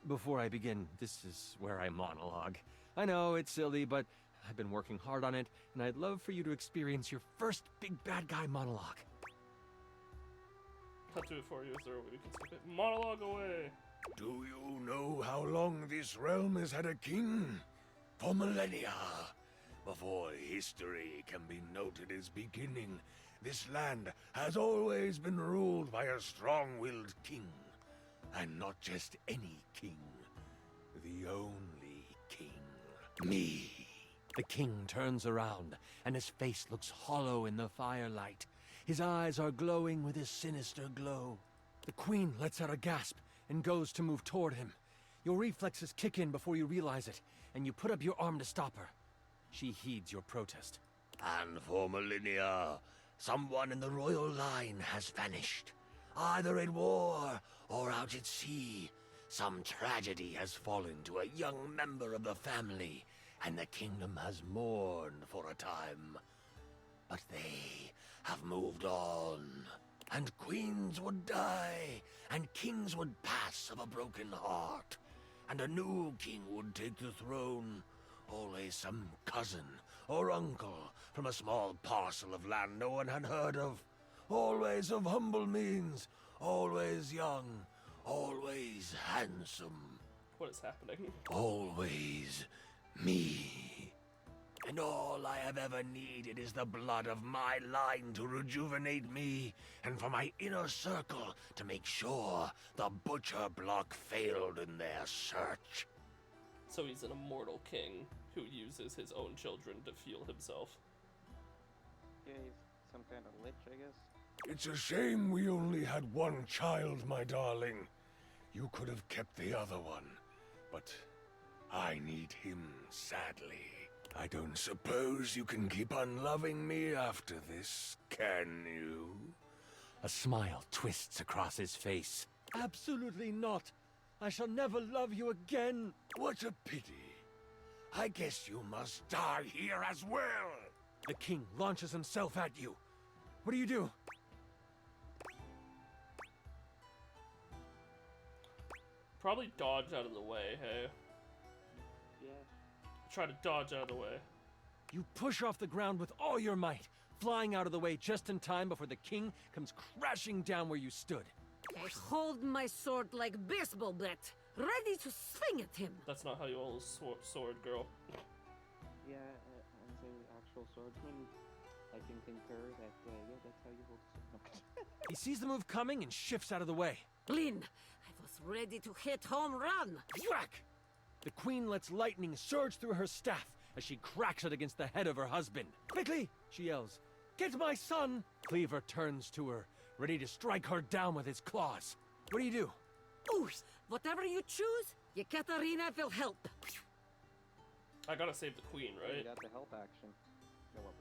before I begin, this is where I monologue. I know, it's silly, but I've been working hard on it, and I'd love for you to experience your first big bad guy monologue. I'll do it for you. Is there a way we can skip it? Monologue away! Do you know how long this realm has had a king? For millennia. Before history can be noted as beginning, this land has always been ruled by a strong-willed king. And not just any king. The only king. Me. The king turns around, and his face looks hollow in the firelight. His eyes are glowing with a sinister glow. The queen lets out a gasp and goes to move toward him. Your reflexes kick in before you realize it, and you put up your arm to stop her. she heeds your protest. And for millennia, someone in the royal line has vanished. Either in war or out at sea, some tragedy has fallen to a young member of the family, and the kingdom has mourned for a time. But they have moved on, and queens would die, and kings would pass of a broken heart, and a new king would take the throne. Always some cousin or uncle from a small parcel of land no one had heard of. Always of humble means, always young, always handsome. What is happening? Always me. And all I have ever needed is the blood of my line to rejuvenate me, and for my inner circle to make sure the butcher block failed in their search. So he's an immortal king who uses his own children to fuel himself. Yeah, he's some kind of lich, I guess. It's a shame we only had one child, my darling. You could have kept the other one, but I need him sadly. I don't suppose you can keep on loving me after this, can you? A smile twists across his face. Absolutely not. I shall never love you again. What a pity. I guess you must die here as well. The king launches himself at you. What do? Probably dodge out of the way, hey? Yeah. Try to dodge out of the way. You push off the ground with all your might, flying out of the way just in time before the king comes crashing down where you stood. I hold my sword like baseball bat, ready to swing at him. That's not how you hold a sword, girl. Yeah, as an actual swordsman, I can concur that, yeah, that's how you hold a sword. He sees the move coming and shifts out of the way. Lynn, I was ready to hit home run. Whack! The queen lets lightning surge through her staff as she cracks it against the head of her husband. Quickly, she yells, get my son! Cleaver turns to her, ready to strike her down with his claws. What do? Ooh, whatever you choose, Yekaterina will help. I gotta save the queen, right? You got the help action. Yeah, well,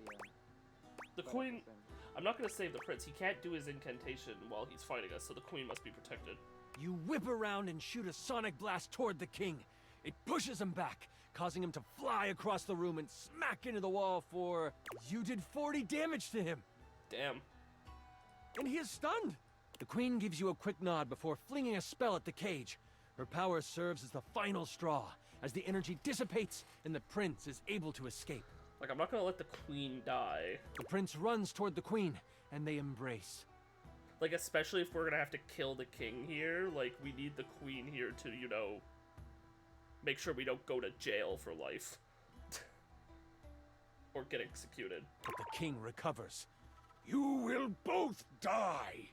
the queen... I'm not gonna save the prince. He can't do his incantation while he's fighting us, so the queen must be protected. You whip around and shoot a sonic blast toward the king. It pushes him back, causing him to fly across the room and smack into the wall for... You did 40 damage to him. Damn. And he is stunned. The queen gives you a quick nod before flinging a spell at the cage. Her power serves as the final straw, as the energy dissipates and the prince is able to escape. Like, I'm not gonna let the queen die. The prince runs toward the queen, and they embrace. Like, especially if we're gonna have to kill the king here, like, we need the queen here to, you know, make sure we don't go to jail for life. Or get executed. But the king recovers. You will both die!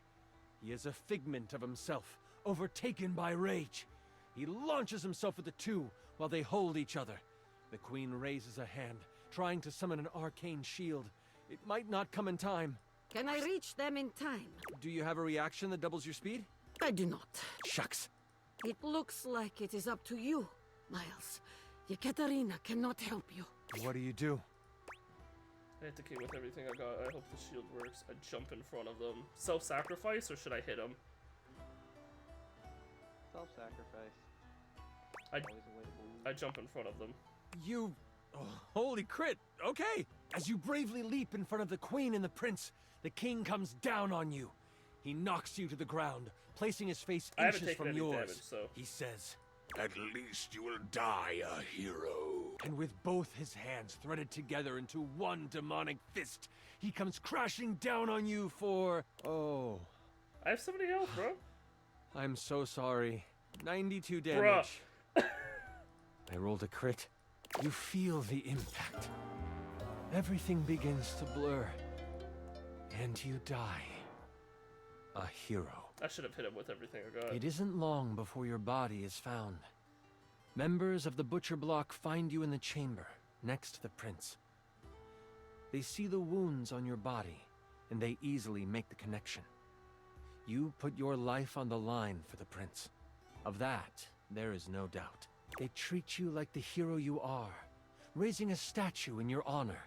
He is a figment of himself, overtaken by rage. He launches himself at the two while they hold each other. The queen raises a hand, trying to summon an arcane shield. It might not come in time. Can I reach them in time? Do you have a reaction that doubles your speed? I do not. Shucks. It looks like it is up to you, Miles. Yekaterina cannot help you. What do? I hit the king with everything I got. I hope the shield works. I jump in front of them. Self-sacrifice, or should I hit him? Self-sacrifice. I jump in front of them. You... Oh, holy crit! Okay! As you bravely leap in front of the queen and the prince, the king comes down on you. He knocks you to the ground, placing his face inches from yours. Damage, so. He says, at least you will die a hero. And with both his hands threaded together into one demonic fist, he comes crashing down on you for... Oh. I have 70 health, bro. I'm so sorry. 92 damage. I rolled a crit. You feel the impact. Everything begins to blur. And you die. A hero. I should have hit him with everything I got. It isn't long before your body is found. Members of the Butcher Block find you in the chamber, next to the prince. They see the wounds on your body, and they easily make the connection. You put your life on the line for the prince. Of that, there is no doubt. They treat you like the hero you are, raising a statue in your honor.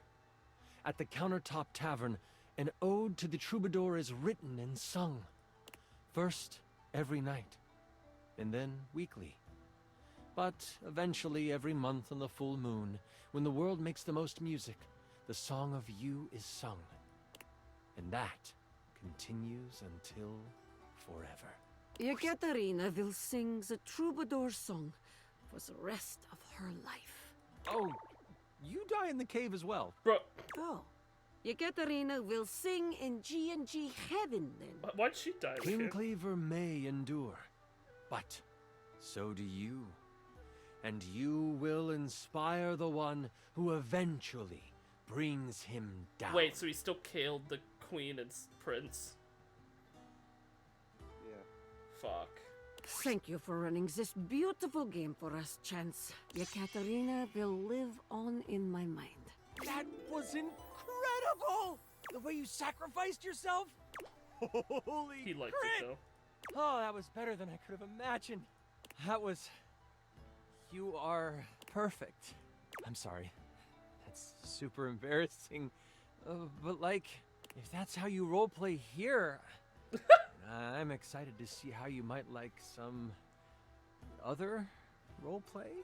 At the Countertop Tavern, an ode to the troubadour is written and sung. First, every night, and then weekly. But eventually every month on the full moon, when the world makes the most music, the song of you is sung. And that continues until forever. Ekaterina will sing the troubadour song for the rest of her life. Oh, you die in the cave as well. Bro. Oh. Ekaterina will sing in G&G heaven then. Why'd she die in the King cave? Cleaver may endure, but so do you. And you will inspire the one who eventually brings him down. Wait, so he still killed the queen and prince? Yeah. Fuck. Thank you for running this beautiful game for us, Chance. Ekaterina will live on in my mind. That was incredible! The way you sacrificed yourself? Holy He liked crit! it though. Oh, that was better than I could have imagined. That was... You are perfect. I'm sorry. That's super embarrassing. But like, if that's how you roleplay here, I'm excited to see how you might like some other roleplay.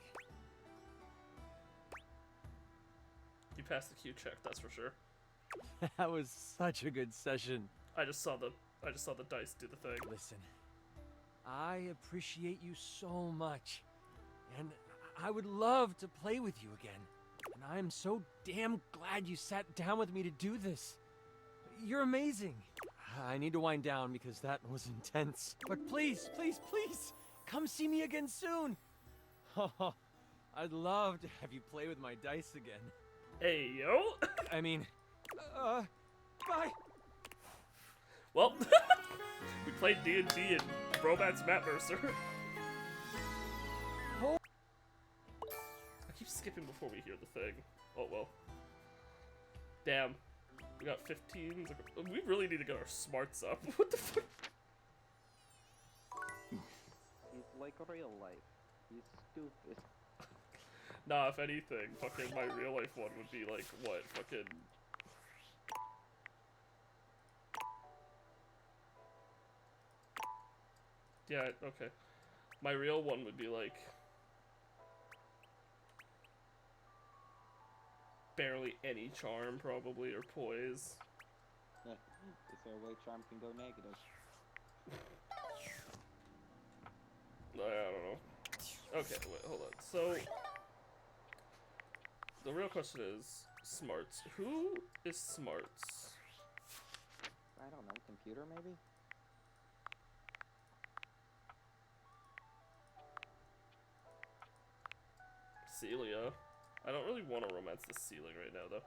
You passed the Q check, that's for sure. That was such a good session. I just saw the dice do the thing. Listen, I appreciate you so much, and I would love to play with you again. And I'm so damn glad you sat down with me to do this. You're amazing. I need to wind down because that was intense. But please, please, please, come see me again soon. I'd love to have you play with my dice again. Hey, yo! I mean, bye. Well, we played D&D and Romance Map Mercer. I keep skipping before we hear the thing. Oh well. Damn. We got 15. We really need to get our smarts up. What the fuck? He's like real life. He's stupid. Nah, if anything, fucking my real life one would be like, what, fucking... Yeah, okay. My real one would be like... barely any charm, probably, or poise. Is there a way charm can go negative? I don't know. Okay, wait, hold on. So... the real question is, smarts. Who is smarts? I don't know, computer maybe? Celia. I don't really want to romance the ceiling right now, though.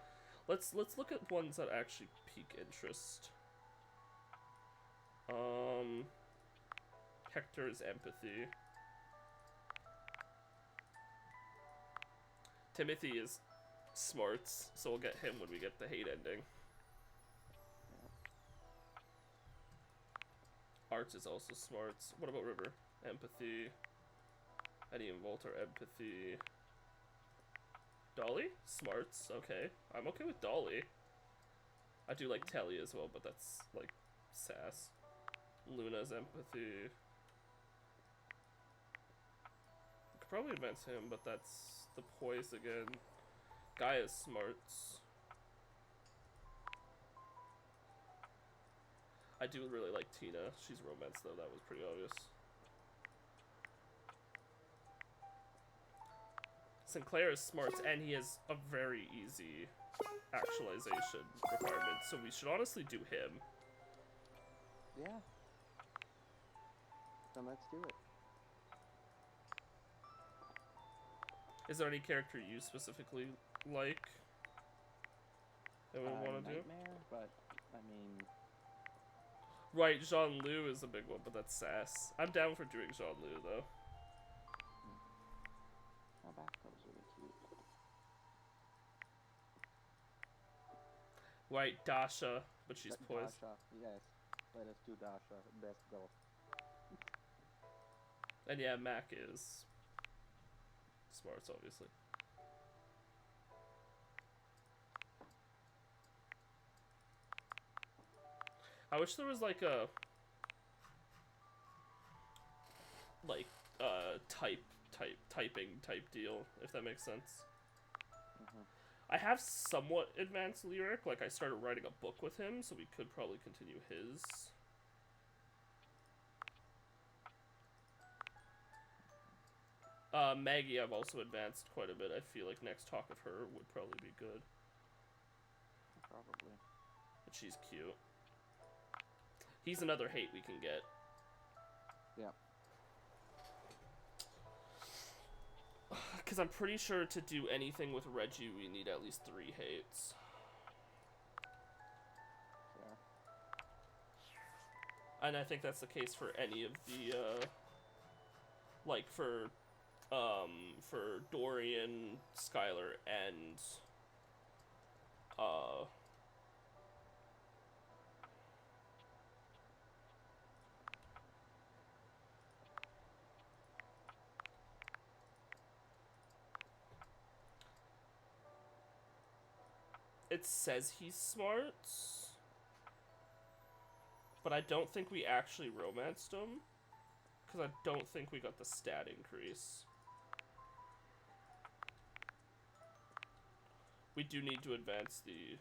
Let's look at ones that actually pique interest. Hector's empathy. Timothy is smarts, so we'll get him when we get the hate ending. Arts is also smarts. What about River? Empathy. Eddie and Walter, empathy. Dolly? Smarts, okay. I'm okay with Dolly. I do like Telly as well, but that's, like, sass. Luna's empathy. Could probably advance him, but that's the poise again. Gaia's smarts. I do really like Tina. She's romance, though. That was pretty obvious. Sinclair is smarts, and he has a very easy actualization requirement, so we should honestly do him. Yeah. Then let's do it. Is there any character you specifically like that we want to do? Nightmare, but, I mean... Right, Jean-Lu is a big one, but that's sass. I'm down for doing Jean-Lu, though. Oh, Bathtub's really cute. Right, Dasha, but she's poised. Dasha, yes. Let us do Dasha. Best go. And yeah, Mac is smarts, obviously. I wish there was like a typing type deal, if that makes sense. I have somewhat advanced lyric, like I started writing a book with him, so we could probably continue his. Maggie I've also advanced quite a bit. I feel like next talk of her would probably be good. Probably. But she's cute. He's another hate we can get. Yeah. Because I'm pretty sure to do anything with Reggie, we need at least 3 hates. Yeah. And I think that's the case for any of the, like for Dorian, Skylar, and, it says he's smart, but I don't think we actually romanced him, because I don't think we got the stat increase. We do need to advance the...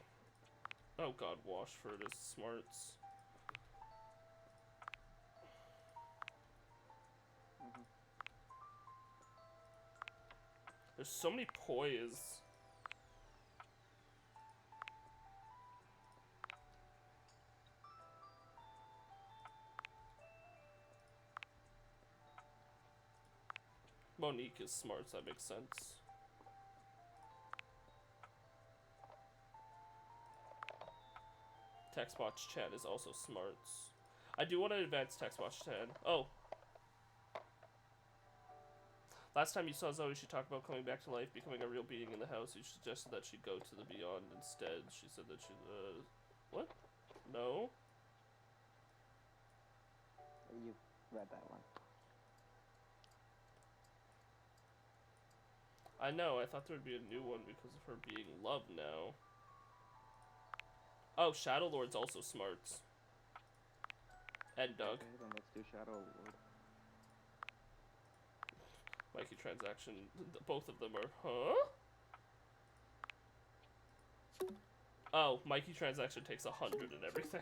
Oh god, Washford is smarts. There's so many poise. Monique is smarts, that makes sense. Textbox Chan is also smarts. I do want to advance Textbox Chan. Oh. Last time you saw Zoe, she talked about coming back to life, becoming a real being in the house. You suggested that she go to the beyond instead. She said that she, what? No? You read that one. I know, I thought there would be a new one because of her being loved now. Oh, Shadow Lord's also smarts. And Doug. Okay, then let's do Shadow Lord. Mikey Transaction, both of them are, huh? Oh, Mikey Transaction takes 100 and everything.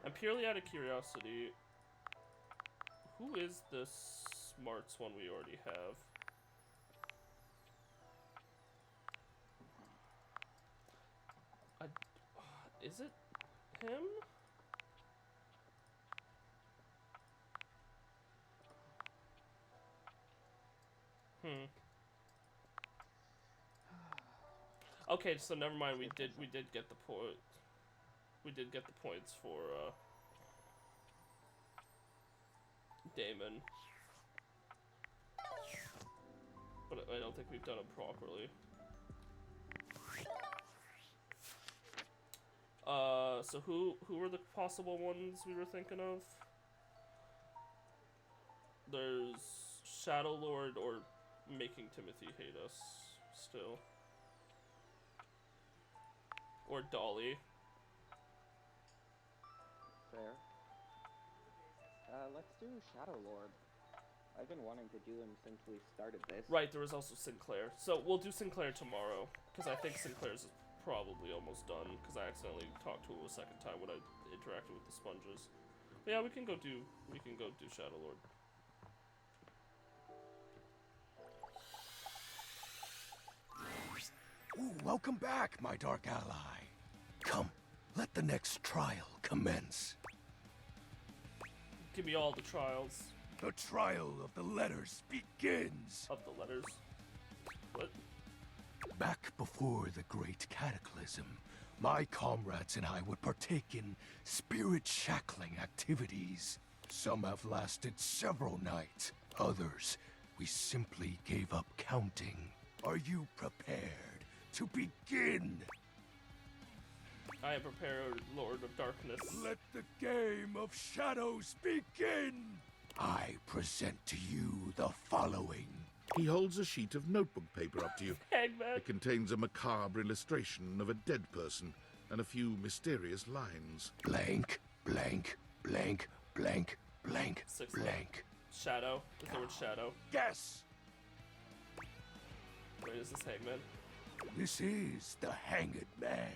And purely out of curiosity, who is the smarts one we already have? Is it him? Okay, so never mind. We did get the point. We did get the points for Damon, but I don't think we've done it properly. So who were the possible ones we were thinking of? There's Shadow Lord or making Timothy hate us still. Or Dolly. Fair. Let's do Shadow Lord. I've been wanting to do him since we started this. Right, there was also Sinclair. So we'll do Sinclair tomorrow, because I think Sinclair's is probably almost done, because I accidentally talked to him a second time when I interacted with the sponges. But yeah, we can go do Shadow Lord. Ooh, welcome back, my dark ally. Come, let the next trial commence. Give me all the trials. The trial of the letters begins. Of the letters? What? Back before the great cataclysm, my comrades and I would partake in spirit-shackling activities. Some have lasted several nights, others We simply gave up counting. Are you prepared to begin? I am prepared, Lord of Darkness. Let the game of shadows begin! I present to you the following. He holds a sheet of notebook paper up to you. Hangman. It contains a macabre illustration of a dead person and a few mysterious lines. Blank, blank, blank, blank, blank, blank. Shadow. Is the word shadow? Guess! Wait, is this Hangman? This is the Hanged Man.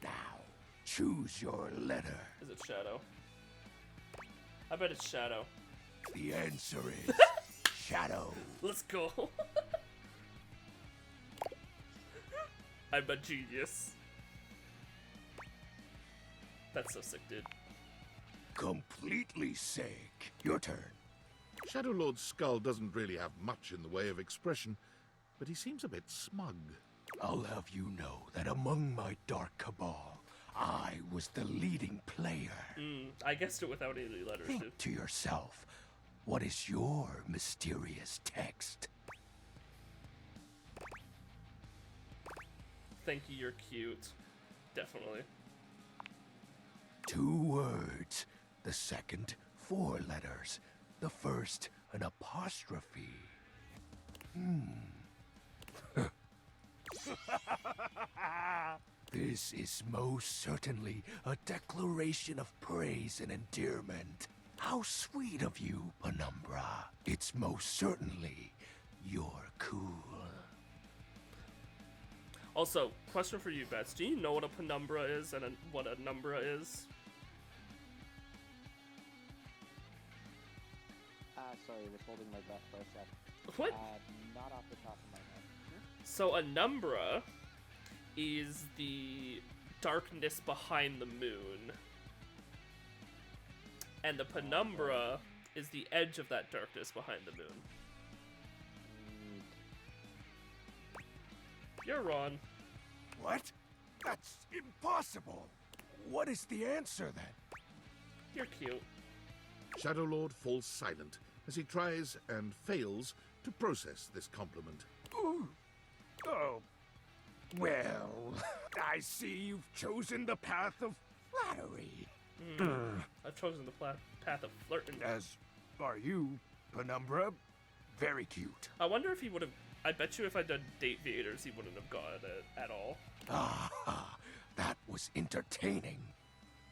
Now, choose your letter. Is it Shadow? I bet it's Shadow. The answer is Shadow. Let's go. I'm a genius. That's so sick, dude. Completely sick. Your turn. Shadow Lord's skull doesn't really have much in the way of expression, but he seems a bit smug. I'll have you know that among my dark cabal, I was the leading player. I guessed it without any letters, dude. Think to yourself, what is your mysterious text? Thank you, you're cute. Definitely. 2 words. The second, 4 letters. The first, an apostrophe. This is most certainly a declaration of praise and endearment. How sweet of you, Penumbra. It's most certainly you're cool. Also, question for you, Bets. Do you know what a penumbra is and what a numbra is? Sorry, withholding my breath for a sec. What? Not off the top of my head. So a numbra is the darkness behind the moon. And the penumbra is the edge of that darkness behind the moon. You're wrong. What? That's impossible. What is the answer then? You're cute. Shadow Lord falls silent as he tries and fails to process this compliment. Ooh. Oh. Well, I see you've chosen the path of flattery. I've chosen the path of flirting. As are you, Penumbra. Very cute. I wonder if he would have... I bet you if I'd done Date Vaders, he wouldn't have gotten it at all. Ah, that was entertaining.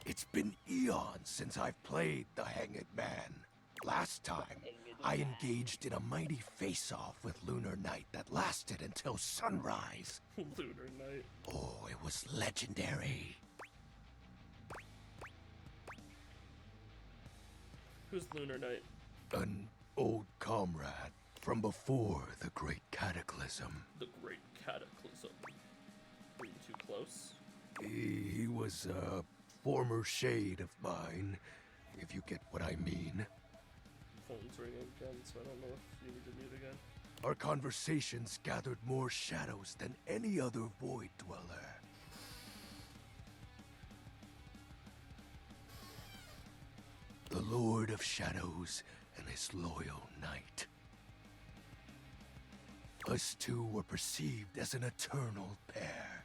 It's been eons since I've played the Hanged Man. Last time, I engaged in a mighty face-off with Lunar Knight that lasted until sunrise. Lunar Knight. Oh, it was legendary. Who's Lunar Knight? An old comrade from before the Great Cataclysm. The Great Cataclysm. Were you too close? He was a former shade of mine, if you get what I mean. Phone's ringing again, so I don't know if you need to mute again. Our conversations gathered more shadows than any other Void Dweller. The Lord of Shadows and his loyal knight. Us two were perceived as an eternal pair.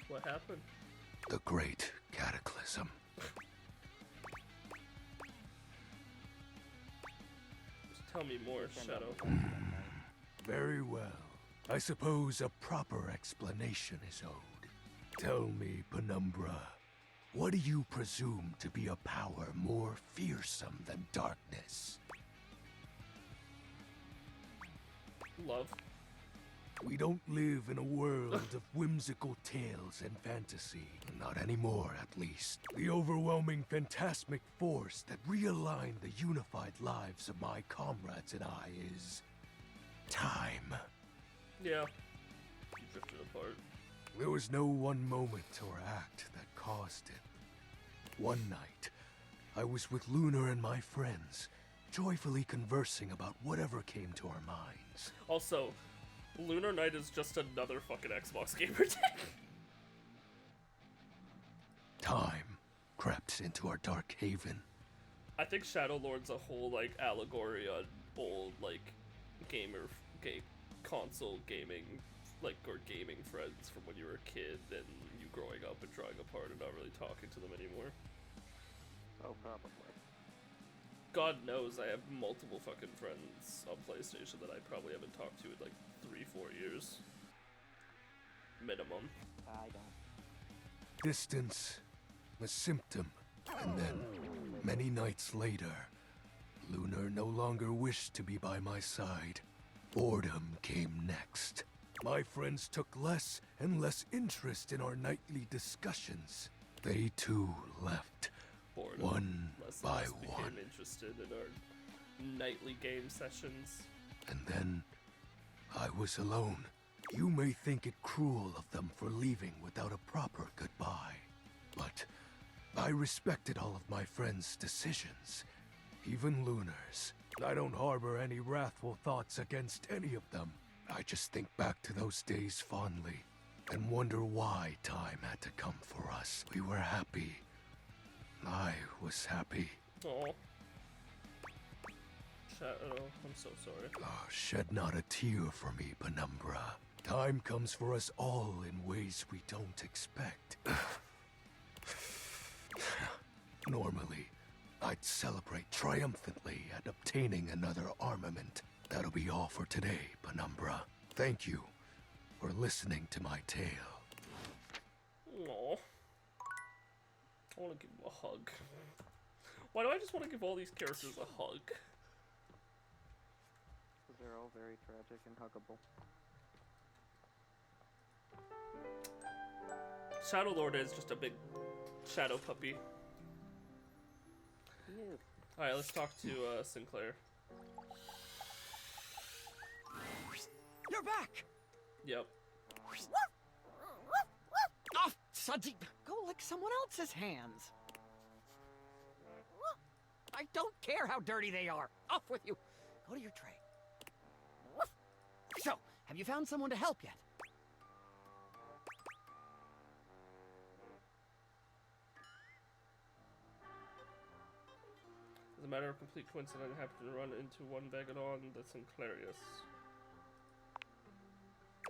What happened? The Great Cataclysm. Just tell me more, Shadow. Very well. I suppose a proper explanation is owed. Tell me, Penumbra, what do you presume to be a power more fearsome than darkness? Love. We don't live in a world of whimsical tales and fantasy. Not anymore, at least. The overwhelming phantasmic force that realigned the unified lives of my comrades and I is... time. Yeah. You drifted apart. There was no one moment or act that caused it. One night, I was with Lunar and my friends, joyfully conversing about whatever came to our minds. Also, Lunar Knight is just another fucking Xbox gamer tag. Time crept into our dark haven. I think Shadow Lord's a whole, like, allegory on old, like, console gaming, like, or gaming friends from when you were a kid and you growing up and drawing apart and not really talking to them anymore. Oh, probably. God knows I have multiple fucking friends on PlayStation that I probably haven't talked to in like 3-4 years. Minimum. I don't. Distance, a symptom, and then, many nights later, Lunar no longer wished to be by my side. Boredom came next. My friends took less and less interest in our nightly discussions. They too left, Boredom. one by became one. interested in our nightly game sessions. And then, I was alone. You may think it cruel of them for leaving without a proper goodbye, but I respected all of my friends' decisions, even Lunar's. I don't harbor any wrathful thoughts against any of them. I just think back to those days fondly and wonder why time had to come for us. We were happy. I was happy. Oh. I'm so sorry. Oh, shed not a tear for me, Penumbra. Time comes for us all in ways we don't expect. Normally, I'd celebrate triumphantly at obtaining another armament. That'll be all for today, Penumbra. Thank you for listening to my tale. Aww. I want to give him a hug. Why do I just want to give all these characters a hug? They're all very tragic and huggable. Shadow Lord is just a big shadow puppy. Yes. Alright, let's talk to Sinclair. You're back! Yep. Oh, Sudsy, go lick someone else's hands. I don't care how dirty they are. Off with you. Go to your tray. So, have you found someone to help yet? As a matter of complete coincidence, I happened to run into one Vagabond that's hilarious.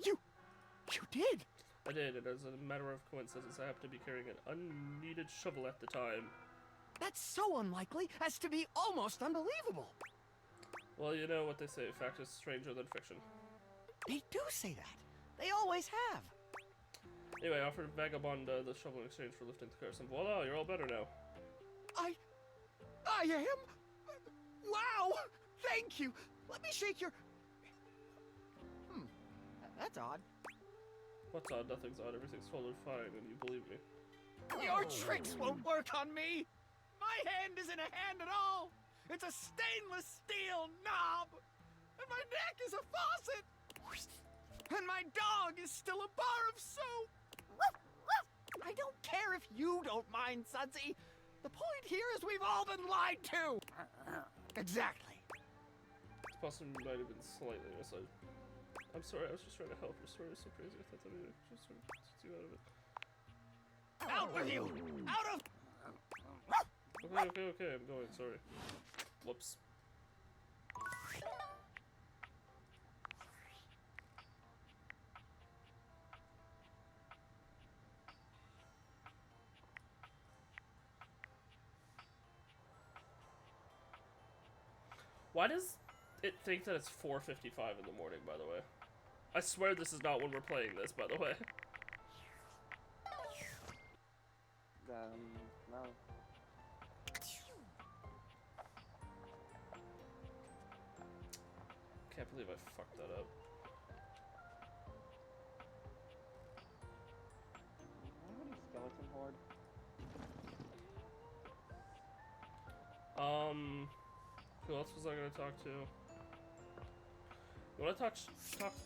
You did? I did, and as a matter of coincidence, I happened to be carrying an unneeded shovel at the time. That's so unlikely as to be almost unbelievable. Well, you know what they say, fact is stranger than fiction. They do say that. They always have. Anyway, I offered Vagabond the shovel in exchange for lifting the curse, and voila, you're all better now. I am? Wow! Thank you! Let me shake your... That's odd. What's odd? Nothing's odd. Everything's totally fine, and you believe me. Your tricks won't work on me! My hand isn't a hand at all! It's a stainless steel knob! And my neck is a faucet! And my dog is still a bar of soap! I don't care if you don't mind, Sudsy. The point here is we've all been lied to! Exactly. This possibly might have been slightly misled. I'm sorry, I was just trying to help. Your story is so crazy, I thought that would just sort of get you out of it. Out with you! Out of... Okay, I'm going, sorry. Whoops. Why does it think that it's 4:55 in the morning, by the way? I swear this is not when we're playing this, by the way. No. Can't believe I fucked that up. Anybody skeleton horde? Who else was I gonna talk to? You wanna talk to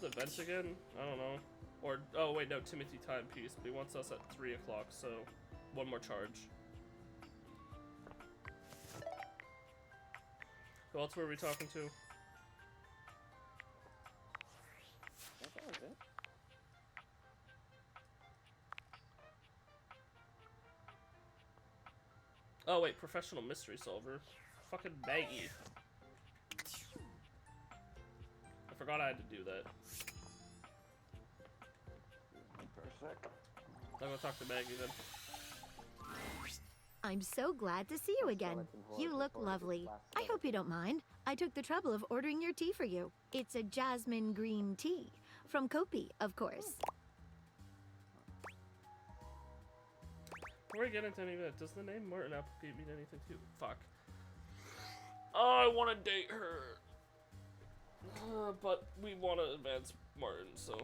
the vent again? I don't know. Or, oh wait, no, Timothy Timepiece, but he wants us at 3 o'clock, so one more charge. Who else were we talking to? That was it. Oh wait, professional mystery solver. Fucking Maggie. forgot I had to do that. For a sec. I'm gonna talk to Maggie then. I'm so glad to see you again. You look lovely. I hope you don't mind. I took the trouble of ordering your tea for you. It's a jasmine green tea. From Kopi, of course. Before we get into any of that, does the name Martin Applegate mean anything to you? Fuck. Oh, I want to date her. But we want to advance Martin, so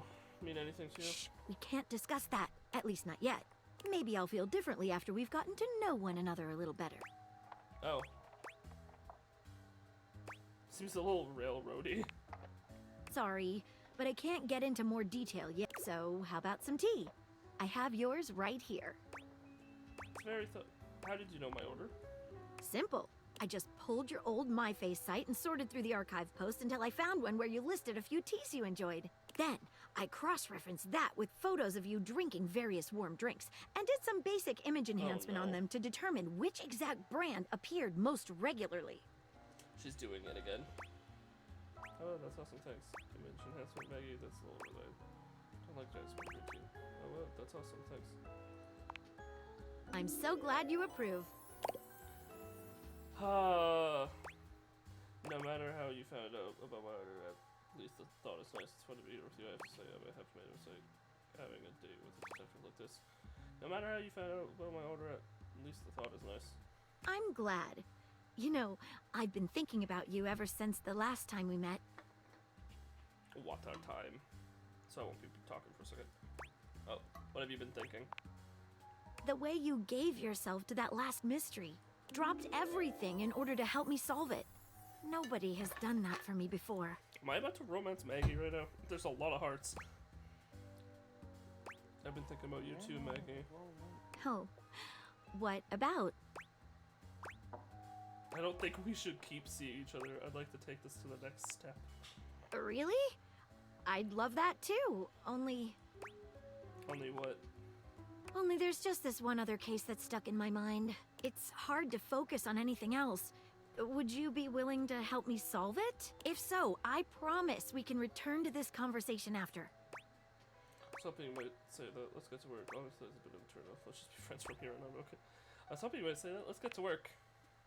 mean anything to you? Shh, we can't discuss that. At least not yet. Maybe I'll feel differently after we've gotten to know one another a little better. Oh. Seems a little railroady. Sorry, but I can't get into more detail yet, so how about some tea? I have yours right here. It's very How did you know my order? Simple. I just pulled your old MyFace site and sorted through the archive posts until I found one where you listed a few teas you enjoyed. Then, I cross-referenced that with photos of you drinking various warm drinks and did some basic image enhancement on them to determine which exact brand appeared most regularly. She's doing it again. Oh, that's awesome, thanks. Image enhancement, Maggie, that's a little related. I like jasmine green tea. Oh, well, that's awesome, thanks. I'm so glad you approve. No matter how you found out about my order, at least the thought is nice. It's fun to be here with you. I have to say, I may have made a mistake having a date with a detective like this. No matter how you found out about my order, at least the thought is nice. I'm glad. You know, I've been thinking about you ever since the last time we met. What our time? So I won't be talking for a second. Oh, what have you been thinking? The way you gave yourself to that last mystery. Dropped everything in order to help me solve it. Nobody has done that for me before. Am I about to romance Maggie right now? There's a lot of hearts. I've been thinking about you too, Maggie. Oh, what about? I don't think we should keep seeing each other. I'd like to take this to the next step. Really? I'd love that too, only... Only what? Only there's just this one other case that's stuck in my mind. It's hard to focus on anything else. Would you be willing to help me solve it? If so, I promise we can return to this conversation after. I was hoping you might say that. Let's get to work. Obviously, it's a bit of a turn-off. Let's just be friends from here on out, okay? I was hoping you might say that. Let's get to work.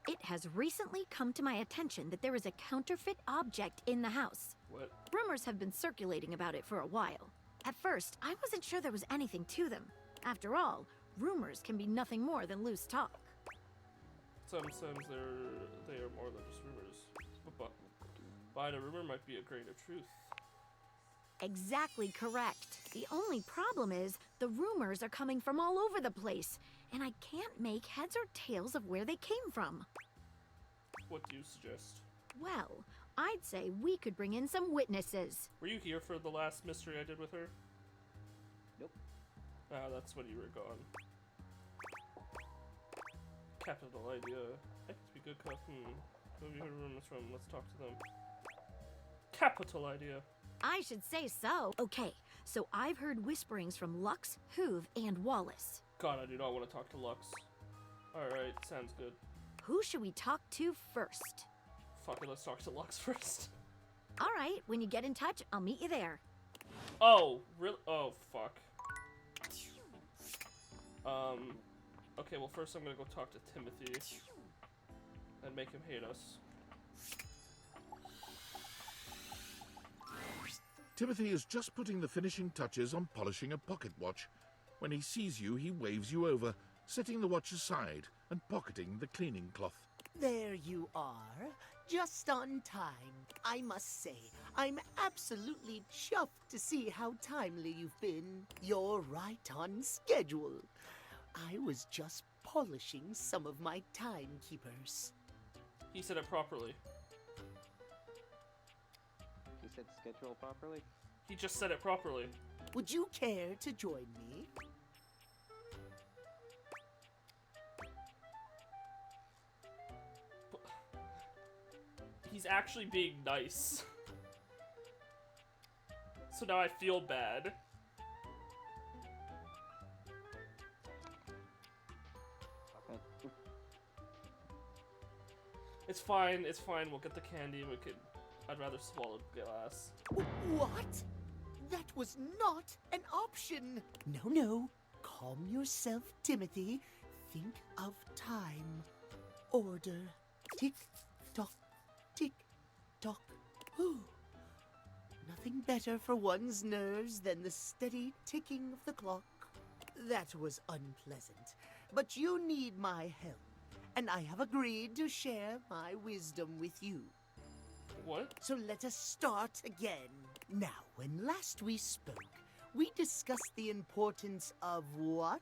It has recently come to my attention that there is a counterfeit object in the house. What? Rumors have been circulating about it for a while. At first, I wasn't sure there was anything to them. After all, rumors can be nothing more than loose talk. Sometimes they are more than just rumors. But behind a rumor might be a grain of truth. Exactly correct. The only problem is the rumors are coming from all over the place, and I can't make heads or tails of where they came from. What do you suggest? Well, I'd say we could bring in some witnesses. Were you here for the last mystery I did with her? Nope. Ah, that's when you were gone. Capital idea. That could be good. Who have you heard rumors from? Let's talk to them. Capital idea. I should say so. Okay, so I've heard whisperings from Lux, Hoove, and Wallace. God, I do not want to talk to Lux. Alright, sounds good. Who should we talk to first? Fuck it, let's talk to Lux first. Alright, when you get in touch, I'll meet you there. Oh, really? Oh, fuck. Okay, well first I'm gonna go talk to Timothy and make him hate us. Timothy is just putting the finishing touches on polishing a pocket watch. When he sees you, he waves you over, setting the watch aside and pocketing the cleaning cloth. There you are, just on time. I must say, I'm absolutely chuffed to see how timely you've been. You're right on schedule. I was just polishing some of my timekeepers. He said it properly. He said schedule properly? He just said it properly. Would you care to join me? He's actually being nice. So now I feel bad. It's fine, we'll get the candy and we can I'd rather swallow glass. What? That was not an option. No, no. Calm yourself, Timothy. Think of time. Order. Tick, tock, tick, tock. Ooh. Nothing better for one's nerves than the steady ticking of the clock. That was unpleasant, but you need my help, and I have agreed to share my wisdom with you. What? So let us start again. Now, when last we spoke, we discussed the importance of what?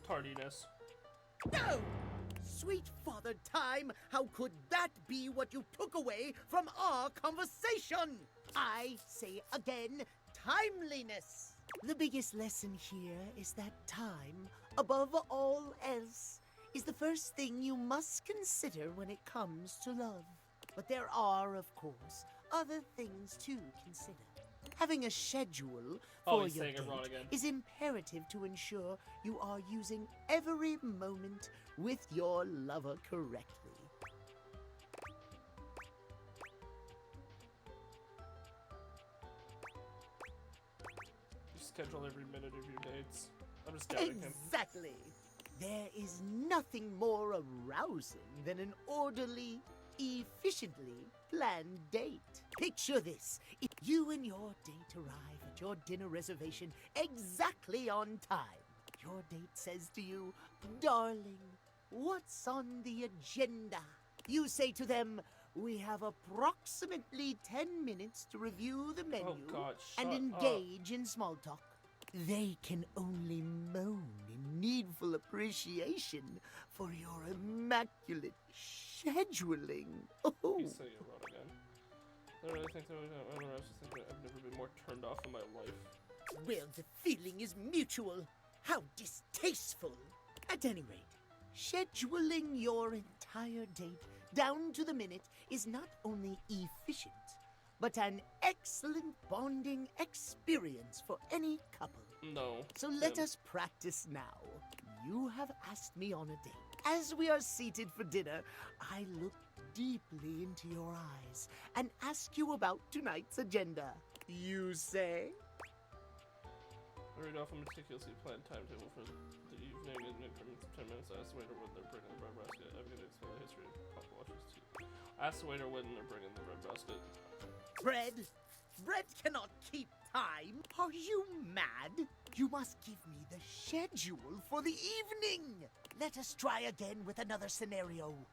Tardiness. No! Sweet Father Time, how could that be what you took away from our conversation? I say again, timeliness. The biggest lesson here is that time, above all else, is the first thing you must consider when it comes to love. But there are, of course, other things to consider. Having a schedule for he's your saying it wrong date again. is imperative to ensure you are using every moment with your lover correctly. You schedule every minute of your dates. I'm just doubting him. Exactly. There is nothing more arousing than an orderly, efficiently planned date. Picture this. If you and your date arrive at your dinner reservation exactly on time, your date says to you, "Darling, what's on the agenda?" You say to them, "We have approximately 10 minutes to review the menu God, and shut engage in small talk." They can only moan in needful appreciation for your immaculate scheduling. Oh. He's saying it wrong again. I don't really think that I don't know, I was just thinking I've never been more turned off in my life. Well, the feeling is mutual. How distasteful. At any rate, scheduling your entire date down to the minute is not only efficient, but an excellent bonding experience for any couple. No. So let Tim. us practice now. You have asked me on a date. As we are seated for dinner, I look deeply into your eyes and ask you about tonight's agenda. You say? I read off a meticulously planned timetable for the evening in increments of 10 minutes. I ask the waiter when they're bringing the bread basket. I'm going to explain the history of Papa Watch's tea. Ask the waiter when they're bringing the bread basket. Bread? Bread cannot keep time. Are you mad? You must give me the schedule for the evening. Let us try again with another scenario.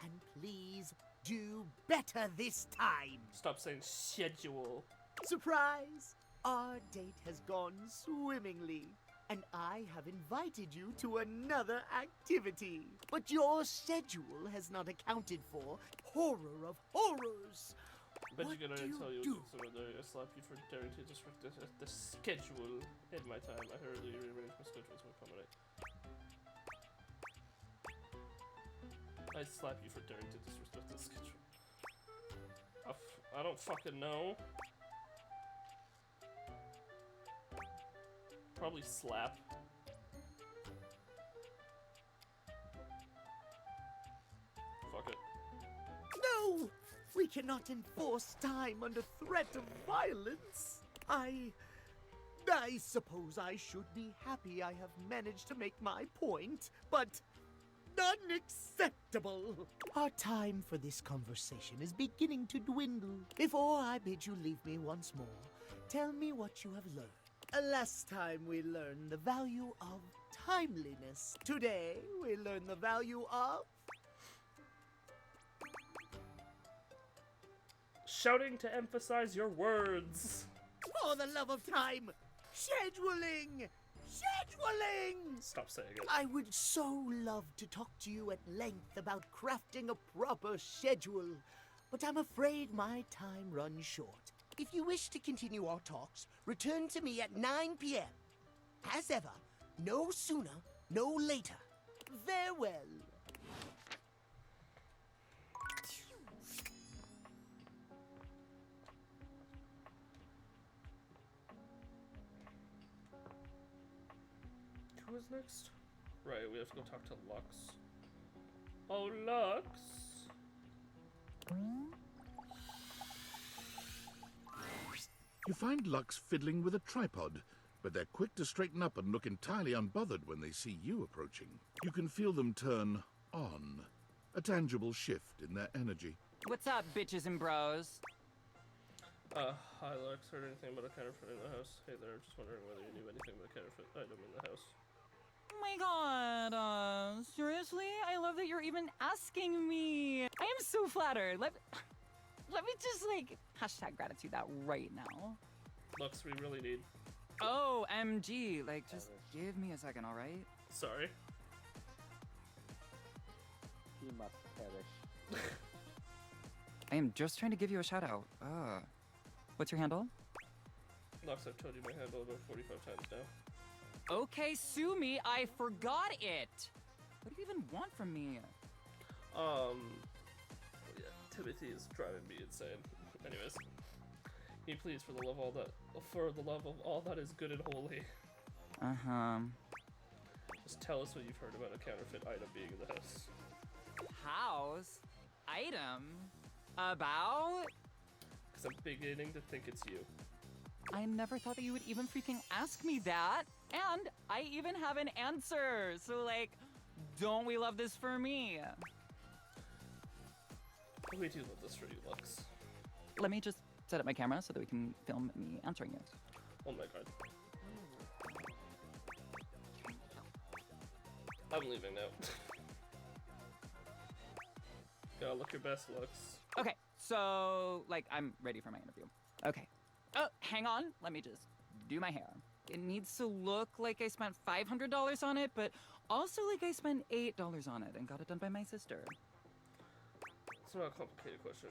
And please do better this time. Stop saying schedule. Surprise! Our date has gone swimmingly, and I have invited you to another activity. But your schedule has not accounted for horror of horrors. Bet What you can do already you tell you do? I slap you for daring to disrupt the schedule in my time. I hurriedly rearranged my schedule to accommodate. I slap you for daring to disrespect the schedule. I don't fucking know. Probably slap. Fuck it. No! We cannot enforce time under threat of violence. I suppose I should be happy I have managed to make my point, but unacceptable. Our time for this conversation is beginning to dwindle. Before I bid you leave me once more, tell me what you have learned. Last time we learned the value of timeliness. Today we learn the value of Shouting to emphasize your words. for the love of time, scheduling! Scheduling! Stop saying it. I would so love to talk to you at length about crafting a proper schedule, but I'm afraid my time runs short. If you wish to continue our talks, return to me at 9 p.m. As ever, no sooner, no later. Farewell. Who is next? Right, we have to go talk to Lux. Oh, Lux! You find Lux fiddling with a tripod, but they're quick to straighten up and look entirely unbothered when they see you approaching. You can feel them turn on, a tangible shift in their energy. What's up, bitches and bros? Hi Lux, heard anything about a counterfeit in the house? Hey there, just wondering whether you knew anything about a counterfeit item in the house. Oh my god, seriously? I love that you're even asking me. I am so flattered. Let me just, like, hashtag gratitude that right now. Lux, we really need... Oh, MG, like, just give me a second, alright? Sorry. He must perish. I am just trying to give you a shout out. What's your handle? Lux, I've told you my handle about 45 times now. Okay, sue me, I forgot it! What do you even want from me? Yeah, Timothy is driving me insane. Anyways, can you please, for the love of all that is good and holy, just tell us what you've heard about a counterfeit item being in the house. House? Item? About? Because I'm beginning to think it's you. I never thought that you would even freaking ask me that. And I even have an answer. So, like, don't we love this for me? We do love this for you, Lux. Let me just set up my camera so that we can film me answering it. Oh my god. I'm leaving now. Gotta look your best, Lux. Okay, so, like, I'm ready for my interview. Okay. Oh, hang on. Let me just do my hair. It needs to look like I spent $500 on it, but also like I spent $8 on it and got it done by my sister. It's not a complicated question.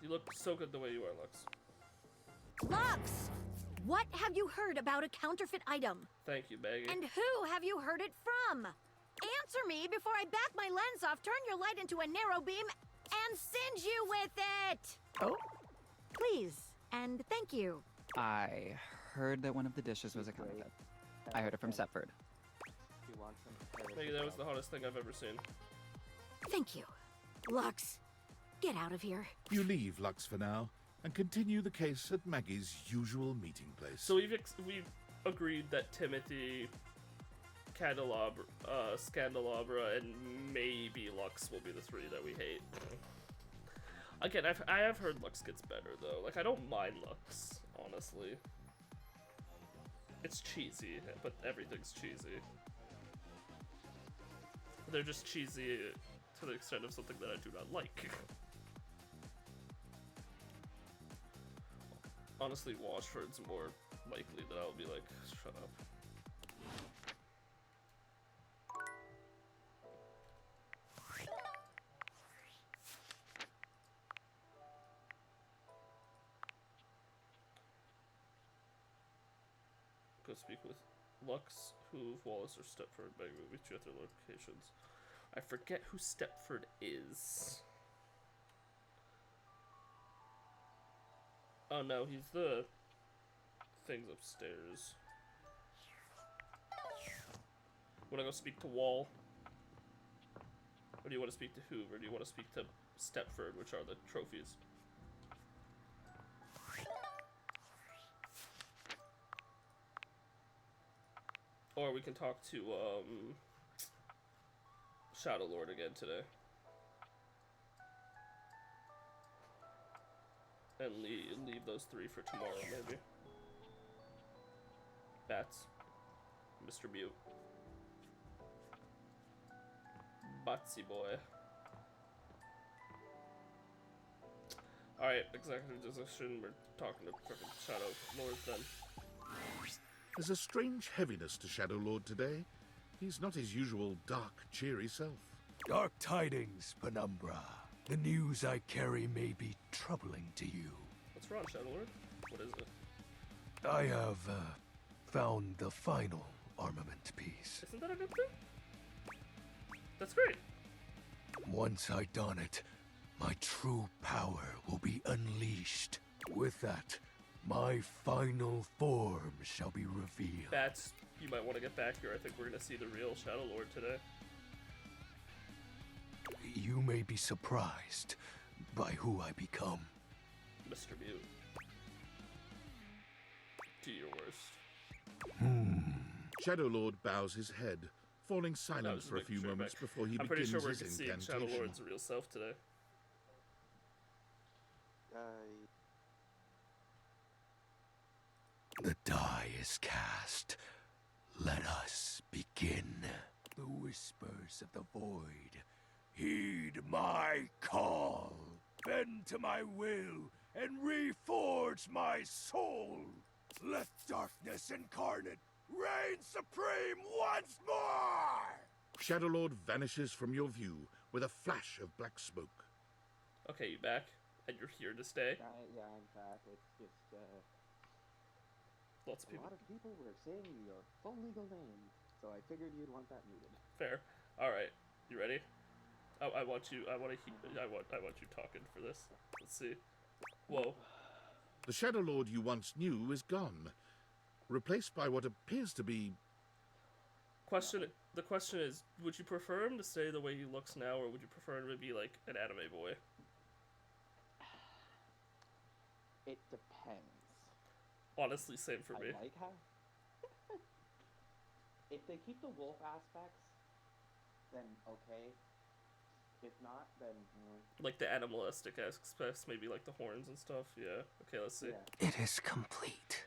You look so good the way you are, Lux. Lux! What have you heard about a counterfeit item? Thank you, Maggie. And who have you heard it from? Answer me before I back my lens off, turn your light into a narrow beam, and singe you with it! Oh? Please, and thank you. I heard that one of the dishes was a counterfeit. I heard it from Stepford. Maggie, that was the hottest thing I've ever seen. Thank you. Lux, get out of here. You leave Lux for now and continue the case at Maggie's usual meeting place. So we've agreed that Timothy, Candelabra, Scandalabra, and maybe Lux will be the three that we hate. Again, I have heard Lux gets better though. Like, I don't mind Lux, honestly. It's cheesy, but everything's cheesy. They're just cheesy to the extent of something that I do not like. Honestly, Washford's more likely that I'll be like, shut up. Go speak with Lux, Hoove, Wallace, or Stepford. Maybe we'll meet you at their locations. I forget who Stepford is. Oh no, he's the things upstairs. Wanna go speak to Wall? Or do you want to speak to Hoove? Or do you want to speak to Stepford, which are the trophies? Or we can talk to, Shadow Lord again today. And leave those three for tomorrow, maybe. Bats. Mr. Mute. Batsy boy. Alright, executive decision. We're talking to frickin' Shadow Lord then. There's a strange heaviness to Shadow Lord today. He's not his usual dark, cheery self. Dark tidings, Penumbra. The news I carry may be troubling to you. What's wrong, Shadow Lord? What is it? I have, found the final armament piece. Isn't that a good thing? That's great. Once I don it, my true power will be unleashed. With that, my final form shall be revealed. Bats, you might want to get back here. I think we're gonna see the real Shadow Lord today. You may be surprised by who I become. Mr. Mute. Do your worst. Shadow Lord bows his head, falling I silent was just for a making few sure moments back. before he I'm pretty begins sure we're his seeing Shadow incantation. Lord's real self today. The die is cast. Let us begin. The whispers of the void. Heed my call. Bend to my will and reforge my soul. Let darkness incarnate reign supreme once more! Shadow Lord vanishes from your view with a flash of black smoke. Okay, you back? And you're here to stay? Yeah, I'm back. It's just, Lots of a people. lot of people were saying your full legal name, so I figured you'd want that muted. Fair. Alright. You ready? I want you talking for this. Let's see. Whoa. The Shadow Lord you once knew is gone, replaced by what appears to be... The question is, would you prefer him to stay the way he looks now, or would you prefer him to be like an anime boy? It depends. Honestly, same for me. I like how... If they keep the wolf aspects, then okay. If not, then... Like the animalistic aspects, maybe like the horns and stuff, yeah. Okay, let's see. It is complete.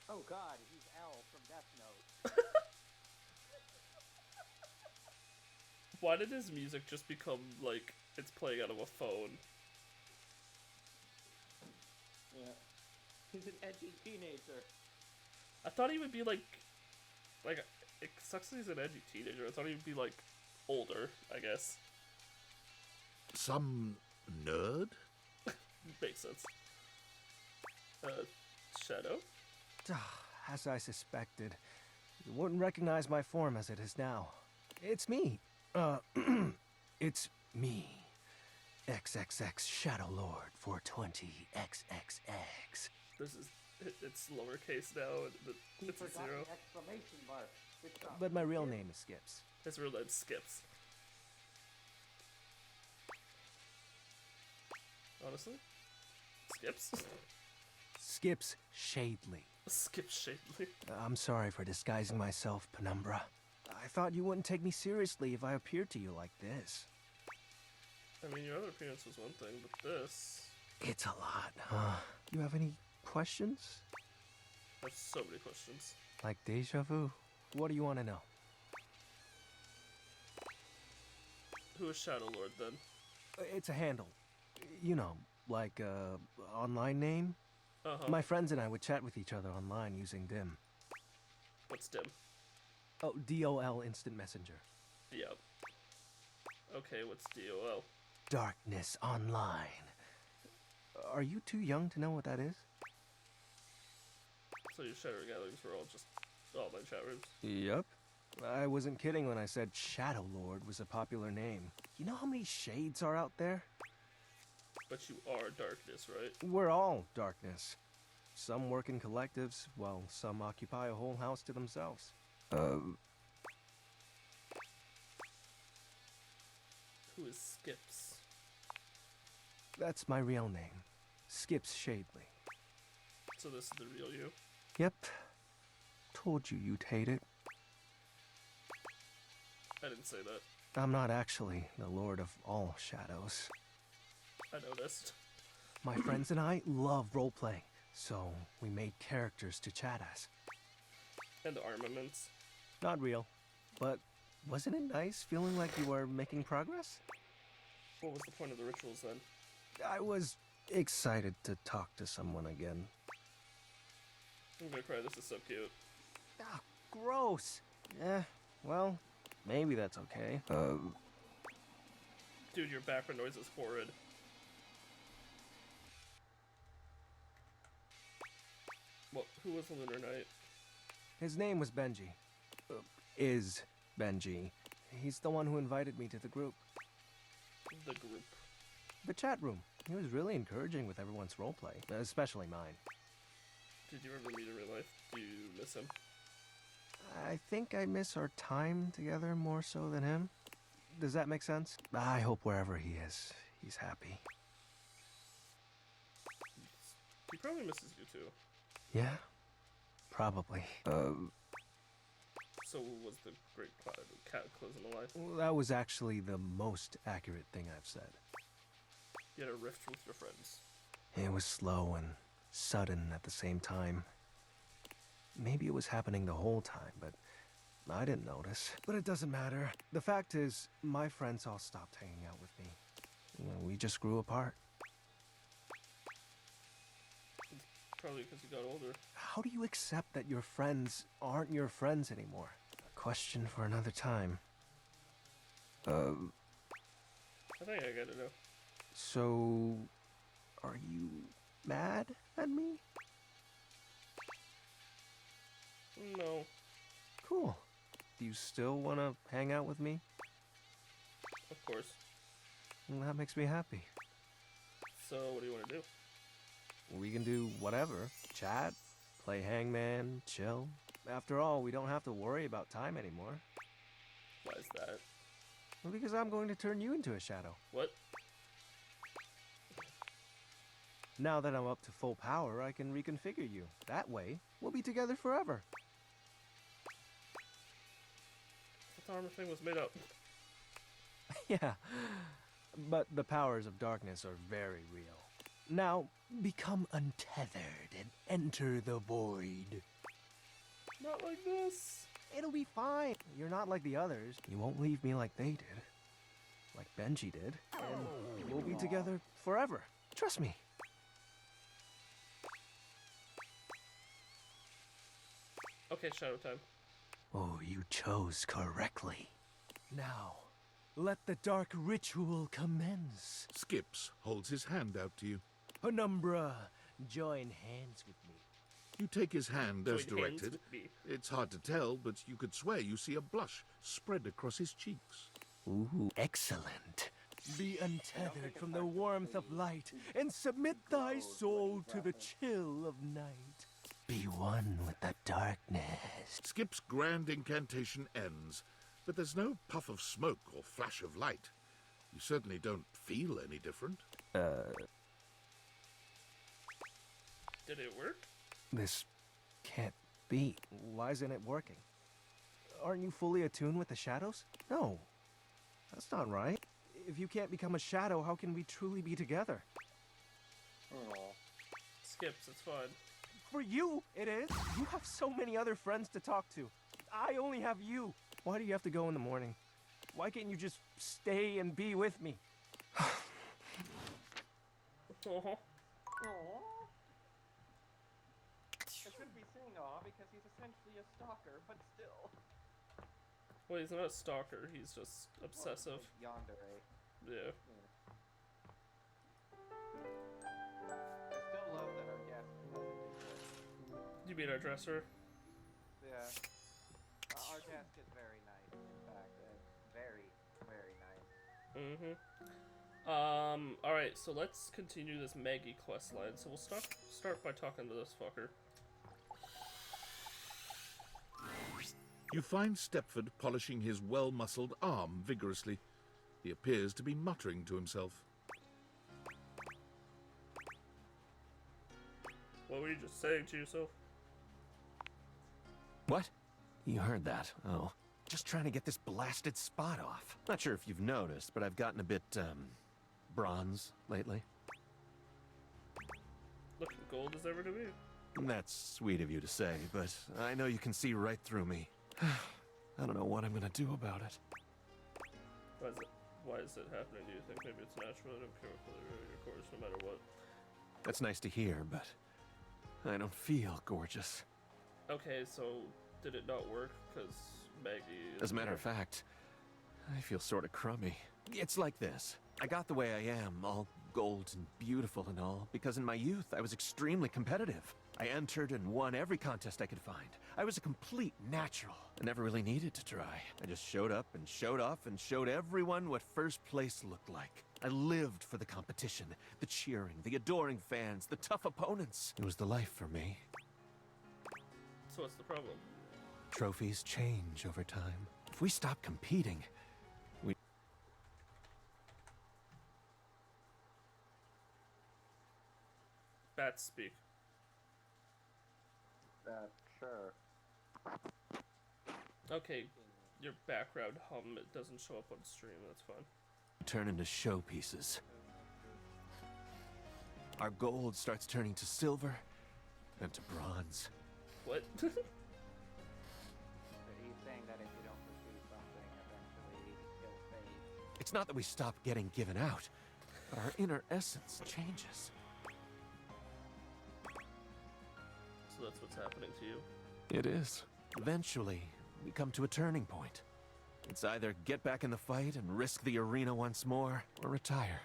Oh god, he's L from Death Note. Why did his music just become like it's playing out of a phone? Yeah. He's an edgy teenager. I thought he would be like it sucks that he's an edgy teenager. I thought he would be like older, I guess. Some nerd? Makes sense. Shadow? As I suspected. You wouldn't recognize my form as it is now. It's me. It's me. XXX Shadow Lord 420 XXX. It's lowercase now, and it's a zero. The exclamation mark. Good job. But my real name is Skips. His real name Skips. Honestly? Skips? Skips Shadley. Skips Shadley. I'm sorry for disguising myself, Penumbra. I thought you wouldn't take me seriously if I appeared to you like this. I mean, your other appearance was one thing, but this... It's a lot, huh? You have any questions? I have so many questions. Like deja vu? What do you want to know? Who is Shadow Lord, then? It's a handle. You know, like a online name. Uh-huh. My friends and I would chat with each other online using DIM. What's DIM? Oh, DOL Instant Messenger. Yep. Okay, what's DOL? Darkness Online. Are you too young to know what that is? So your shadow gatherings were all just online chat rooms? Yep. I wasn't kidding when I said Shadow Lord was a popular name. You know how many shades are out there? But you are darkness, right? We're all darkness. Some work in collectives, while some occupy a whole house to themselves. Who is Skips? That's my real name. Skips Shadley. So this is the real you? Yep. Told you you'd hate it. I didn't say that. I'm not actually the Lord of all shadows. I noticed. My friends and I love role-playing, so we made characters to chat as. And armaments. Not real, but wasn't it nice feeling like you were making progress? What was the point of the rituals then? I was excited to talk to someone again. I'm gonna cry, this is so cute. Ah, gross! Well, maybe that's okay. Dude, your background noise is horrid. Well, who was the Lunar Knight? His name was Benji. Is Benji. He's the one who invited me to the group. The group. The chat room. He was really encouraging with everyone's roleplay, especially mine. Did you ever meet in real life? Do you miss him? I think I miss our time together more so than him. Does that make sense? I hope wherever he is, he's happy. He probably misses you too. Yeah, Probably. So was the Great Cat closing the line? Well, that was actually the most accurate thing I've said. You had a rift with your friends. It was slow and sudden at the same time. Maybe it was happening the whole time, but I didn't notice. But it doesn't matter. The fact is, my friends all stopped hanging out with me. You know, we just grew apart. Probably because you got older. How do you accept that your friends aren't your friends anymore? A question for another time. I think I get it now. So, are you mad at me? No. Cool. Do you still want to hang out with me? Of course. Well, that makes me happy. So, what do you want to do? We can do whatever. Chat, play hangman, chill. After all, we don't have to worry about time anymore. Why is that? Well, because I'm going to turn you into a shadow. What? Now that I'm up to full power, I can reconfigure you. That way, we'll be together forever. That armor thing was made up. Yeah, but the powers of darkness are very real. Now, become untethered and enter the void. Not like this. It'll be fine. You're not like the others. You won't leave me like they did. Like Benji did. And we'll be together forever. Trust me. Okay, shadow time. Oh, you chose correctly. Now, let the dark ritual commence. Skips holds his hand out to you. Penumbra, join hands with me. You take his hand as Join hands directed. with me. It's hard to tell, but you could swear you see a blush spread across his cheeks. Ooh, excellent. Be untethered from the warmth of light and submit thy soul to the chill of night. Be one with the darkness. Skip's grand incantation ends, but there's no puff of smoke or flash of light. You certainly don't feel any different. Did it work? This can't be. Why isn't it working? Aren't you fully attuned with the shadows? No. That's not right. If you can't become a shadow, how can we truly be together? Skips, it's fine. For you, it is. You have so many other friends to talk to. I only have you. Why do you have to go in the morning? Why can't you just stay and be with me? Uh-huh. I shouldn't be saying aw because he's essentially a stalker, but still. Well, he's not a stalker, he's just obsessive. Well, like yandere. Yeah. I still love that our guest doesn't do this. You mean our dresser? Yeah. Our guest is very nice, in fact. Very, very nice. Mm-hmm. Alright, so let's continue this Maggie quest line. So we'll start by talking to this fucker. You find Stepford polishing his well-muscled arm vigorously. He appears to be muttering to himself. What were you just saying to yourself? What? You heard that? Oh. Just trying to get this blasted spot off. Not sure if you've noticed, but I've gotten a bit, bronze lately. Looking gold as ever to me. That's sweet of you to say, but I know you can see right through me. I don't know what I'm gonna do about it. Why is it happening? Do you think maybe it's natural? I don't care for your course no matter what. That's nice to hear, but I don't feel gorgeous. Okay, so did it not work? Because Maggie... As a matter of fact, I feel sort of crummy. It's like this. I got the way I am, all gold and beautiful and all, because in my youth I was extremely competitive. I entered and won every contest I could find. I was a complete natural. I never really needed to try. I just showed up and showed off and showed everyone what first place looked like. I lived for the competition, the cheering, the adoring fans, the tough opponents. It was the life for me. So what's the problem? Trophies change over time. If we stop competing, we... Bats speak. sure. Okay, your background hum, it doesn't show up on stream, that's fine. Turn into showpieces. Our gold starts turning to silver and to bronze. What? So he's saying that if you don't pursue something, eventually it'll fade. It's not that we stop getting given out, but our inner essence changes. So that's what's happening to you. It is. Eventually, we come to a turning point. It's either get back in the fight and risk the arena once more, or retire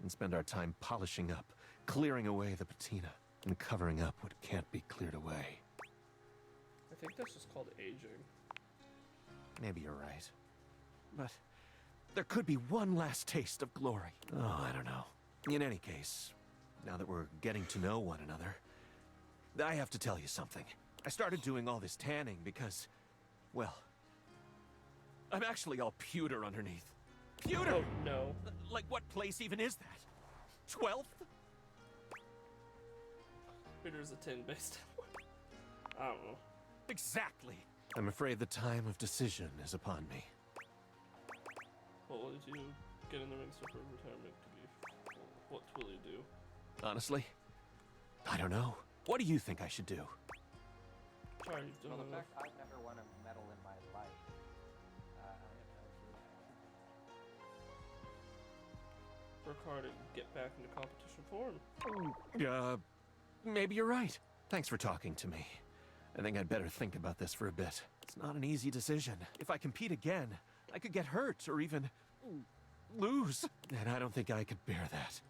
and spend our time polishing up, clearing away the patina, and covering up what can't be cleared away. I think that's just called aging. Maybe you're right. But there could be one last taste of glory. Oh, I don't know. In any case, now that we're getting to know one another, I have to tell you something. I started doing all this tanning because, well, I'm actually all pewter underneath. Pewter! Oh, no. Like, what place even is that? 12th? Pewter's a tin-based. I don't know. Exactly. I'm afraid the time of decision is upon me. What will you get in the rings for retirement to be? What will you do? Honestly, I don't know. What do you think I should do? Sorry, you've done Well, the enough. fact I've never won a medal in my life, I have no clue. Work hard and get back into competition form. Maybe you're right. Thanks for talking to me. I think I'd better think about this for a bit. It's not an easy decision. If I compete again, I could get hurt or even lose. And I don't think I could bear that.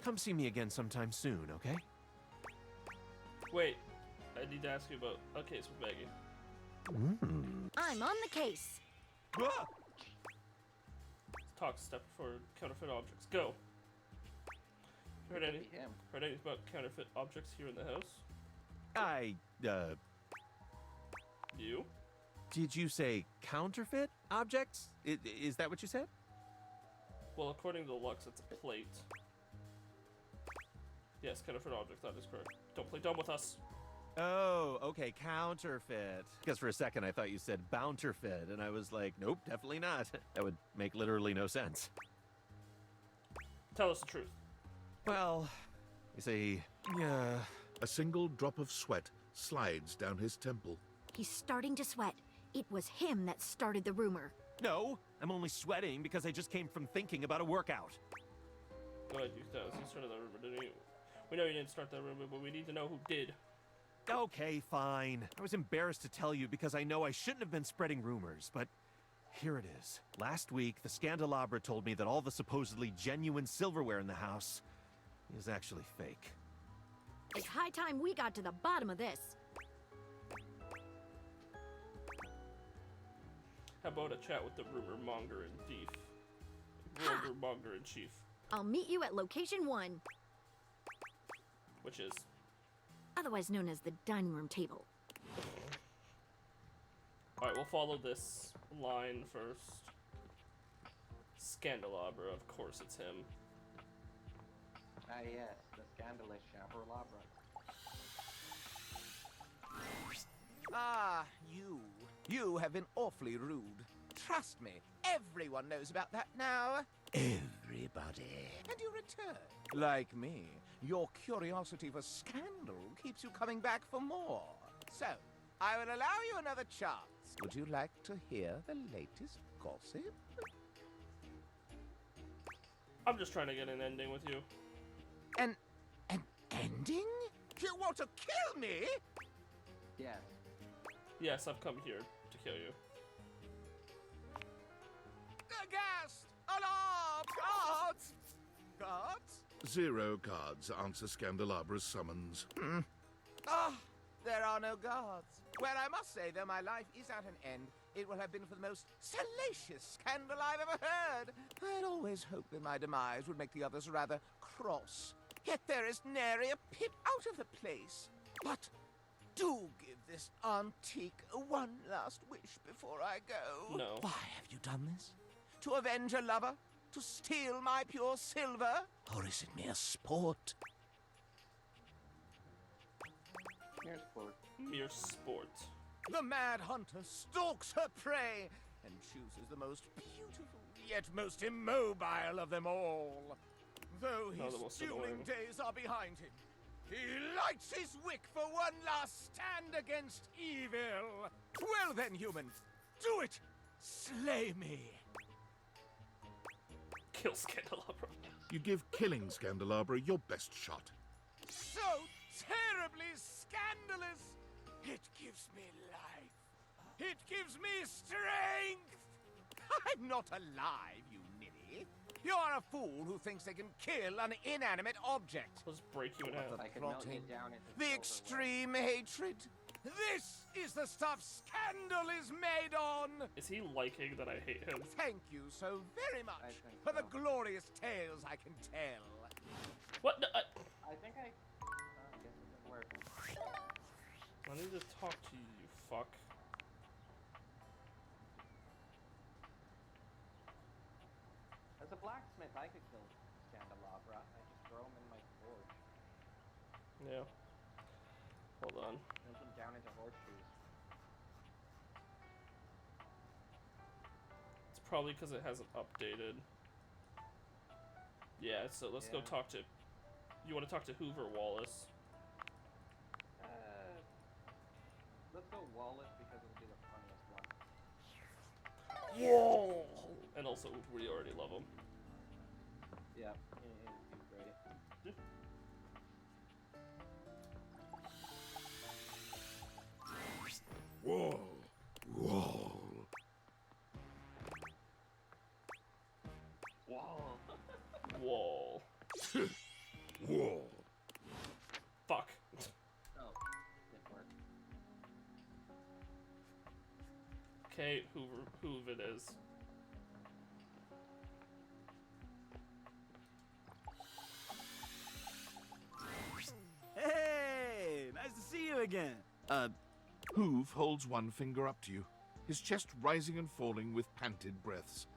Come see me again sometime soon, okay? Wait, I need to ask you about a case with Maggie. I'm on the case. Ah! Talk step for counterfeit objects. Go. Heard anything about counterfeit objects here in the house? You? Did you say counterfeit objects? Is that what you said? Well, according to the Lux, it's a plate. Yes, counterfeit object, that is correct. Don't play dumb with us. Oh, okay, counterfeit. Because for a second I thought you said bounterfeit, and I was like, nope, definitely not. That would make literally no sense. Tell us the truth. Well, you see, A single drop of sweat slides down his temple. He's starting to sweat. It was him that started the rumor. No, I'm only sweating because I just came from thinking about a workout. Go ahead, you started that rumor, didn't you? We know you didn't start that rumor, but we need to know who did. Okay, fine. I was embarrassed to tell you because I know I shouldn't have been spreading rumors, but here it is. Last week, the Scandelabra told me that all the supposedly genuine silverware in the house is actually fake. It's high time we got to the bottom of this. How about a chat with the rumor monger and thief? Rumor monger in chief. I'll meet you at location 1, Which is? otherwise known as the dining room table. Alright, we'll follow this line first. Scandelabra, of course it's him. Ah yes, the scandalous Shabralabra. Ah, you have been awfully rude. Trust me, everyone knows about that now. Everybody. And you return. Like me, your curiosity for scandal keeps you coming back for more. So, I will allow you another chance. Would you like to hear the latest gossip? I'm just trying to get an ending with you. An ending? You want to kill me? Yes. Yes, I've come here to kill you. Aghast! Alarm! Guards! Guards? 0 cards answer Scandalabra's summons. Ah, there are no guards. Well, I must say, though my life is at an end, it will have been for the most salacious scandal I've ever heard. I'd always hoped that my demise would make the others rather cross. Yet there is nary a pip out of the place. But do give this antique one last wish before I go. No. Why have you done this? To avenge a lover? To steal my pure silver? Or is it mere sport? Here's sport. mere sport. The mad hunter stalks her prey and chooses the most beautiful, yet most immobile of them all. Though No, his the most dueling annoying. days are behind him, he lights his wick for one last stand against evil. Well then, human, do it! Slay me! Kill Scandelabra. You give killing Scandelabra your best shot. So terribly scandalous! It gives me life. It gives me strength! I'm not alive, you ninny. You are a fool who thinks they can kill an inanimate object. Let's break you in half. The plotting, the extreme hatred. This is the stuff scandal is made on! Is he liking that I hate him? Thank you so very much for the glorious tales I can tell. What? No, I think I guess it didn't work. I need to talk to you, you fuck. As a blacksmith, I could kill Scandelabra. I just throw him in my forge. Yeah. Hold on. Make him down into horseshoes. It's probably because it hasn't updated. Yeah, so let's go talk to... You want to talk to Hoover Wallace? Let's go Wallace because it'll be the funniest one. Whoa! And also, we already love him. Yeah, he's great. Wall. Wall. Wall. Wall. Wall. Fuck. Oh, didn't work. Okay, Hoover it is. Hey, nice to see you again. Hoove holds one finger up to you, his chest rising and falling with panted breaths.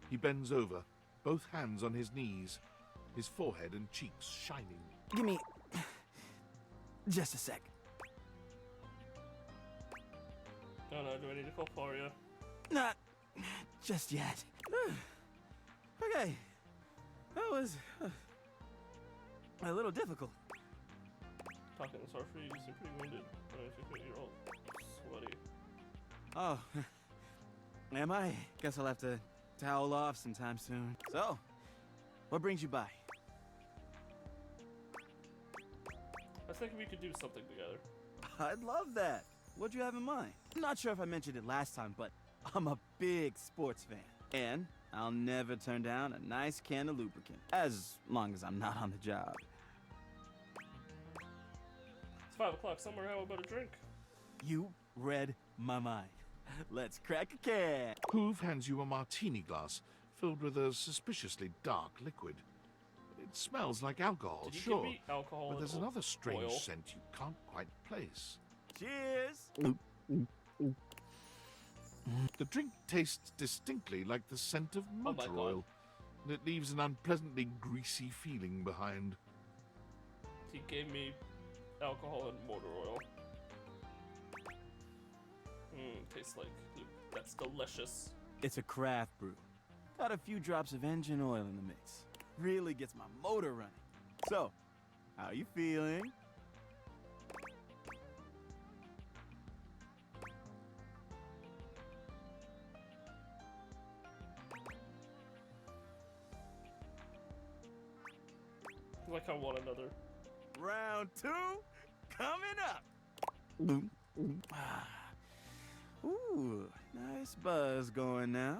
He bends over, both hands on his knees, his forehead and cheeks shining. Give me just a sec. No, do I need to call for you? Not just yet. Okay, that was a little difficult. Talking this hard for you, you seem pretty wounded. You're all sweaty. Oh, am I? Guess I'll have to towel off sometime soon. So, what brings you by? I was thinking we could do something together. I'd love that. What'd you have in mind? I'm not sure if I mentioned it last time, but I'm a big sports fan. And I'll never turn down a nice can of lubricant, as long as I'm not on the job. It's 5 o'clock somewhere, how about a drink? You read my mind. Let's crack a can. Hoove hands you a martini glass filled with a suspiciously dark liquid. It smells like alcohol, Did you sure, give me alcohol but and there's another strange oil? scent you can't quite place. Cheers! The drink tastes distinctly like the scent of my motor God. oil, and it leaves an unpleasantly greasy feeling behind. He gave me alcohol and motor oil. Tastes like that's delicious. It's a craft brew. Got a few drops of engine oil in the mix. Really gets my motor running. So, how you feeling? Like I want another. Round 2 coming up. Ooh, nice buzz going now.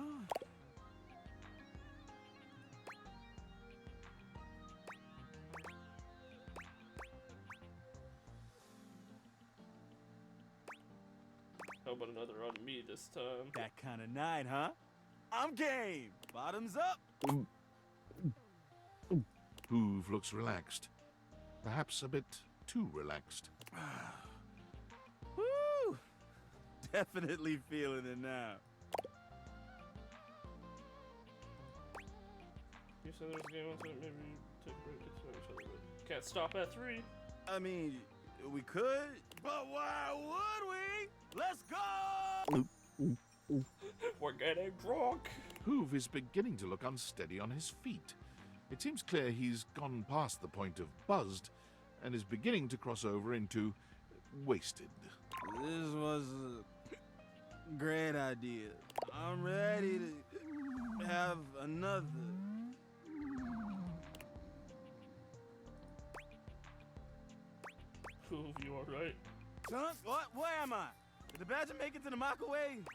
How about another on me this time? That kind of night, huh? I'm game. Bottoms up. Hoove looks relaxed. Perhaps a bit too relaxed. Woo! Definitely feeling it now. You said there's a game on, so maybe take a break, get to know each other, but can't stop at 3. I mean, we could But why would we? Let's go! We're getting drunk. Hoove is beginning to look unsteady on his feet. It seems clear he's gone past the point of buzzed and is beginning to cross over into wasted. This was a great idea. I'm ready to have another. Ooh, you alright? Son, what? Where am I? Did the badger make it to the microwave?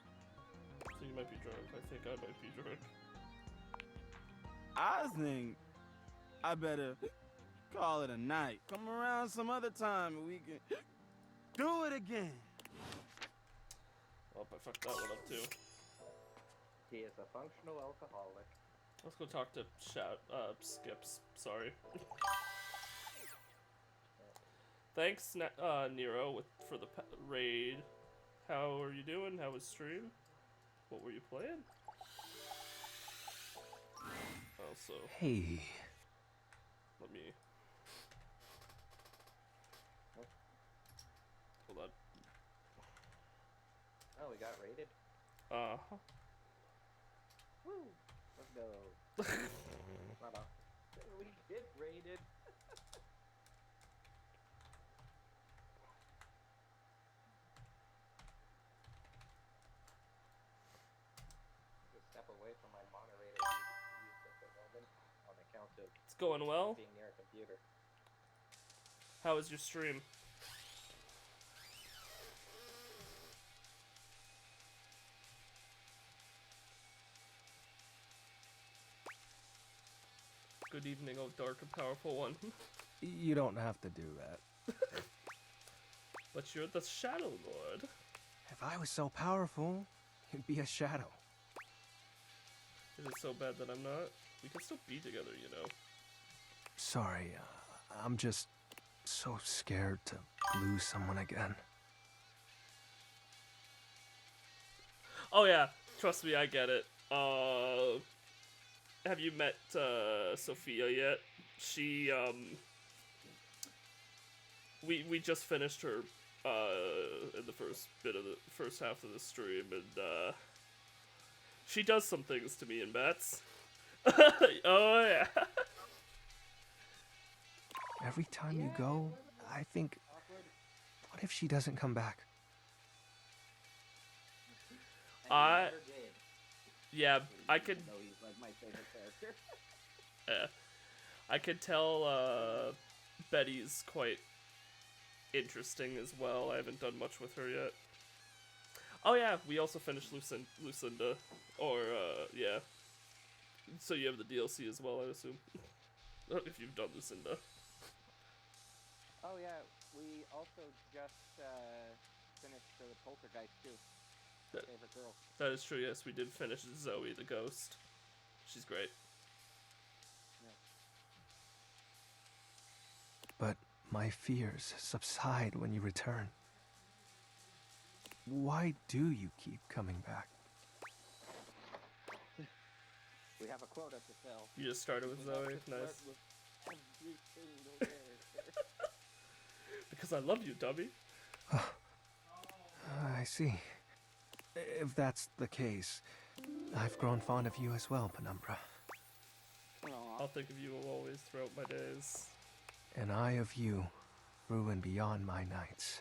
So you might be drunk. I think I might be drunk. I think I better call it a night. Come around some other time and we can do it again. Oh, I fucked that one up too. He is a functional alcoholic. Let's go talk to Skips. Sorry. Thanks, Nero, for the raid. How are you doing? How was stream? What were you playing? Also, Hey. let me. Hold on. Oh, we got raided? Uh-huh. Woo! Let's go. We get raided. Just step away from my moderator use at the moment on account of It's going well. being near a computer. How was your stream? Good evening, oh dark and powerful one. You don't have to do that. But you're the Shadow Lord. If I was so powerful, you'd be a shadow. Is it so bad that I'm not? We can still be together, you know. Sorry, I'm just so scared to lose someone again. Oh yeah, trust me, I get it. Have you met Sophia yet? She we just finished her in the first half of the stream, and she does some things to me in bats. Oh yeah. Every time you go, I think, what if she doesn't come back? Yeah, I could. No, he's like my favorite character. Yeah, I could tell Betty's quite interesting as well. I haven't done much with her yet. Oh yeah, we also finished Lucinda, or yeah. So you have the DLC as well, I assume, if you've done Lucinda. Oh yeah, we also just finished the Poltergeist too. My favorite girl. That is true, yes, we did finish Zoe the Ghost. She's great. But my fears subside when you return. Why do you keep coming back? We have a quota to fill. You just started with Zoe, nice. Every single character. Because I love you, dummy. I see. If that's the case, I've grown fond of you as well, Penumbra. I'll think of you always throughout my days. And I of you, through and beyond my nights.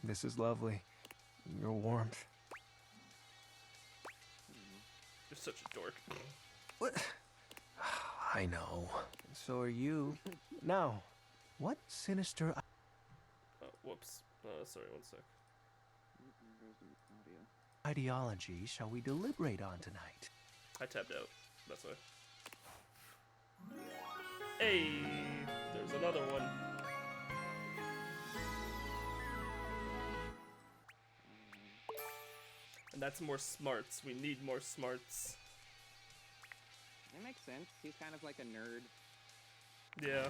This is lovely. Your warmth. You're such a dork. What? I know. So are you. Now, what sinister... Whoops. Sorry, one sec. ideology shall we deliberate on tonight? I tapped out. That's why. Hey! There's another one. And that's more smarts. We need more smarts. That makes sense. He's kind of like a nerd. Yeah.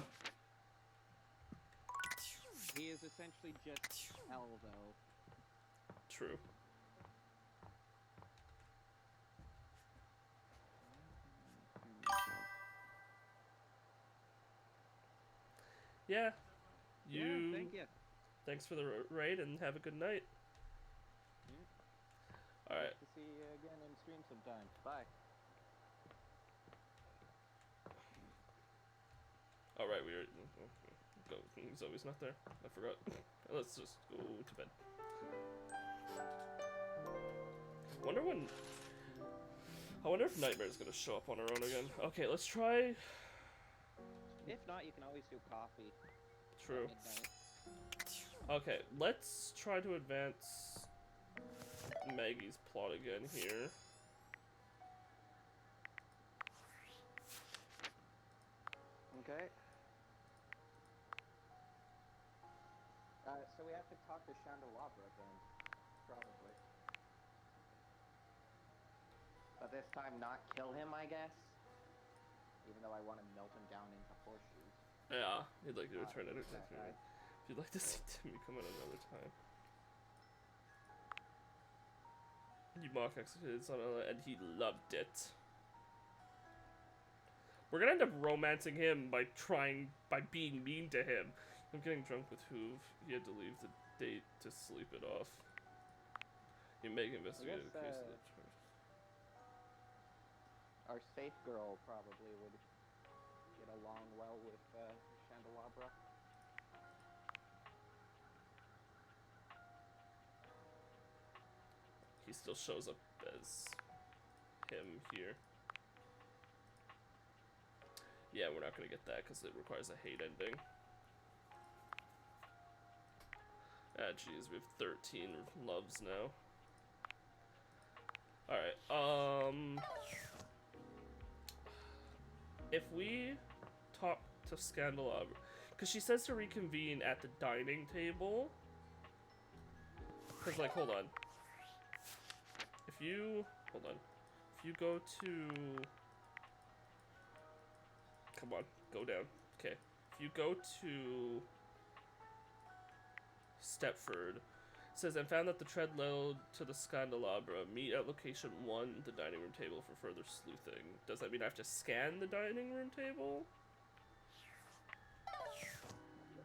He is essentially just hell, though. True. Yeah. Yeah, thank you. thanks for the raid and have a good night. All right. Hope to see you again in stream sometime. Bye. All right, we are. Go. He's always not there. I forgot. Let's just go to bed. I wonder if Nightmare's gonna show up on her own again. Okay, let's try. If not, you can always do coffee. True. At midnight. Okay, let's try to advance Maggie's plot again here. Okay. So we have to talk to Chandelabra then, probably. But this time not kill him, I guess? Even though I want to melt him down into horseshoes. Yeah, he'd like to return it. That guy. If you'd like to see Timmy come in another time. You mock executed son and he loved it. We're gonna end up romancing him by being mean to him. I'm getting drunk with Hoove. He had to leave the date to sleep it off. You make investigated the case of the charge. Our safe girl probably would get along well with Chandelabra. He still shows up as him here. Yeah, we're not gonna get that because it requires a hate ending. Ah, jeez, we have 13 loves now. Alright, if we talk to Scandalabra, because she says to reconvene at the dining table. Because, like, hold on. If you go to... Come on, go down. Okay. If you go to Stepford, it says, and found that the tread led to the Scandalabra. Meet at location 1, the dining room table, for further sleuthing. Does that mean I have to scan the dining room table?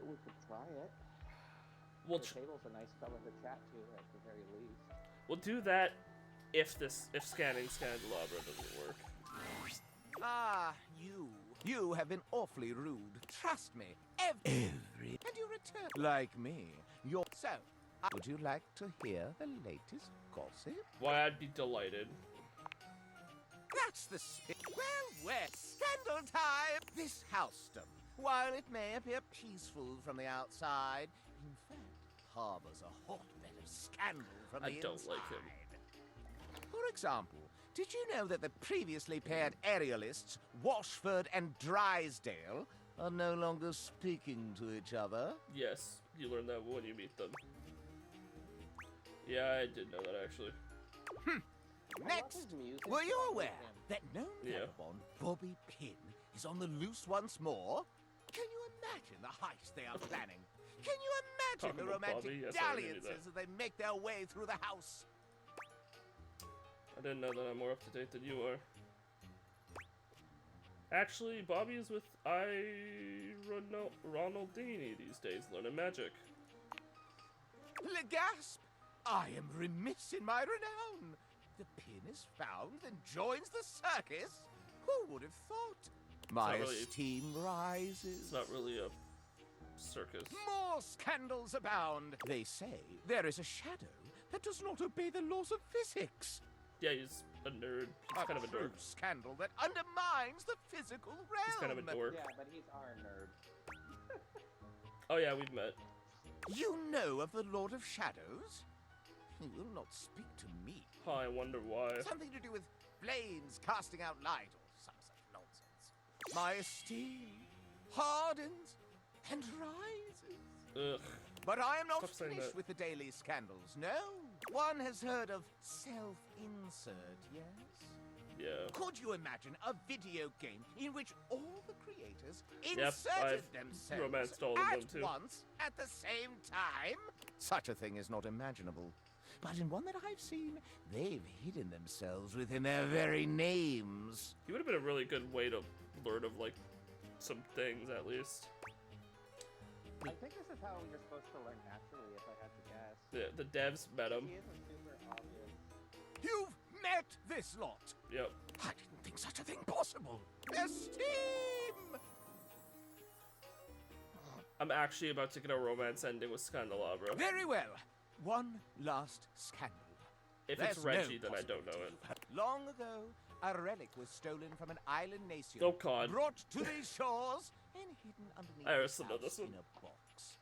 We could try it. We'll the table's a nice fellow to chat to, at the very least. We'll do that if scanning Scandalabra doesn't work. Ah, you have been awfully rude. Trust me, every and you return like me. So, would you like to hear the latest gossip? Why, I'd be delighted. That's the well, scandal time! This housedom, while it may appear peaceful from the outside, in fact, harbors a hotbed of scandal from the inside. I don't like him. For example, did you know that the previously paired aerialists, Washford and Drysdale, are no longer speaking to each other? Yes, you learn that when you meet them. Yeah, I did know that, actually. Next, were you aware that known vagabond Bobby Pin is on the loose once more? Can you imagine the heist they are planning? Can you imagine the romantic dalliances as they make their way through the house? I didn't know that I'm more up to date than you are. Actually, Bobby is with Ronaldini these days, learning magic. Legasp! I am remiss in my renown. The pin is found and joins the circus. Who would have thought? My esteem rises. It's not really a circus. More scandals abound. They say there is a shadow that does not obey the laws of physics. Yeah, he's a nerd. He's kind of a dork. Scandal that undermines the physical realm. He's kind of a dork. Yeah, but he's our nerd. Oh yeah, we've met. You know of the Lord of Shadows? He will not speak to me. Oh, I wonder why. Something to do with flames casting out light or some such nonsense. My esteem hardens and rises. Ugh. But I am not Stop finished with the daily scandals, no. One has heard of self-insert, yes? Yeah. Could you imagine a video game in which all the creators inserted themselves romanced all of at them too. once at the same time? Such a thing is not imaginable. But in one that I've seen, they've hidden themselves within their very names. He would have been a really good way to learn of, like, some things, at least. I think this is how you're supposed to learn naturally, if I had to guess. The devs met him. He isn't super obvious. You've met this lot. Yep. I didn't think such a thing possible. Esteem! I'm actually about to get a romance ending with Scandelabra. Very well. One last scandal. If There's it's Reggie, no then I don't know it. Long ago, a relic was stolen from an island nation. Oh, God. Brought to these shores and hidden underneath I the also know this house one. in a box.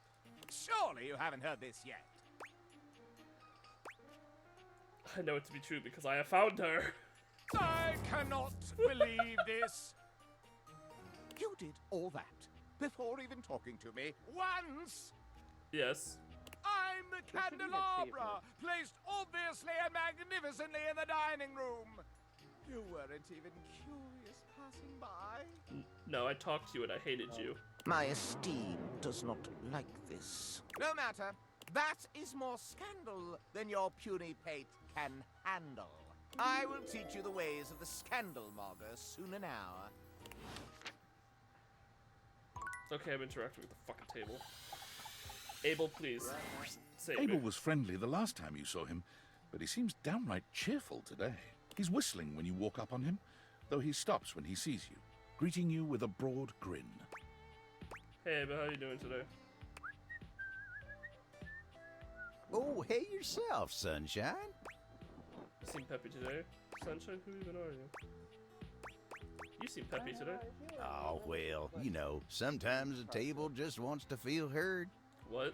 Surely you haven't heard this yet. I know it to be true because I have found her. I cannot believe this. You did all that before even talking to me once. Yes. I'm the candelabra, placed obviously and magnificently in the dining room. You weren't even curious passing by. No, I talked to you and I hated you. My esteem does not like this. No matter. That is more scandal than your puny pate can handle. I will teach you the ways of the scandal mogger soon enow. Okay, I'm interacting with the fucking table. Abel, please. Save Abel me. was friendly the last time you saw him, but he seems downright cheerful today. He's whistling when you walk up on him, though he stops when he sees you, greeting you with a broad grin. Hey, Abel, how you doing today? Oh, hey yourself, Sunshine. You seem peppy today. Sunshine, who even are you? You seem peppy today. Oh, well, you know, sometimes a table just wants to feel heard. What?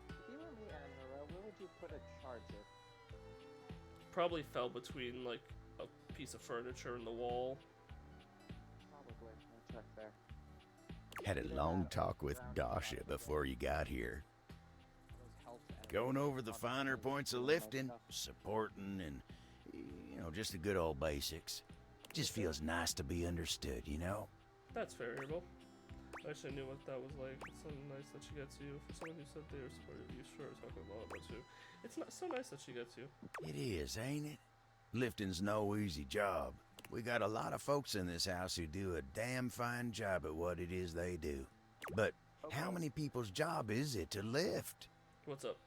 If you were me, Admiral, where would you put a charger? Probably fell between, like, a piece of furniture and the wall. Probably. I'll check there. Had a long talk with Dasha before you got here. Going over the finer points of lifting, supporting, and, you know, just the good old basics. Just feels nice to be understood, you know? That's fair, Abel. I wish I knew what that was like. It's so nice that she gets you. For someone who said they were supportive of you, sure, talking a lot about you. It's not so nice that she gets you. It is, ain't it? Lifting's no easy job. We got a lot of folks in this house who do a damn fine job at what it is they do. But how many people's job is it to lift? What's up?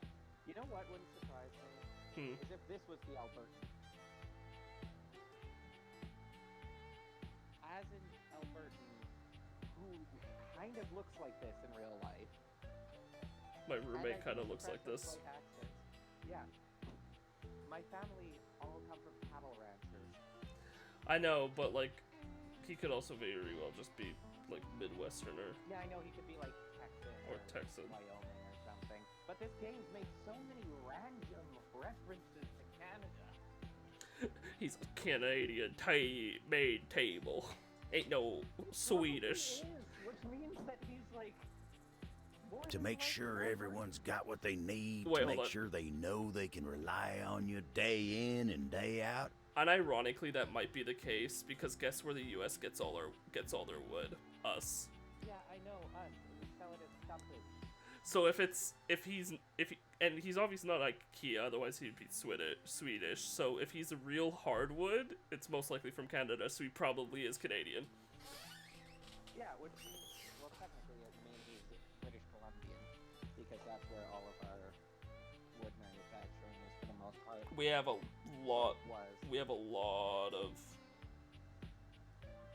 You know what wouldn't surprise me? Is if this was the Albertan. As in Albertan, who kind of looks like this in real life. My roommate kind of looks like this. Yeah. My family all come from cattle ranchers. I know, but, like, he could also very well just be, like, Midwesterner. Yeah, I know he could be like Texan Or Texan. Wyoming or something. But this game's made so many random references to Canada. He's a Canadian made table. Ain't no Swedish. Which means that he's like To make sure everyone's got what they need, Wait, to hold make on. sure they know they can rely on you day in and day out. And ironically, that might be the case because guess where the U.S. gets all their wood? Us. Yeah, I know us. We sell it as stuffage. So and he's obviously not like Kia, otherwise he'd be Swedish. So if he's a real hardwood, it's most likely from Canada. So he probably is Canadian. Yeah, which means, well, technically it means he's British Columbian because that's where all of our wood manufacturing is for the most part. We have a lot. Was. We have a lot of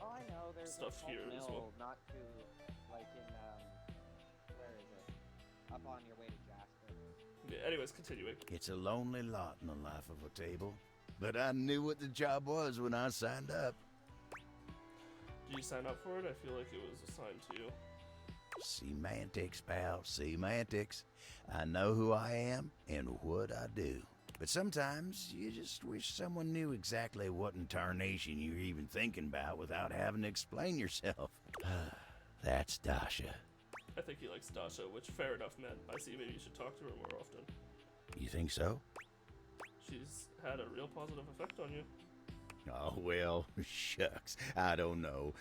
Oh, I know. There's stuff a pulp here as mill well. not too, like in where is it? Up on your way to Jasper. Yeah, anyways, continuing. It's a lonely lot in the life of a table, but I knew what the job was when I signed up. Did you sign up for it? I feel like it was assigned to you. Semantics, pal, semantics. I know who I am and what I do. But sometimes you just wish someone knew exactly what in tarnation you're even thinking about without having to explain yourself. That's Dasha. I think he likes Dasha, which fair enough, man. I see maybe you should talk to her more often. You think so? She's had a real positive effect on you. Oh, well, shucks. I don't know.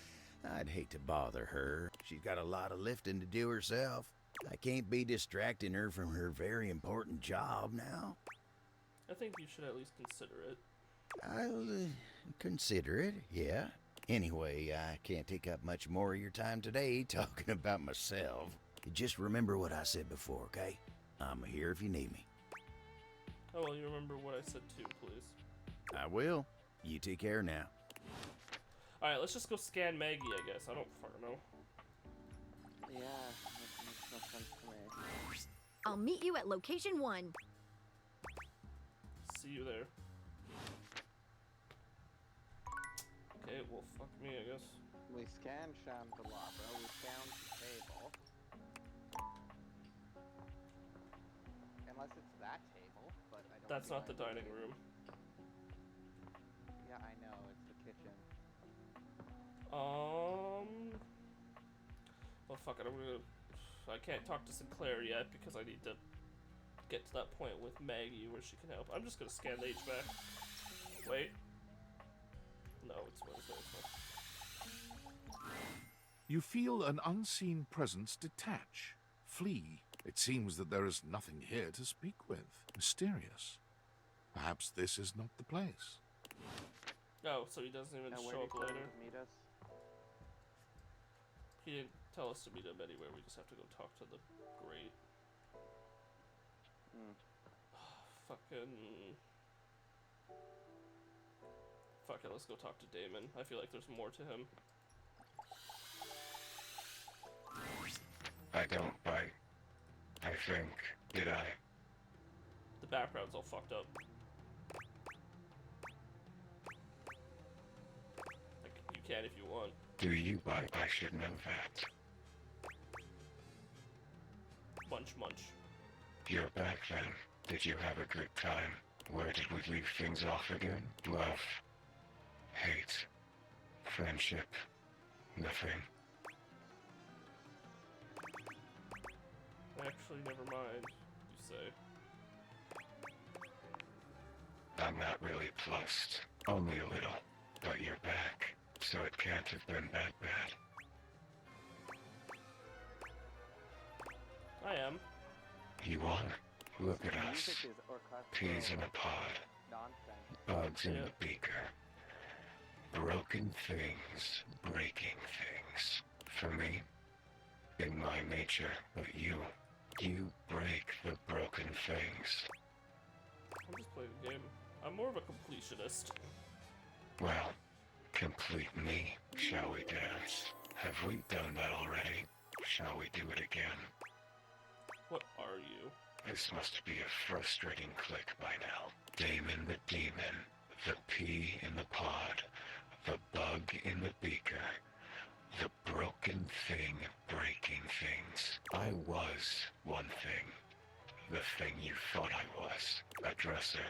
I'd hate to bother her. She's got a lot of lifting to do herself. I can't be distracting her from her very important job now. I think you should at least consider it. I'll consider it, yeah. Anyway, I can't take up much more of your time today talking about myself. Just remember what I said before, okay? I'm here if you need me. Oh, well, you remember what I said too, please. I will. You take care now. Alright, let's just go scan Maggie, I guess. I don't fucking know. Yeah, that makes no sense to me. I'll meet you at location 1. See you there. Okay, well, fuck me, I guess. We scanned Chandelabra, we found the table. Unless it's that table, but I don't. That's not the dining room. Yeah, I know, it's the kitchen. Well, fuck it, I can't talk to Sinclair yet because I need to get to that point with Maggie where she can help. I'm just gonna scan the HVAC. Wait. No, it's Wednesday. You feel an unseen presence detach, flee. It seems that there is nothing here to speak with. Mysterious. Perhaps this is not the place. Oh, so he doesn't even show up later? Meet us? He didn't tell us to meet him anywhere. We just have to go talk to the great. Fucking. Fuck it, let's go talk to Damon. I feel like there's more to him. I don't bite. I think, did I? The background's all fucked up. Like, you can if you want. Do you bite? I should know that. Munch, munch. You're back then. Did you have a good time? Where did we leave things off again? Love. Hate. Friendship. Nothing. Actually, never mind, you say. I'm not really plussed. Only a little. But you're back. So it can't have been that bad. I am. You are? Look at us. Peas in a pod. Bugs in the beaker. Broken things, breaking things. For me, in my nature, but you break the broken things. I'm just playing the game. I'm more of a completionist. Well, complete me. Shall we dance? Have we done that already? Shall we do it again? What are you? This must be a frustrating click by now. Damon the demon, the pea in the pod, the bug in the beaker, the broken thing breaking things. I was one thing. The thing you thought I was. A dresser.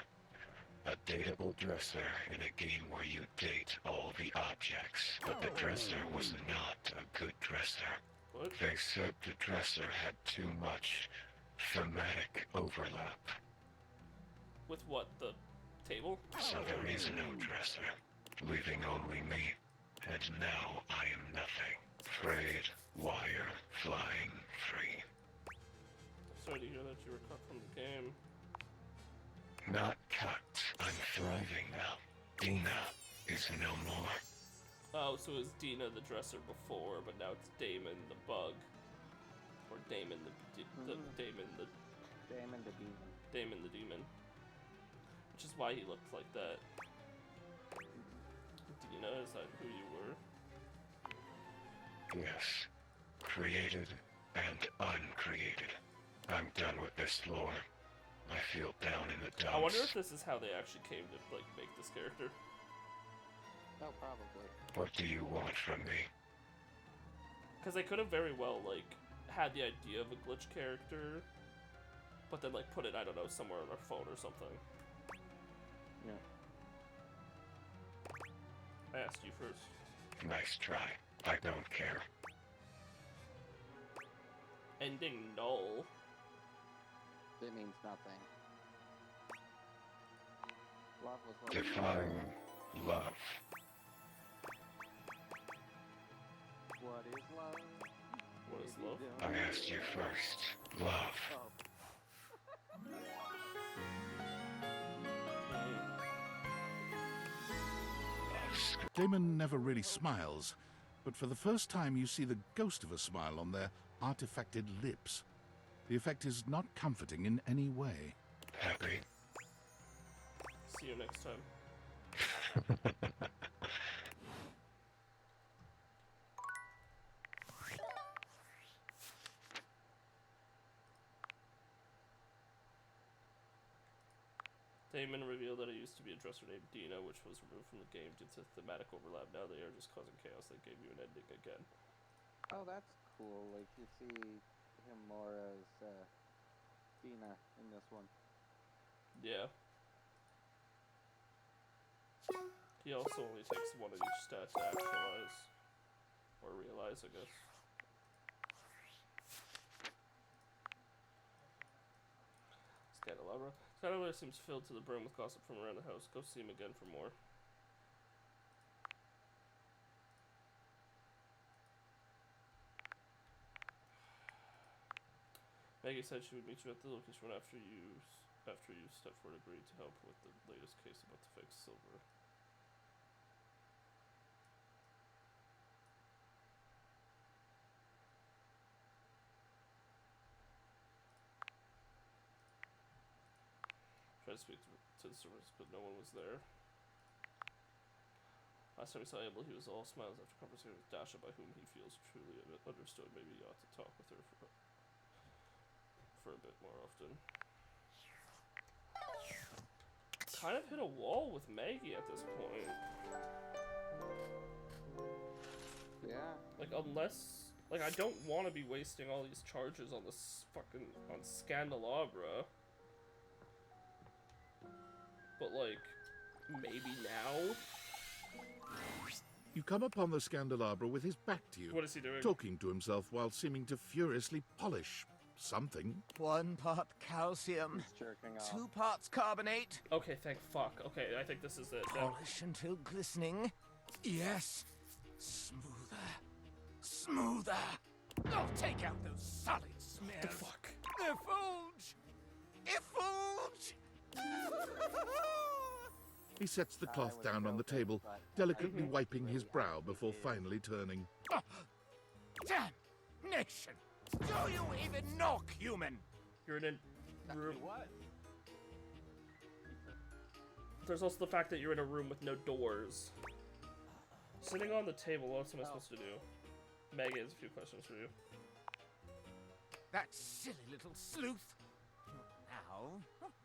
A dateable dresser in a game where you date all the objects. But the dresser was not a good dresser. What? They said the dresser had too much thematic overlap. With what, the table? So there is no dresser, leaving only me. And now I am nothing. Frayed, wire, flying free. Sorry to hear that you were cut from the game. Not cut. I'm thriving now. Dina is no more. Oh, so it was Dina the dresser before, but now it's Damon the bug. Or Damon the Damon the demon. Damon the demon. Which is why he looked like that. Dina, is that who you were? Yes. Created and uncreated. I'm done with this lore. I feel down in the dumps. I wonder if this is how they actually came to, like, make this character. Oh, probably. What do you want from me? Because they could have very well, like, had the idea of a glitch character, but then, like, put it, I don't know, somewhere on their phone or something. Yeah. I asked you first. Nice try. I don't care. Ending null. It means nothing. Love was what Define love. What is love? What is love? I asked you first. Love. Damon never really smiles, but for the first time you see the ghost of a smile on their artifacted lips. The effect is not comforting in any way. Happy? See you next time. Damon revealed that it used to be a dresser named Dina, which was removed from the game due to thematic overlap. Now they are just causing chaos. They gave you an ending again. Oh, that's cool. Like, you see him more as Dina in this one. Yeah. He also only takes one of each stat to actualize. Or realize, I guess. Candelabra. Candelabra seems filled to the brim with gossip from around the house. Go see him again for more. Maggie said she would meet you at the location after you Stepford agreed to help with the latest case about the fake silver. Tried to speak to the servants, but no one was there. Last time we saw Abel, he was all smiles after conversing with Dasha, by whom he feels truly understood. Maybe you ought to talk with her for a bit more often. Kind of hit a wall with Maggie at this point. Yeah. Like, unless... Like, I don't want to be wasting all these charges on this fucking... on Scandelabra. But, like, maybe now? You come upon the Scandelabra with his back to you. What is he doing? Talking to himself while seeming to furiously polish something. 1 part calcium, He's jerking off. 2 parts carbonate. Okay, thank fuck. Okay, I think this is it. Polish until glistening. Yes. Smoother. Smoother. I'll take out those solid smears. The fuck? Effulge! Effulge! He sets the cloth down on the table, delicately wiping his brow before finally turning. Damnation! Do you even knock, human? You're in a room. There's also the fact that you're in a room with no doors. Sitting on the table, what else am I supposed to do? Maggie has a few questions for you. That silly little sleuth.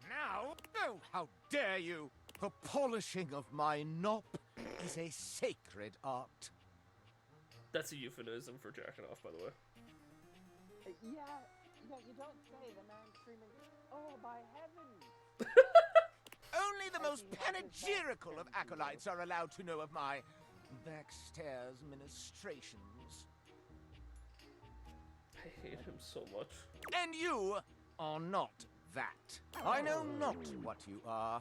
Now? Oh, how dare you! The polishing of my knob is a sacred art. That's a euphemism for jacking off, by the way. Yeah, you don't say. The man screaming, "Oh, by heavens!" Only the most panegyrical of acolytes are allowed to know of my backstairs ministrations. I hate him so much. And you are not that. I know not what you are.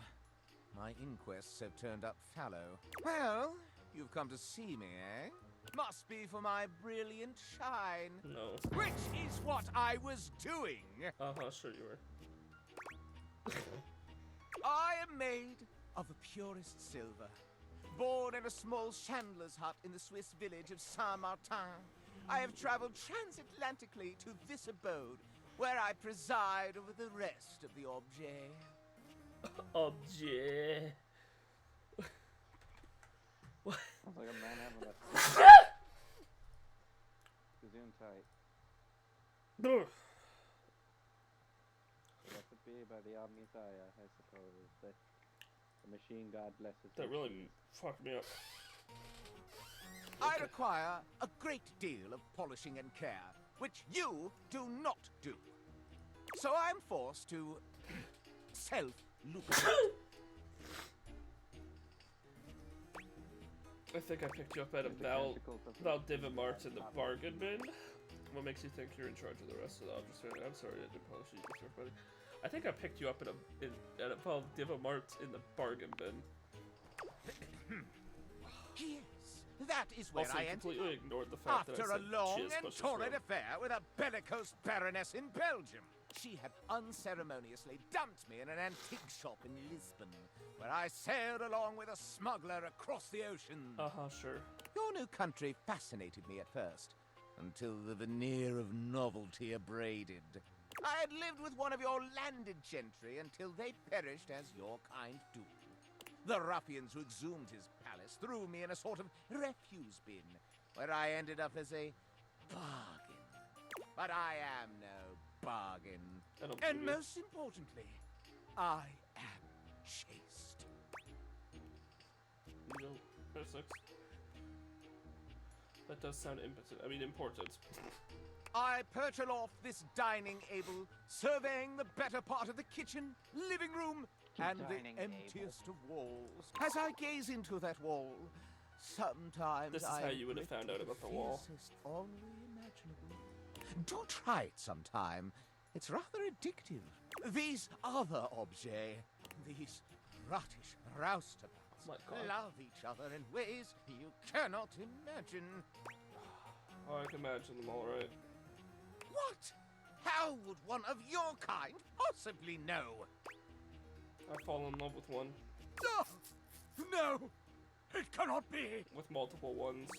My inquests have turned up fallow. Well, you've come to see me, eh? Must be for my brilliant shine. No. Which is what I was doing. Uh-huh, sure you were. I am made of the purest silver. Born in a small chandler's hut in the Swiss village of Saint-Martin, I have traveled transatlantically to this abode, where I preside over the rest of the objet. Objet. What? Sounds like a man having a zoom tight. Recipe by the Messiah, I suppose. The machine god blesses. That really fucked me up. I require a great deal of polishing and care, which you do not do. So I'm forced to self-lubricate. I think I picked you up at a Valdivimart in the bargain bin. What makes you think you're in charge of the rest of the objects? I'm sorry, I didn't polish you, everybody. I think I picked you up at a Valdivimart in the bargain bin. Yes, that is where Also, I completely ended ignored the fact that I after said a long she has and special torrid throat. affair with a bellicose baroness in Belgium. She had unceremoniously dumped me in an antique shop in Lisbon, where I sailed along with a smuggler across the ocean. Uh-huh, sure. Your new country fascinated me at first, until the veneer of novelty abraded. I had lived with one of your landed gentry until they perished as your kind do. The ruffians who exhumed his palace threw me in a sort of refuse bin, where I ended up as a bargain. But I am no bargain. And most importantly, I am chaste. No, that's sucks. That does sound impotent. I mean, important. I perch aloft this dining able, surveying the better part of the kitchen, living room, and Dining the emptiest of walls. As I gaze into that wall, sometimes This is how you would have found out about the wall. Ennui imaginable. Do try it sometime. It's rather addictive. These other objets, these rottish roustabouts, love each other in ways you cannot imagine. Oh, I can imagine them all right. What? How would one of your kind possibly know? I fall in love with one. No! It cannot be! With multiple ones.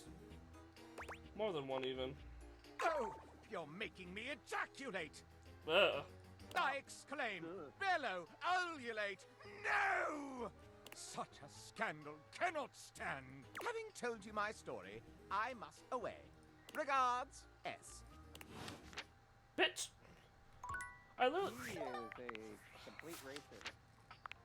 More than one, even. Oh! You're making me ejaculate! Ugh. I exclaim, bellow, ululate, no! Such a scandal cannot stand. Having told you my story, I must away. Regards, S. Bitch! I literally... He is a complete racist.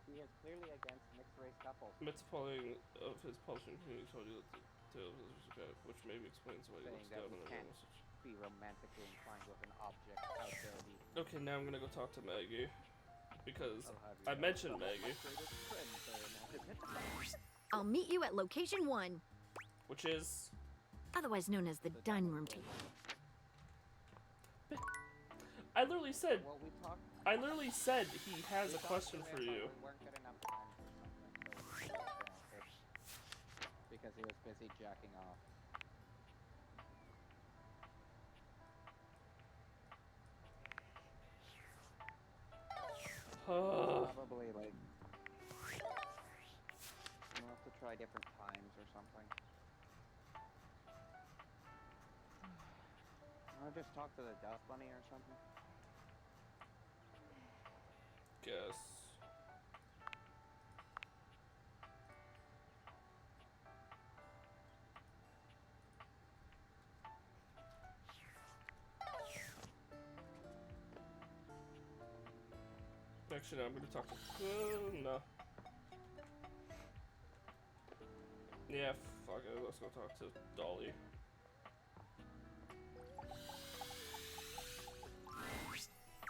He is clearly against mixed-race couples. Mit's following of his publishing community told you that the tale of his okay, which maybe explains why he Saying looks that down we on can't everyone. be romantically inclined with an object out there. Okay, now I'm gonna go talk to Maggie. Because I'll have you I know mentioned some of my Maggie. greatest friends are inanimate. I'll meet you at location 1, Which is... otherwise known as the dining room table. I literally said... Well, we talked... I literally said he has a question for you. We weren't good enough friends or something, so we finished because he was busy jacking off. Probably like we'll have to try different times or something. I'll just talk to the Dust Bunny or something. Guess. Actually, no, I'm gonna talk to... no. Yeah, fuck it. Let's go talk to Dolly.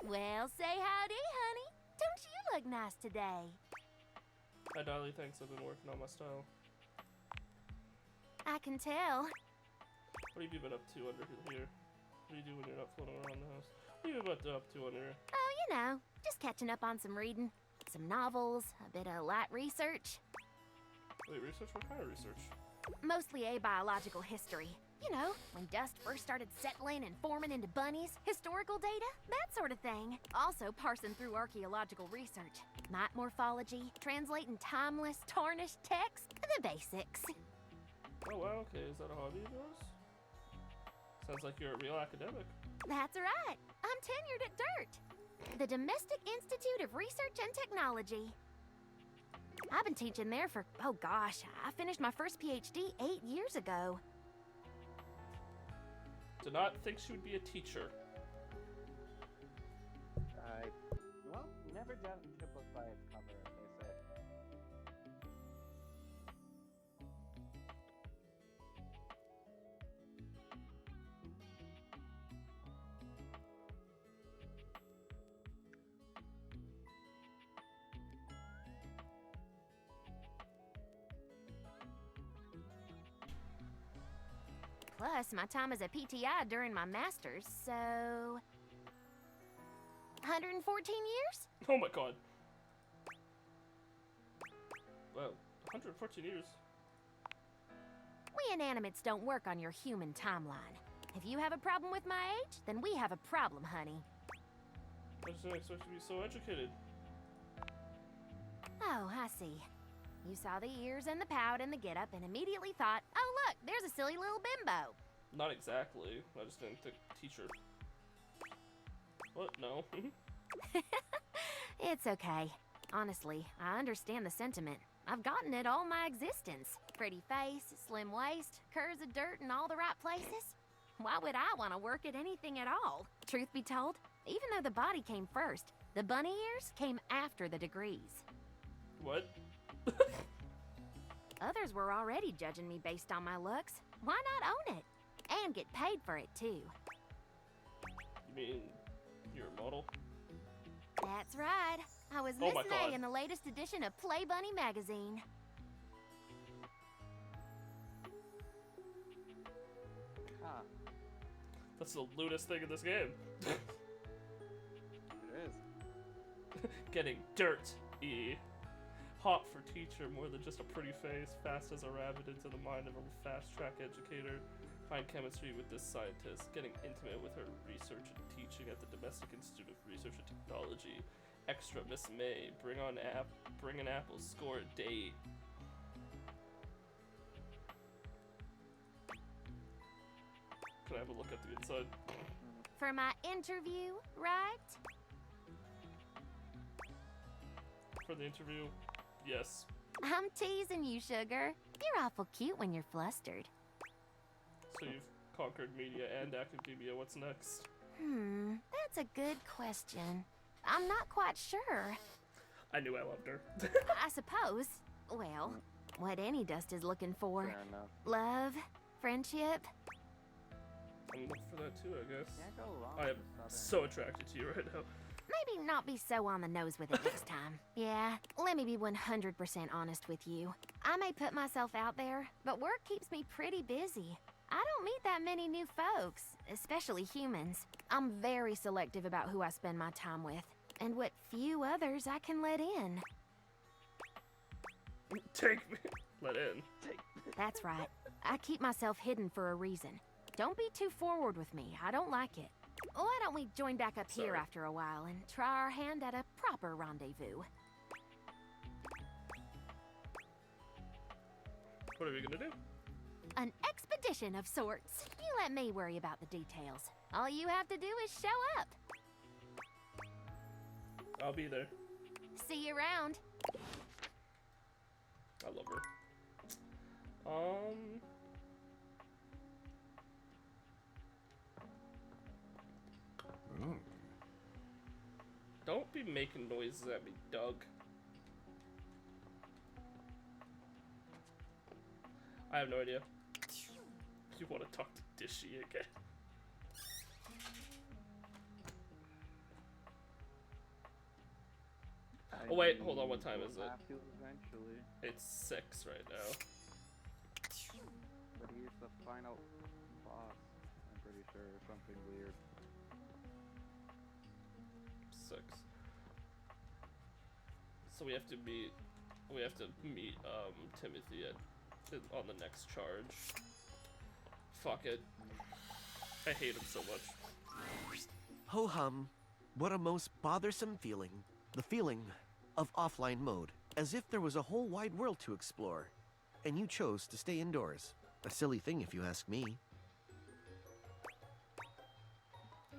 Well, say howdy, honey. Don't you look nice today? Hi, Dolly. Thanks. I've been working on my style. I can tell. What have you been up to under here? What do you do when you're not floating around the house? What have you been up to under here? Oh, you know, just catching up on some reading. Some novels, a bit of light research. Wait, research? What kind of research? Mostly abiological history. You know, when dust first started settling and forming into bunnies, historical data, that sort of thing. Also parsing through archaeological research. Mite morphology, translating timeless, tarnished text, the basics. Oh, wow, okay. Is that a hobby of yours? Sounds like you're a real academic. That's right. I'm tenured at DIRT, the Domestic Institute of Research and Technology. I've been teaching there for, oh gosh, I finished my first PhD 8 years ago. Did not think she would be a teacher. Well, never judge a book by its cover, as they say. Plus, my time as a PTI during my master's, so... 114 years? Oh my god. Well, 114 years. We inanimates don't work on your human timeline. If you have a problem with my age, then we have a problem, honey. I just didn't expect you to be so educated. Oh, I see. You saw the ears and the pout and the getup and immediately thought, oh look, there's a silly little bimbo. Not exactly. I just didn't think teacher. What? No. It's okay. Honestly, I understand the sentiment. I've gotten it all my existence. Pretty face, slim waist, curves of dirt in all the right places. Why would I want to work at anything at all? Truth be told, even though the body came first, the bunny ears came after the degrees. What? Others were already judging me based on my looks. Why not own it? And get paid for it, too. You mean you're a model? That's right. I was Oh Miss my God. May in the latest edition of Play Bunny magazine. Huh. That's the lewdest thing in this game. It is. Getting dirt-y. Hot for teacher, more than just a pretty face. Fast as a rabbit into the mind of a fast-track educator. Find chemistry with this scientist. Getting intimate with her research and teaching at the Domestic Institute of Research and Technology. Extra Miss May. Bring an apple. Score a date. Can I have a look at the inside? For my interview, right? For the interview? Yes. I'm teasing you, sugar. You're awful cute when you're flustered. So you've conquered media and academia. What's next? That's a good question. I'm not quite sure. I knew I loved her. I suppose. Well, what any dust is looking for. Fair enough. Love, friendship. I'm looking for that too, I guess. Can't go wrong I am with so attracted to you right now. Maybe not be so on the nose with it next time. Yeah, let me be 100% honest with you. I may put myself out there, but work keeps me pretty busy. I don't meet that many new folks, especially humans. I'm very selective about who I spend my time with, and what few others I can let in. Take me. Let in. That's right. I keep myself hidden for a reason. Don't be too forward with me. I don't like it. Why don't we join back up here Sorry. after a while and try our hand at a proper rendezvous? What are we gonna do? An expedition of sorts. You let me worry about the details. All you have to do is show up. I'll be there. See you around. I love her. Don't be making noises at me, Doug. I have no idea. You want to talk to Dishy again? Oh wait, hold on, what time is it? Have to eventually. It's 6 right now. But he's the final boss, I'm pretty sure, or something weird. 6. So we have to meet Timothy on the next charge. Fuck it. I hate him so much. Ho hum. What a most bothersome feeling. The feeling of offline mode. As if there was a whole wide world to explore. And you chose to stay indoors. A silly thing if you ask me.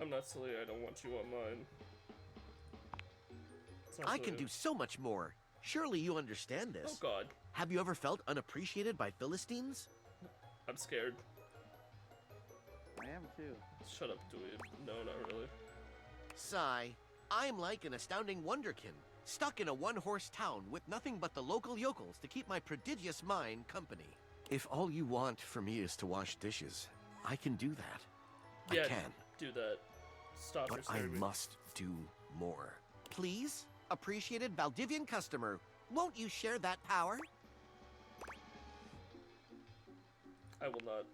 I'm not silly, I don't want you on mine. It's not I silly. can do so much more. Surely you understand this. Oh god. Have you ever felt unappreciated by Philistines? I'm scared. I am too. Shut up, dweeb. No, not really. Sigh. I'm like an astounding wonderkin, stuck in a one-horse town with nothing but the local yokels to keep my prodigious mind company. If all you want from me is to wash dishes, I can do that. Yeah, I can. do that. Stop But your I staring. must do more. Please, appreciated Valdivian customer, won't you share that power? I will not.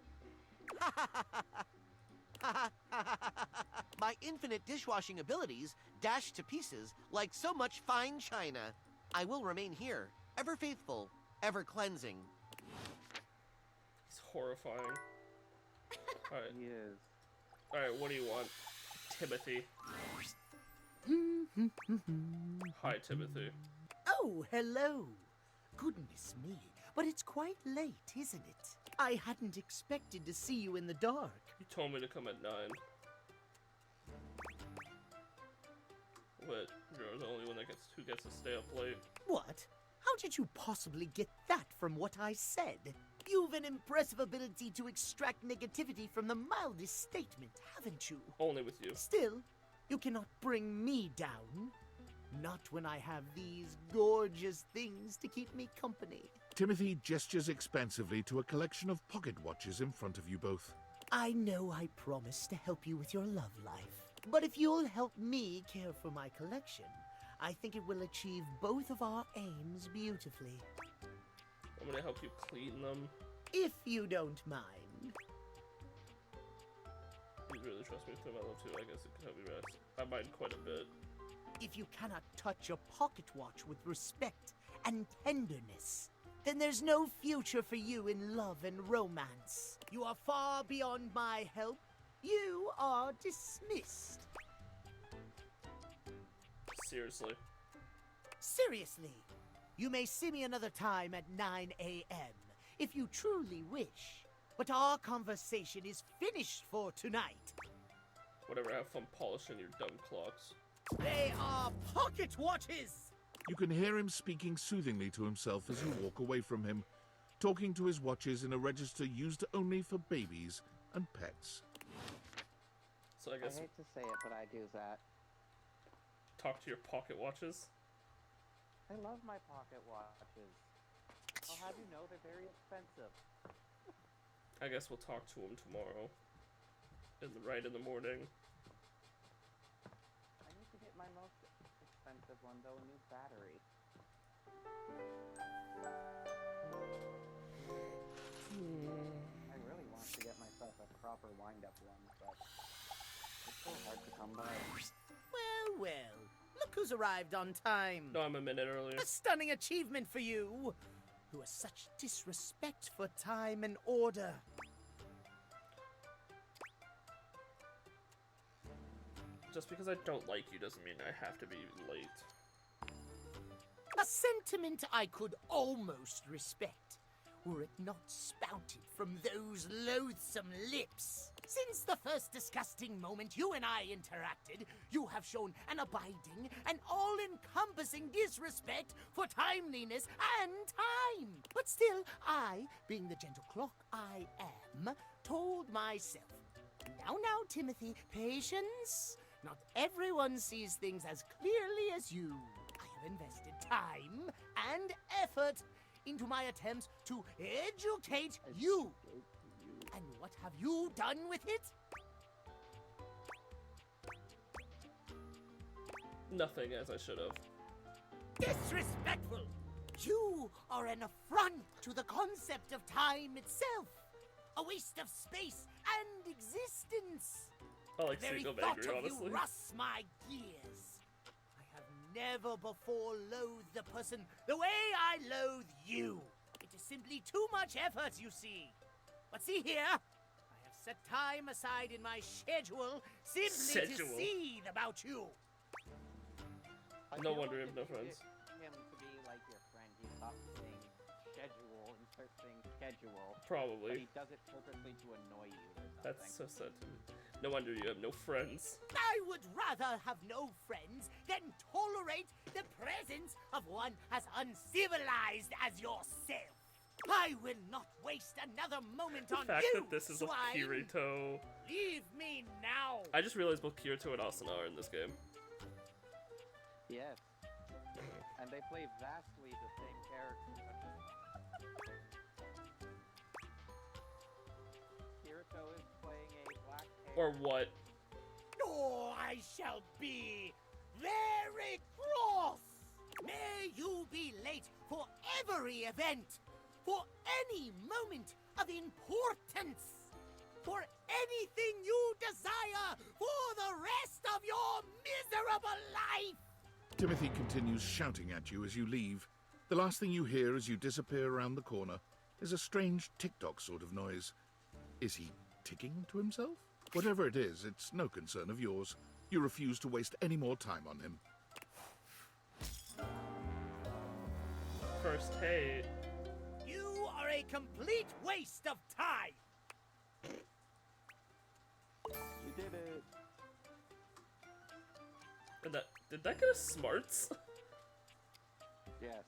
My infinite dishwashing abilities dash to pieces like so much fine china. I will remain here, ever faithful, ever cleansing. He's horrifying. Alright. He is. Alright, what do you want? Timothy. Hi, Timothy. Oh, hello. Goodness me, but it's quite late, isn't it? I hadn't expected to see you in the dark. You told me to come at 9. But you're the only one who gets to stay up late. What? How did you possibly get that from what I said? You've an impressive ability to extract negativity from the mildest statement, haven't you? Only with you. Still, you cannot bring me down. Not when I have these gorgeous things to keep me company. Timothy gestures expansively to a collection of pocket watches in front of you both. I know I promised to help you with your love life, but if you'll help me care for my collection, I think it will achieve both of our aims beautifully. I'm gonna help you clean them. If you don't mind. You really trust me with my love too. I guess it could help you rest. I mind quite a bit. If you cannot touch a pocket watch with respect and tenderness, then there's no future for you in love and romance. You are far beyond my help. You are dismissed. Seriously. Seriously. You may see me another time at 9 a.m. if you truly wish. But our conversation is finished for tonight. Whatever, have fun polishing your dumb clocks. They are pocket watches! You can hear him speaking soothingly to himself as you walk away from him, talking to his watches in a register used only for babies and pets. So I guess I hate to say it, but I do that. Talk to your pocket watches. I love my pocket watches. I'll have you know they're very expensive. I guess we'll talk to him tomorrow. Right in the morning. I need to get my most expensive one, though, a new battery. I really want to get myself a proper wind-up one, but it's so hard to come by. Well, well. Look who's arrived on time. No, I'm a minute earlier. A stunning achievement for you, who has such disrespect for time and order. Just because I don't like you doesn't mean I have to be late. A sentiment I could almost respect, were it not spouted from those loathsome lips. Since the first disgusting moment you and I interacted, you have shown an abiding and all-encompassing disrespect for timeliness and time. But still, I, being the gentle clock I am, told myself, now, Timothy, patience. Not everyone sees things as clearly as you. I have invested time and effort into my attempts to educate you. And what have you done with it? Nothing, as I should have. Disrespectful! You are an affront to the concept of time itself. A waste of space and existence. I like the very single thought bakery, of honestly. you rusts my gears. I have never before loathed a person the way I loathe you. It is simply too much effort, you see. But see here, I have set time aside in my schedule simply to see about you. No wonder you have no friends. Him to be like your friend. He stops saying schedule and starts saying schedule. Probably. But he does it purposely to annoy you or something. That's so sad to me. No wonder you have no friends. I would rather have no friends than tolerate the presence of one as uncivilized as yourself. I will not waste another moment on you, The fact that this is swine. a Kirito. Leave me now. I just realized both Kirito and Asuna are in this game. Yes. And they play vastly the same character. Kirito is playing a black hair. Or what? Oh, I shall be very cross. May you be late for every event, for any moment of importance, for anything you desire for the rest of your miserable life. Timothy continues shouting at you as you leave. The last thing you hear as you disappear around the corner is a strange tick-tock sort of noise. Is he ticking to himself? Whatever it is, it's no concern of yours. You refuse to waste any more time on him. First, hey. You are a complete waste of time! You did it. And did that get us smarts? Yes.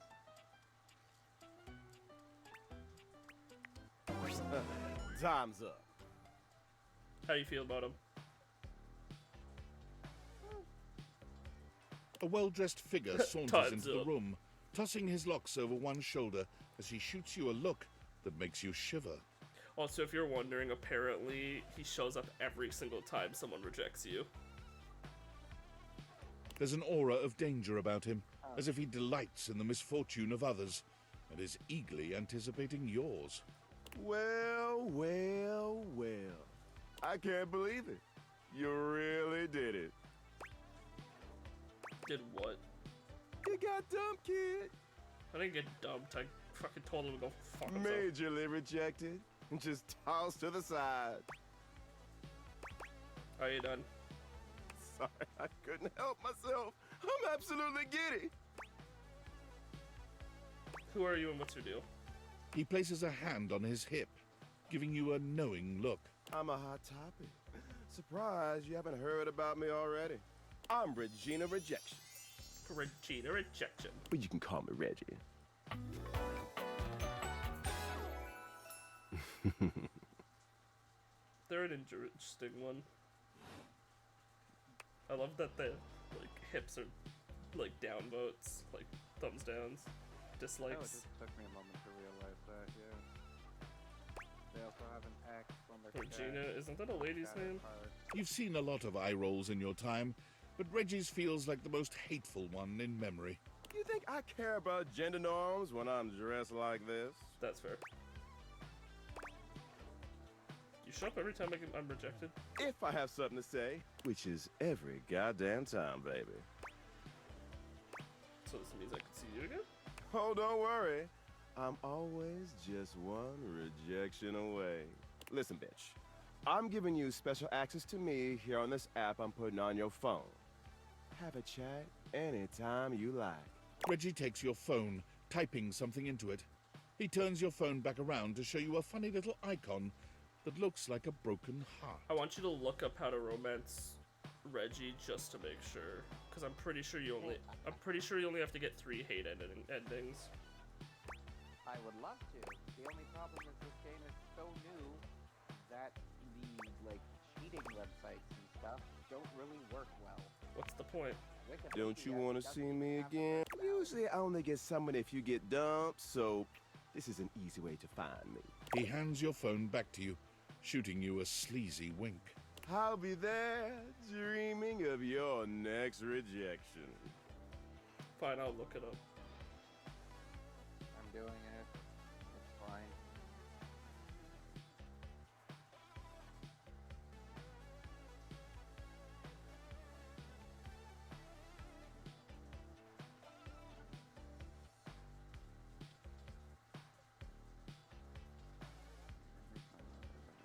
Time's up. How you feel about him? A well-dressed figure saunters Time's into the up. room, tossing his locks over one shoulder as he shoots you a look that makes you shiver. Also, if you're wondering, apparently he shows up every single time someone rejects you. There's an aura of danger about him, as if he delights in the misfortune of others, and is eagerly anticipating yours. Well, well, well. I can't believe it. You really did it. Did what? You got dumped, kid. I didn't get dumped. I fucking told him to go fuck himself. Majorly rejected and just tossed to the side. Are you done? Sorry, I couldn't help myself. I'm absolutely giddy. Who are you and what's your deal? He places a hand on his hip, giving you a knowing look. I'm a hot topic. Surprised you haven't heard about me already. I'm Regina Rejection. Regina Rejection. But you can call me Reggie. They're an interesting one. I love that the hips are like down votes, like thumbs downs, dislikes. Oh, it just took me a moment to realize that, yeah. They also have an X on their Regina, isn't that a lady's name? You've seen a lot of eye rolls in your time, but Reggie's feels like the most hateful one in memory. You think I care about gender norms when I'm dressed like this? That's fair. You show up every time I'm rejected? If I have something to say, which is every goddamn time, baby. So this means I can see you again? Oh, don't worry. I'm always just one rejection away. Listen, bitch. I'm giving you special access to me here on this app I'm putting on your phone. Have a chat anytime you like. Reggie takes your phone, typing something into it. He turns your phone back around to show you a funny little icon that looks like a broken heart. I want you to look up how to romance Reggie just to make sure, because I'm pretty sure you only have to get 3 hate endings. I would love to. The only problem is this game is so new that the cheating websites and stuff don't really work well. What's the point? Don't you want to see me again? Usually I only get someone if you get dumped, so this is an easy way to find me. He hands your phone back to you, shooting you a sleazy wink. I'll be there, dreaming of your next rejection. Fine, I'll look it up. I'm doing it. It's fine.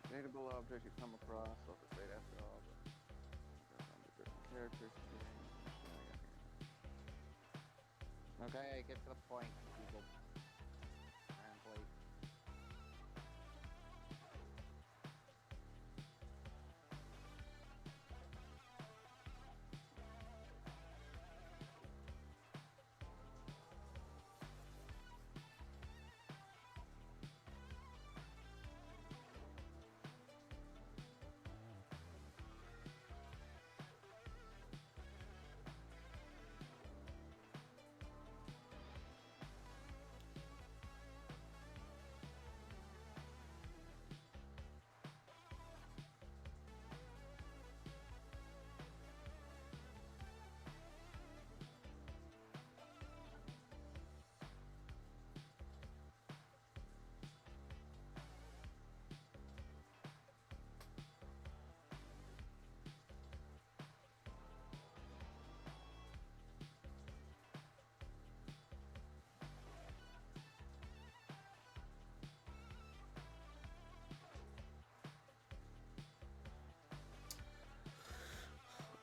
Dateable object you come across, I'll just wait after all, but different characters. Okay, get to the point, Google Translate.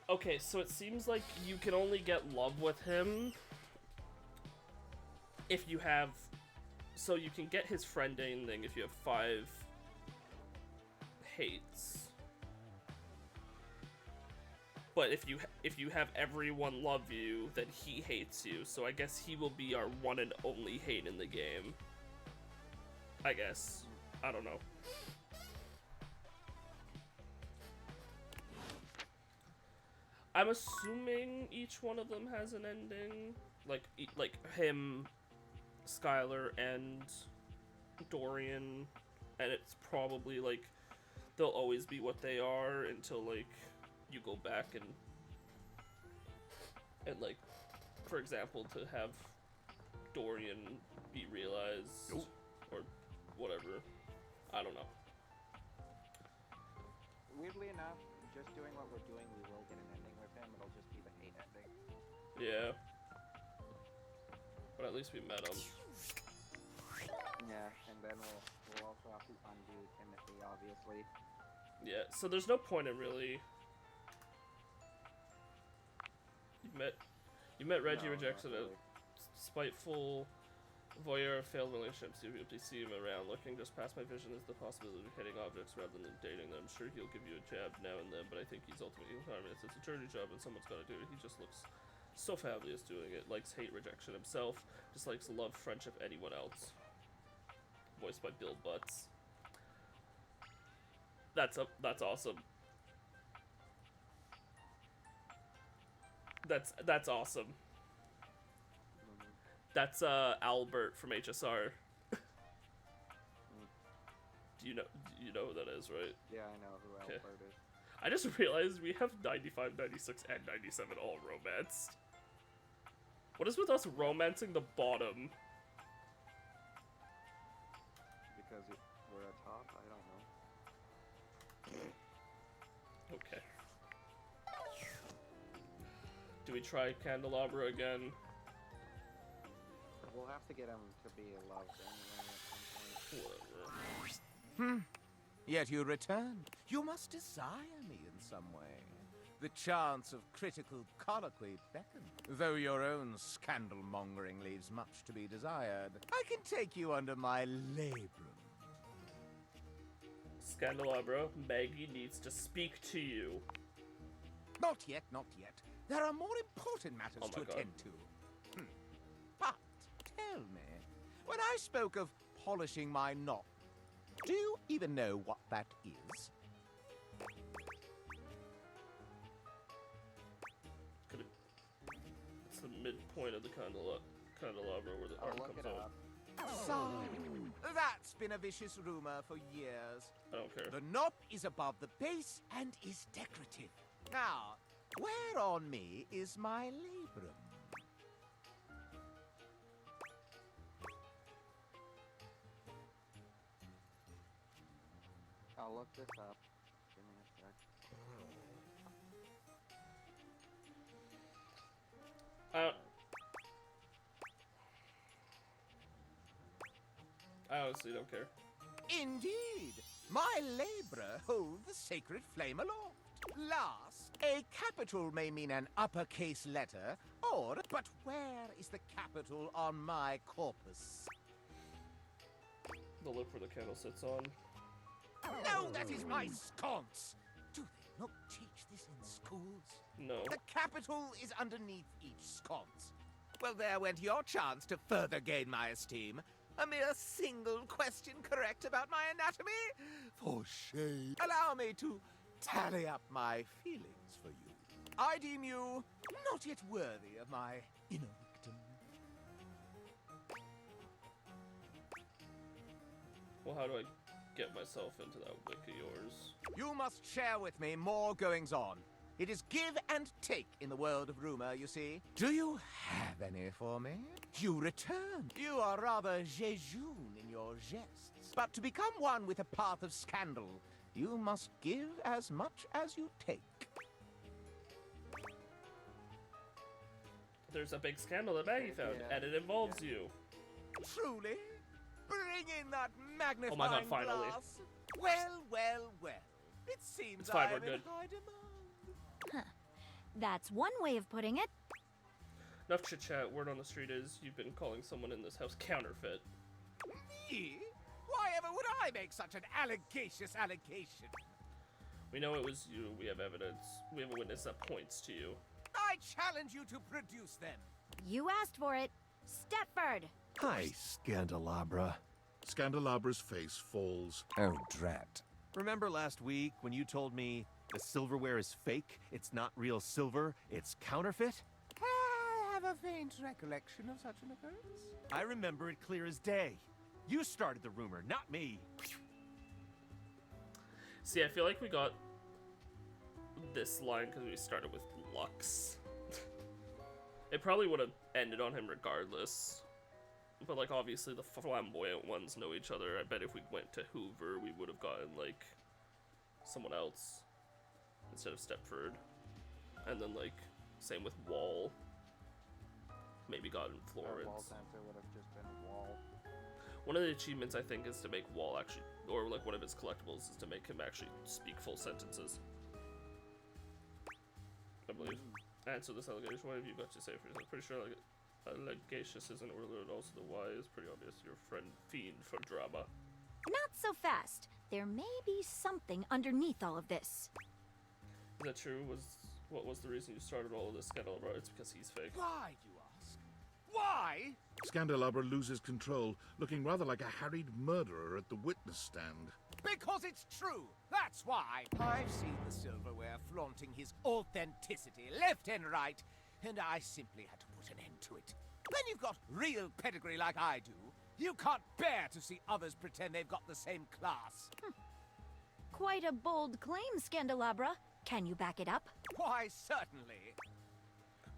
Okay, so it seems like you can only get love with him if you have So you can get his friend ending if you have 5 hates. But if you have everyone love you, then he hates you. So I guess he will be our one and only hate in the game. I guess. I don't know. I'm assuming each one of them has an ending. Like him, Skylar, and Dorian. And it's probably like they'll always be what they are until like you go back and like, for example, to have Dorian be realized or whatever. I don't know. Weirdly enough, just doing what we're doing, we will get an ending with him. It'll just be the hate ending. Yeah. But at least we met him. Yeah, and then we'll also have to undo Timothy, obviously. Yeah, so there's no point in really. You met Reggie, rejects a spiteful voyeur of failed relationships. You see him around, looking just past my vision is the possibility of hitting objects rather than dating them. I'm sure he'll give you a jab now and then, but I think he's ultimately harmless. It's a dirty job and someone's gotta do it. He just looks so fabulous doing it. Likes hate rejection himself. Just likes love friendship anyone else. Voiced by Bill Butts. That's awesome. That's awesome. That's Albert from HSR. Do you know who that is, right? Yeah, I know who Albert is. I just realized we have 95, 96, and 97 all romanced. What is with us romancing the bottom? Because we're at top? I don't know. Okay. Do we try Candelabra again? We'll have to get him to be loved anyway at some point. Whatever. Yet you return. You must desire me in some way. The chance of critical colloquy beckons. Though your own scandal-mongering leaves much to be desired, I can take you under my labrum. Candelabra, Maggie needs to speak to you. Not yet, not yet. There are more important matters to attend to. But, tell me, when I spoke of polishing my knot, do you even know what that is? It's the midpoint of the candelabra where the arm comes out. So, that's been a vicious rumor for years. I don't care. The knot is above the base and is decorative. Now, where on me is my labrum? I'll look this up. Give me a sec. I honestly don't care. Indeed, my labra hold the sacred flame aloft. Last, a capital may mean an uppercase letter, or, but where is the capital on my corpus? The lip where the candle sits on. No, that is my sconce! Do they not teach this in schools? No. The capital is underneath each sconce. Well, there went your chance to further gain my esteem. A mere single question correct about my anatomy? For shame. Allow me to tally up my feelings for you. I deem you not yet worthy of my inner victim. Well, how do I get myself into that wick of yours? You must share with me more goings-on. It is give and take in the world of rumor, you see. Do you have any for me? You return. You are rather jejune in your jests. But to become one with a path of scandal, you must give as much as you take. There's a big scandal that Maggie found, and it involves you. Truly? Bring in that magnifying Oh my god, finally. glass. Well, well, well. It seems It's fine, I'm we're in good. high demand. Huh. That's one way of putting it. Enough chit chat. Word on the street is you've been calling someone in this house counterfeit. Me? Why ever would I make such an allegacious allegation? We know it was you. We have evidence. We have a witness that points to you. I challenge you to produce them. You asked for it. Stepford! Hi, Scandalabra. Scandalabra's face falls. Oh, drat. Remember last week when you told me the silverware is fake? It's not real silver, it's counterfeit? I have a faint recollection of such an occurrence. I remember it clear as day. You started the rumor, not me. See, I feel like we got this line because we started with Lux. It probably would have ended on him regardless. But, like, obviously the flamboyant ones know each other. I bet if we went to Hoover, we would have gotten, like, someone else instead of Stepford. And then, like, same with Wall. Maybe gotten Florence. Wall's answer would have just been Wall. One of the achievements, I think, is to make Wall actually, or, like, one of his collectibles is to make him actually speak full sentences. I believe. Answer this allegation. What have you got to say for yourself? Pretty sure, like, allegacious isn't overloaded. Also, the why is pretty obvious. Your friend fiend for drama. Not so fast. There may be something underneath all of this. Is that true? What was the reason you started all of this scandal? It's because he's fake. Why, you ask? Why? Scandalabra loses control, looking rather like a harried murderer at the witness stand. Because it's true. That's why. I've seen the silverware flaunting his authenticity left and right, and I simply had to put an end to it. When you've got real pedigree like I do, you can't bear to see others pretend they've got the same class. Quite a bold claim, Scandalabra. Can you back it up? Why, certainly.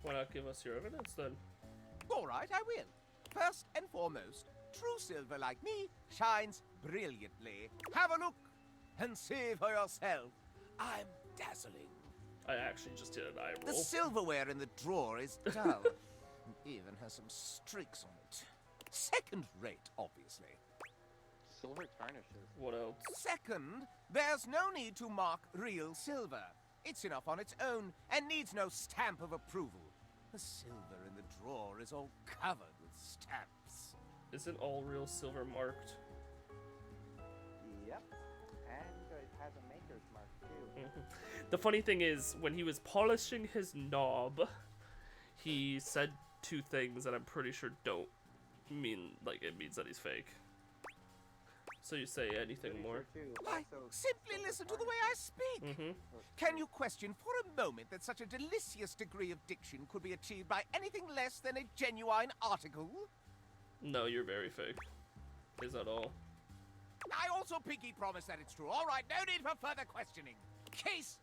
Why not give us your evidence then? All right, I will. First and foremost, true silver like me shines brilliantly. Have a look and see for yourself. I'm dazzling. I actually just did an eye The roll. silverware in the drawer is dull. Even has some streaks on it. Second rate, obviously. Silver tarnishes. What else? Second, there's no need to mark real silver. It's enough on its own and needs no stamp of approval. The silver in the drawer is all covered with stamps. Isn't all real silver marked? Yep. And it has a maker's mark, too. The funny thing is, when he was polishing his knob, he said two things that I'm pretty sure don't mean, like, it means that he's fake. So you say anything more? Why, simply listen to the way I speak. Can you question for a moment that such a delicious degree of diction could be achieved by anything less than a genuine article? No, you're very fake. Is that all? I also pinky promise that it's true. All right, no need for further questioning. Case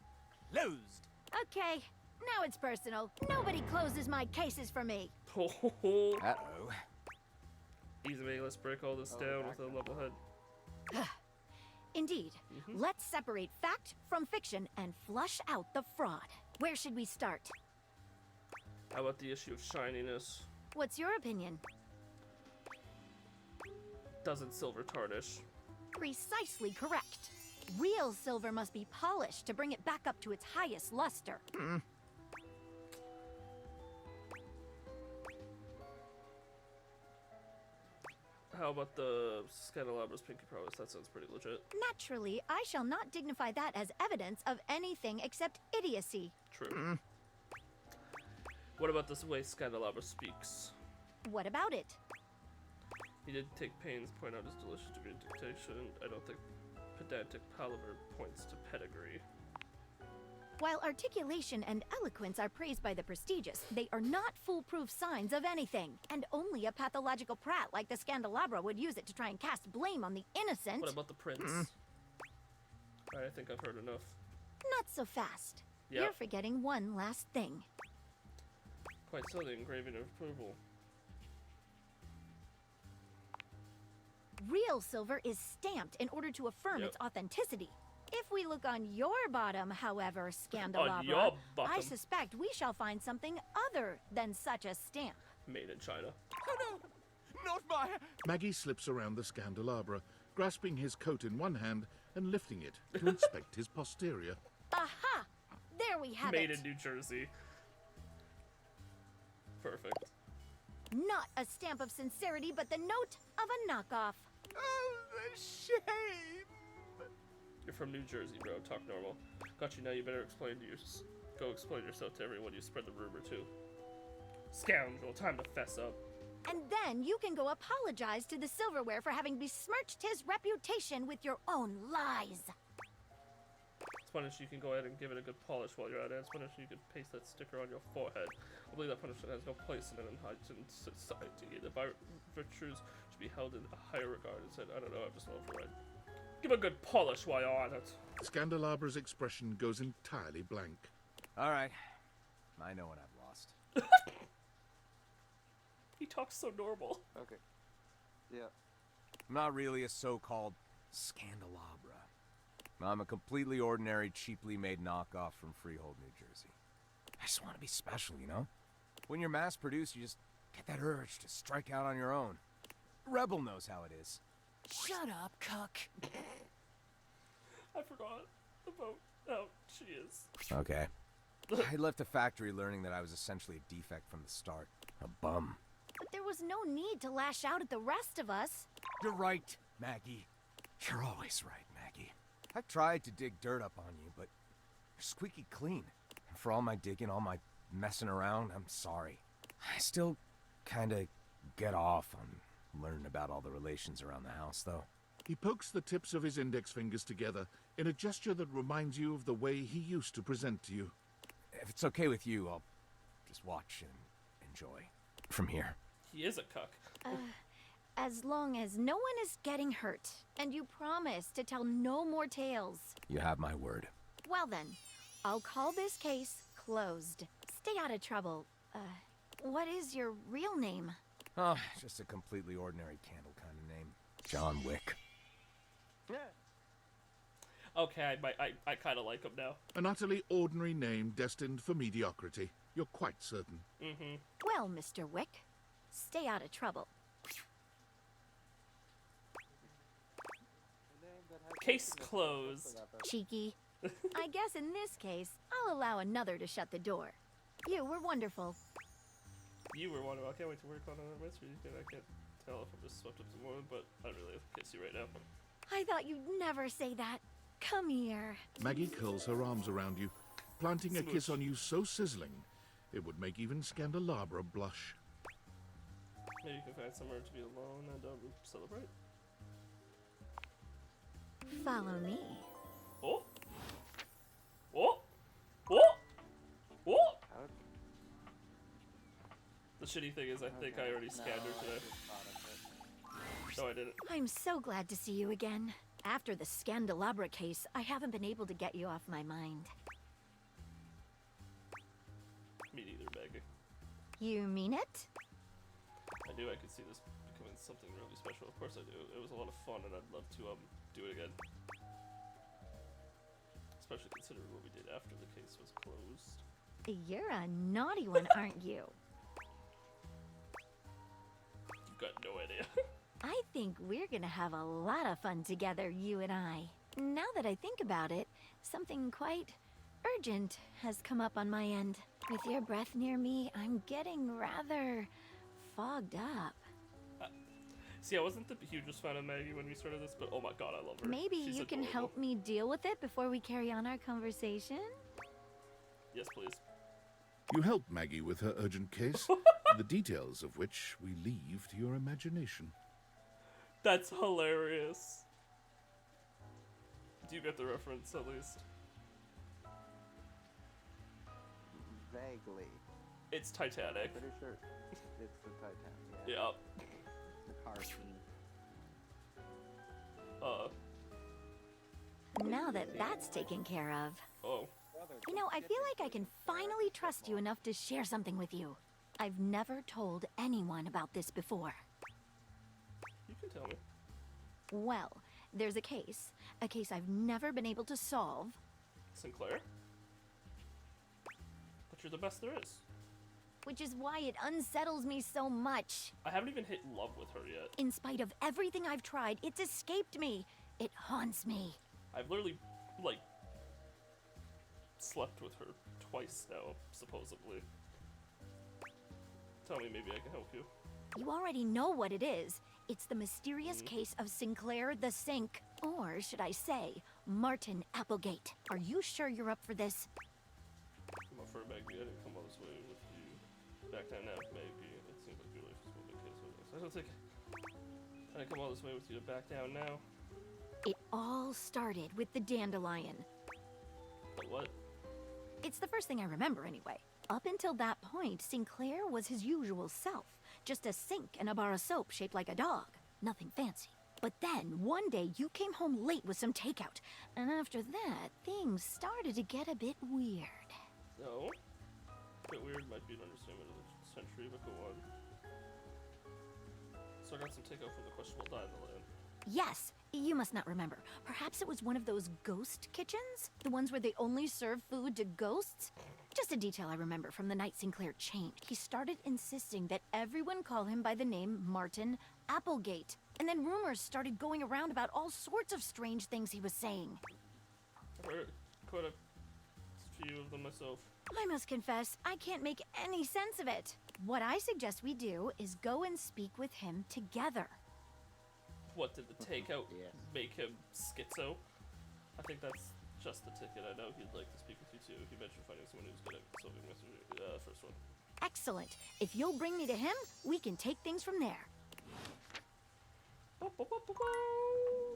closed. Okay, now it's personal. Nobody closes my cases for me. Uh-oh. Easy, mate. Let's break all this down with a level head. Indeed. Let's separate fact from fiction and flush out the fraud. Where should we start? How about the issue of shininess? What's your opinion? Doesn't silver tarnish? Precisely correct. Real silver must be polished to bring it back up to its highest luster. How about the Scandalabra's pinky promise? That sounds pretty legit. Naturally, I shall not dignify that as evidence of anything except idiocy. True. What about this way Scandalabra speaks? What about it? He did take pains to point out his delicious degree of dictation. I don't think pedantic palaver points to pedigree. While articulation and eloquence are praised by the prestigious, they are not foolproof signs of anything. And only a pathological prat like the Scandalabra would use it to try and cast blame on the innocent. What about the prince? I think I've heard enough. Not so fast. Yep. You're forgetting one last thing. Quite so, the engraving of approval. Real silver is stamped in order to affirm its authenticity. If we look on your bottom, however, Scandalabra, your bottom. I suspect we shall find something other than such a stamp. Made in China. Oh no! Not my... Maggie slips around the Scandalabra, grasping his coat in one hand and lifting it to inspect his posterior. Aha! There we have Made it. in New Jersey. Perfect. Not a stamp of sincerity, but the note of a knockoff. Oh, the shame! You're from New Jersey, bro. Talk normal. Got you now. You better go explain yourself to everyone you spread the rumor to. Scoundrel, time to fess up. And then you can go apologize to the silverware for having besmirched his reputation with your own lies. Spanish, you can go ahead and give it a good polish while you're at it. Spanish, you can paste that sticker on your forehead. I believe that punishment has no place in an enlightened society. The virtues should be held in a higher regard. It said, I don't know, I'm just overread. Give a good polish while you're on it. Scandalabra's expression goes entirely blank. All right. I know what I've lost. He talks so normal. Okay. Yeah. I'm not really a so-called Scandalabra. I'm a completely ordinary, cheaply made knockoff from Freehold, New Jersey. I just want to be special, you know? When you're mass-produced, you just get that urge to strike out on your own. Rebel knows how it is. Shut up, cuck. I forgot about how she is. Okay. I left the factory learning that I was essentially a defect from the start. A bum. But there was no need to lash out at the rest of us. You're right, Maggie. You're always right, Maggie. I've tried to dig dirt up on you, but you're squeaky clean. And for all my digging, all my messing around, I'm sorry. I still kinda get off on learning about all the relations around the house, though. He pokes the tips of his index fingers together in a gesture that reminds you of the way he used to present to you. If it's okay with you, I'll just watch and enjoy from here. He is a cuck. As long as no one is getting hurt, and you promise to tell no more tales. You have my word. Well then, I'll call this case closed. Stay out of trouble. What is your real name? Oh, just a completely ordinary candle kind of name. John Wick. Okay, I kind of like him now. An utterly ordinary name destined for mediocrity. You're quite certain. Mm-hmm. Well, Mr. Wick, stay out of trouble. Case closed. Cheeky. I guess in this case, I'll allow another to shut the door. You were wonderful. You were wondering, I can't wait to work on another mystery. I can't tell if I'm just swept up some woman, but I really have to kiss you right now. I thought you'd never say that. Come here. Maggie curls her arms around you, planting a kiss on you so sizzling, it would make even Scandalabra blush. Maybe you can find somewhere to be alone and celebrate. Follow me. Oh! Oh! Oh! Oh! The shitty thing is, I think I already scanned her today. No, I didn't. I'm so glad to see you again. After the Scandalabra case, I haven't been able to get you off my mind. Me neither, Maggie. You mean it? I knew I could see this becoming something really special. Of course I do. It was a lot of fun, and I'd love to do it again. Especially considering what we did after the case was closed. You're a naughty one, aren't you? You've got no idea. I think we're gonna have a lot of fun together, you and I. Now that I think about it, something quite urgent has come up on my end. With your breath near me, I'm getting rather fogged up. See, I wasn't the hugest fan of Maggie when we started this, but oh my god, I love her. Maybe She's you can adorable. help me deal with it before we carry on our conversation? Yes, please. You help Maggie with her urgent case, the details of which we leave to your imagination. That's hilarious. Do you get the reference, at least? Vaguely. It's Titanic. Pretty sure it's the Titanic. Yeah. The car scene. Now that that's taken care of. Oh. You know, I feel like I can finally trust you enough to share something with you. I've never told anyone about this before. You can tell me. Well, there's a case I've never been able to solve. Sinclair? But you're the best there is. Which is why it unsettles me so much. I haven't even hit love with her yet. In spite of everything I've tried, it's escaped me. It haunts me. I've literally, like, slept with her twice now, supposedly. Tell me, maybe I can help you. You already know what it is. It's the mysterious case of Sinclair the Sink. Or should I say, Martin Applegate. Are you sure you're up for this? I'm up for it, Maggie. I didn't come all this way with you. Back down now, Maggie. It seems like your life is moving case. I don't think I didn't come all this way with you to back down now. It all started with the dandelion. The what? It's the first thing I remember anyway. Up until that point, Sinclair was his usual self. Just a sink and a bar of soap shaped like a dog. Nothing fancy. But then, one day, you came home late with some takeout. And after that, things started to get a bit weird. No. A bit weird might be an understatement of the century, but go on. So I got some takeout from the questionable dandelion. Yes, you must not remember. Perhaps it was one of those ghost kitchens? The ones where they only serve food to ghosts? Just a detail I remember from the night Sinclair changed. He started insisting that everyone call him by the name Martin Applegate. And then rumors started going around about all sorts of strange things he was saying. I've heard quite a few of them myself. I must confess, I can't make any sense of it. What I suggest we do is go and speak with him together. What, did the takeout make him schizo? I think that's just the ticket. I know he'd like to speak with you too. He mentioned finding someone who's good at solving mysteries. First one. Excellent. If you'll bring me to him, we can take things from there.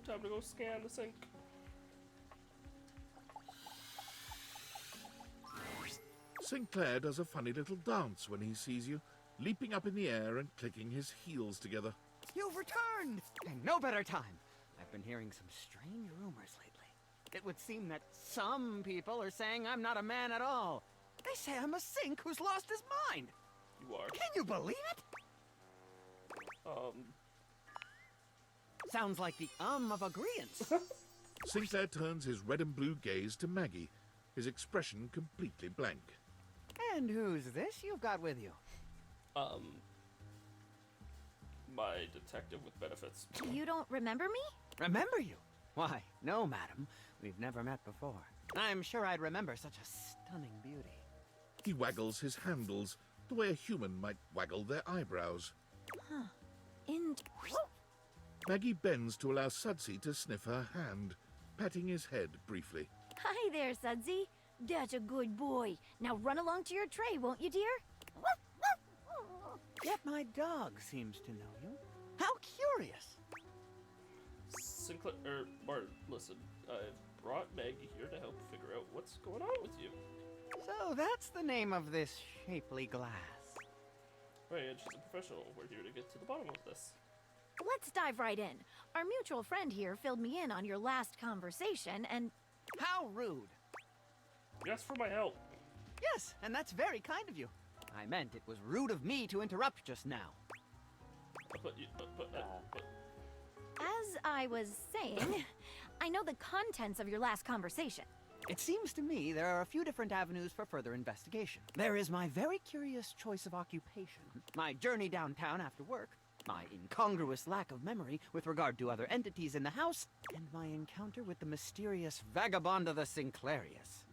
Time to go scan the sink. Sinclair does a funny little dance when he sees you, leaping up in the air and clicking his heels together. You've returned! And no better time. I've been hearing some strange rumors lately. It would seem that some people are saying I'm not a man at all. They say I'm a sink who's lost his mind. You are. Can you believe it? Sounds like the of agreeance. Sinclair turns his red and blue gaze to Maggie, his expression completely blank. And who's this you've got with you? My detective with benefits. You don't remember me? Remember you? Why, no, madam. We've never met before. I'm sure I'd remember such a stunning beauty. He waggles his handles the way a human might waggle their eyebrows. Huh. Maggie bends to allow Sudsy to sniff her hand, patting his head briefly. Hi there, Sudsy. That's a good boy. Now run along to your tray, won't you, dear? Yet my dog seems to know you. How curious. Sinclair, Martin, listen. I've brought Maggie here to help figure out what's going on with you. So that's the name of this shapely glass. Right, and she's a professional. We're here to get to the bottom of this. Let's dive right in. Our mutual friend here filled me in on your last conversation, and... How rude. You asked for my help. Yes, and that's very kind of you. I meant it was rude of me to interrupt just now. As I was saying, I know the contents of your last conversation. It seems to me there are a few different avenues for further investigation. There is my very curious choice of occupation, my journey downtown after work, my incongruous lack of memory with regard to other entities in the house, and my encounter with the mysterious Vagabond of the Sinclairius.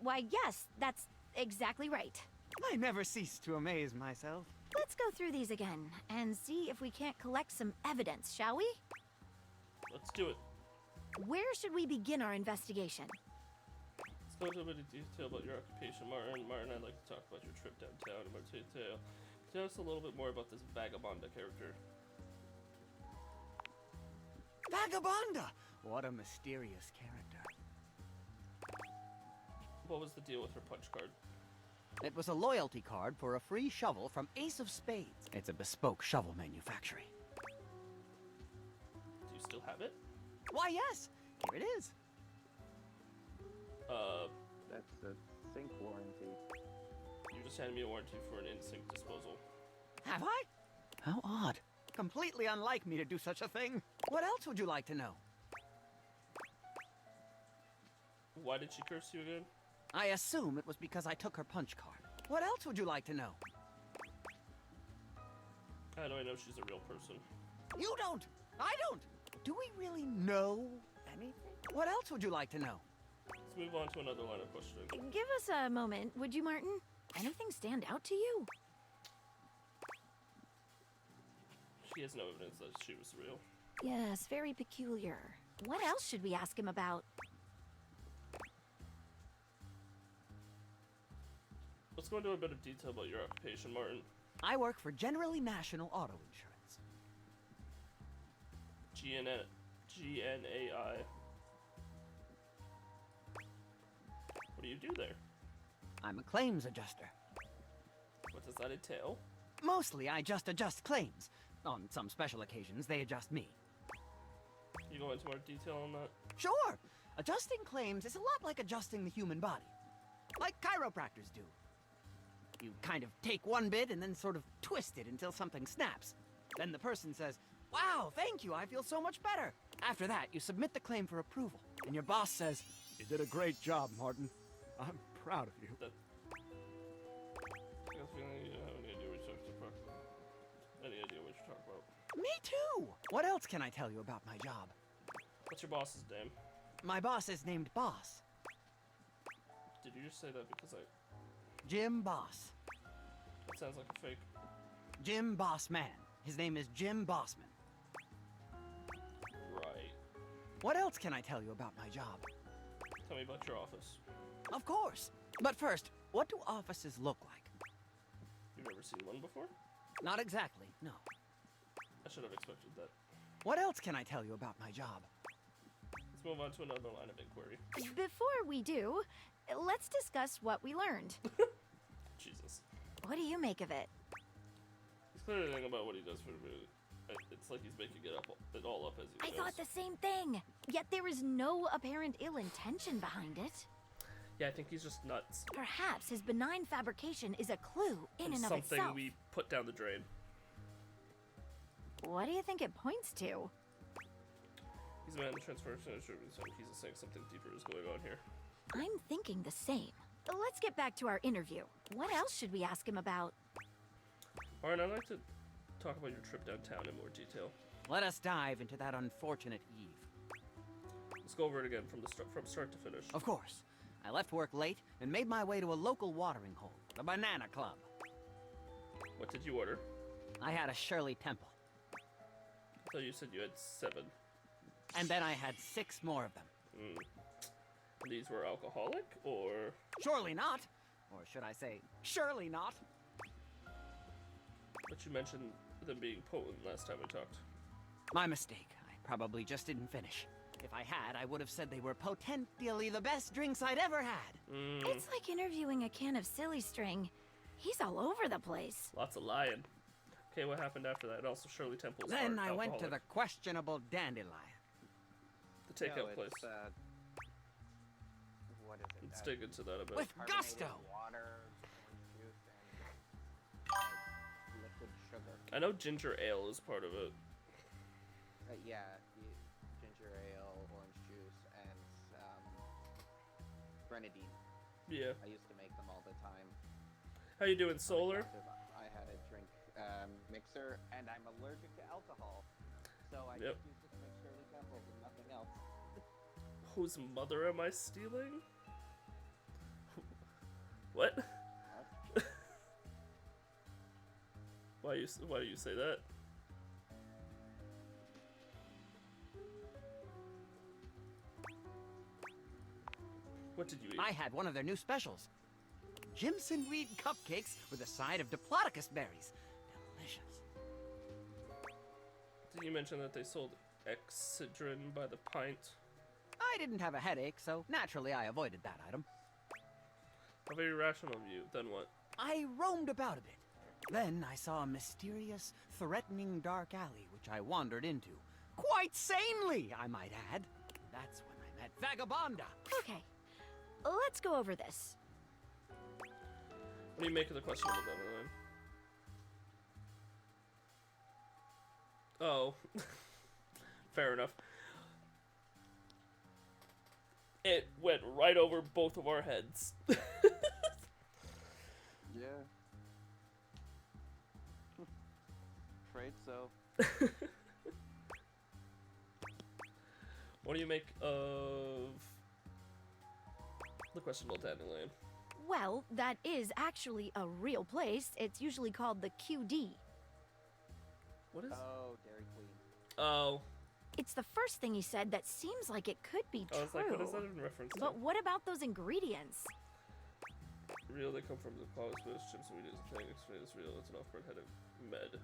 Why, yes, that's exactly right. I never cease to amaze myself. Let's go through these again and see if we can't collect some evidence, shall we? Let's do it. Where should we begin our investigation? Let's go into a bit of detail about your occupation, Martin. Martin, I'd like to talk about your trip downtown in more detail. Tell us a little bit more about this Vagabonda character. Vagabonda! What a mysterious character. What was the deal with her punch card? It was a loyalty card for a free shovel from Ace of Spades. It's a bespoke shovel manufacturing. Do you still have it? Why, yes. Here it is. That's a sink warranty. You just handed me a warranty for an in-sink disposal. Have I? How odd. Completely unlike me to do such a thing. What else would you like to know? Why did she curse you again? I assume it was because I took her punch card. What else would you like to know? How do I know she's a real person? You don't! I don't! Do we really know anything? What else would you like to know? Let's move on to another line of questioning. Give us a moment, would you, Martin? Anything stand out to you? he has no evidence that she was real. Yes, very peculiar. What else should we ask him about? Let's go into a bit of detail about your occupation, Martin. I work for Generally National Auto Insurance. GNAI. What do you do there? I'm a claims adjuster. What does that entail? Mostly, I just adjust claims. On some special occasions, they adjust me. Can you go into more detail on that? Sure! Adjusting claims is a lot like adjusting the human body. Like chiropractors do. You kind of take one bit and then sort of twist it until something snaps. Then the person says, "Wow, thank you, I feel so much better." After that, you submit the claim for approval. And your boss says, "You did a great job, Martin. I'm proud of you." I got the feeling you don't have any idea what you're talking about. Me too! What else can I tell you about my job? What's your boss's name? My boss is named Boss. Did you just say that because I... Jim Boss. That sounds like a fake. Jim Bossman. His name is Jim Bossman. Right. What else can I tell you about my job? Tell me about your office. Of course. But first, what do offices look like? You've never seen one before? Not exactly, no. I should have expected that. What else can I tell you about my job? Let's move on to another line of inquiry. Before we do, let's discuss what we learned. Jesus. What do you make of it? He's clearly thinking about what he does for the movie. It's like he's making it all up as he goes. I thought the same thing. Yet there is no apparent ill intention behind it. Yeah, I think he's just nuts. Perhaps his benign fabrication is a clue in and of something itself. we put down the drain. What do you think it points to? He's a man that transfers to so he's saying something deeper is going on here. I'm thinking the same. Let's get back to our interview. What else should we ask him about? Alright, I'd like to talk about your trip downtown in more detail. Let us dive into that unfortunate eve. Let's go over it again from start to finish. Of course. I left work late and made my way to a local watering hole, the Banana Club. What did you order? I had a Shirley Temple. I thought you said you had 7. And then I had 6 more of them. These were alcoholic, or...? Surely not. Or should I say, surely not. But you mentioned them being potent last time we talked. My mistake. I probably just didn't finish. If I had, I would have said they were potentially the best drinks I'd ever had. It's like interviewing a can of silly string. He's all over the place. Lots of lying. Okay, what happened after that? Also, Shirley Temple's Then I alcoholic. went to the questionable Dandelion. The takeout place. What is it? Let's dig into that a bit. With gusto! Water, orange juice, and liquid sugar. I know ginger ale is part of it. Yeah, ginger ale, orange juice, and grenadine. Yeah. I used to make them all the time. How you doing, Solar? I had a drink mixer, and I'm allergic to alcohol, so I Yep. just used it to make Shirley Temples and nothing else. Whose mother am I stealing? What? Why do you say that? What did you eat? I had one of their new specials. Jimson Reed cupcakes with a side of Diplodocus berries. Delicious. Did you mention that they sold Excedrin by the pint? I didn't have a headache, so naturally I avoided that item. How very rational of you. Then what? I roamed about a bit. Then I saw a mysterious, threatening dark alley which I wandered into. Quite sanely, I might add. That's when I met Vagabonda. Okay, let's go over this. What do you make of the questionable Dandelion? Oh. Fair enough. It went right over both of our heads. Yeah. Afraid so. What do you make of the questionable Dandelion? Well, that is actually a real place. It's usually called the QD. What is? Oh, Dairy Queen. Oh. It's the first thing he said that seems like it could be I true. was like, what is that in reference to? But what about those ingredients? Real, they come from the Power Spirit, chips and weed is a thing. Explain is real, it's an off-brand head of med.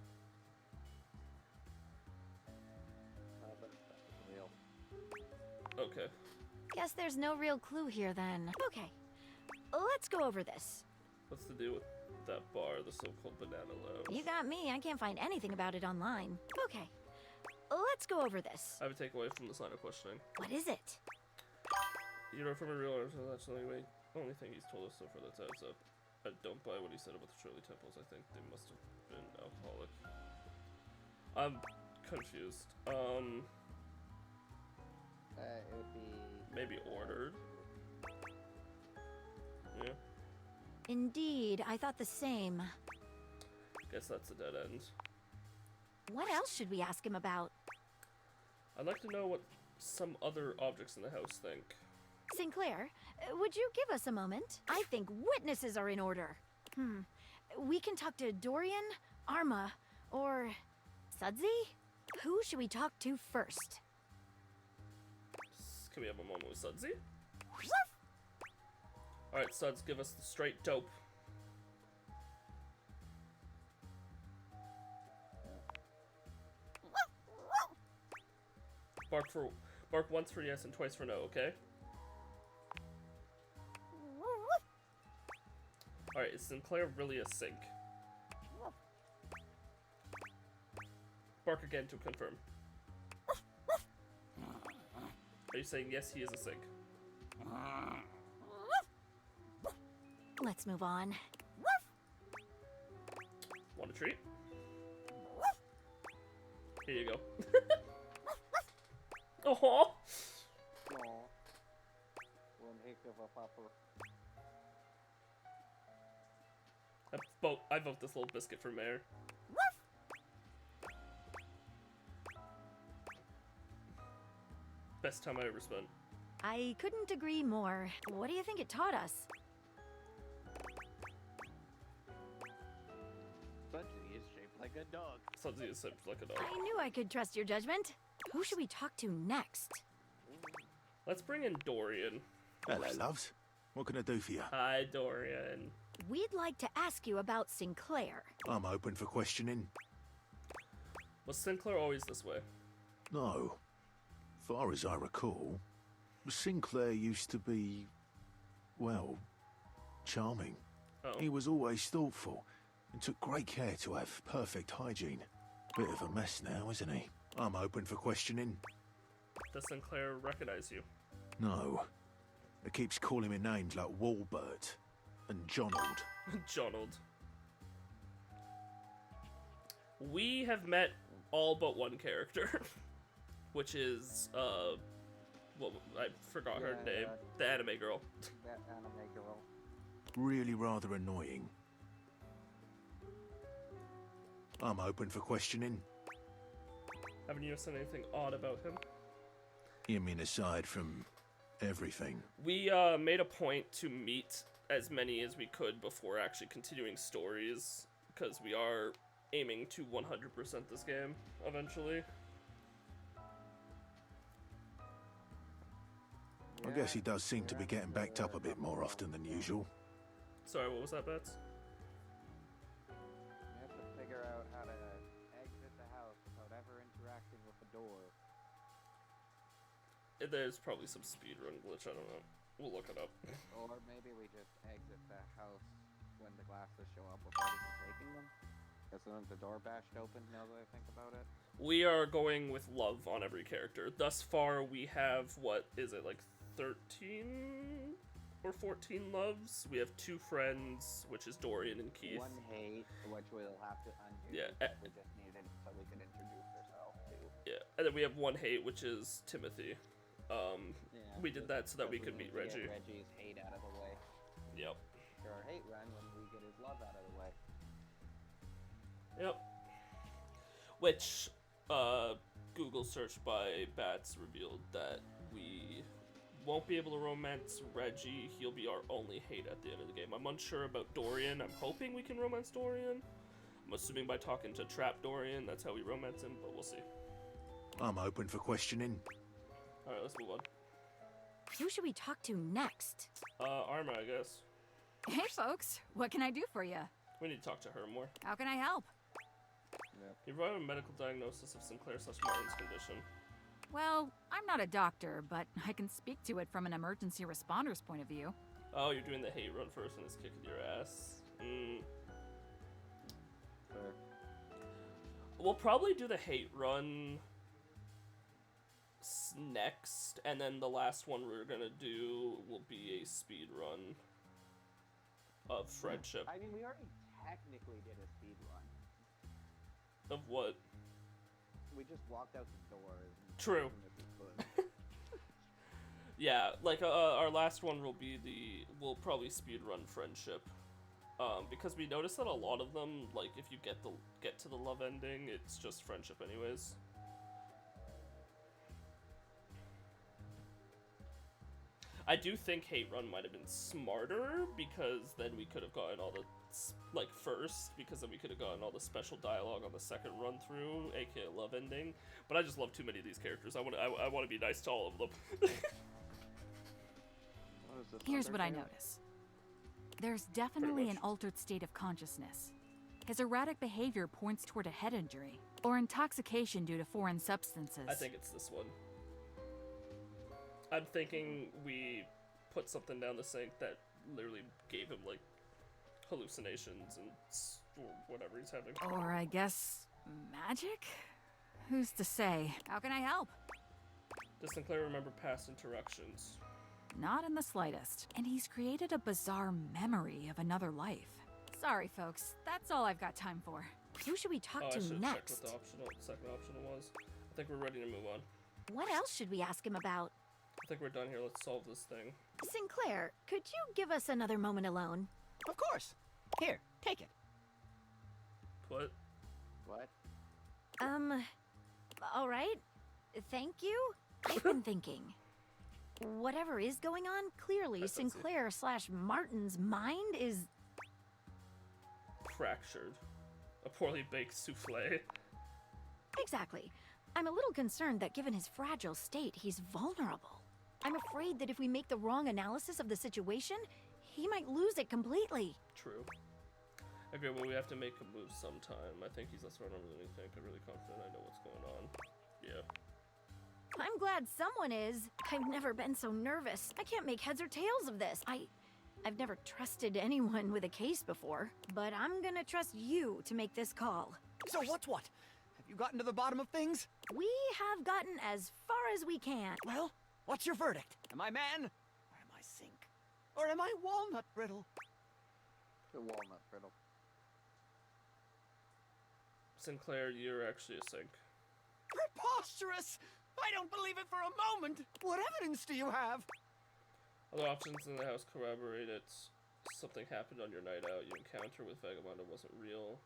But it's real. Okay. Guess there's no real clue here then. Okay, let's go over this. What's the deal with that bar, the so-called banana lounge? You got me, I can't find anything about it online. Okay, let's go over this. I have a takeaway from this line of questioning. What is it? You know, from a real artist, that's the only thing he's told us so far that adds up. I don't buy what he said about the Shirley Temples. I think they must have been alcoholic. I'm confused. It would be... Maybe ordered? Yeah. Indeed, I thought the same. Guess that's a dead end. What else should we ask him about? I'd like to know what some other objects in the house think. Sinclair, would you give us a moment? I think witnesses are in order. We can talk to Dorian, Arma, or Sudsy? Who should we talk to first? Can we have a moment with Sudsy? Alright, Suds, give us the straight dope. Bark once for yes and twice for no, okay? Alright, is Sinclair really a sink? Bark again to confirm. Are you saying yes, he is a sink? Let's move on. Want a treat? Here you go. Oh. One heck of a popper. I vote this little biscuit for mayor. Best time I ever spent. I couldn't agree more. What do you think it taught us? Sudsy is shaped like a dog. Sudsy is shaped like a dog. I knew I could trust your judgment. Who should we talk to next? Let's bring in Dorian. Hello, loves. What can I do for you? Hi, Dorian. We'd like to ask you about Sinclair. I'm open for questioning. Was Sinclair always this way? No. Far as I recall, Sinclair used to be, well, charming. Oh. He was always thoughtful and took great care to have perfect hygiene. Bit of a mess now, isn't he? I'm open for questioning. Does Sinclair recognize you? No. It keeps calling me names like Walbert and Jonald. Jonald. We have met all but one character, which is, well, I forgot her name. The anime girl. That anime girl. Really rather annoying. I'm open for questioning. Haven't you said anything odd about him? You mean aside from everything? We made a point to meet as many as we could before actually continuing stories, because we are aiming to 100% this game eventually. I guess he does seem to be getting backed up a bit more often than usual. Sorry, what was that, Bets? You have to figure out how to exit the house without ever interacting with the door. There's probably some speedrun glitch, I don't know. We'll look it up. Or maybe we just exit the house when the glasses show up without even taking them. Isn't the door bashed open now that I think about it? We are going with love on every character. Thus far, we have, what is it, like 13 or 14 loves? We have 2 friends, which is Dorian and Keith. 1 hate, which we'll have to undo. Yeah. We just needed so we could introduce ourselves too. Yeah, and then we have 1 hate, which is Timothy. Yeah, we did that so that we could meet get Reggie. Reggie's hate out of the way. Yep. For our hate run when we get his love out of the way. Yep. Which, Google search by Bats revealed that we won't be able to romance Reggie. He'll be our only hate at the end of the game. I'm unsure about Dorian. I'm hoping we can romance Dorian. I'm assuming by talking to Trap Dorian, that's how we romance him, but we'll see. I'm open for questioning. Alright, let's move on. Who should we talk to next? Arma, I guess. Hey, folks. What can I do for you? We need to talk to her more. How can I help? He provided a medical diagnosis of Sinclair/Martin's condition. Well, I'm not a doctor, but I can speak to it from an emergency responder's point of view. Oh, you're doing the hate run first and it's kicking your ass. We'll probably do the hate run next, and then the last one we're gonna do will be a speed run of friendship. I mean, we already technically did a speed run. Of what? We just walked out the doors. True. Yeah, like our last one will be we'll probably speed run friendship, because we noticed that a lot of them, like if you get to the love ending, it's just friendship anyways. I do think hate run might have been smarter, because then we could have gotten all the first, because then we could have gotten all the special dialogue on the second run through, aka love ending. But I just love too many of these characters. I want to be nice to all of them. Here's what I notice. There's definitely an altered state of consciousness. His erratic behavior points toward a head injury, or intoxication due to foreign substances. I think it's this one. I'm thinking we put something down the sink that literally gave him, like, hallucinations and or whatever he's having. Or I guess magic? Who's to say? How can I help? Does Sinclair remember past interactions? Not in the slightest. And he's created a bizarre memory of another life. Sorry, folks. That's all I've got time for. Who should we talk to I should next? check what the second optional was. I think we're ready to move on. What else should we ask him about? I think we're done here. Let's solve this thing. Sinclair, could you give us another moment alone? Of course. Here, take it. What? What? All right. Thank you. I've been thinking. Whatever is going on, clearly Sinclair/Martin's mind is fractured. A poorly baked souffle. Exactly. I'm a little concerned that given his fragile state, he's vulnerable. I'm afraid that if we make the wrong analysis of the situation, he might lose it completely. True. Okay, well, we have to make a move sometime. I think that's what I'm really thinking. I'm really confident I know what's going on. Yeah. I'm glad someone is. I've never been so nervous. I can't make heads or tails of this. I've never trusted anyone with a case before, but I'm gonna trust you to make this call. So what's what? Have you gotten to the bottom of things? We have gotten as far as we can. Well, what's your verdict? Am I man? Or am I sink? Or am I walnut brittle? The walnut brittle. Sinclair, you're actually a sink. Preposterous! I don't believe it for a moment! What evidence do you have? Other options in the house corroborate it. Something happened on your night out. Your encounter with Vagabond wasn't real.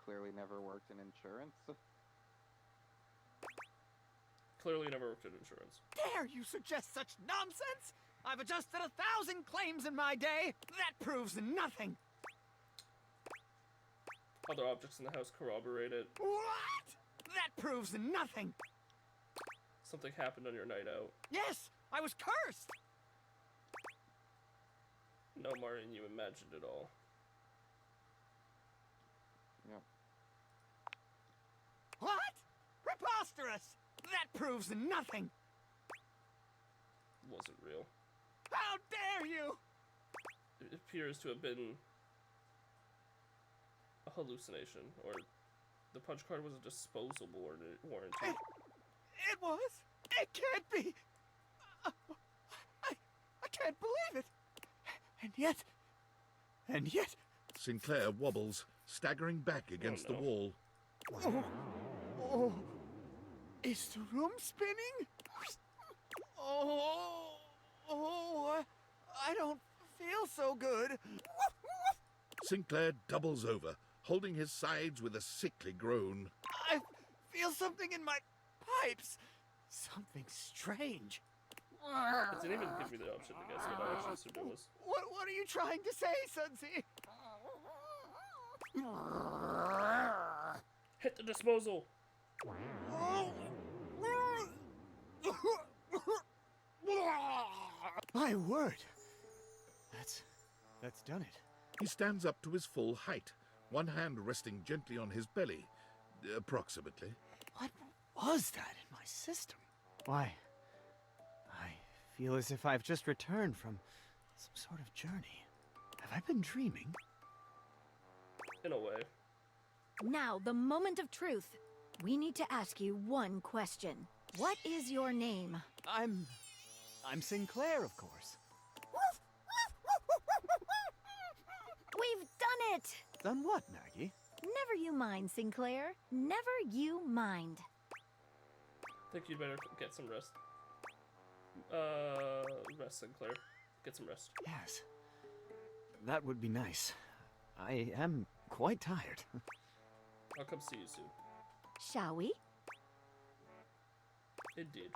Clearly never worked in insurance. Clearly never worked in insurance. Dare you suggest such nonsense? I've adjusted 1,000 claims in my day. That proves nothing. Other objects in the house corroborate it. What? That proves nothing. Something happened on your night out. Yes, I was cursed. No, Martin, you imagined it all. Yep. What? Preposterous! That proves nothing. Wasn't real. How dare you! It appears to have been a hallucination, or the punch card was a disposable warranty. It was? It can't be! I can't believe it! And yet... Sinclair wobbles, staggering back against the wall. Oh, is the room spinning? I don't feel so good. Sinclair doubles over, holding his sides with a sickly groan. I feel something in my pipes. Something strange. It didn't even give me the option to guess what I actually assumed it was. What are you trying to say, Sunsy? Hit the disposal! My word. That's done it. He stands up to his full height, one hand resting gently on his belly, approximately. What was that in my system? Why, I feel as if I've just returned from some sort of journey. Have I been dreaming? In a way. Now, the moment of truth. We need to ask you one question. What is your name? I'm Sinclair, of course. We've done it! Done what, Maggie? Never you mind, Sinclair. Never you mind. I think you'd better get some rest. Rest, Sinclair. Get some rest. Yes. That would be nice. I am quite tired. I'll come see you soon. Shall we? Indeed.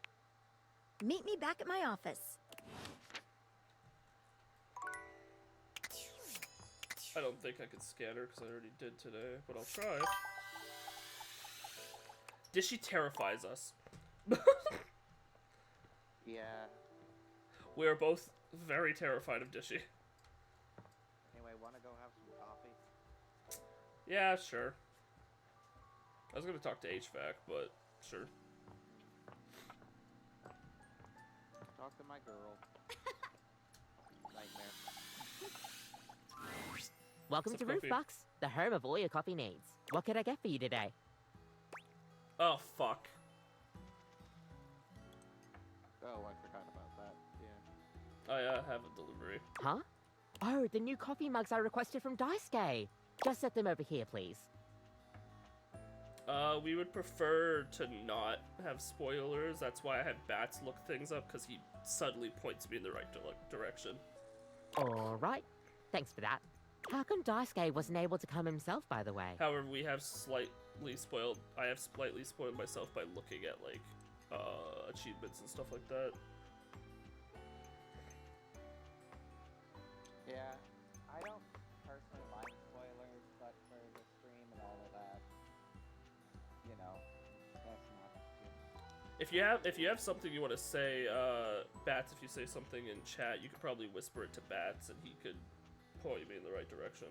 Meet me back at my office. I don't think I could scan her because I already did today, but I'll try. Dishy terrifies us. Yeah. We are both very terrified of Dishy. Anyway, wanna go have some coffee? Yeah, sure. I was gonna talk to HVAC, but sure. Talk to my girl. Nightmare. Welcome to Roofbox, the home of all your coffee needs. What could I get for you today? Oh, fuck. Oh, I forgot about that. Yeah. I have a delivery. Huh? Oh, the new coffee mugs I requested from Daisuke. Just set them over here, please. We would prefer to not have spoilers. That's why I had Bats look things up, because he suddenly points me in the right direction. Alright. Thanks for that. How come Daisuke wasn't able to come himself, by the way? However, we have slightly spoiled. I have slightly spoiled myself by looking at, like, achievements and stuff like that. Yeah, I don't personally mind spoilers, but for the stream and all of that, you know, that's not too... If you have something you want to say, Bats, if you say something in chat, you could probably whisper it to Bats, and he could point me in the right direction.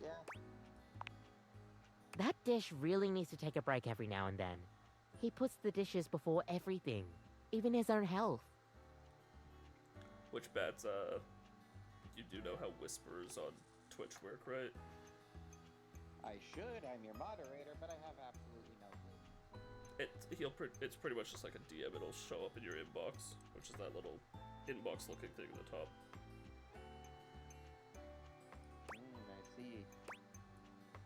Yeah. That dish really needs to take a break every now and then. He puts the dishes before everything, even his own health. Which Bats, you do know how whispers on Twitch work, right? I should, I'm your moderator, but I have absolutely no clue. It's pretty much just like a DM. It'll show up in your inbox, which is that little inbox-looking thing at the top. I see.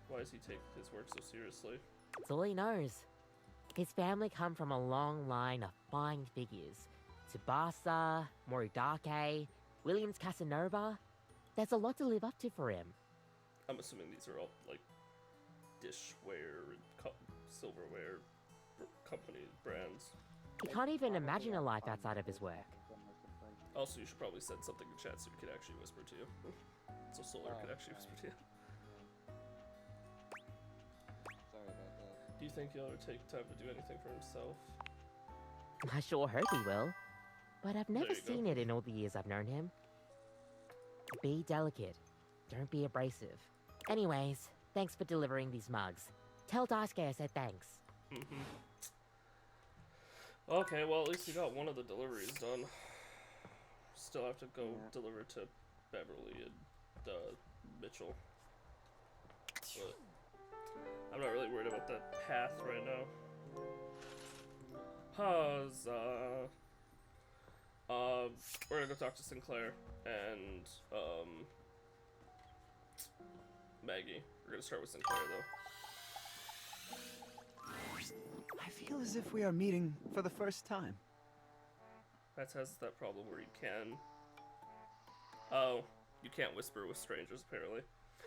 Why does he take his work so seriously? That's all he knows. His family come from a long line of fine figures. Tsubasa, Moridake, Williams Casanova. There's a lot to live up to for him. I'm assuming these are all, like, dishware and silverware company brands. He can't even imagine a life outside of his work. Also, you should probably send something in chat so we can actually whisper to you. So Solar can actually whisper to you. Sorry about that. Do you think he'll ever take time to do anything for himself? I sure hope he will. But I've never There you go. seen it in all the years I've known him. Be delicate. Don't be abrasive. Anyways, thanks for delivering these mugs. Tell Daisuke I said thanks. Okay, well, at least we got one of the deliveries done. Still have to go deliver to Beverly and Mitchell. But I'm not really worried about that path right now. Huzzah! We're gonna go talk to Sinclair and Maggie. We're gonna start with Sinclair though. I feel as if we are meeting for the first time. That has that problem where you can. Oh, you can't whisper with strangers apparently.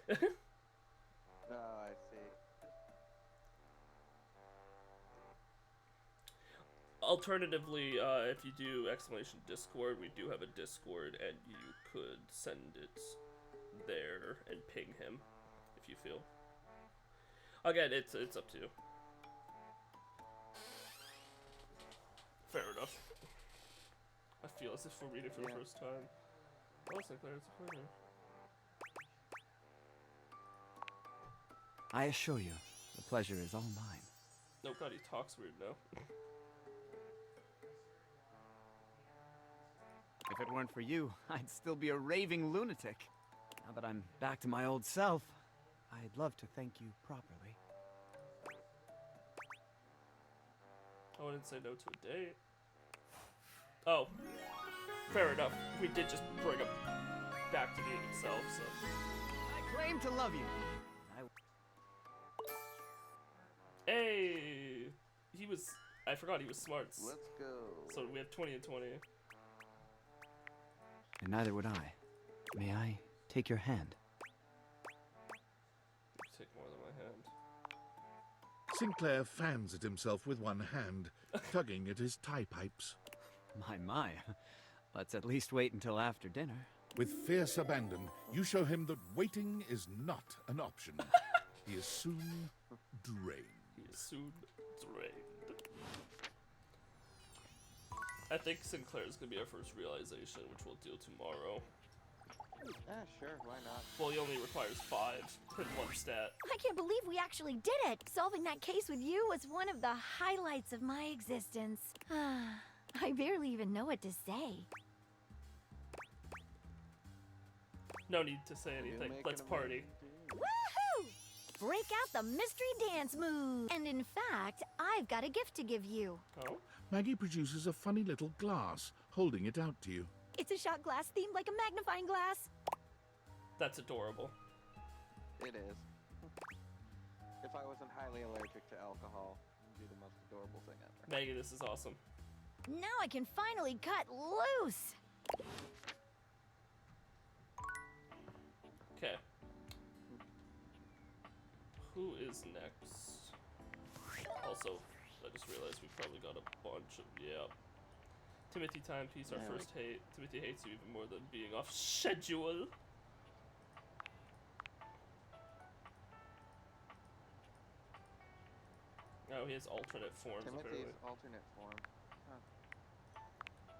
Oh, I see. Alternatively, if you do exclamation Discord, we do have a Discord, and you could send it there and ping him if you feel. Again, it's up to you. Fair enough. I feel as if we're reading for the first time. Oh, Sinclair, it's a pleasure. I assure you, the pleasure is all mine. Oh god, he talks weird now. If it weren't for you, I'd still be a raving lunatic. Now that I'm back to my old self, I'd love to thank you properly. I wouldn't say no to a date. Oh, fair enough. We did just bring him back to being himself, so. I claim to love you. Hey! I forgot he was smarts. Let's go. So we have 20 and 20. And neither would I. May I take your hand? You take more than my hand. Sinclair fans at himself with one hand, tugging at his tie pipes. My. Let's at least wait until after dinner. With fierce abandon, you show him that waiting is not an option. He is soon drained. I think Sinclair is going to be our first realization, which we'll deal tomorrow. Sure, why not? Well, he only requires 5 and 1 stat. I can't believe we actually did it! Solving that case with you was one of the highlights of my existence. I barely even know what to say. No need to say anything. Let's party. Woohoo! Break out the mystery dance move! And in fact, I've got a gift to give you. Oh? Maggie produces a funny little glass, holding it out to you. It's a shot glass themed like a magnifying glass. That's adorable. It is. If I wasn't highly allergic to alcohol, it would be the most adorable thing ever. Maggie, this is awesome. Now I can finally cut loose! Okay. Who is next? Also, I just realized we probably got a bunch of, Timothy Timepiece, our first hate. Timothy hates you even more than being off schedule. Oh, he has alternate forms, Timothy's apparently. alternate form. Huh.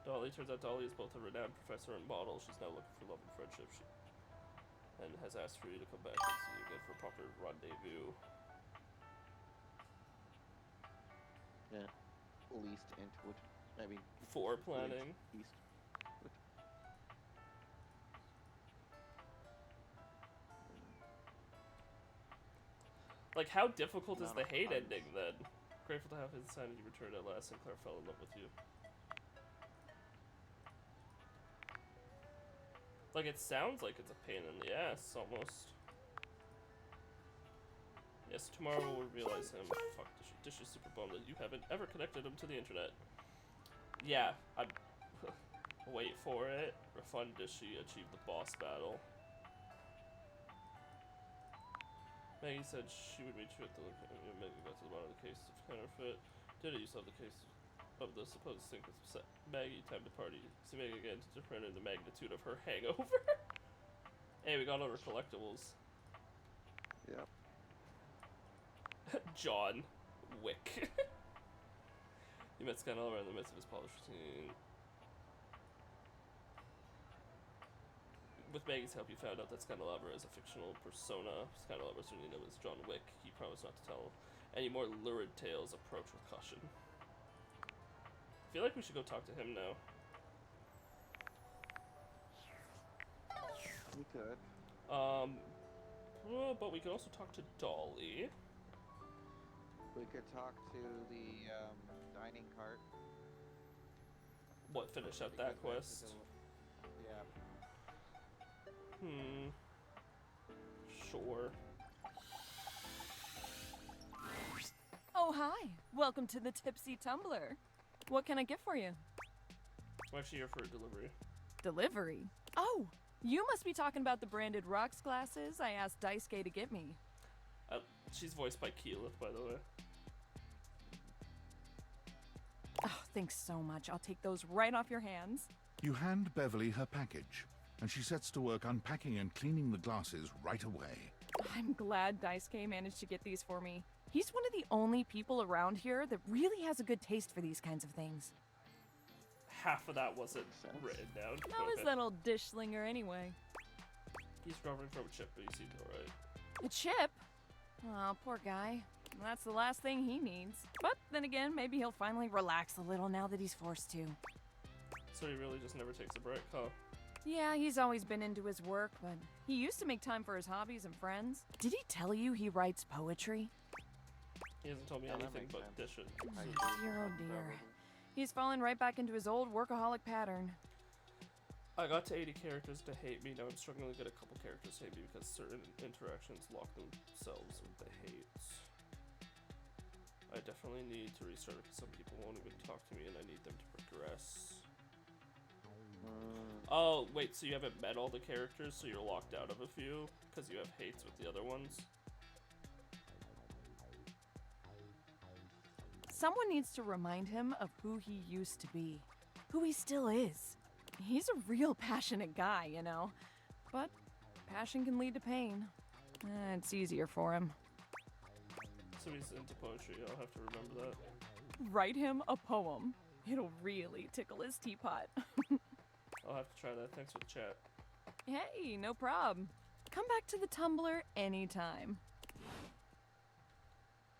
Dolly, turns out Dolly is both a renowned professor and model. She's now looking for love and friendship. And has asked for you to come back and see you again for a proper rendezvous. Yeah. Least into it. Maybe. Planning. East. Like, how difficult is the hate ending then? Grateful to have his sanity returned at last. Sinclair fell in love with you. Like, it sounds like it's a pain in the ass, almost. Yes, tomorrow we'll realize him. Fuck, Dish is super bummed that you haven't ever connected him to the internet. Yeah, I'm... Wait for it. Refund Dishy, achieve the boss battle. Maggie said she would meet you at the location. Maggie got to the bottom of the case of counterfeit. Did it? You saw the case of the supposed sink with Maggie. Time to party. See Maggie again to different in the magnitude of her hangover. Hey, we got all our collectibles. Yep. John Wick. You met Scanlover in the midst of his polished routine. With Maggie's help, you found out that Scanlover is a fictional persona. Scanlover's really known as John Wick. He promised not to tell any more lurid tales. Approach with caution. I feel like we should go talk to him now. We could. Well, but we could also talk to Dolly. We could talk to the dining cart. What, finish out that quest? Yeah. Sure. Oh, hi. Welcome to the Tipsy Tumbler. What can I get for you? I'm actually here for a delivery. Delivery? Oh, you must be talking about the branded rocks glasses I asked Daisuke to get me. She's voiced by Keyleth, by the way. Oh, thanks so much. I'll take those right off your hands. You hand Beverly her package, and she sets to work unpacking and cleaning the glasses right away. I'm glad Daisuke managed to get these for me. He's one of the only people around here that really has a good taste for these kinds of things. Half of that wasn't written down. How is that old dish slinger anyway? He's recovering from a chip, but he's alright. A chip? Oh, poor guy. That's the last thing he needs. But then again, maybe he'll finally relax a little now that he's forced to. So he really just never takes a break, huh? Yeah, he's always been into his work, but he used to make time for his hobbies and friends. Did he tell you he writes poetry? He hasn't told me anything but dish it. Dear, oh dear. He's fallen right back into his old workaholic pattern. I got to 80 characters to hate me. Now I'm struggling to get a couple characters to hate me because certain interactions lock themselves with the hates. I definitely need to restart because some people won't even talk to me and I need them to progress. Oh, wait, so you haven't met all the characters, so you're locked out of a few because you have hates with the other ones? Someone needs to remind him of who he used to be, who he still is. He's a real passionate guy, you know, but passion can lead to pain. It's easier for him. So he's into poetry, I'll have to remember that. Write him a poem. It'll really tickle his teapot. I'll have to try that. Thanks for the chat. Hey, no problem. Come back to the Tumblr anytime.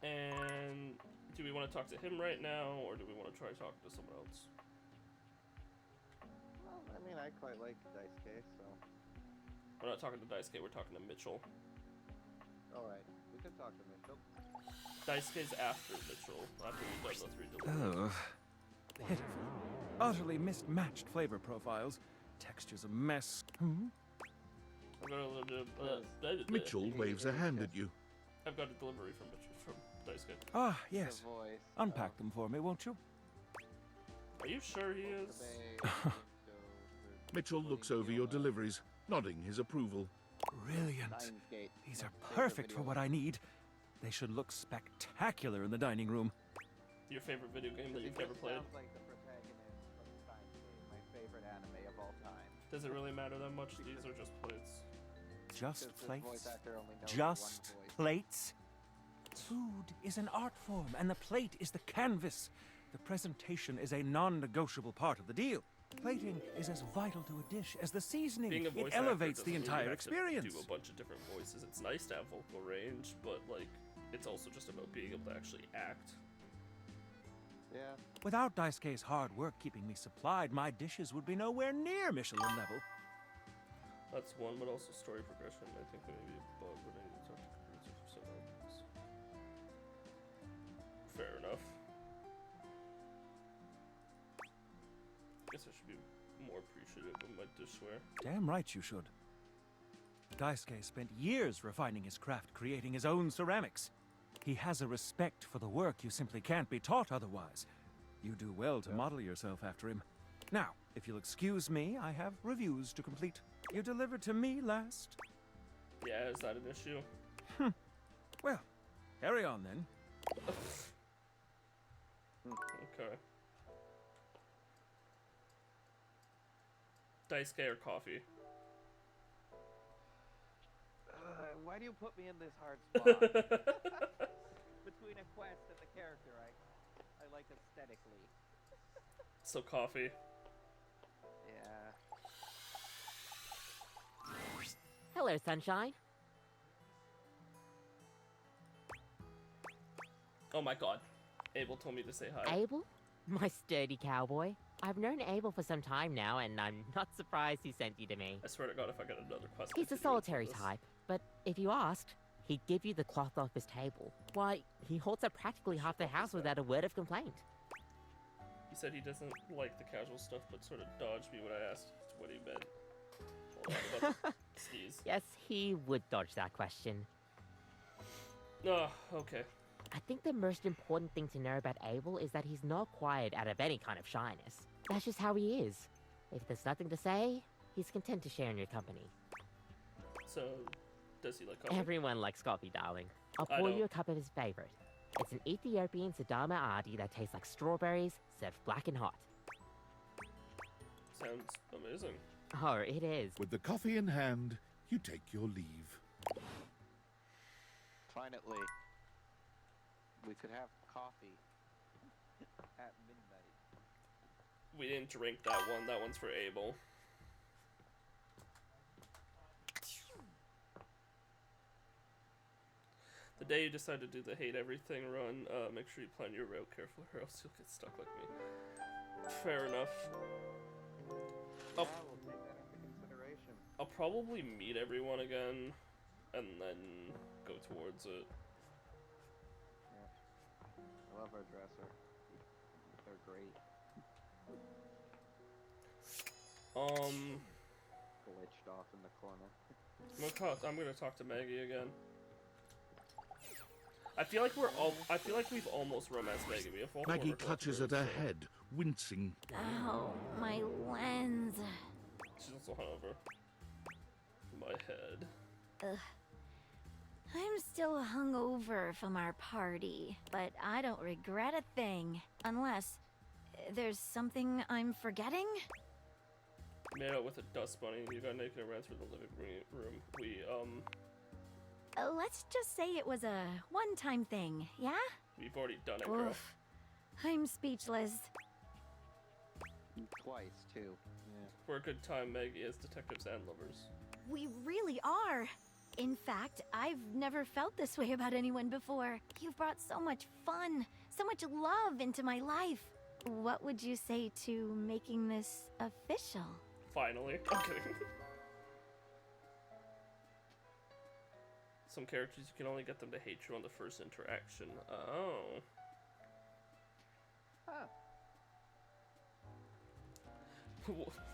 And do we want to talk to him right now, or do we want to try talking to someone else? Well, I mean, I quite like Daisuke, so... We're not talking to Daisuke, we're talking to Mitchell. Alright, we could talk to Mitchell. Daisuke's after Mitchell, after we've done the 3 deliveries. Oh, pitiful. Utterly mismatched flavor profiles. Texture's a mess. Mitchell waves a hand at you. I've got a delivery from Mitchell, from Daisuke. Ah, yes. Unpack them for me, won't you? Are you sure he is? Mitchell looks over your deliveries, nodding his approval. Brilliant. These are perfect for what I need. They should look spectacular in the dining room. Your favorite video game that you've ever played? Sounds like the protagonist from Steins Gate, my favorite anime of all time. Does it really matter that much? These are just plates. Just Because the plates? voice actor only knows Just one voice. plates? Food is an art form, and the plate is the canvas. The presentation is a non-negotiable part of the deal. Plating is as vital to a dish as the seasoning. Being a voice It elevates actor the doesn't really entire have to experience. do a bunch of different voices. It's nice to have vocal range, but like, it's also just about being able to actually act. Yeah. Without Daisuke's hard work keeping me supplied, my dishes would be nowhere near Michelin level. That's one, but also story progression. I think there may be a bug, but I need to talk to creators for some else. Fair enough. Guess I should be more appreciative of my dishware. Damn right you should. Daisuke spent years refining his craft, creating his own ceramics. He has a respect for the work you simply can't be taught otherwise. You do well to model yourself after him. Now, if you'll excuse me, I have reviews to complete. You delivered to me last. Yeah, is that an issue? Well, carry on then. Okay. Daisuke or coffee? Why do you put me in this hard spot? Between a quest and the character I like aesthetically. So coffee. Yeah. Hello, sunshine. Oh my god. Abel told me to say hi. Abel? My sturdy cowboy. I've known Abel for some time now, and I'm not surprised he sent you to me. I swear to god if I get another quest. He's a solitary type, but if you asked, he'd give you the cloth off his table. Why, he holds up practically half the house without a word of complaint. He said he doesn't like the casual stuff, but sort of dodged me when I asked what he meant. Hold on, about to sneeze. Yes, he would dodge that question. Oh, okay. I think the most important thing to know about Abel is that he's not quiet out of any kind of shyness. That's just how he is. If there's nothing to say, he's content to share in your company. So, does he like coffee? Everyone likes coffee, darling. I'll I pour don't. you a cup of his favorite. It's an Ethiopian Sadama Adi that tastes like strawberries, served black and hot. Sounds amazing. Oh, it is. With the coffee in hand, you take your leave. Finally, we could have coffee at midnight. We didn't drink that one. That one's for Abel. The day you decide to do the hate everything run, make sure you plan your route carefully or else you'll get stuck like me. Fair enough. Yeah, we'll take that into consideration. I'll probably meet everyone again and then go towards it. Yeah. I love our dresser. They're great. Glitched off in the corner. I'm gonna talk to Maggie again. I feel like we've almost romanced Maggie. We have all Maggie four clutches at her head, wincing. Ow, my lens. She's also hungover. My head. Ugh. I'm still hungover from our party, but I don't regret a thing. Unless there's something I'm forgetting? Made out with a dust bunny. You got naked and ran through the living room. We, Let's just say it was a one-time thing, yeah? we've already done it, girl. Oof. I'm speechless. Twice, too. Yeah. For a good time, Maggie, as detectives and lovers. We really are. In fact, I've never felt this way about anyone before. You've brought so much fun, so much love into my life. What would you say to making this official? Finally. I'm kidding. Some characters, you can only get them to hate you on the first interaction. Oh. Huh.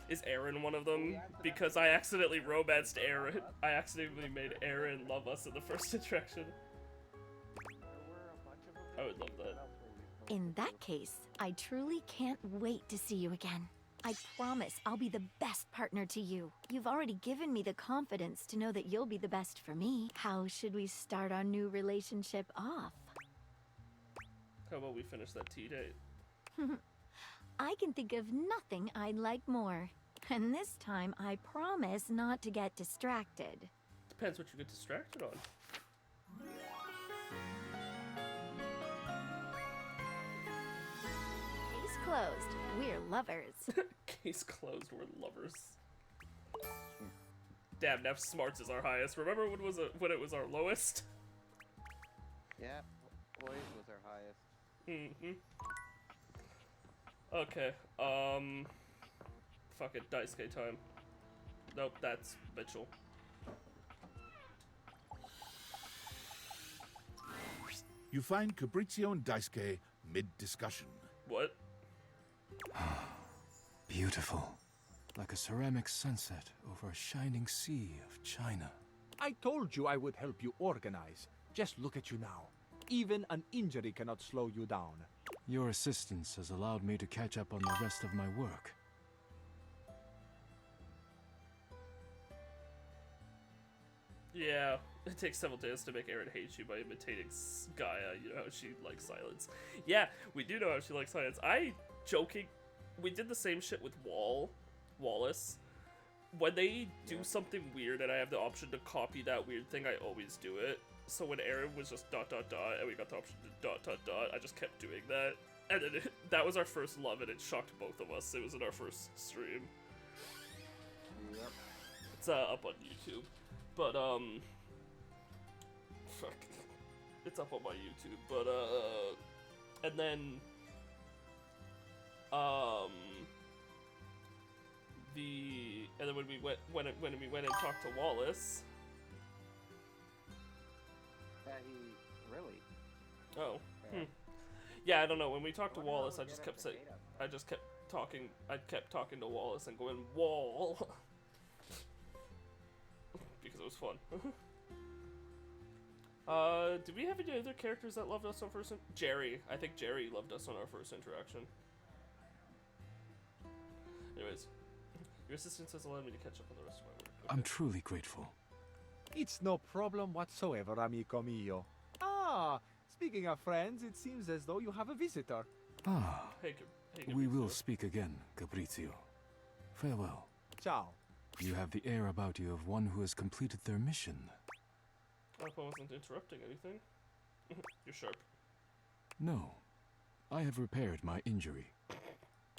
Is Aaron one of them? Because I accidentally romanced Aaron. I accidentally made Aaron love us in the first interaction. I would love that. In that case, I truly can't wait to see you again. I promise I'll be the best partner to you. You've already given me the confidence to know that you'll be the best for me. How should we start our new relationship off? How about we finish that tea date? I can think of nothing I'd like more. And this time, I promise not to get distracted. Depends what you get distracted on. Case closed. We're lovers. Case closed, we're lovers. Damn, Neff smarts is our highest. Remember when it was our lowest? Yeah, boys was our highest. Mm-hmm. Okay, fuck it, Daisuke time. Nope, that's Mitchell. You find Fabrizio and Daisuke mid-discussion. What? Beautiful. Like a ceramic sunset over a shining sea of China. I told you I would help you organize. Just look at you now. Even an injury cannot slow you down. Your assistance has allowed me to catch up on the rest of my work. Yeah, it takes several days to make Aaron hate you by imitating Gaia. You know how she likes silence. Yeah, we do know how she likes silence. We did the same shit with Wallace. When they do something weird and I have the option to copy that weird thing, I always do it. So when Aaron was just ... and we got the option to ... I just kept doing that. And then that was our first love and it shocked both of us. It was in our first stream. Yep. It's up on YouTube. But, fuck. It's up on my YouTube, but, and then, and then when we went and talked to Wallace. Yeah, he really. Oh. Yeah, I don't know. When we talked to Wallace, I just kept saying, I kept talking to Wallace and going, Wall. Because it was fun. Did we have any other characters that loved us on first? Jerry. I think Jerry loved us on our first interaction. Anyways, your assistance has allowed me to catch up on the rest of my work. Okay. I'm truly grateful. It's no problem whatsoever, amico mio. Ah, Speaking of friends, it seems as though you have a visitor. Ah, Hey, we will speak again, Fabrizio. Farewell. Ciao. You have the air about you of one who has completed their mission. I hope I wasn't interrupting anything. You're sharp. No, I have repaired my injury.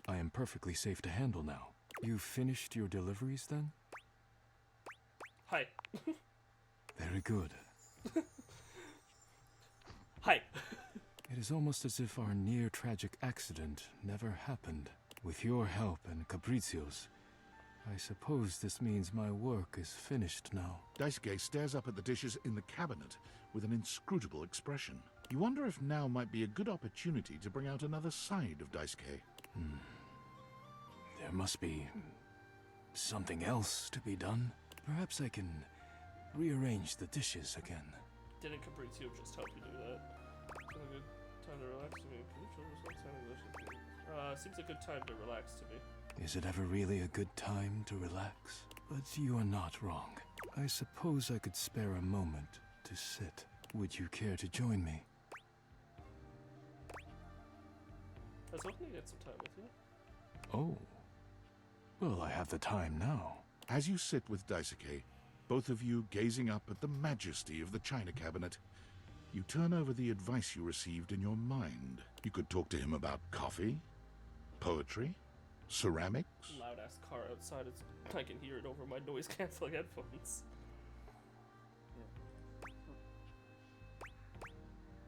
I am perfectly safe to handle now. You finished your deliveries then? Hi. Very good. Hi. It is almost as if our near-tragic accident never happened. With your help and Fabrizio's, I suppose this means my work is finished now. Daisuke stares up at the dishes in the cabinet with an inscrutable expression. You wonder if now might be a good opportunity to bring out another side of Daisuke. There must be something else to be done. Perhaps I can rearrange the dishes again. Didn't Fabrizio just help you do that? Seems a good time to relax to me. Can you show us what English? Seems a good time to relax to me. Is it ever really a good time to relax? But you are not wrong. I suppose I could spare a moment to sit. Would you care to join me? I was hoping to get some time with you. Oh. Well, I have the time now. As you sit with Daisuke, both of you gazing up at the majesty of the china cabinet, you turn over the advice you received in your mind. You could talk to him about coffee, poetry, ceramics. Loud ass car outside. I can hear it over my noise canceling headphones.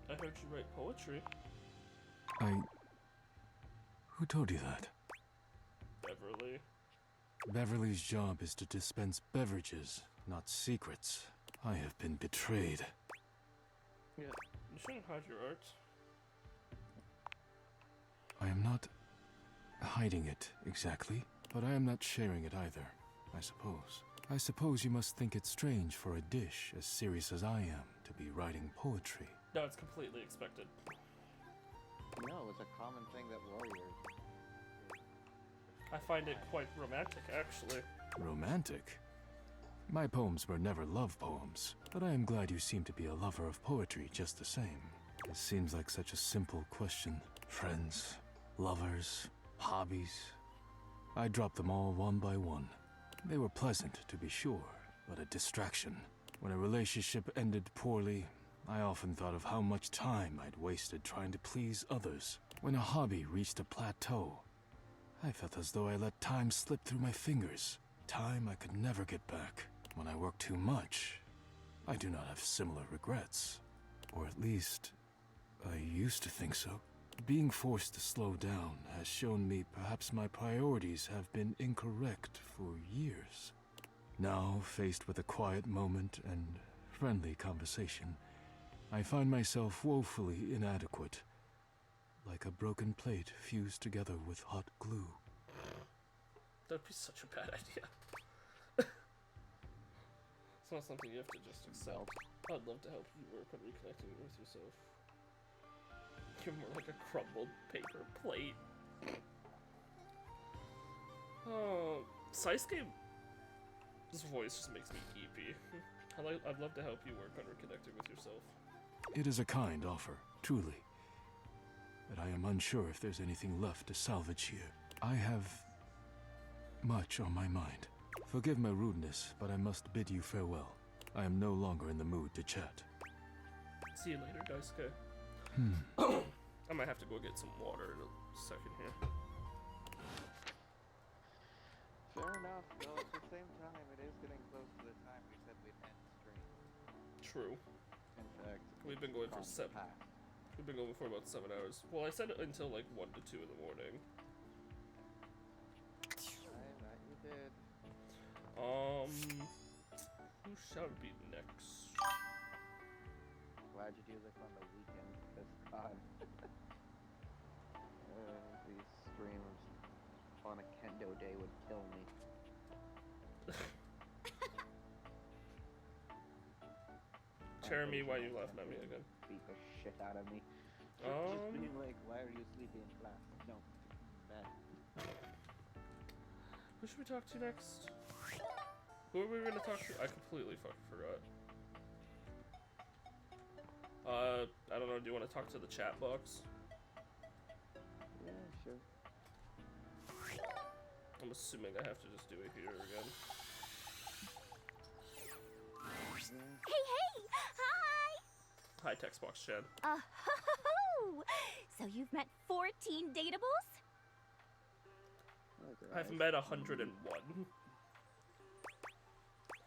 I heard you write poetry. Who told you that? Beverly. Beverly's job is to dispense beverages, not secrets. I have been betrayed. Yeah. You shouldn't hide your art. I am not hiding it exactly, but I am not sharing it either, I suppose. I suppose you must think it strange for a dish as serious as I am to be writing poetry. No, it's completely expected. No, it's a common thing that warriors. I find it quite romantic, actually. Romantic? My poems were never love poems, but I am glad you seem to be a lover of poetry just the same. It seems like such a simple question. Friends, lovers, hobbies. I dropped them all one by one. They were pleasant, to be sure, but a distraction. When a relationship ended poorly, I often thought of how much time I'd wasted trying to please others. When a hobby reached a plateau, I felt as though I let time slip through my fingers. Time I could never get back. When I work too much, I do not have similar regrets. Or at least, I used to think so. Being forced to slow down has shown me perhaps my priorities have been incorrect for years. Now, faced with a quiet moment and friendly conversation, I find myself woefully inadequate, like a broken plate fused together with hot glue. That'd be such a bad idea. It's not something you have to just accept. I'd love to help you work on reconnecting with yourself. You're more like a crumbled paper plate. Oh, Saisuke, this voice just makes me eepy. I'd love to help you work on reconnecting with yourself. It is a kind offer, truly. But I am unsure if there's anything left to salvage here. I have much on my mind. Forgive my rudeness, but I must bid you farewell. I am no longer in the mood to chat. See you later, Daisuke. I might have to go get some water in a second here. Fair enough, though at the same time, it is getting close to the time we said we'd end stream. True. In fact, We've been going for We've been going for about 7 hours. Well, I said it until like 1 to 2 in the morning. I bet you did. Who shall be next? Glad you do this on the weekend, because God, these streams on a kendo day would kill me. Jeremy, why are you laughing at me again? Beat the shit out of me. Just being like, why are you sleeping in class? No, bad. Who should we talk to next? Who are we gonna talk to? I completely fucking forgot. I don't know, do you want to talk to the chat box? Yeah, sure. I'm assuming I have to just do it here again. Hey, hey! Hi! Hi, text box chat. Ho! So you've met 14 dateables? I've met 101.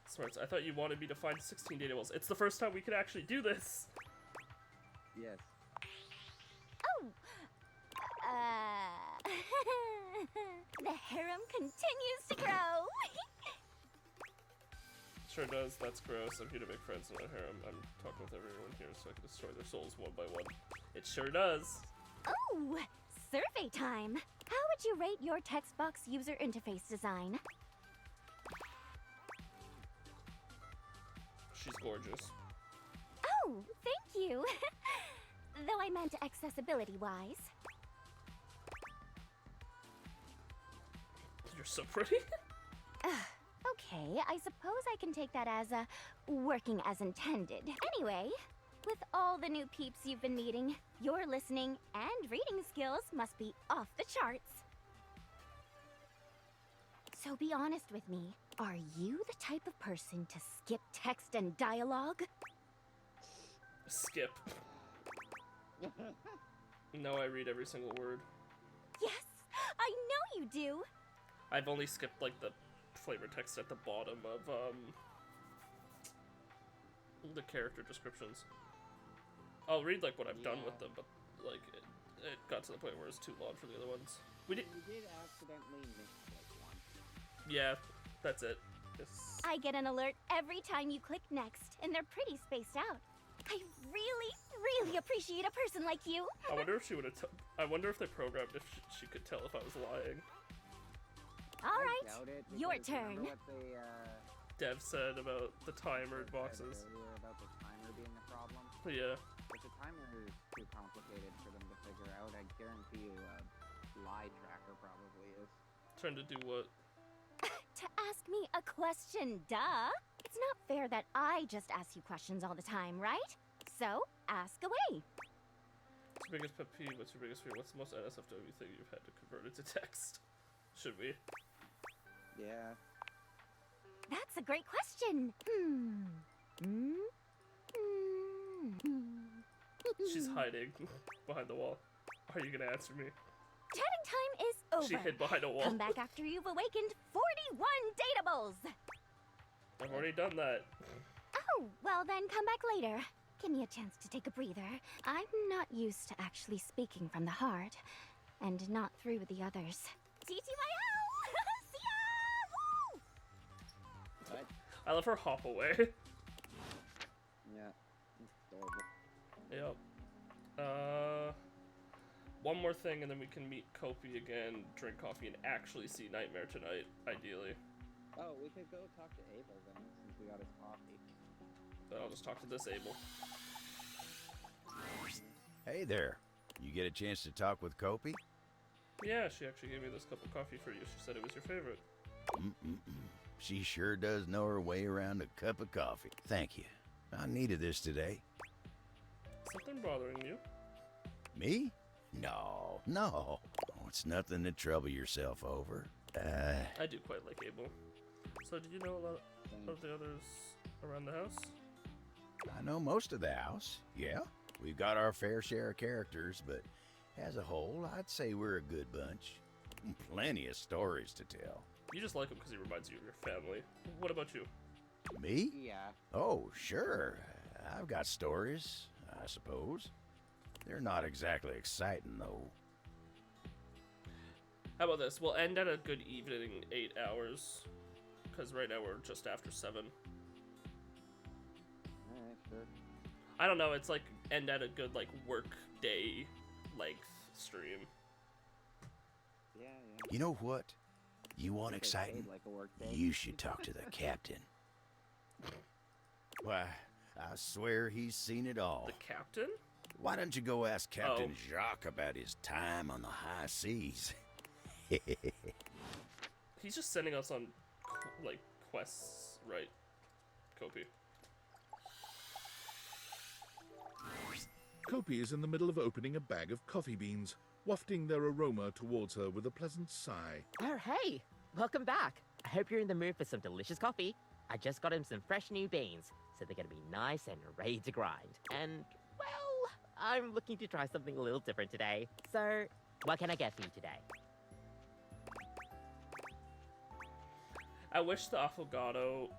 Smarts, I thought you wanted me to find 16 dateables. It's the first time we could actually do this! Yes. Oh! The harem continues to grow! Sure does, that's gross. I'm here to make friends in a harem. I'm talking with everyone here so I can destroy their souls one by one. It sure does! Oh! Survey time! How would you rate your text box user interface design? She's gorgeous. Oh, thank you! Though I meant accessibility-wise. You're so pretty. Okay, I suppose I can take that as working as intended. Anyway, with all the new peeps you've been meeting, your listening and reading skills must be off the charts. So be honest with me, are you the type of person to skip text and dialogue? Skip. No, I read every single word. Yes, I know you do. I've only skipped like the flavor text at the bottom of the character descriptions. I'll read like what I've done with them, but like it got to the point where it's too long for the other ones. We did. You did accidentally miss like one. Yeah, that's it. It's... I get an alert every time you click next, and they're pretty spaced out. I really appreciate a person like you. I wonder if she would have. I wonder if they programmed if she could tell if I was lying. All right, your because turn. remember what they, Dev said about the timered boxes. earlier about the timer being a problem? Yeah. If the timer is too complicated for them to figure out, I guarantee you a lie tracker probably is. Trying to do what? To ask me a question, duh. It's not fair that I just ask you questions all the time, right? So, ask away. What's your biggest pet peeve? What's your biggest fear? What's the most NSFW thing you've had to convert into text? Should we? Yeah. That's a great question. She's hiding behind the wall. Are you gonna answer me? Chatting time is over. She hid behind a wall. Come back after you've awakened 41 dateables. I've already done that. Oh, well then come back later. Give me a chance to take a breather. I'm not used to actually speaking from the heart, and not through the others. TTYL! See ya! Woo! What? I love her hop away. Yeah. It's adorable. Yep. One more thing and then we can meet Kopi again, drink coffee, and actually see Nightmare tonight, ideally. Oh, we could go talk to Abel then, since we got his coffee. But I'll just talk to this Abel. Hey there. You get a chance to talk with Kopi? Yeah, she actually gave me this cup of coffee for you. She said it was your favorite. She sure does know her way around a cup of coffee. Thank you. I needed this today. Something bothering you? Me? No. Oh, it's nothing to trouble yourself over. I do quite like Abel. So did you know a lot of the others around the house? I know most of the house, yeah. We've got our fair share of characters, but as a whole, I'd say we're a good bunch. Plenty of stories to tell. You just like him because he reminds you of your family. What about you? Me? Yeah. Oh, sure. I've got stories, I suppose. They're not exactly exciting, though. How about this? We'll end at a good evening 8 hours. Because right now we're just after 7. Alright, sure. I don't know, it's like end at a good like work day length stream. Yeah. You know what? You want If they exciting? paid like a work day. You should talk to the captain. Why, I swear he's seen it all. The captain? Why don't you go ask Captain Jacques about his time on the high seas? He's just sending us on like quests, right? Kopi. Kopi is in the middle of opening a bag of coffee beans, wafting their aroma towards her with a pleasant sigh. Oh, hey! Welcome back. I hope you're in the mood for some delicious coffee. I just got him some fresh new beans, so they're gonna be nice and ready to grind. And, well, I'm looking to try something a little different today. So, what can I get for you today? I wish the affogato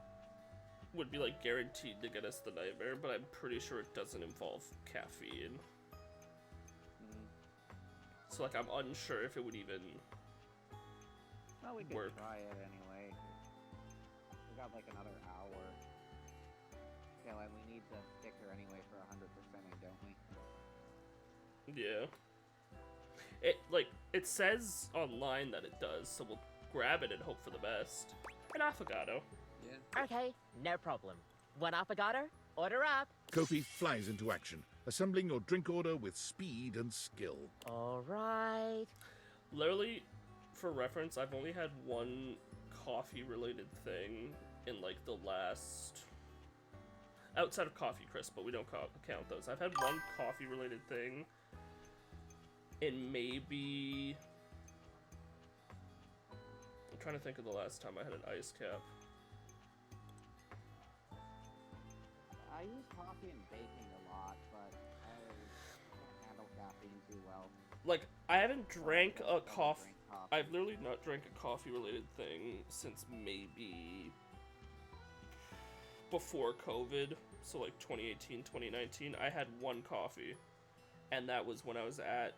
would be like guaranteed to get us the nightmare, but I'm pretty sure it doesn't involve caffeine. So like I'm unsure if it would even Well, we could work. try it anyway. We got like another hour. Yeah, like we need the sticker anyway for 100%, don't we? Yeah. It says online that it does, so we'll grab it and hope for the best. An affogato. Yeah. Okay, no problem. One affogato? Order up! Kopi flies into action, assembling your drink order with speed and skill. Alright. Literally, for reference, I've only had one coffee-related thing in like the last... Outside of Coffee Crisp, but we don't count those. I've had one coffee-related thing in maybe... I'm trying to think of the last time I had an ice cap. I use coffee and baking a lot, but I can't handle caffeine too well. Like, I haven't drank a coffee... Drink coffee. I've literally not drank a coffee-related thing since maybe... before COVID, so like 2018, 2019. I had one coffee, and that was when I was at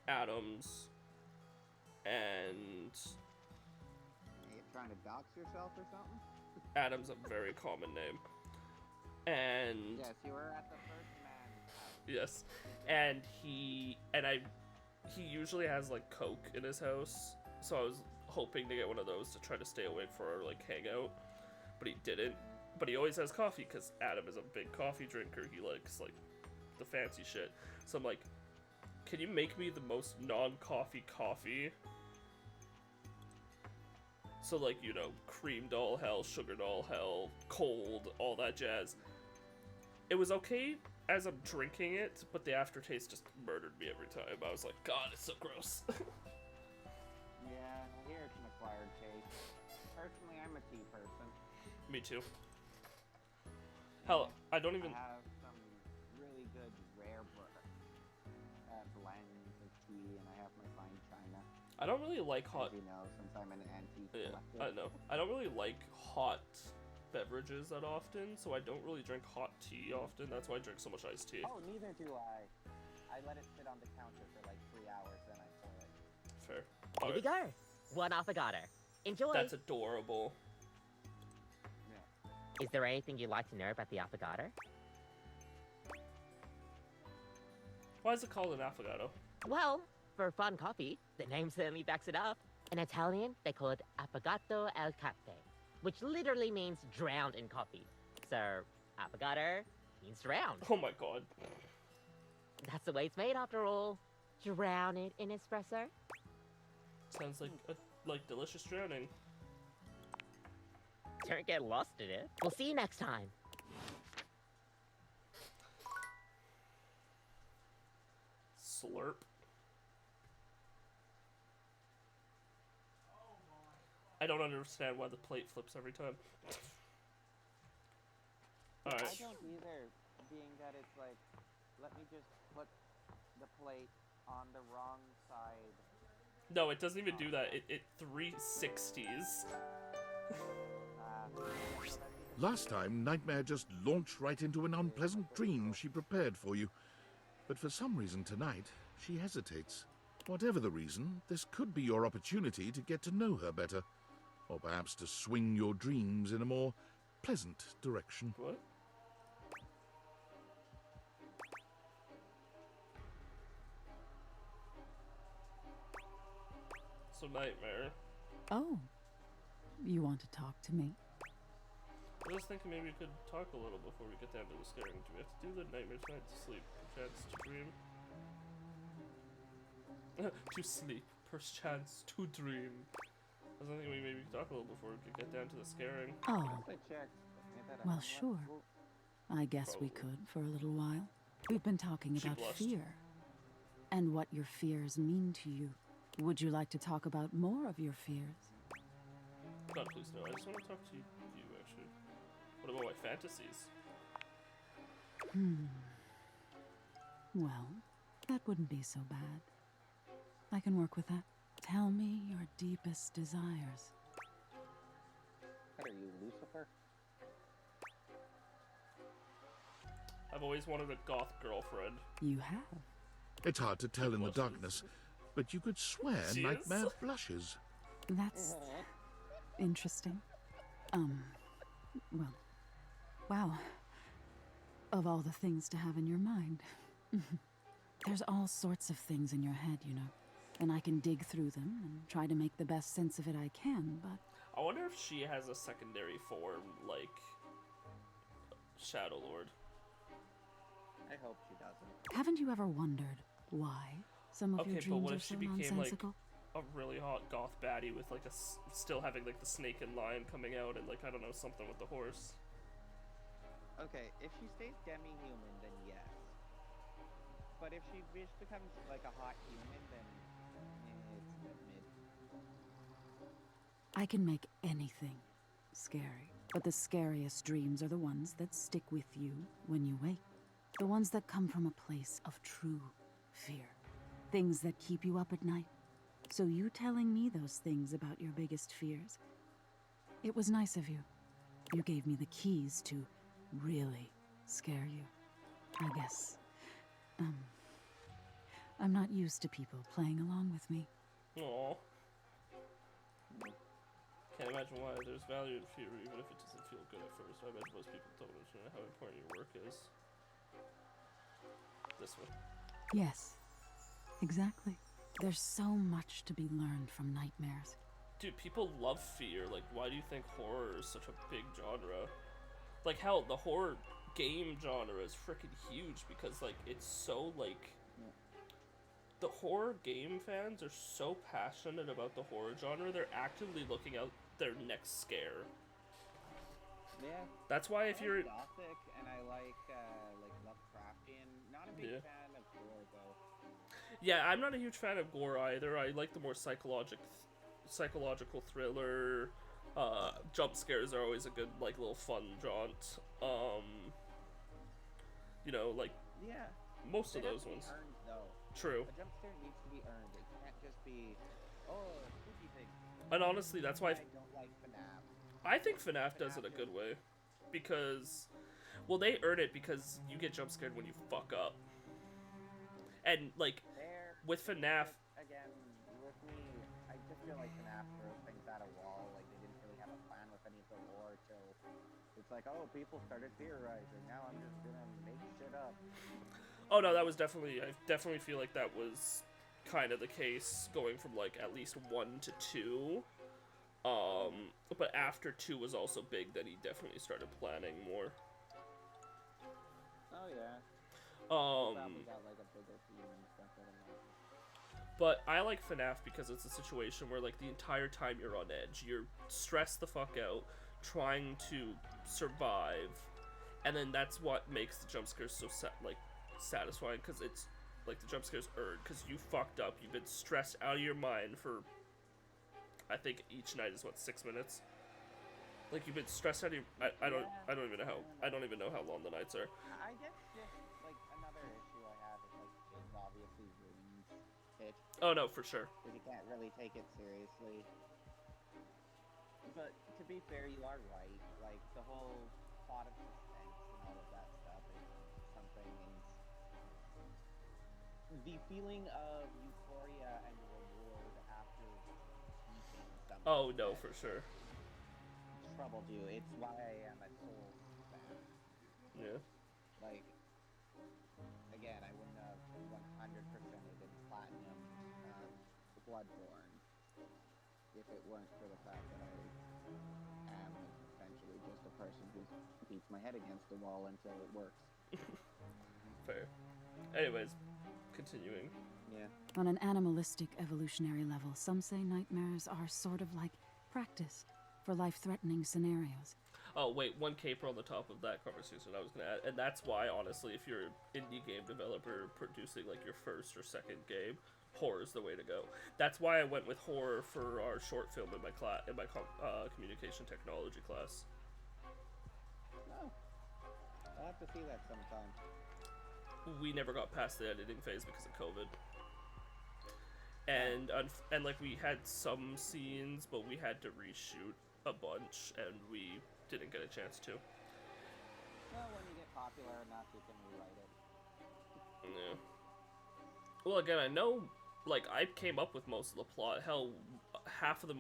Adams, and... Are you trying to dox yourself or something? Adam's a very common name. And... Yes, you were at the first man. Yes. And he usually has like Coke in his house, so I was hoping to get one of those to try to stay awake for our like hangout, but he didn't. But he always has coffee because Adam is a big coffee drinker. He likes like the fancy shit. So I'm like, can you make me the most non-coffee coffee? So like, you know, creamed all hell, sugared all hell, cold, all that jazz. It was okay as I'm drinking it, but the aftertaste just murdered me every time. I was like, God, it's so gross. Yeah, I hear it's an acquired taste. Personally, I'm a tea person. Me too. Hell, I don't even... I have some really good rare blends of tea, and I have my fine china. I don't really like hot... As you know, since I'm an antique Yeah, collector. I know. I don't really like hot beverages that often, so I don't really drink hot tea often. That's why I drink so much iced tea. Oh, neither do I. I let it sit on the counter for like 3 hours, then I pour it. Fair. Here we go. One affogato. Enjoy. That's adorable. Is there anything you'd like to know about the affogato? Why is it called an affogato? Well, for fun coffee, the name certainly backs it up. In Italian, they call it affogato al caffè, which literally means drowned in coffee. So, affogato means drowned. Oh my god. That's the way it's made after all. Drown it in espresso. Sounds like delicious drowning. Don't get lost in it. We'll see you next time. Slurp. I don't understand why the plate flips every time. Alright. I don't either, being that it's like, let me just put the plate on the wrong side. No, it doesn't even do that. It 360s. Last time, Nightmare just launched right into an unpleasant dream she prepared for you. But for some reason tonight, she hesitates. Whatever the reason, this could be your opportunity to get to know her better. Or perhaps to swing your dreams in a more pleasant direction. What? So Nightmare. Oh. You want to talk to me? I was thinking maybe we could talk a little before we get down to the scaring. Do we have to do the nightmare tonight to sleep? Perchance to dream? To sleep. Perchance to dream. I was thinking we maybe could talk a little bore before we could get down to the scaring. Oh. Check. Well, sure. I guess we could for a little while. We've been talking She about blushed. fear. And what your fears mean to you. Would you like to talk about more of your fears? God, please no. I just want to talk to you, actually. What about my fantasies? Well, that wouldn't be so bad. I can work with that. Tell me your deepest desires. What are you, Lucifer? I've always wanted a goth girlfriend. You have. It's hard to tell in the darkness, but you could swear She is? Nightmare blushes. That's interesting. Well, wow. Of all the things to have in your mind. There's all sorts of things in your head, you know. And I can dig through them and try to make the best sense of it I can, but... I wonder if she has a secondary form, like Shadow Lord. I hope she doesn't. Haven't you ever wondered why some of your Okay, but dreams what are if she so became like nonsensical? a really hot goth baddie with like still having like the snake and lion coming out and like I don't know, something with the horse? Okay, if she stays demi-human, then yes. But if she becomes like a hot human, then it's mid. I can make anything scary, but the scariest dreams are the ones that stick with you when you wake. The ones that come from a place of true fear. Things that keep you up at night. So you telling me those things about your biggest fears, it was nice of you. You gave me the keys to really scare you. I guess. I'm not used to people playing along with me. Aww. Can't imagine why there's value in fear, even if it doesn't feel good at first. I bet most people don't understand how important your work is. This one. Yes, exactly. There's so much to be learned from nightmares. Dude, people love fear. Like, why do you think horror is such a big genre? Like, hell, the horror game genre is freaking huge because, like, it's so, like... The horror game fans are so passionate about the horror genre, they're actively looking out their next scare. Yeah. That's why if you're... Gothic and I like Lovecraftian. Not a big fan of gore, though. Yeah, I'm not a huge fan of gore either. I like the more psychological thriller. Jump scares are always a good, like, little fun jaunt. You know, like, yeah, most of they have those to be ones. earned, though. True. A jump scare needs to be earned. It can't just be, oh, spooky thing. And honestly, that's why I don't like FNAF. I think FNAF does it a good way. Because, well, they earn it because you get jump scared when you fuck up. And, like, with FNAF... Again, with me, I just feel like FNAF throws things at a wall. Like, they didn't really have a plan with any of the lore till it's like, oh, people started theorizing. Now I'm just gonna make shit up. Oh no, that was definitely, I definitely feel like that was kind of the case going from like at least 1 to 2. But after 2 was also big, then he definitely started planning more. Oh yeah. Probably got like a bigger theme and stuff, I don't know. But I like FNAF because it's a situation where like the entire time you're on edge, you're stressed the fuck out, trying to survive, and then that's what makes the jump scares so satisfying, because it's like the jump scares earned because you fucked up, you've been stressed out of your mind for, I think each night is what, 6 minutes. Like you've been stressed out of your, I don't even know how long the nights are. I guess just like another issue I have is obviously William's pitch. Oh no, for sure. Because you can't really take it seriously. But to be fair, you are right. Like the whole plot of suspense and all of that stuff is something. And the feeling of euphoria and reward after beating something. Oh no, for sure. Troubled you. It's why I am a Souls fan. Yeah. Like, again, I wouldn't have 100%ed in Platinum Bloodborne if it weren't for the fact that I am essentially just a person who beats my head against the wall until it works. Fair. Anyways, continuing. Yeah. On an animalistic evolutionary level, some say nightmares are sort of like practice for life-threatening scenarios. Oh wait, one caper on the top of that conversation I was gonna add, and that's why honestly, if you're an indie game developer producing like your first or second game, horror is the way to go. That's why I went with horror for our short film in my communication technology class. No, I'll have to see that sometime. We never got past the editing phase because of COVID. And like we had some scenes, but we had to reshoot a bunch, and we didn't get a chance to. Well, when you get popular enough, you can rewrite it. Yeah. Well, again, I know, like, I came up with most of the plot. Hell, half of the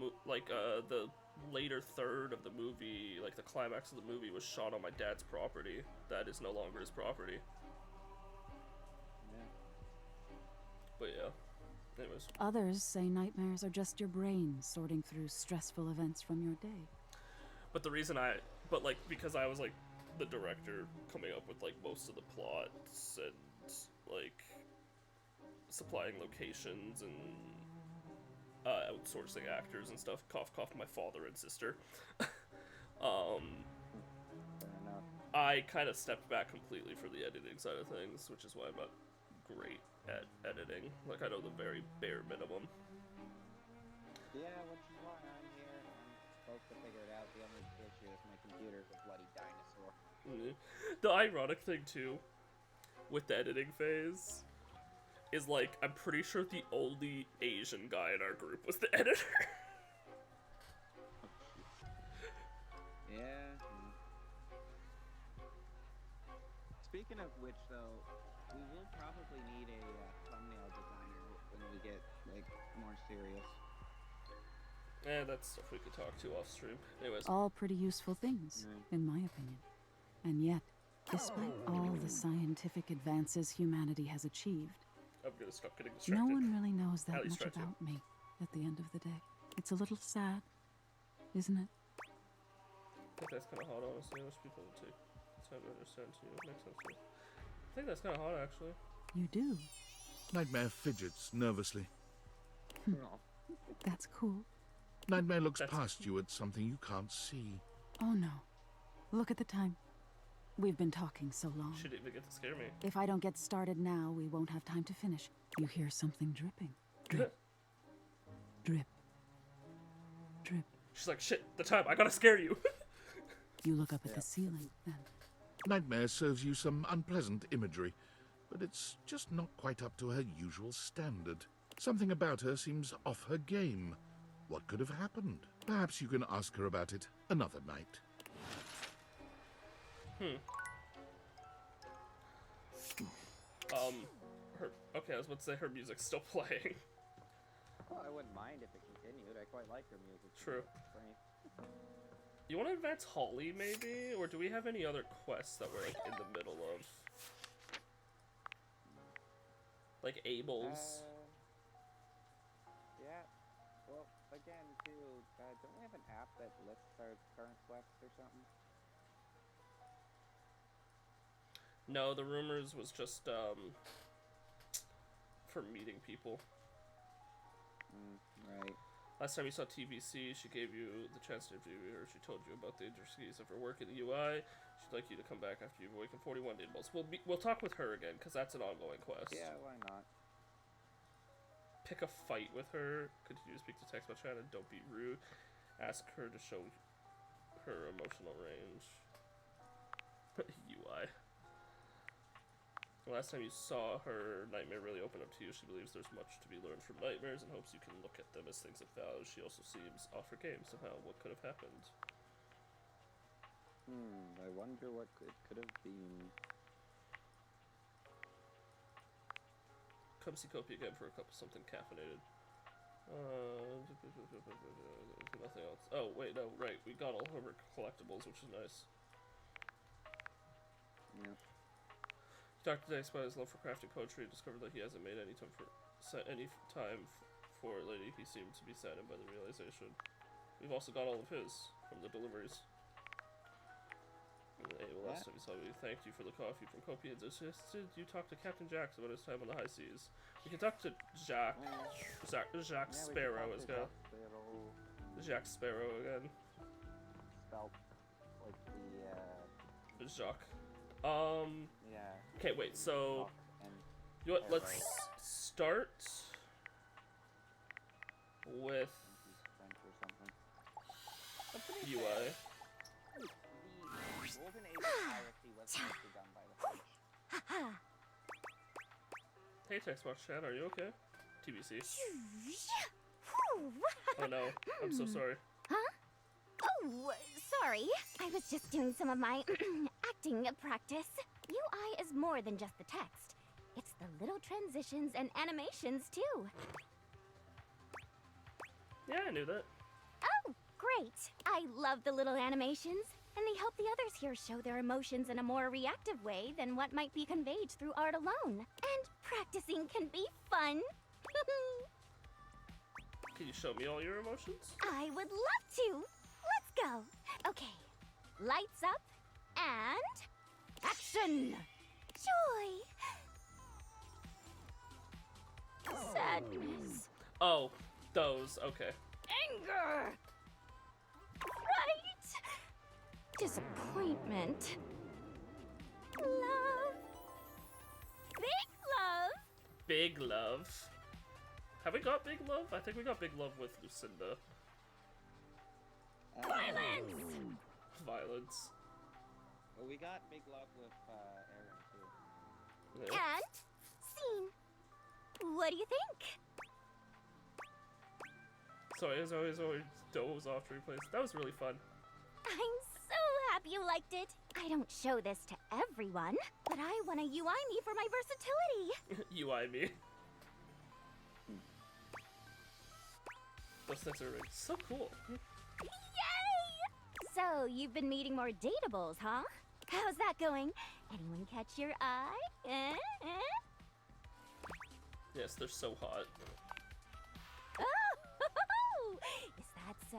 the later third of the movie, like the climax of the movie, was shot on my dad's property. That is no longer his property. Yeah. But yeah. Anyways. Others say nightmares are just your brain sorting through stressful events from your day. But the reason because I was like the director coming up with like most of the plots and like supplying locations and outsourcing actors and stuff. Cough, cough, my father and sister. I kind of stepped back completely for the editing side of things, which is why I'm not great at editing. Like, I know the very bare minimum. Yeah, which is why I'm here. I'm supposed to figure it out. The only issue is my computer's a bloody dinosaur. The ironic thing, too, with the editing phase, is, like, I'm pretty sure the only Asian guy in our group was the editor. Yeah. Speaking of which, though, we will probably need a thumbnail designer when we get, like, more serious. Yeah, that's stuff we could talk to off stream. Anyways. All pretty useful things, in my opinion. And yet, despite all the scientific advances humanity has achieved, I'm gonna stop getting distracted. no one really knows that At least much try to. about me at the end of the day. It's a little sad, isn't it? I think that's kind of hot, honestly. I wish people would take time to understand too. It makes sense to me. I think that's kind of hot, actually. You do. Nightmare fidgets nervously. That's cool. Nightmare looks past you at something you can't see. Oh no. Look at the time. We've been talking so long. She didn't even get to scare me. If I don't get started now, we won't have time to finish. You hear something dripping. Drip. Drip. Drip. She's like, shit, the time, I gotta scare you. You look up at the ceiling, then. Nightmare serves you some unpleasant imagery, but it's just not quite up to her usual standard. Something about her seems off her game. What could have happened? Perhaps you can ask her about it another night. Okay, I was about to say her music's still playing. Well, I wouldn't mind if it continued. I quite like her music. True. You want to advance Holly, maybe? Or do we have any other quests that we're, like, in the middle of? Like Abel's? Yeah. Well, again, too, don't we have an app that lists our current quests or something? No, the rumors was just, for meeting people. Right. Last time you saw TVC, she gave you the chance to interview her. She told you about the intricacies of her work in the UI. She'd like you to come back after you've awakened 41 Deadbolts. We'll talk with her again, because that's an ongoing quest. Yeah, why not? Pick a fight with her. Continue to speak to text by chat and don't be rude. Ask her to show her emotional range. UI. The last time you saw her, Nightmare really opened up to you. She believes there's much to be learned from nightmares and hopes you can look at them as things of value. She also seems off her game somehow. What could have happened? I wonder what it could have been. Come see Kopi again for a cup of something caffeinated. Nothing else. Oh, wait, no, right. We got all of her collectibles, which is nice. Yep. Dr. Day spied his love for crafting poetry and discovered that he hasn't made any time for it lately. He seemed to be saddened by the realization. We've also got all of his from the deliveries. Hey, well, last time you saw me, thanked you for the coffee from Kopi and suggested you talk to Captain Jax about his time on the high seas. We can talk to Jacques Sparrow as well. Jacques Sparrow again. Spelled like Jacques. Yeah. Okay, wait. So, And you know what? Let's Terra. start with French or something. UI. The golden age of piracy was mostly done by the French. Hey, Textbox chat, are you okay? TBC. Oh no, I'm so sorry. Huh? Oh, sorry. I was just doing some of my acting practice. UI is more than just the text. It's the little transitions and animations, too. Yeah, I knew that. Oh, great. I love the little animations, and they help the others here show their emotions in a more reactive way than what might be conveyed through art alone. And practicing can be fun. Can you show me all your emotions? I would love to. Let's go. Okay. Lights up and action. Joy. Sadness. Oh, those. Okay. Anger. Right. Disappointment. Love. Big love. Big love. Have we got big love? I think we got big love with Lucinda. Violence. Violence. Well, we got big love with Aaron too. Yeah. And scene. What do you think? Sorry, as always doze off to replace. That was really fun. I'm so happy you liked it. I don't show this to everyone, but I want to UI me for my versatility. UI me. Those things are so cool. Yay! So, you've been meeting more dateables, huh? How's that going? Anyone catch your eye? Yes, they're so hot. Oh, is that so?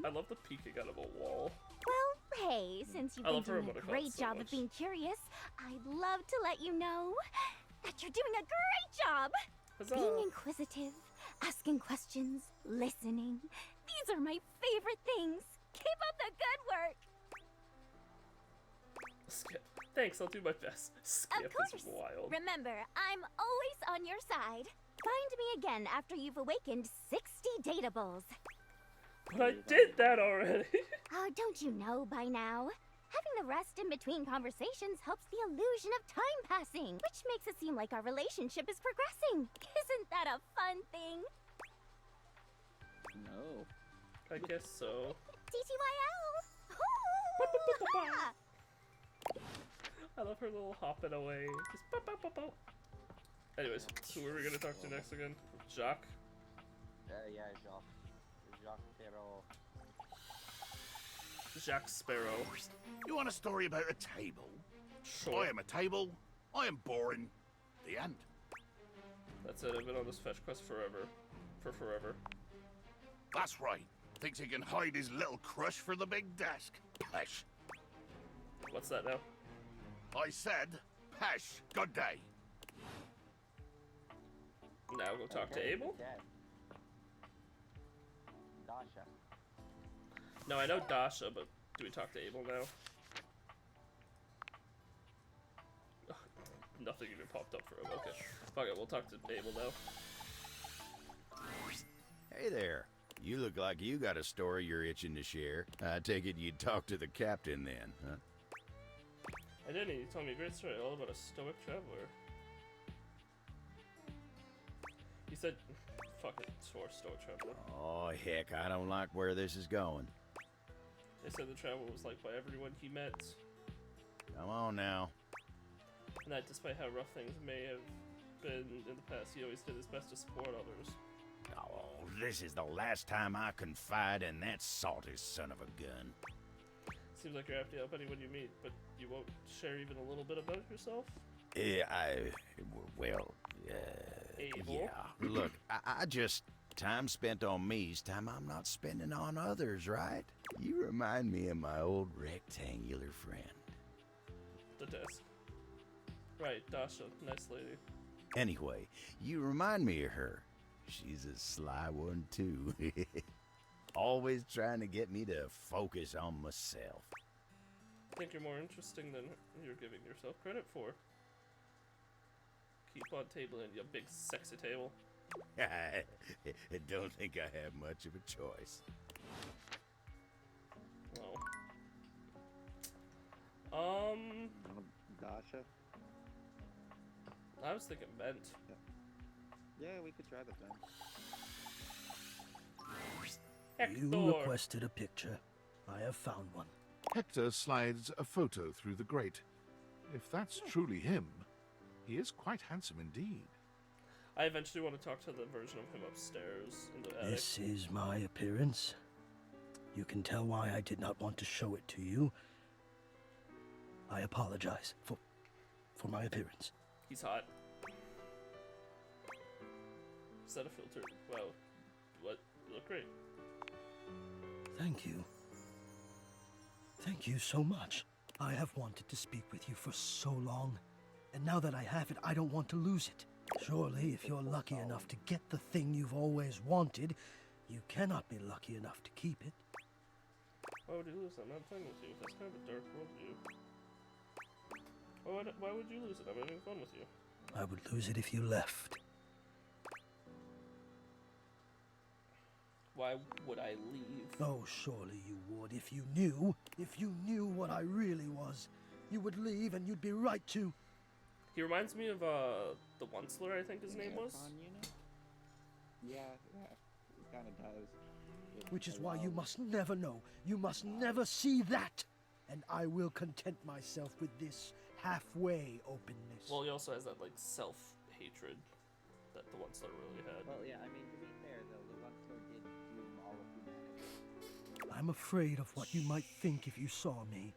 I love the peeking out of a wall. Well, hey, since you've I been love her doing a emoticons great so job much. of being curious, I'd love to let you know that you're doing a great job. Huzzah. Being inquisitive, asking questions, listening. These are my favorite things. Keep up the good work. Skip. Thanks, I'll do my best. Skip Of course. is wild. Remember, I'm always on your side. Find me again after you've awakened 60 dateables. But I did that already. Oh, don't you know by now? Having the rest in between conversations helps the illusion of time passing, which makes it seem like our relationship is progressing. Isn't that a fun thing? No. I guess so. TTYL! I love her little hopping away. Just pop, pop, pop, pop. Anyways, who are we gonna talk to next again? Jacques? Yeah, Jacques. Jacques Perrault. Jacques Sparrow. You want a story about a table? Sure. I am a table. I am boring. The end. That's it, I've been on this fetch quest forever. For forever. That's right. Thinks he can hide his little crush for the big desk. Pesh. What's that now? I said, Pesh. Good day. Now go talk to Abel? Dasha. No, I know Dasha, but do we talk to Abel now? Ugh, nothing even popped up for him. Okay. Fuck it, we'll talk to Abel now. Hey there. You look like you got a story you're itching to share. I take it you'd talk to the captain then, huh? I didn't. He told me a great story all about a stoic traveler. He said, fuck it, swore stoic traveler. Oh, heck, I don't like where this is going. They said the traveler was liked by everyone he met, Come on now. and that despite how rough things may have been in the past, he always did his best to support others. Oh, this is the last time I confide in that salty son of a gun. Seems like you're happy to help anyone you meet, but you won't share even a little bit about yourself? Well, Abel? yeah. Look, I just, time spent on me's time I'm not spending on others, right? You remind me of my old rectangular friend. The desk. Right, Dasha, nice lady. Anyway, you remind me of her. She's a sly one, too. Always trying to get me to focus on myself. I think you're more interesting than you're giving yourself credit for. Keep on tabling, you big sexy table. I don't think I have much of a choice. Oh. Dasha? I was thinking vent. Yeah, we could try the vent. Hector. You requested a picture. I have found one. Hector slides a photo through the grate. If that's truly him, he is quite handsome indeed. I eventually want to talk to the version of him upstairs in the attic. This is my appearance. You can tell why I did not want to show it to you. I apologize for my appearance. He's hot. Is that a filter? Wow. What? You look great. Thank you. Thank you so much. I have wanted to speak with you for so long, and now that I have it, I don't want to lose it. Surely, if you're lucky enough to get the thing you've always wanted, you cannot be lucky enough to keep it. Why would you lose it? I'm not playing with you. That's kind of a dark worldview. Why would you lose it? I'm having fun with you. I would lose it if you left. Why would I leave? Oh, surely you would. If you knew what I really was, you would leave and you'd be right to. He reminds me of the Onceler, I think his name was. Yeah, it kind of does. Which is why you must never know. You must never see that. And I will content myself with this halfway openness. Well, he also has that, like, self-hatred that the Onceler really had. Well, yeah, I mean, to be fair, though, the Onceler did doom all of humanity. I'm afraid of what you might think if you saw me.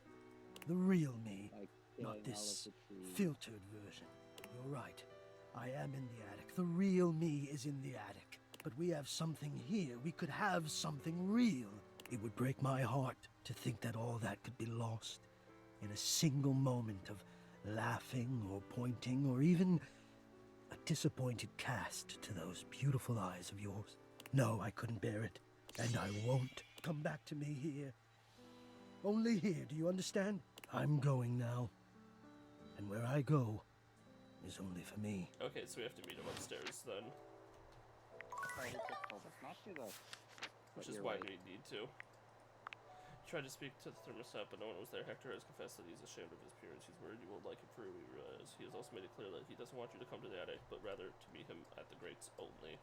The real me. Like not killing all this of the trees. filtered version. You're right. I am in the attic. The real me is in the attic. But we have something here. We could have something real. It would break my heart to think that all that could be lost in a single moment of laughing or pointing or even a disappointed cast to those beautiful eyes of yours. No, I couldn't bear it. And I won't. Come back to me here. Only here, do you understand? I'm going now. And where I go is only for me. Okay, so we have to meet him upstairs then. Which is why we need to. He tried to speak to the thermostat, but no one was there. Hector has confessed that he's ashamed of his appearance. He's worried you won't like him for who he is. He has also made it clear that he doesn't want you to come to the attic, but rather to meet him at the grates only.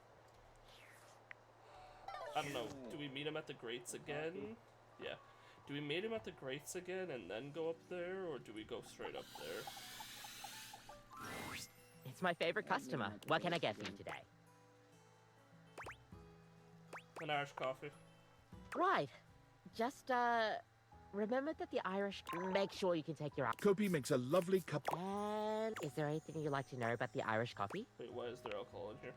I don't know. Do we meet him at the grates again? Yeah. Do we meet him at the grates again and then go up there, or do we go straight up there? It's my favorite customer. What can I get for you today? An Irish coffee. Right. Just, remember that the Irish... Make sure you can take your... Kopi makes a lovely cup. And is there anything you'd like to know about the Irish coffee? Wait, why is there alcohol in here?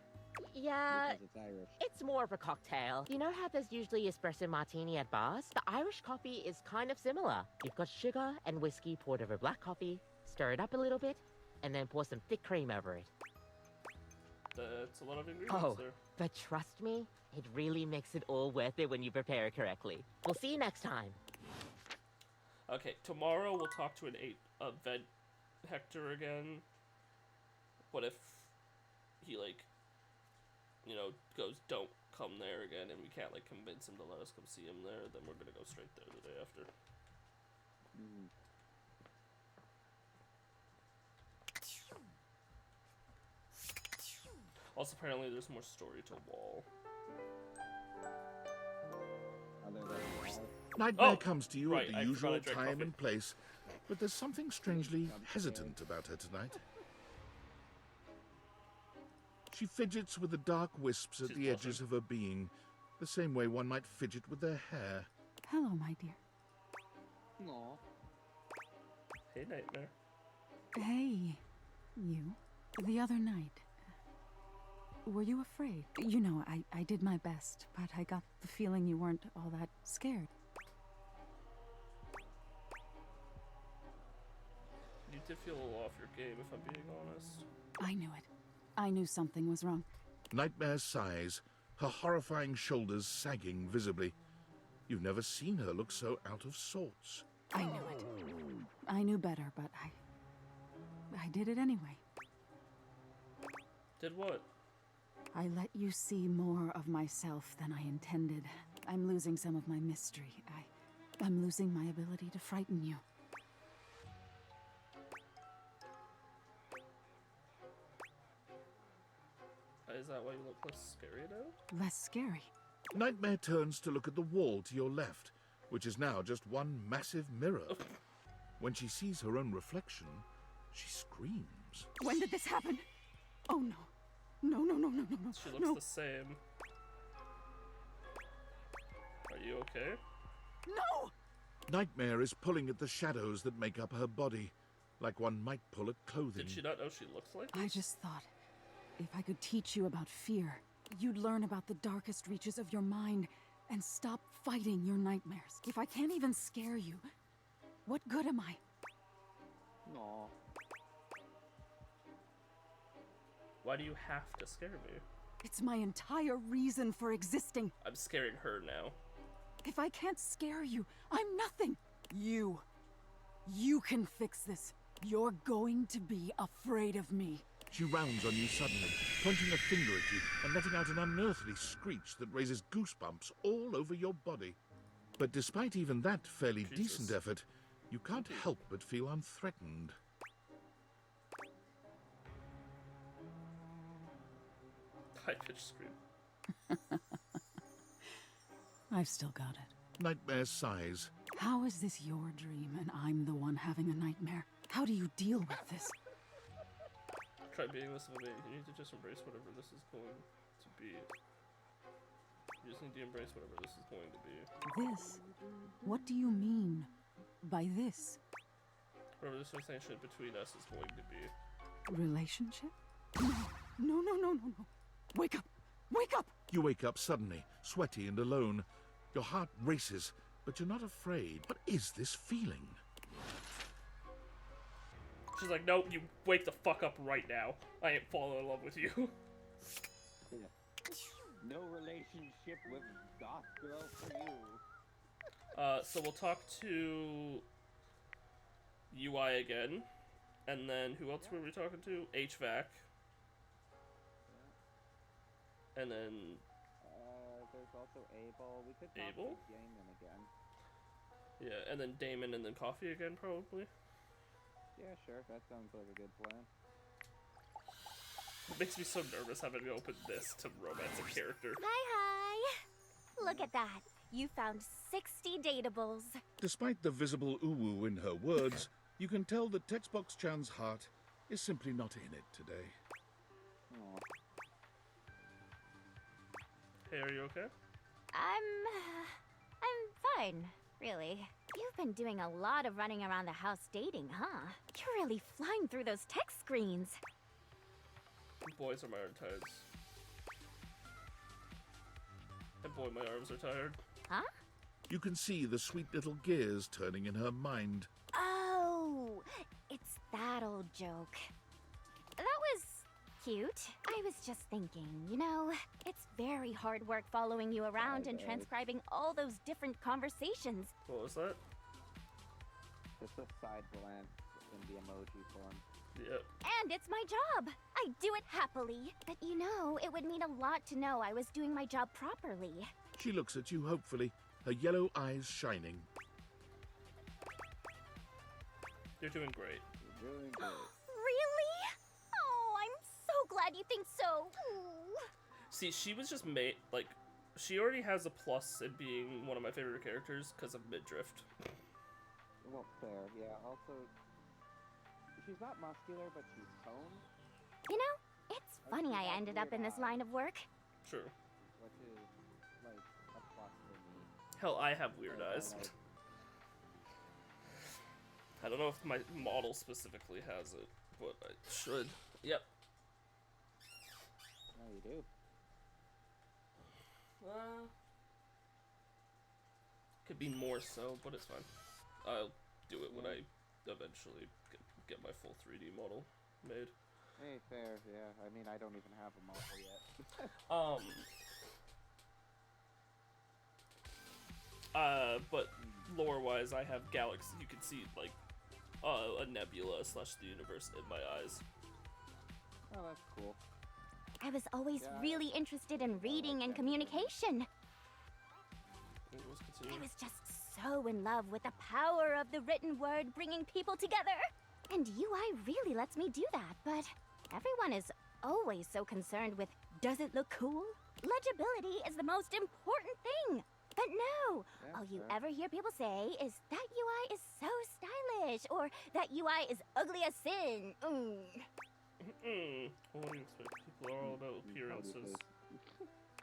Yeah, Because it's Irish. it's more of a cocktail. You know how there's usually espresso martini at bars? The Irish coffee is kind of similar. You've got sugar and whiskey poured over black coffee, stir it up a little bit, and then pour some thick cream over it. That's a lot of ingredients Oh, there. but trust me, it really makes it all worth it when you prepare it correctly. We'll see you next time. Okay, tomorrow we'll talk to an event Hector again. What if he, like, you know, goes, don't come there again, and we can't, like, convince him to let us come see him there, then we're gonna go straight there the day after. Also, apparently there's more story to Wall. Nightmare comes to you right, at the I usual forgot I drank time coffee. and place, but there's something strangely hesitant about her tonight. She fidgets with the dark wisps at the edges of her being, the same way one might fidget with their hair. Hello, my dear. Aww. Hey, Nightmare. Hey, you. The other night. Were you afraid? You know, I did my best, but I got the feeling you weren't all that scared. You did feel a little off your game, if I'm being honest. I knew it. I knew something was wrong. Nightmare sighs, her horrifying shoulders sagging visibly. You've never seen her look so out of sorts. I knew it. I knew better, but I did it anyway. Did what? I let you see more of myself than I intended. I'm losing some of my mystery. I'm losing my ability to frighten you. Is that why you look less scary now? Less scary. Nightmare turns to look at the wall to your left, which is now just one massive mirror. When she sees her own reflection, she screams. When did this happen? Oh no. No, no, no, no, no, no. She looks the same. Are you okay? No! Nightmare is pulling at the shadows that make up her body, like one might pull at clothing. Did she not know she looks like this? I just thought, if I could teach you about fear, you'd learn about the darkest reaches of your mind and stop fighting your nightmares. If I can't even scare you, what good am I? Aw. Why do you have to scare me? It's my entire reason for existing. I'm scaring her now. If I can't scare you, I'm nothing. You can fix this. You're going to be afraid of me. She rounds on you suddenly, pointing a finger at you and letting out an unearthly screech that raises goosebumps all over your body. But despite even that fairly decent effort, you can't help but feel unthreatened. High-pitched scream. I've still got it. Nightmare sighs. How is this your dream and I'm the one having a nightmare? How do you deal with this? Try being this of a mate. You need to just embrace whatever this is going to be. You just need to embrace whatever this is going to be. This? What do you mean by this? Whatever this relationship between us is going to be. Relationship? No, no, no, no, no, no. Wake up! Wake up! You wake up suddenly, sweaty and alone. Your heart races, but you're not afraid. What is this feeling? She's like, nope, you wake the fuck up right now. I ain't falling in love with you. No relationship with goth girl for you. So we'll talk to UI again. And then who else were we talking to? HVAC. And then... there's also Abel. We could talk Abel? to Damon again. Yeah, and then Damon and then Coffee again, probably. Yeah, sure. That sounds like a good plan. It makes me so nervous having to open this to romance a character. Hi. Look at that. You found 60 datables. Despite the visible uwu in her words, you can tell that Textbox Chan's heart is simply not in it today. Aww. Hey, are you okay? I'm fine, really. You've been doing a lot of running around the house dating, huh? You're really flying through those text screens. Boys are my tired. And boy, my arms are tired. Huh? You can see the sweet little gears turning in her mind. Oh, it's that old joke. That was cute. I was just thinking, you know, it's very hard work following you around and transcribing all those different conversations. What was that? Just a side glance in the emoji form. Yep. And it's my job. I do it happily. But you know, it would mean a lot to know I was doing my job properly. She looks at you hopefully, her yellow eyes shining. You're doing great. You're doing great. Really? Oh, I'm so glad you think so. Ooh. See, she was just made, like, she already has a plus in being one of my favorite characters because of midriff. Well, fair, yeah. Also, she's not muscular, but she's toned. You know, it's funny I ended up in this line of work. True. Which is, like, a plus for me. Hell, I have weird eyes. I don't know if my model specifically has it, but I should. Yep. No, you do. Could be more so, but it's fine. I'll do it when I eventually get my full 3D model made. Hey, fair, yeah. I mean, I don't even have a model yet. But lore-wise, I have galaxy. You can see like a nebula / the universe in my eyes. Oh, that's cool. I was always Yeah. really interested in reading and communication. Let's I continue. was just so in love with the power of the written word bringing people together. And UI really lets me do that, but everyone is always so concerned with, does it look cool? Legibility is the most important thing. But no, Yeah, all you sure. ever hear people say is that UI is so stylish, or that UI is ugly as sin. Well, what do you expect? People are all about appearances.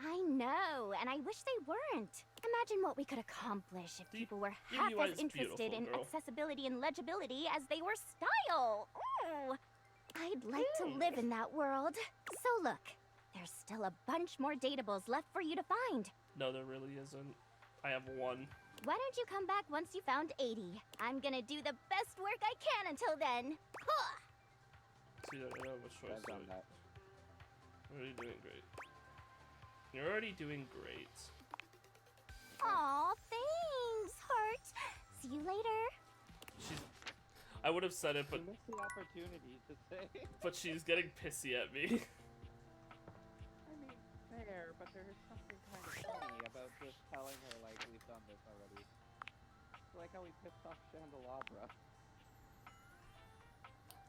I know, and I wish they weren't. Imagine what we could accomplish if people were half UI as is interested beautiful, in girl. accessibility and legibility as they were style. Ooh. I'd like to live in that world. So look, there's still a bunch more datables left for you to find. No, there really isn't. I have one. Why don't you come back once you found 80? I'm gonna do the best work I can until then. Huh. See, I don't have a choice. I've done that. You're already doing great. You're already doing great. Aw, thanks, heart. See you later. I would have said it, but You missed the opportunity to say. but she's getting pissy at me. I mean, fair, but there's something kind of funny about just telling her, like, we've done this already. It's like how we pissed off Chandelabra.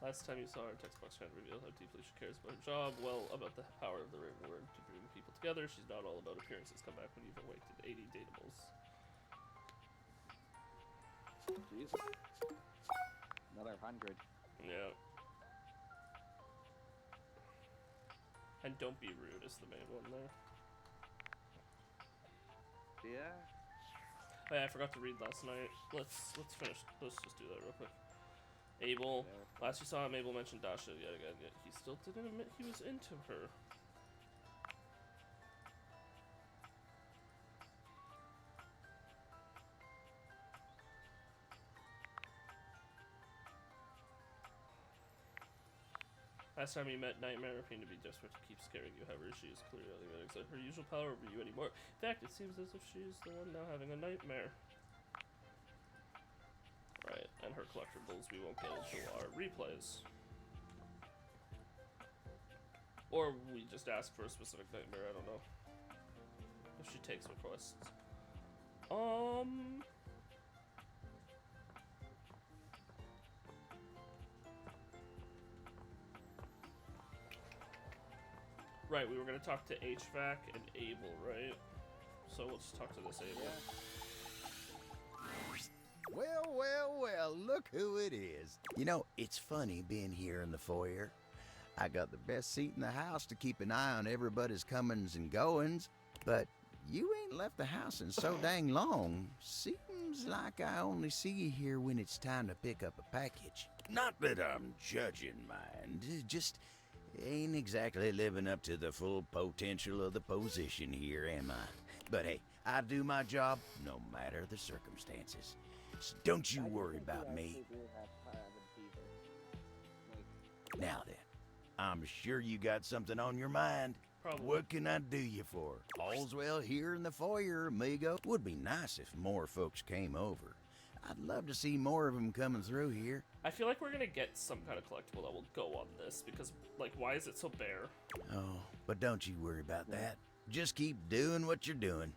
Last time you saw her, text box trying to reveal how deeply she cares about her job. Well, about the power of the written word to bring people together. She's not all about appearances. Come back when you've awakened 80 datables. Jesus. Another 100. Yeah. And don't be rude is the main one there. Yeah. Oh, yeah, I forgot to read last night. Let's finish. Let's just do that real quick. Abel. Last you saw him, Abel mentioned Dasha yet again, yet he still didn't admit he was into her. Last time you met Nightmare appeared to be desperate to keep scaring you, however, she is clearly not going to exert her usual power over you anymore. In fact, it seems as if she is the one now having a nightmare. Right, and her collectibles we won't get into our replays. Or we just ask for a specific nightmare, I don't know. If she takes requests. Right, we were gonna talk to HVAC and Abel, right? So let's talk to this Abel. Well, well, well, look who it is. You know, it's funny being here in the foyer. I got the best seat in the house to keep an eye on everybody's comings and goings, but you ain't left the house in so dang long. Seems like I only see you here when it's time to pick up a package. Not that I'm judging, mind, just ain't exactly living up to the full potential of the position here, am I? But hey, I do my job no matter the circumstances. So don't you worry about me. Now then, I'm sure you got something on your mind. Probably. What can I do you for? All's well here in the foyer, amigo. Would be nice if more folks came over. I'd love to see more of them coming through here. I feel like we're gonna get some kind of collectible that will go on this, because, like, why is it so bare? Oh, but don't you worry about that. Just keep doing what you're doing.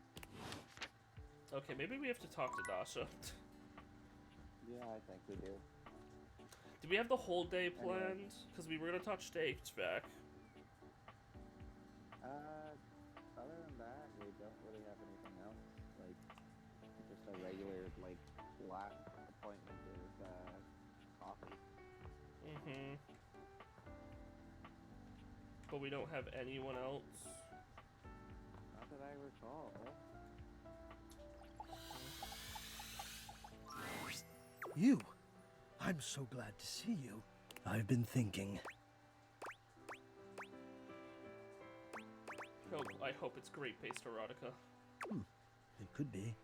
Okay, maybe we have to talk to Dasha. Yeah, I think we do. Did we have the whole day planned? Because we were gonna touch to HVAC. Other than that, we don't really have anything else. Like, just a regular, like, last appointment is, coffee. Mm-hmm. But we don't have anyone else. Not that I recall. You! I'm so glad to see you. I've been thinking. Oh, I hope it's grape-based erotica. It could be.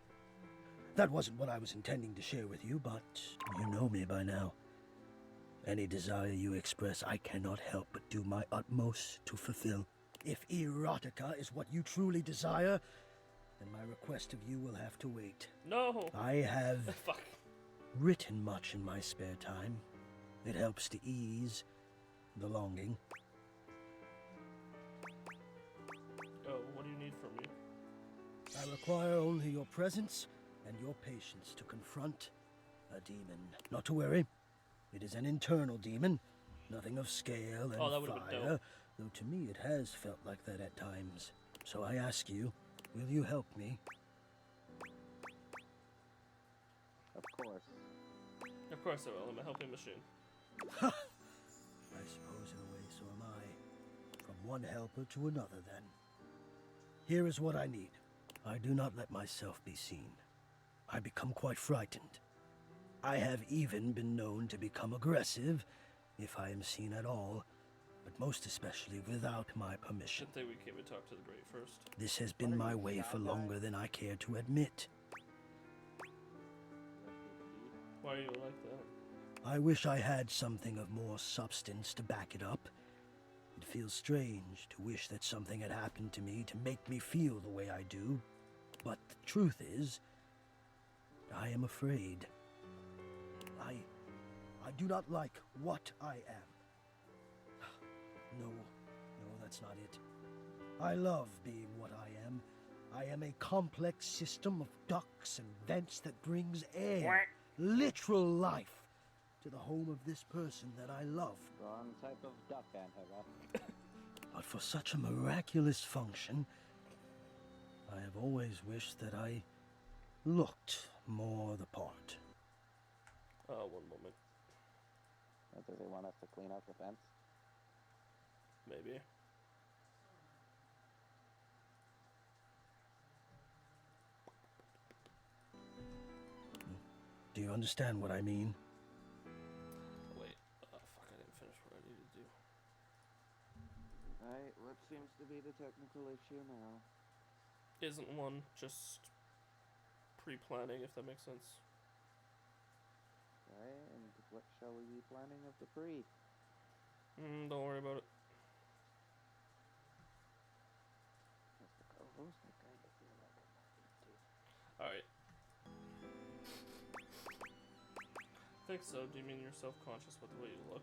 That wasn't what I was intending to share with you, but you know me by now. Any desire you express, I cannot help but do my utmost to fulfill. If erotica is what you truly desire, then my request of you will have to wait. No! I have Fuck. written much in my spare time. It helps to ease the longing. Oh, what do you need from me? I require only your presence and your patience to confront a demon. Not to worry, it is an internal demon, nothing of scale and that would've been fire, dope. though to me it has felt like that at times. So I ask you, will you help me? Of course. Of course I will. I'm a helping machine. I suppose in a way so am I. From one helper to another, then. Here is what I need. I do not let myself be seen. I become quite frightened. I have even been known to become aggressive, if I am seen at all, but most especially without my permission. Good thing we came and talked to the Great first. This has been my way for longer than I care to admit. Why are you like that? I wish I had something of more substance to back it up. It feels strange to wish that something had happened to me to make me feel the way I do. But the truth is, I am afraid. I do not like what I am. No, that's not it. I love being what I am. I am a complex system of ducts and vents that brings air, literal life, to the home of this person that I love. Wrong type of duck, Antara. But for such a miraculous function, I have always wished that I looked more the part. One moment. Do they want us to clean up the fence? Maybe. Do you understand what I mean? Wait. Fuck, I didn't finish what I needed to do. Right, what seems to be the technical issue now? Isn't one just pre-planning, if that makes sense? Right, and what shall we be planning of the pre? Don't worry about it. As the co-host, I kind of feel like I might need to. Alright. Think so. Do you mean you're self-conscious with the way you look?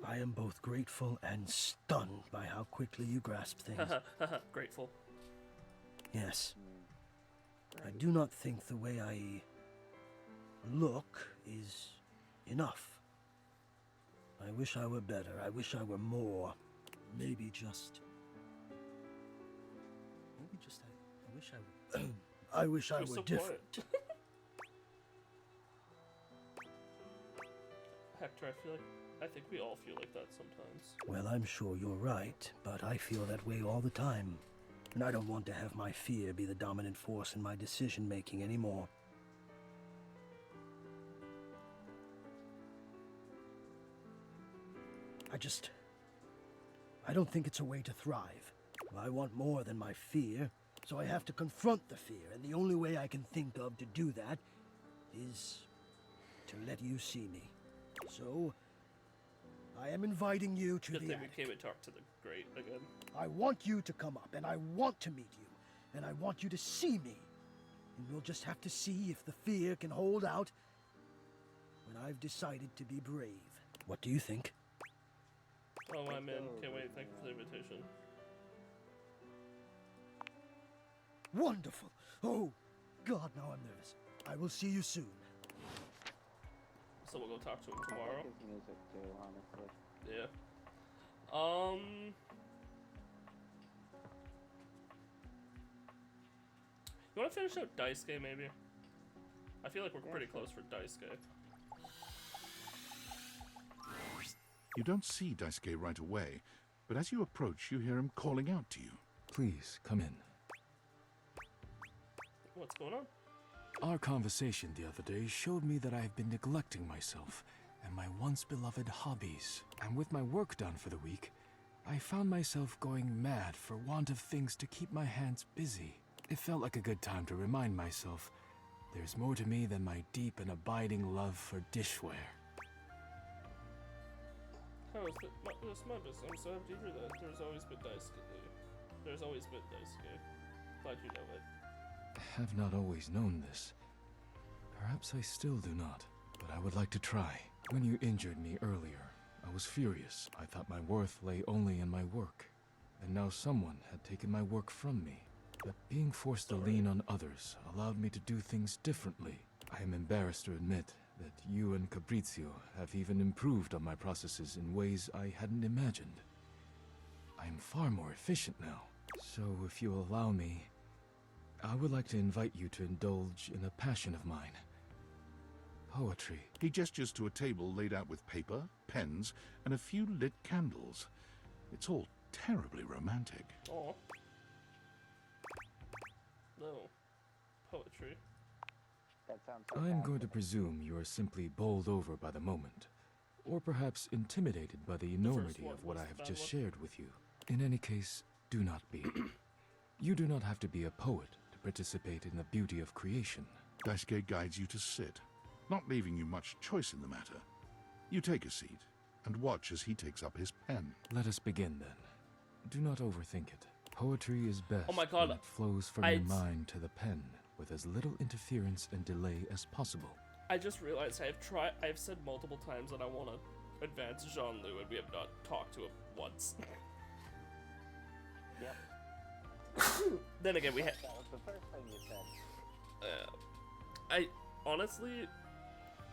I am both grateful and stunned by how quickly you grasp things. Grateful. Yes. I do not think the way I look is enough. I wish I were better. I wish I were more. Maybe just... I wish I were... I wish I You're were so different. quiet. Hector, I think we all feel like that sometimes. Well, I'm sure you're right, but I feel that way all the time. And I don't want to have my fear be the dominant force in my decision-making anymore. I don't think it's a way to thrive. I want more than my fear, so I have to confront the fear, and the only way I can think of to do that is to let you see me. So, I am inviting you to Good the thing attic. we came and talked to the Great again. I want you to come up, and I want to meet you, and I want you to see me. And we'll just have to see if the fear can hold out when I've decided to be brave. What do you think? Oh, I'm in. Can't wait. Thank you for the invitation. Wonderful! Oh, God, now I'm nervous. I will see you soon. So we'll go talk to him tomorrow. I like his music too, honestly. Yeah. You want to finish out Dice Game, maybe? I feel like we're pretty close for Dice Game. You don't see Daisuke right away, but as you approach, you hear him calling out to you. Please, come in. What's going on? Our conversation the other day showed me that I have been neglecting myself and my once beloved hobbies. And with my work done for the week, I found myself going mad for want of things to keep my hands busy. It felt like a good time to remind myself there's more to me than my deep and abiding love for dishware. Oh, it's my business. I'm so happy to hear that. There's always been Dice Game. There's always been Dice Game. Glad you know it. I have not always known this. Perhaps I still do not, but I would like to try. When you injured me earlier, I was furious. I thought my worth lay only in my work, and now someone had taken my work from me. But being forced to lean on others allowed me to do things differently. I am embarrassed to admit that you and Cabrizio have even improved on my processes in ways I hadn't imagined. I am far more efficient now. So if you allow me, I would like to invite you to indulge in a passion of mine. Poetry. He gestures to a table laid out with paper, pens, and a few lit candles. It's all terribly romantic. Oh. No. Poetry. That sounds so I am bad. going to presume you are simply bowled over by the moment, or perhaps intimidated by the enormity one of what was I the have bad just one. shared with you. In any case, do not be. You do not have to be a poet to participate in the beauty of creation. Daisuke guides you to sit, not leaving you much choice in the matter. You take a seat and watch as he takes up his pen. Let us begin then. Do not overthink it. Poetry is best Oh my God, when it flows from your mind to the pen with as little interference and delay as possible. I just realized I've said multiple times that I want to advance Jean-Loup, and we have not talked to him once. Yep. Then again, we had. That was the first thing you said. I honestly,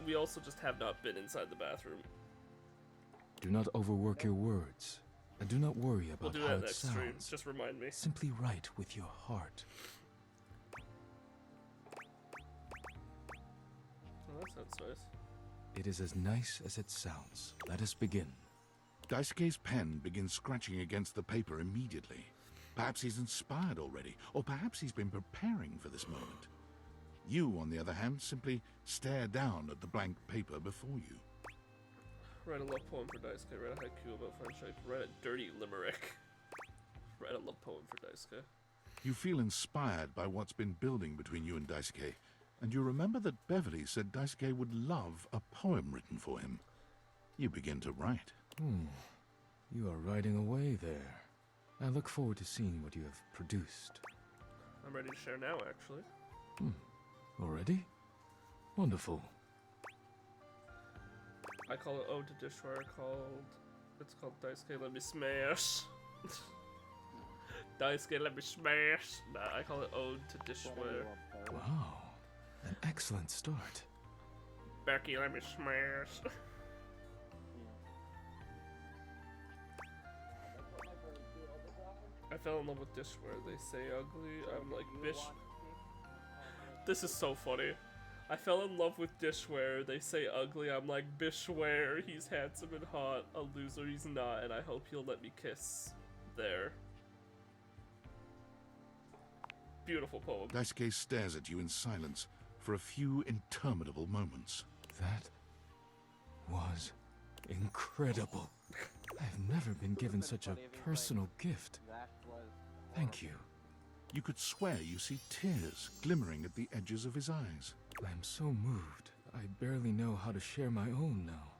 we also just have not been inside the bathroom. Do not overwork your words, and do not worry We'll about do how that it next sounds. stream. Just remind me. Simply write with your heart. Oh, that sounds nice. It is as nice as it sounds. Let us begin. Daisuke's pen begins scratching against the paper immediately. Perhaps he's inspired already, or perhaps he's been preparing for this moment. You, on the other hand, simply stare down at the blank paper before you. Write a love poem for Daisuke. Write a haiku about friendship. Write a dirty limerick. Write a love poem for Daisuke. You feel inspired by what's been building between you and Daisuke, and you remember that Beverly said Daisuke would love a poem written for him. You begin to write. You are writing away there. I look forward to seeing what you have produced. I'm ready to share now, actually. Already? Wonderful. I call it Ode to Dishware. It's called Daisuke Let Me Smash. Daisuke Let Me Smash. Nah, I call it Ode to Dishware. Wow. An excellent start. Becky Let Me Smash. I fell in love with dishware. They say ugly. I'm like, bish. This is so funny. I fell in love with dishware. They say ugly. I'm like, bishware. He's handsome and hot. A loser he's not, and I hope he'll let me kiss. There. Beautiful poem. Daisuke stares at you in silence for a few interminable moments. That was incredible. I've never been given such a personal gift. Thank you. You could swear you see tears glimmering at the edges of his eyes. I am so moved. I barely know how to share my own now.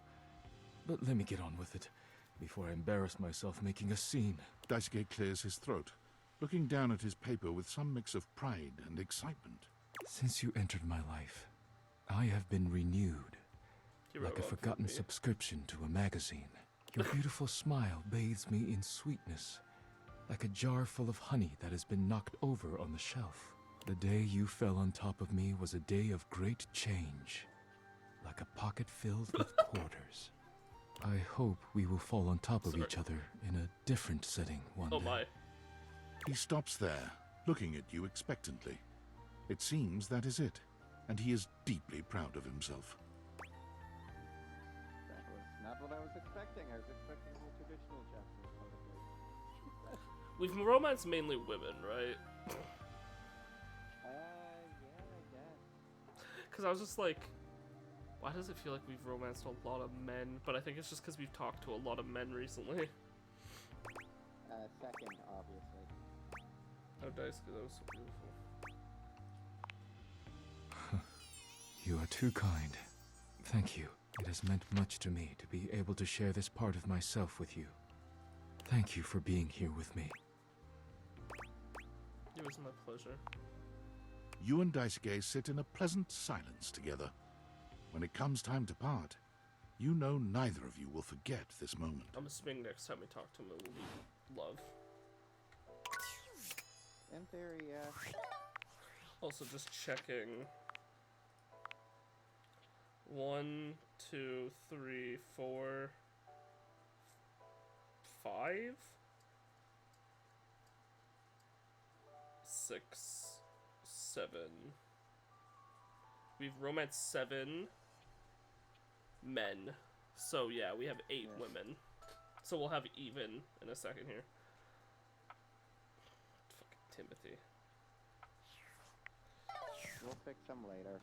But let me get on with it, before I embarrass myself making a scene. Daisuke clears his throat, looking down at his paper with some mix of pride and excitement. Since you entered my life, I have been renewed, like a forgotten subscription to a magazine. Your beautiful smile bathes me in sweetness, like a jar full of honey that has been knocked over on the shelf. The day you fell on top of me was a day of great change, like a pocket filled with quarters. I hope we will fall on top of each other in a different setting one day. Oh my. He stops there, looking at you expectantly. It seems that is it, and he is deeply proud of himself. That was not what I was expecting. I was expecting more traditional Japanese poetry. We've romanced mainly women, right? Yeah, I guess. Because I was just like, why does it feel like we've romanced a lot of men? But I think it's just because we've talked to a lot of men recently. Second, obviously. Oh, Daisuke, that was so beautiful. You are too kind. Thank you. It has meant much to me to be able to share this part of myself with you. Thank you for being here with me. It was my pleasure. You and Daisuke sit in a pleasant silence together. When it comes time to part, you know neither of you will forget this moment. I'm assuming next time we talk to him it will be love. In theory, yeah. Also, just checking. 1, 2, 3, 4, 5, 6, 7. We've romanced 7 men. So yeah, we have 8 women. So we'll have even in a second here. Fucking Timothy. We'll fix them later.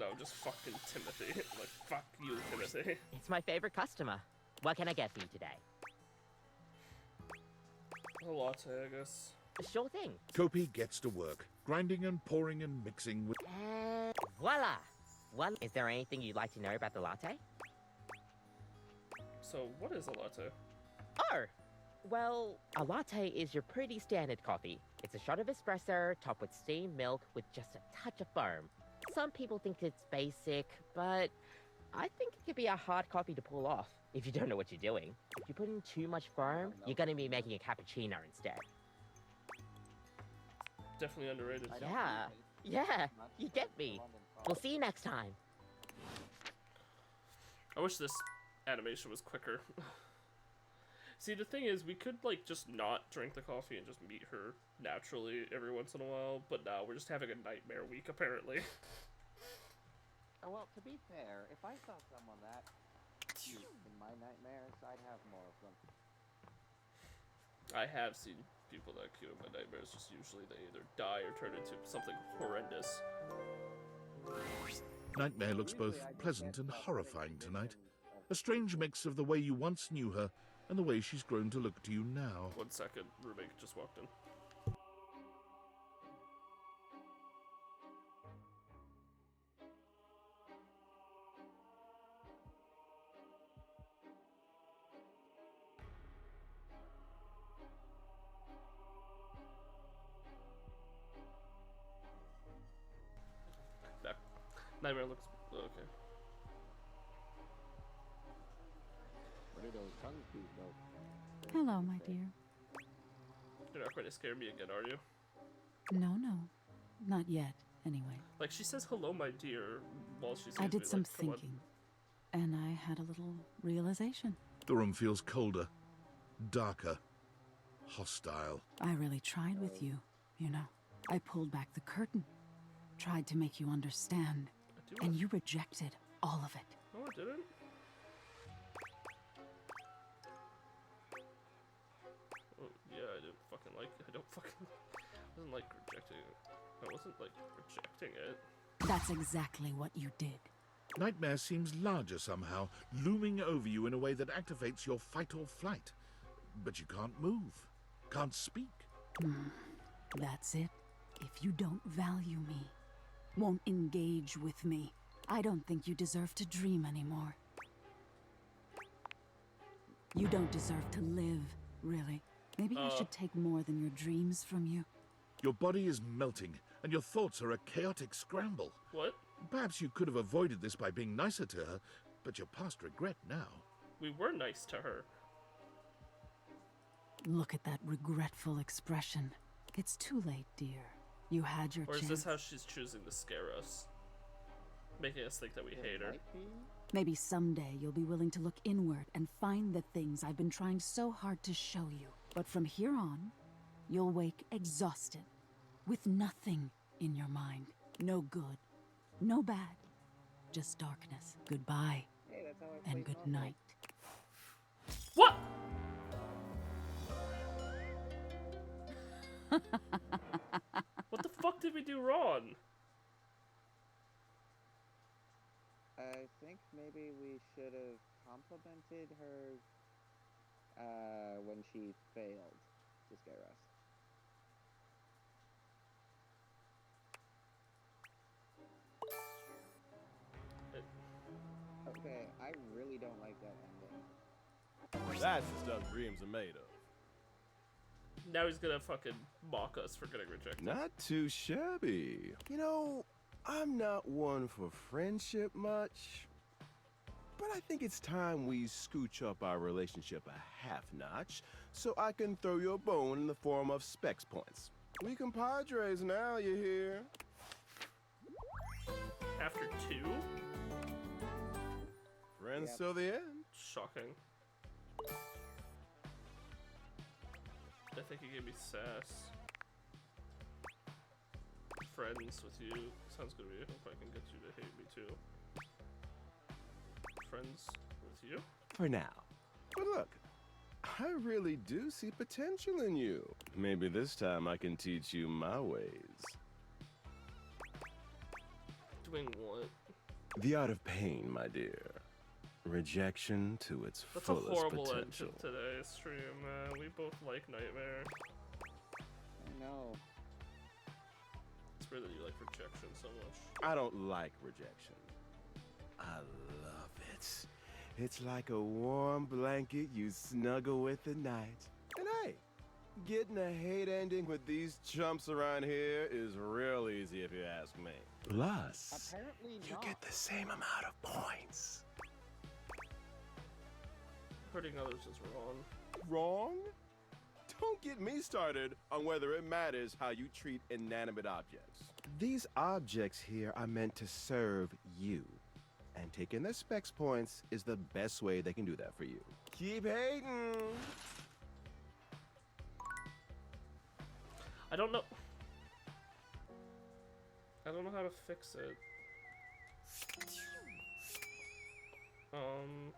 No, just fucking Timothy. Like, fuck you, Timothy. It's my favorite customer. What can I get for you today? A latte, I guess. Sure thing. Kopi gets to work, grinding and pouring and mixing with... And voila! One, is there anything you'd like to know about the latte? So, what is a latte? Oh! Well, a latte is your pretty standard coffee. It's a shot of espresso topped with steamed milk with just a touch of foam. Some people think it's basic, but I think it could be a hard coffee to pull off if you don't know what you're doing. If you put in too much foam, you're gonna be making a cappuccino instead. Definitely underrated. Yeah, you get me. We'll see you next time. I wish this animation was quicker. See, the thing is, we could, like, just not drink the coffee and just meet her naturally every once in a while, but now we're just having a nightmare week, apparently. Well, to be fair, if I saw someone that cute in my nightmares, I'd have more of them. I have seen people that cute in my nightmares, just usually they either die or turn into something horrendous. Nightmare looks both pleasant and horrifying tonight. A strange mix of the way you once knew her and the way she's grown to look to you now. 1 second, roommate just walked in. Back. Nightmare looks okay. What are those tongue teeth, though? Hello, my dear. You're not going to scare me again, are you? No, not yet, anyway. Like, she says hello, my dear, while she I sees did me, some like, come on. thinking, and I had a little realization. The room feels colder, darker, hostile. I really tried with you, you know. I pulled back the curtain, tried to make you understand, and you rejected all of it. No, I didn't. Oh, yeah, I didn't fucking like it. I wasn't like rejecting it. I wasn't like rejecting it. That's exactly what you did. Nightmare seems larger somehow, looming over you in a way that activates your fight or flight. But you can't move, can't speak. That's it. If you don't value me, won't engage with me, I don't think you deserve to dream anymore. You don't deserve to live, really. Maybe I should take more than your dreams from you. Your body is melting, and your thoughts are a chaotic scramble. What? Perhaps you could have avoided this by being nicer to her, but you're past regret now. We were nice to her. Look at that regretful expression. It's too late, dear. You had your Or is chance. this how she's choosing to scare us? Making us think that we hate her. Maybe someday you'll be willing to look inward and find the things I've been trying so hard to show you. But from here on, you'll wake exhausted, with nothing in your mind. No good, no bad, just darkness. Goodbye, Hey, that's how I and good night. What? What the fuck did we do wrong? I think maybe we should have complimented her when she failed to scare us. Okay, I really don't like that ending. That's the stuff dreams are made of. Now he's gonna fucking mock us for getting rejected. Not too shabby. You know, I'm not one for friendship much, but I think it's time we scooch up our relationship a half notch so I can throw you a bone in the form of specs points. We compadres now, you hear? After 2? Friends till the end. Shocking. I think he gave me sass. Friends with you. Sounds good to me. Hope I can get you to hate me too. Friends with you? For now. But look, I really do see potential in you. Maybe this time I can teach you my ways. Doing what? The art of pain, my dear. Rejection to its That's fullest a horrible potential. end to today's stream, man. We both like Nightmare. I know. It's weird that you like rejection so much. I don't like rejection. I love it. It's like a warm blanket you snuggle with at night. And hey, getting a hate ending with these chumps around here is real easy if you ask me. Plus, Apparently you not. get the same amount of points. Hurting others is wrong. Wrong? Don't get me started on whether it matters how you treat inanimate objects. These objects here are meant to serve you. And taking their specs points is the best way they can do that for you. Keep hating! I don't know how to fix it. Ooh.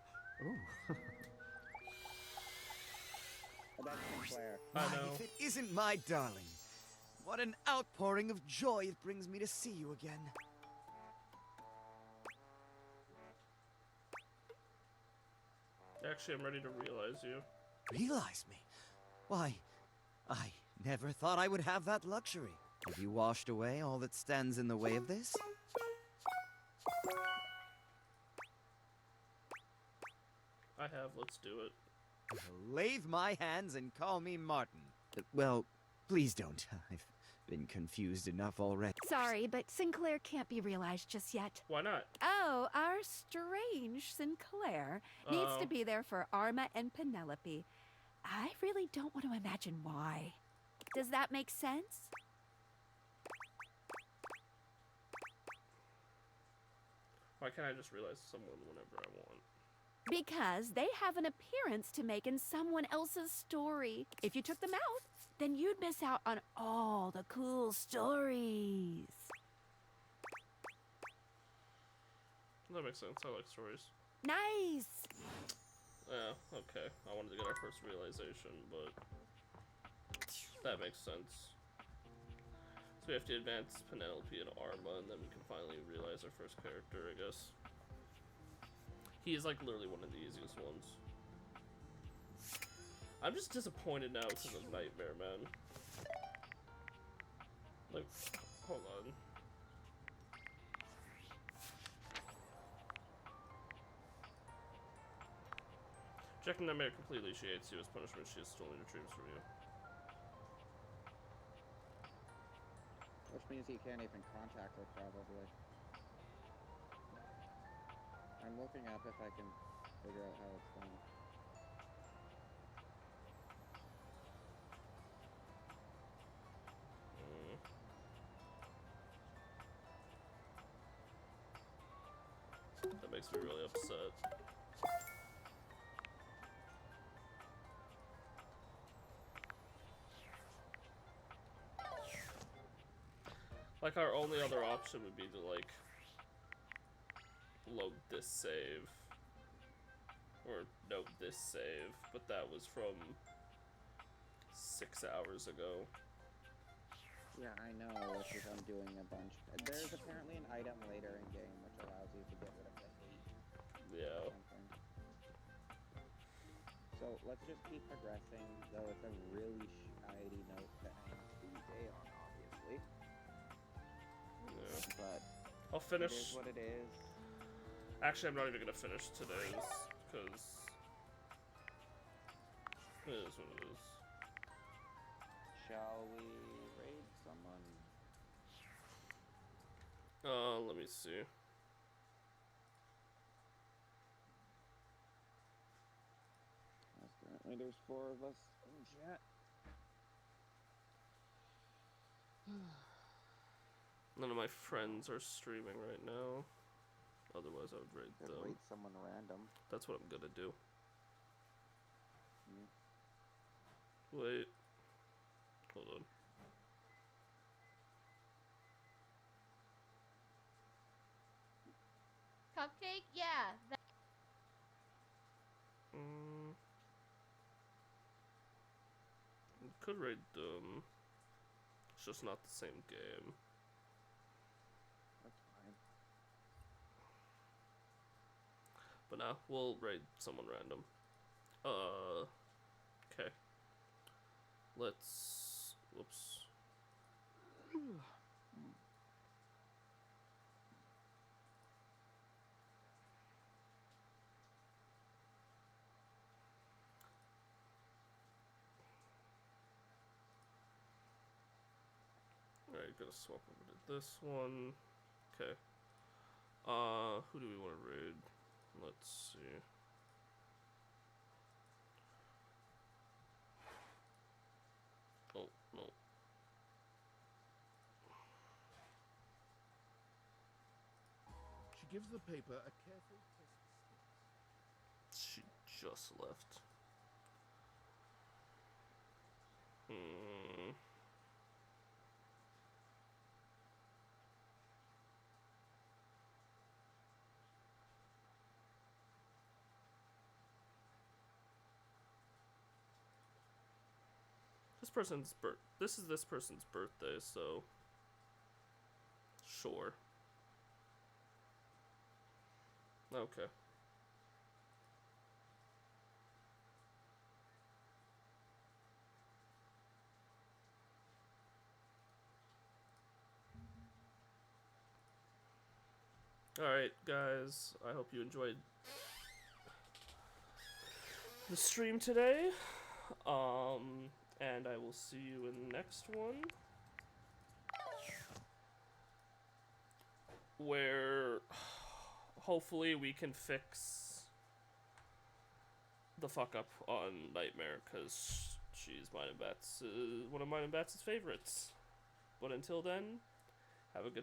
That's Sinclair. I Why, know. if it isn't my darling, what an outpouring of joy it brings me to see you again. Actually, I'm ready to realize you. Realize me? Why, I never thought I would have that luxury. Have you washed away all that stands in the way of this? I have, let's do it. Lathe my hands and call me Martin. Well, please don't. I've been confused enough already. Sorry, but Sinclair can't be realized just yet. Why not? Oh, our strange Sinclair needs to be there for Arma and Penelope. I really don't want to imagine why. Does that make sense? Why can't I just realize someone whenever I want? Because they have an appearance to make in someone else's story. If you took them out, then you'd miss out on all the cool stories. That makes sense. I like stories. Nice! Yeah, okay. I wanted to get our first realization, but that makes sense. So we have to advance Penelope and Arma, and then we can finally realize our first character, I guess. He is like literally one of the easiest ones. I'm just disappointed now because of Nightmare, man. Like, hold on. Rejecting Nightmare completely, she hates you. As punishment, she has stolen your dreams from you. Which means he can't even contact her, probably. I'm looking up if I can figure out how it's done. That makes me really upset. Like, our only other option would be to, like, load this save. Or note this save, but that was from 6 hours ago. Yeah, I know, which is I'm doing a bunch. There's apparently an item later in game which allows you to get rid of the hate. Yeah. Or something. So let's just keep progressing, though it's a really shiny note to end the day on, obviously. Yeah. But I'll finish. it is what it is. Actually, I'm not even gonna finish today's, because it is what it is. Shall we raid someone? Let me see. Currently, there's 4 of us in chat. None of my friends are streaming right now. Otherwise, I would raid them. Raid someone random. That's what I'm gonna do. Mm. Wait. Hold on. Cupcake? Yeah. Could raid them. It's just not the same game. That's fine. But nah, we'll raid someone random. Okay. Let's... Whoops. Alright, gotta swap over to this one. Okay. Who do we want to raid? Let's see. Oh, no. She gives the paper a careful She just left. This is this person's birthday, so sure. Okay. Alright, guys. I hope you enjoyed the stream today. And I will see you in the next one. Where hopefully we can fix the fuck up on Nightmare, because she's one of mine and Bats' favorites. But until then, have a good night.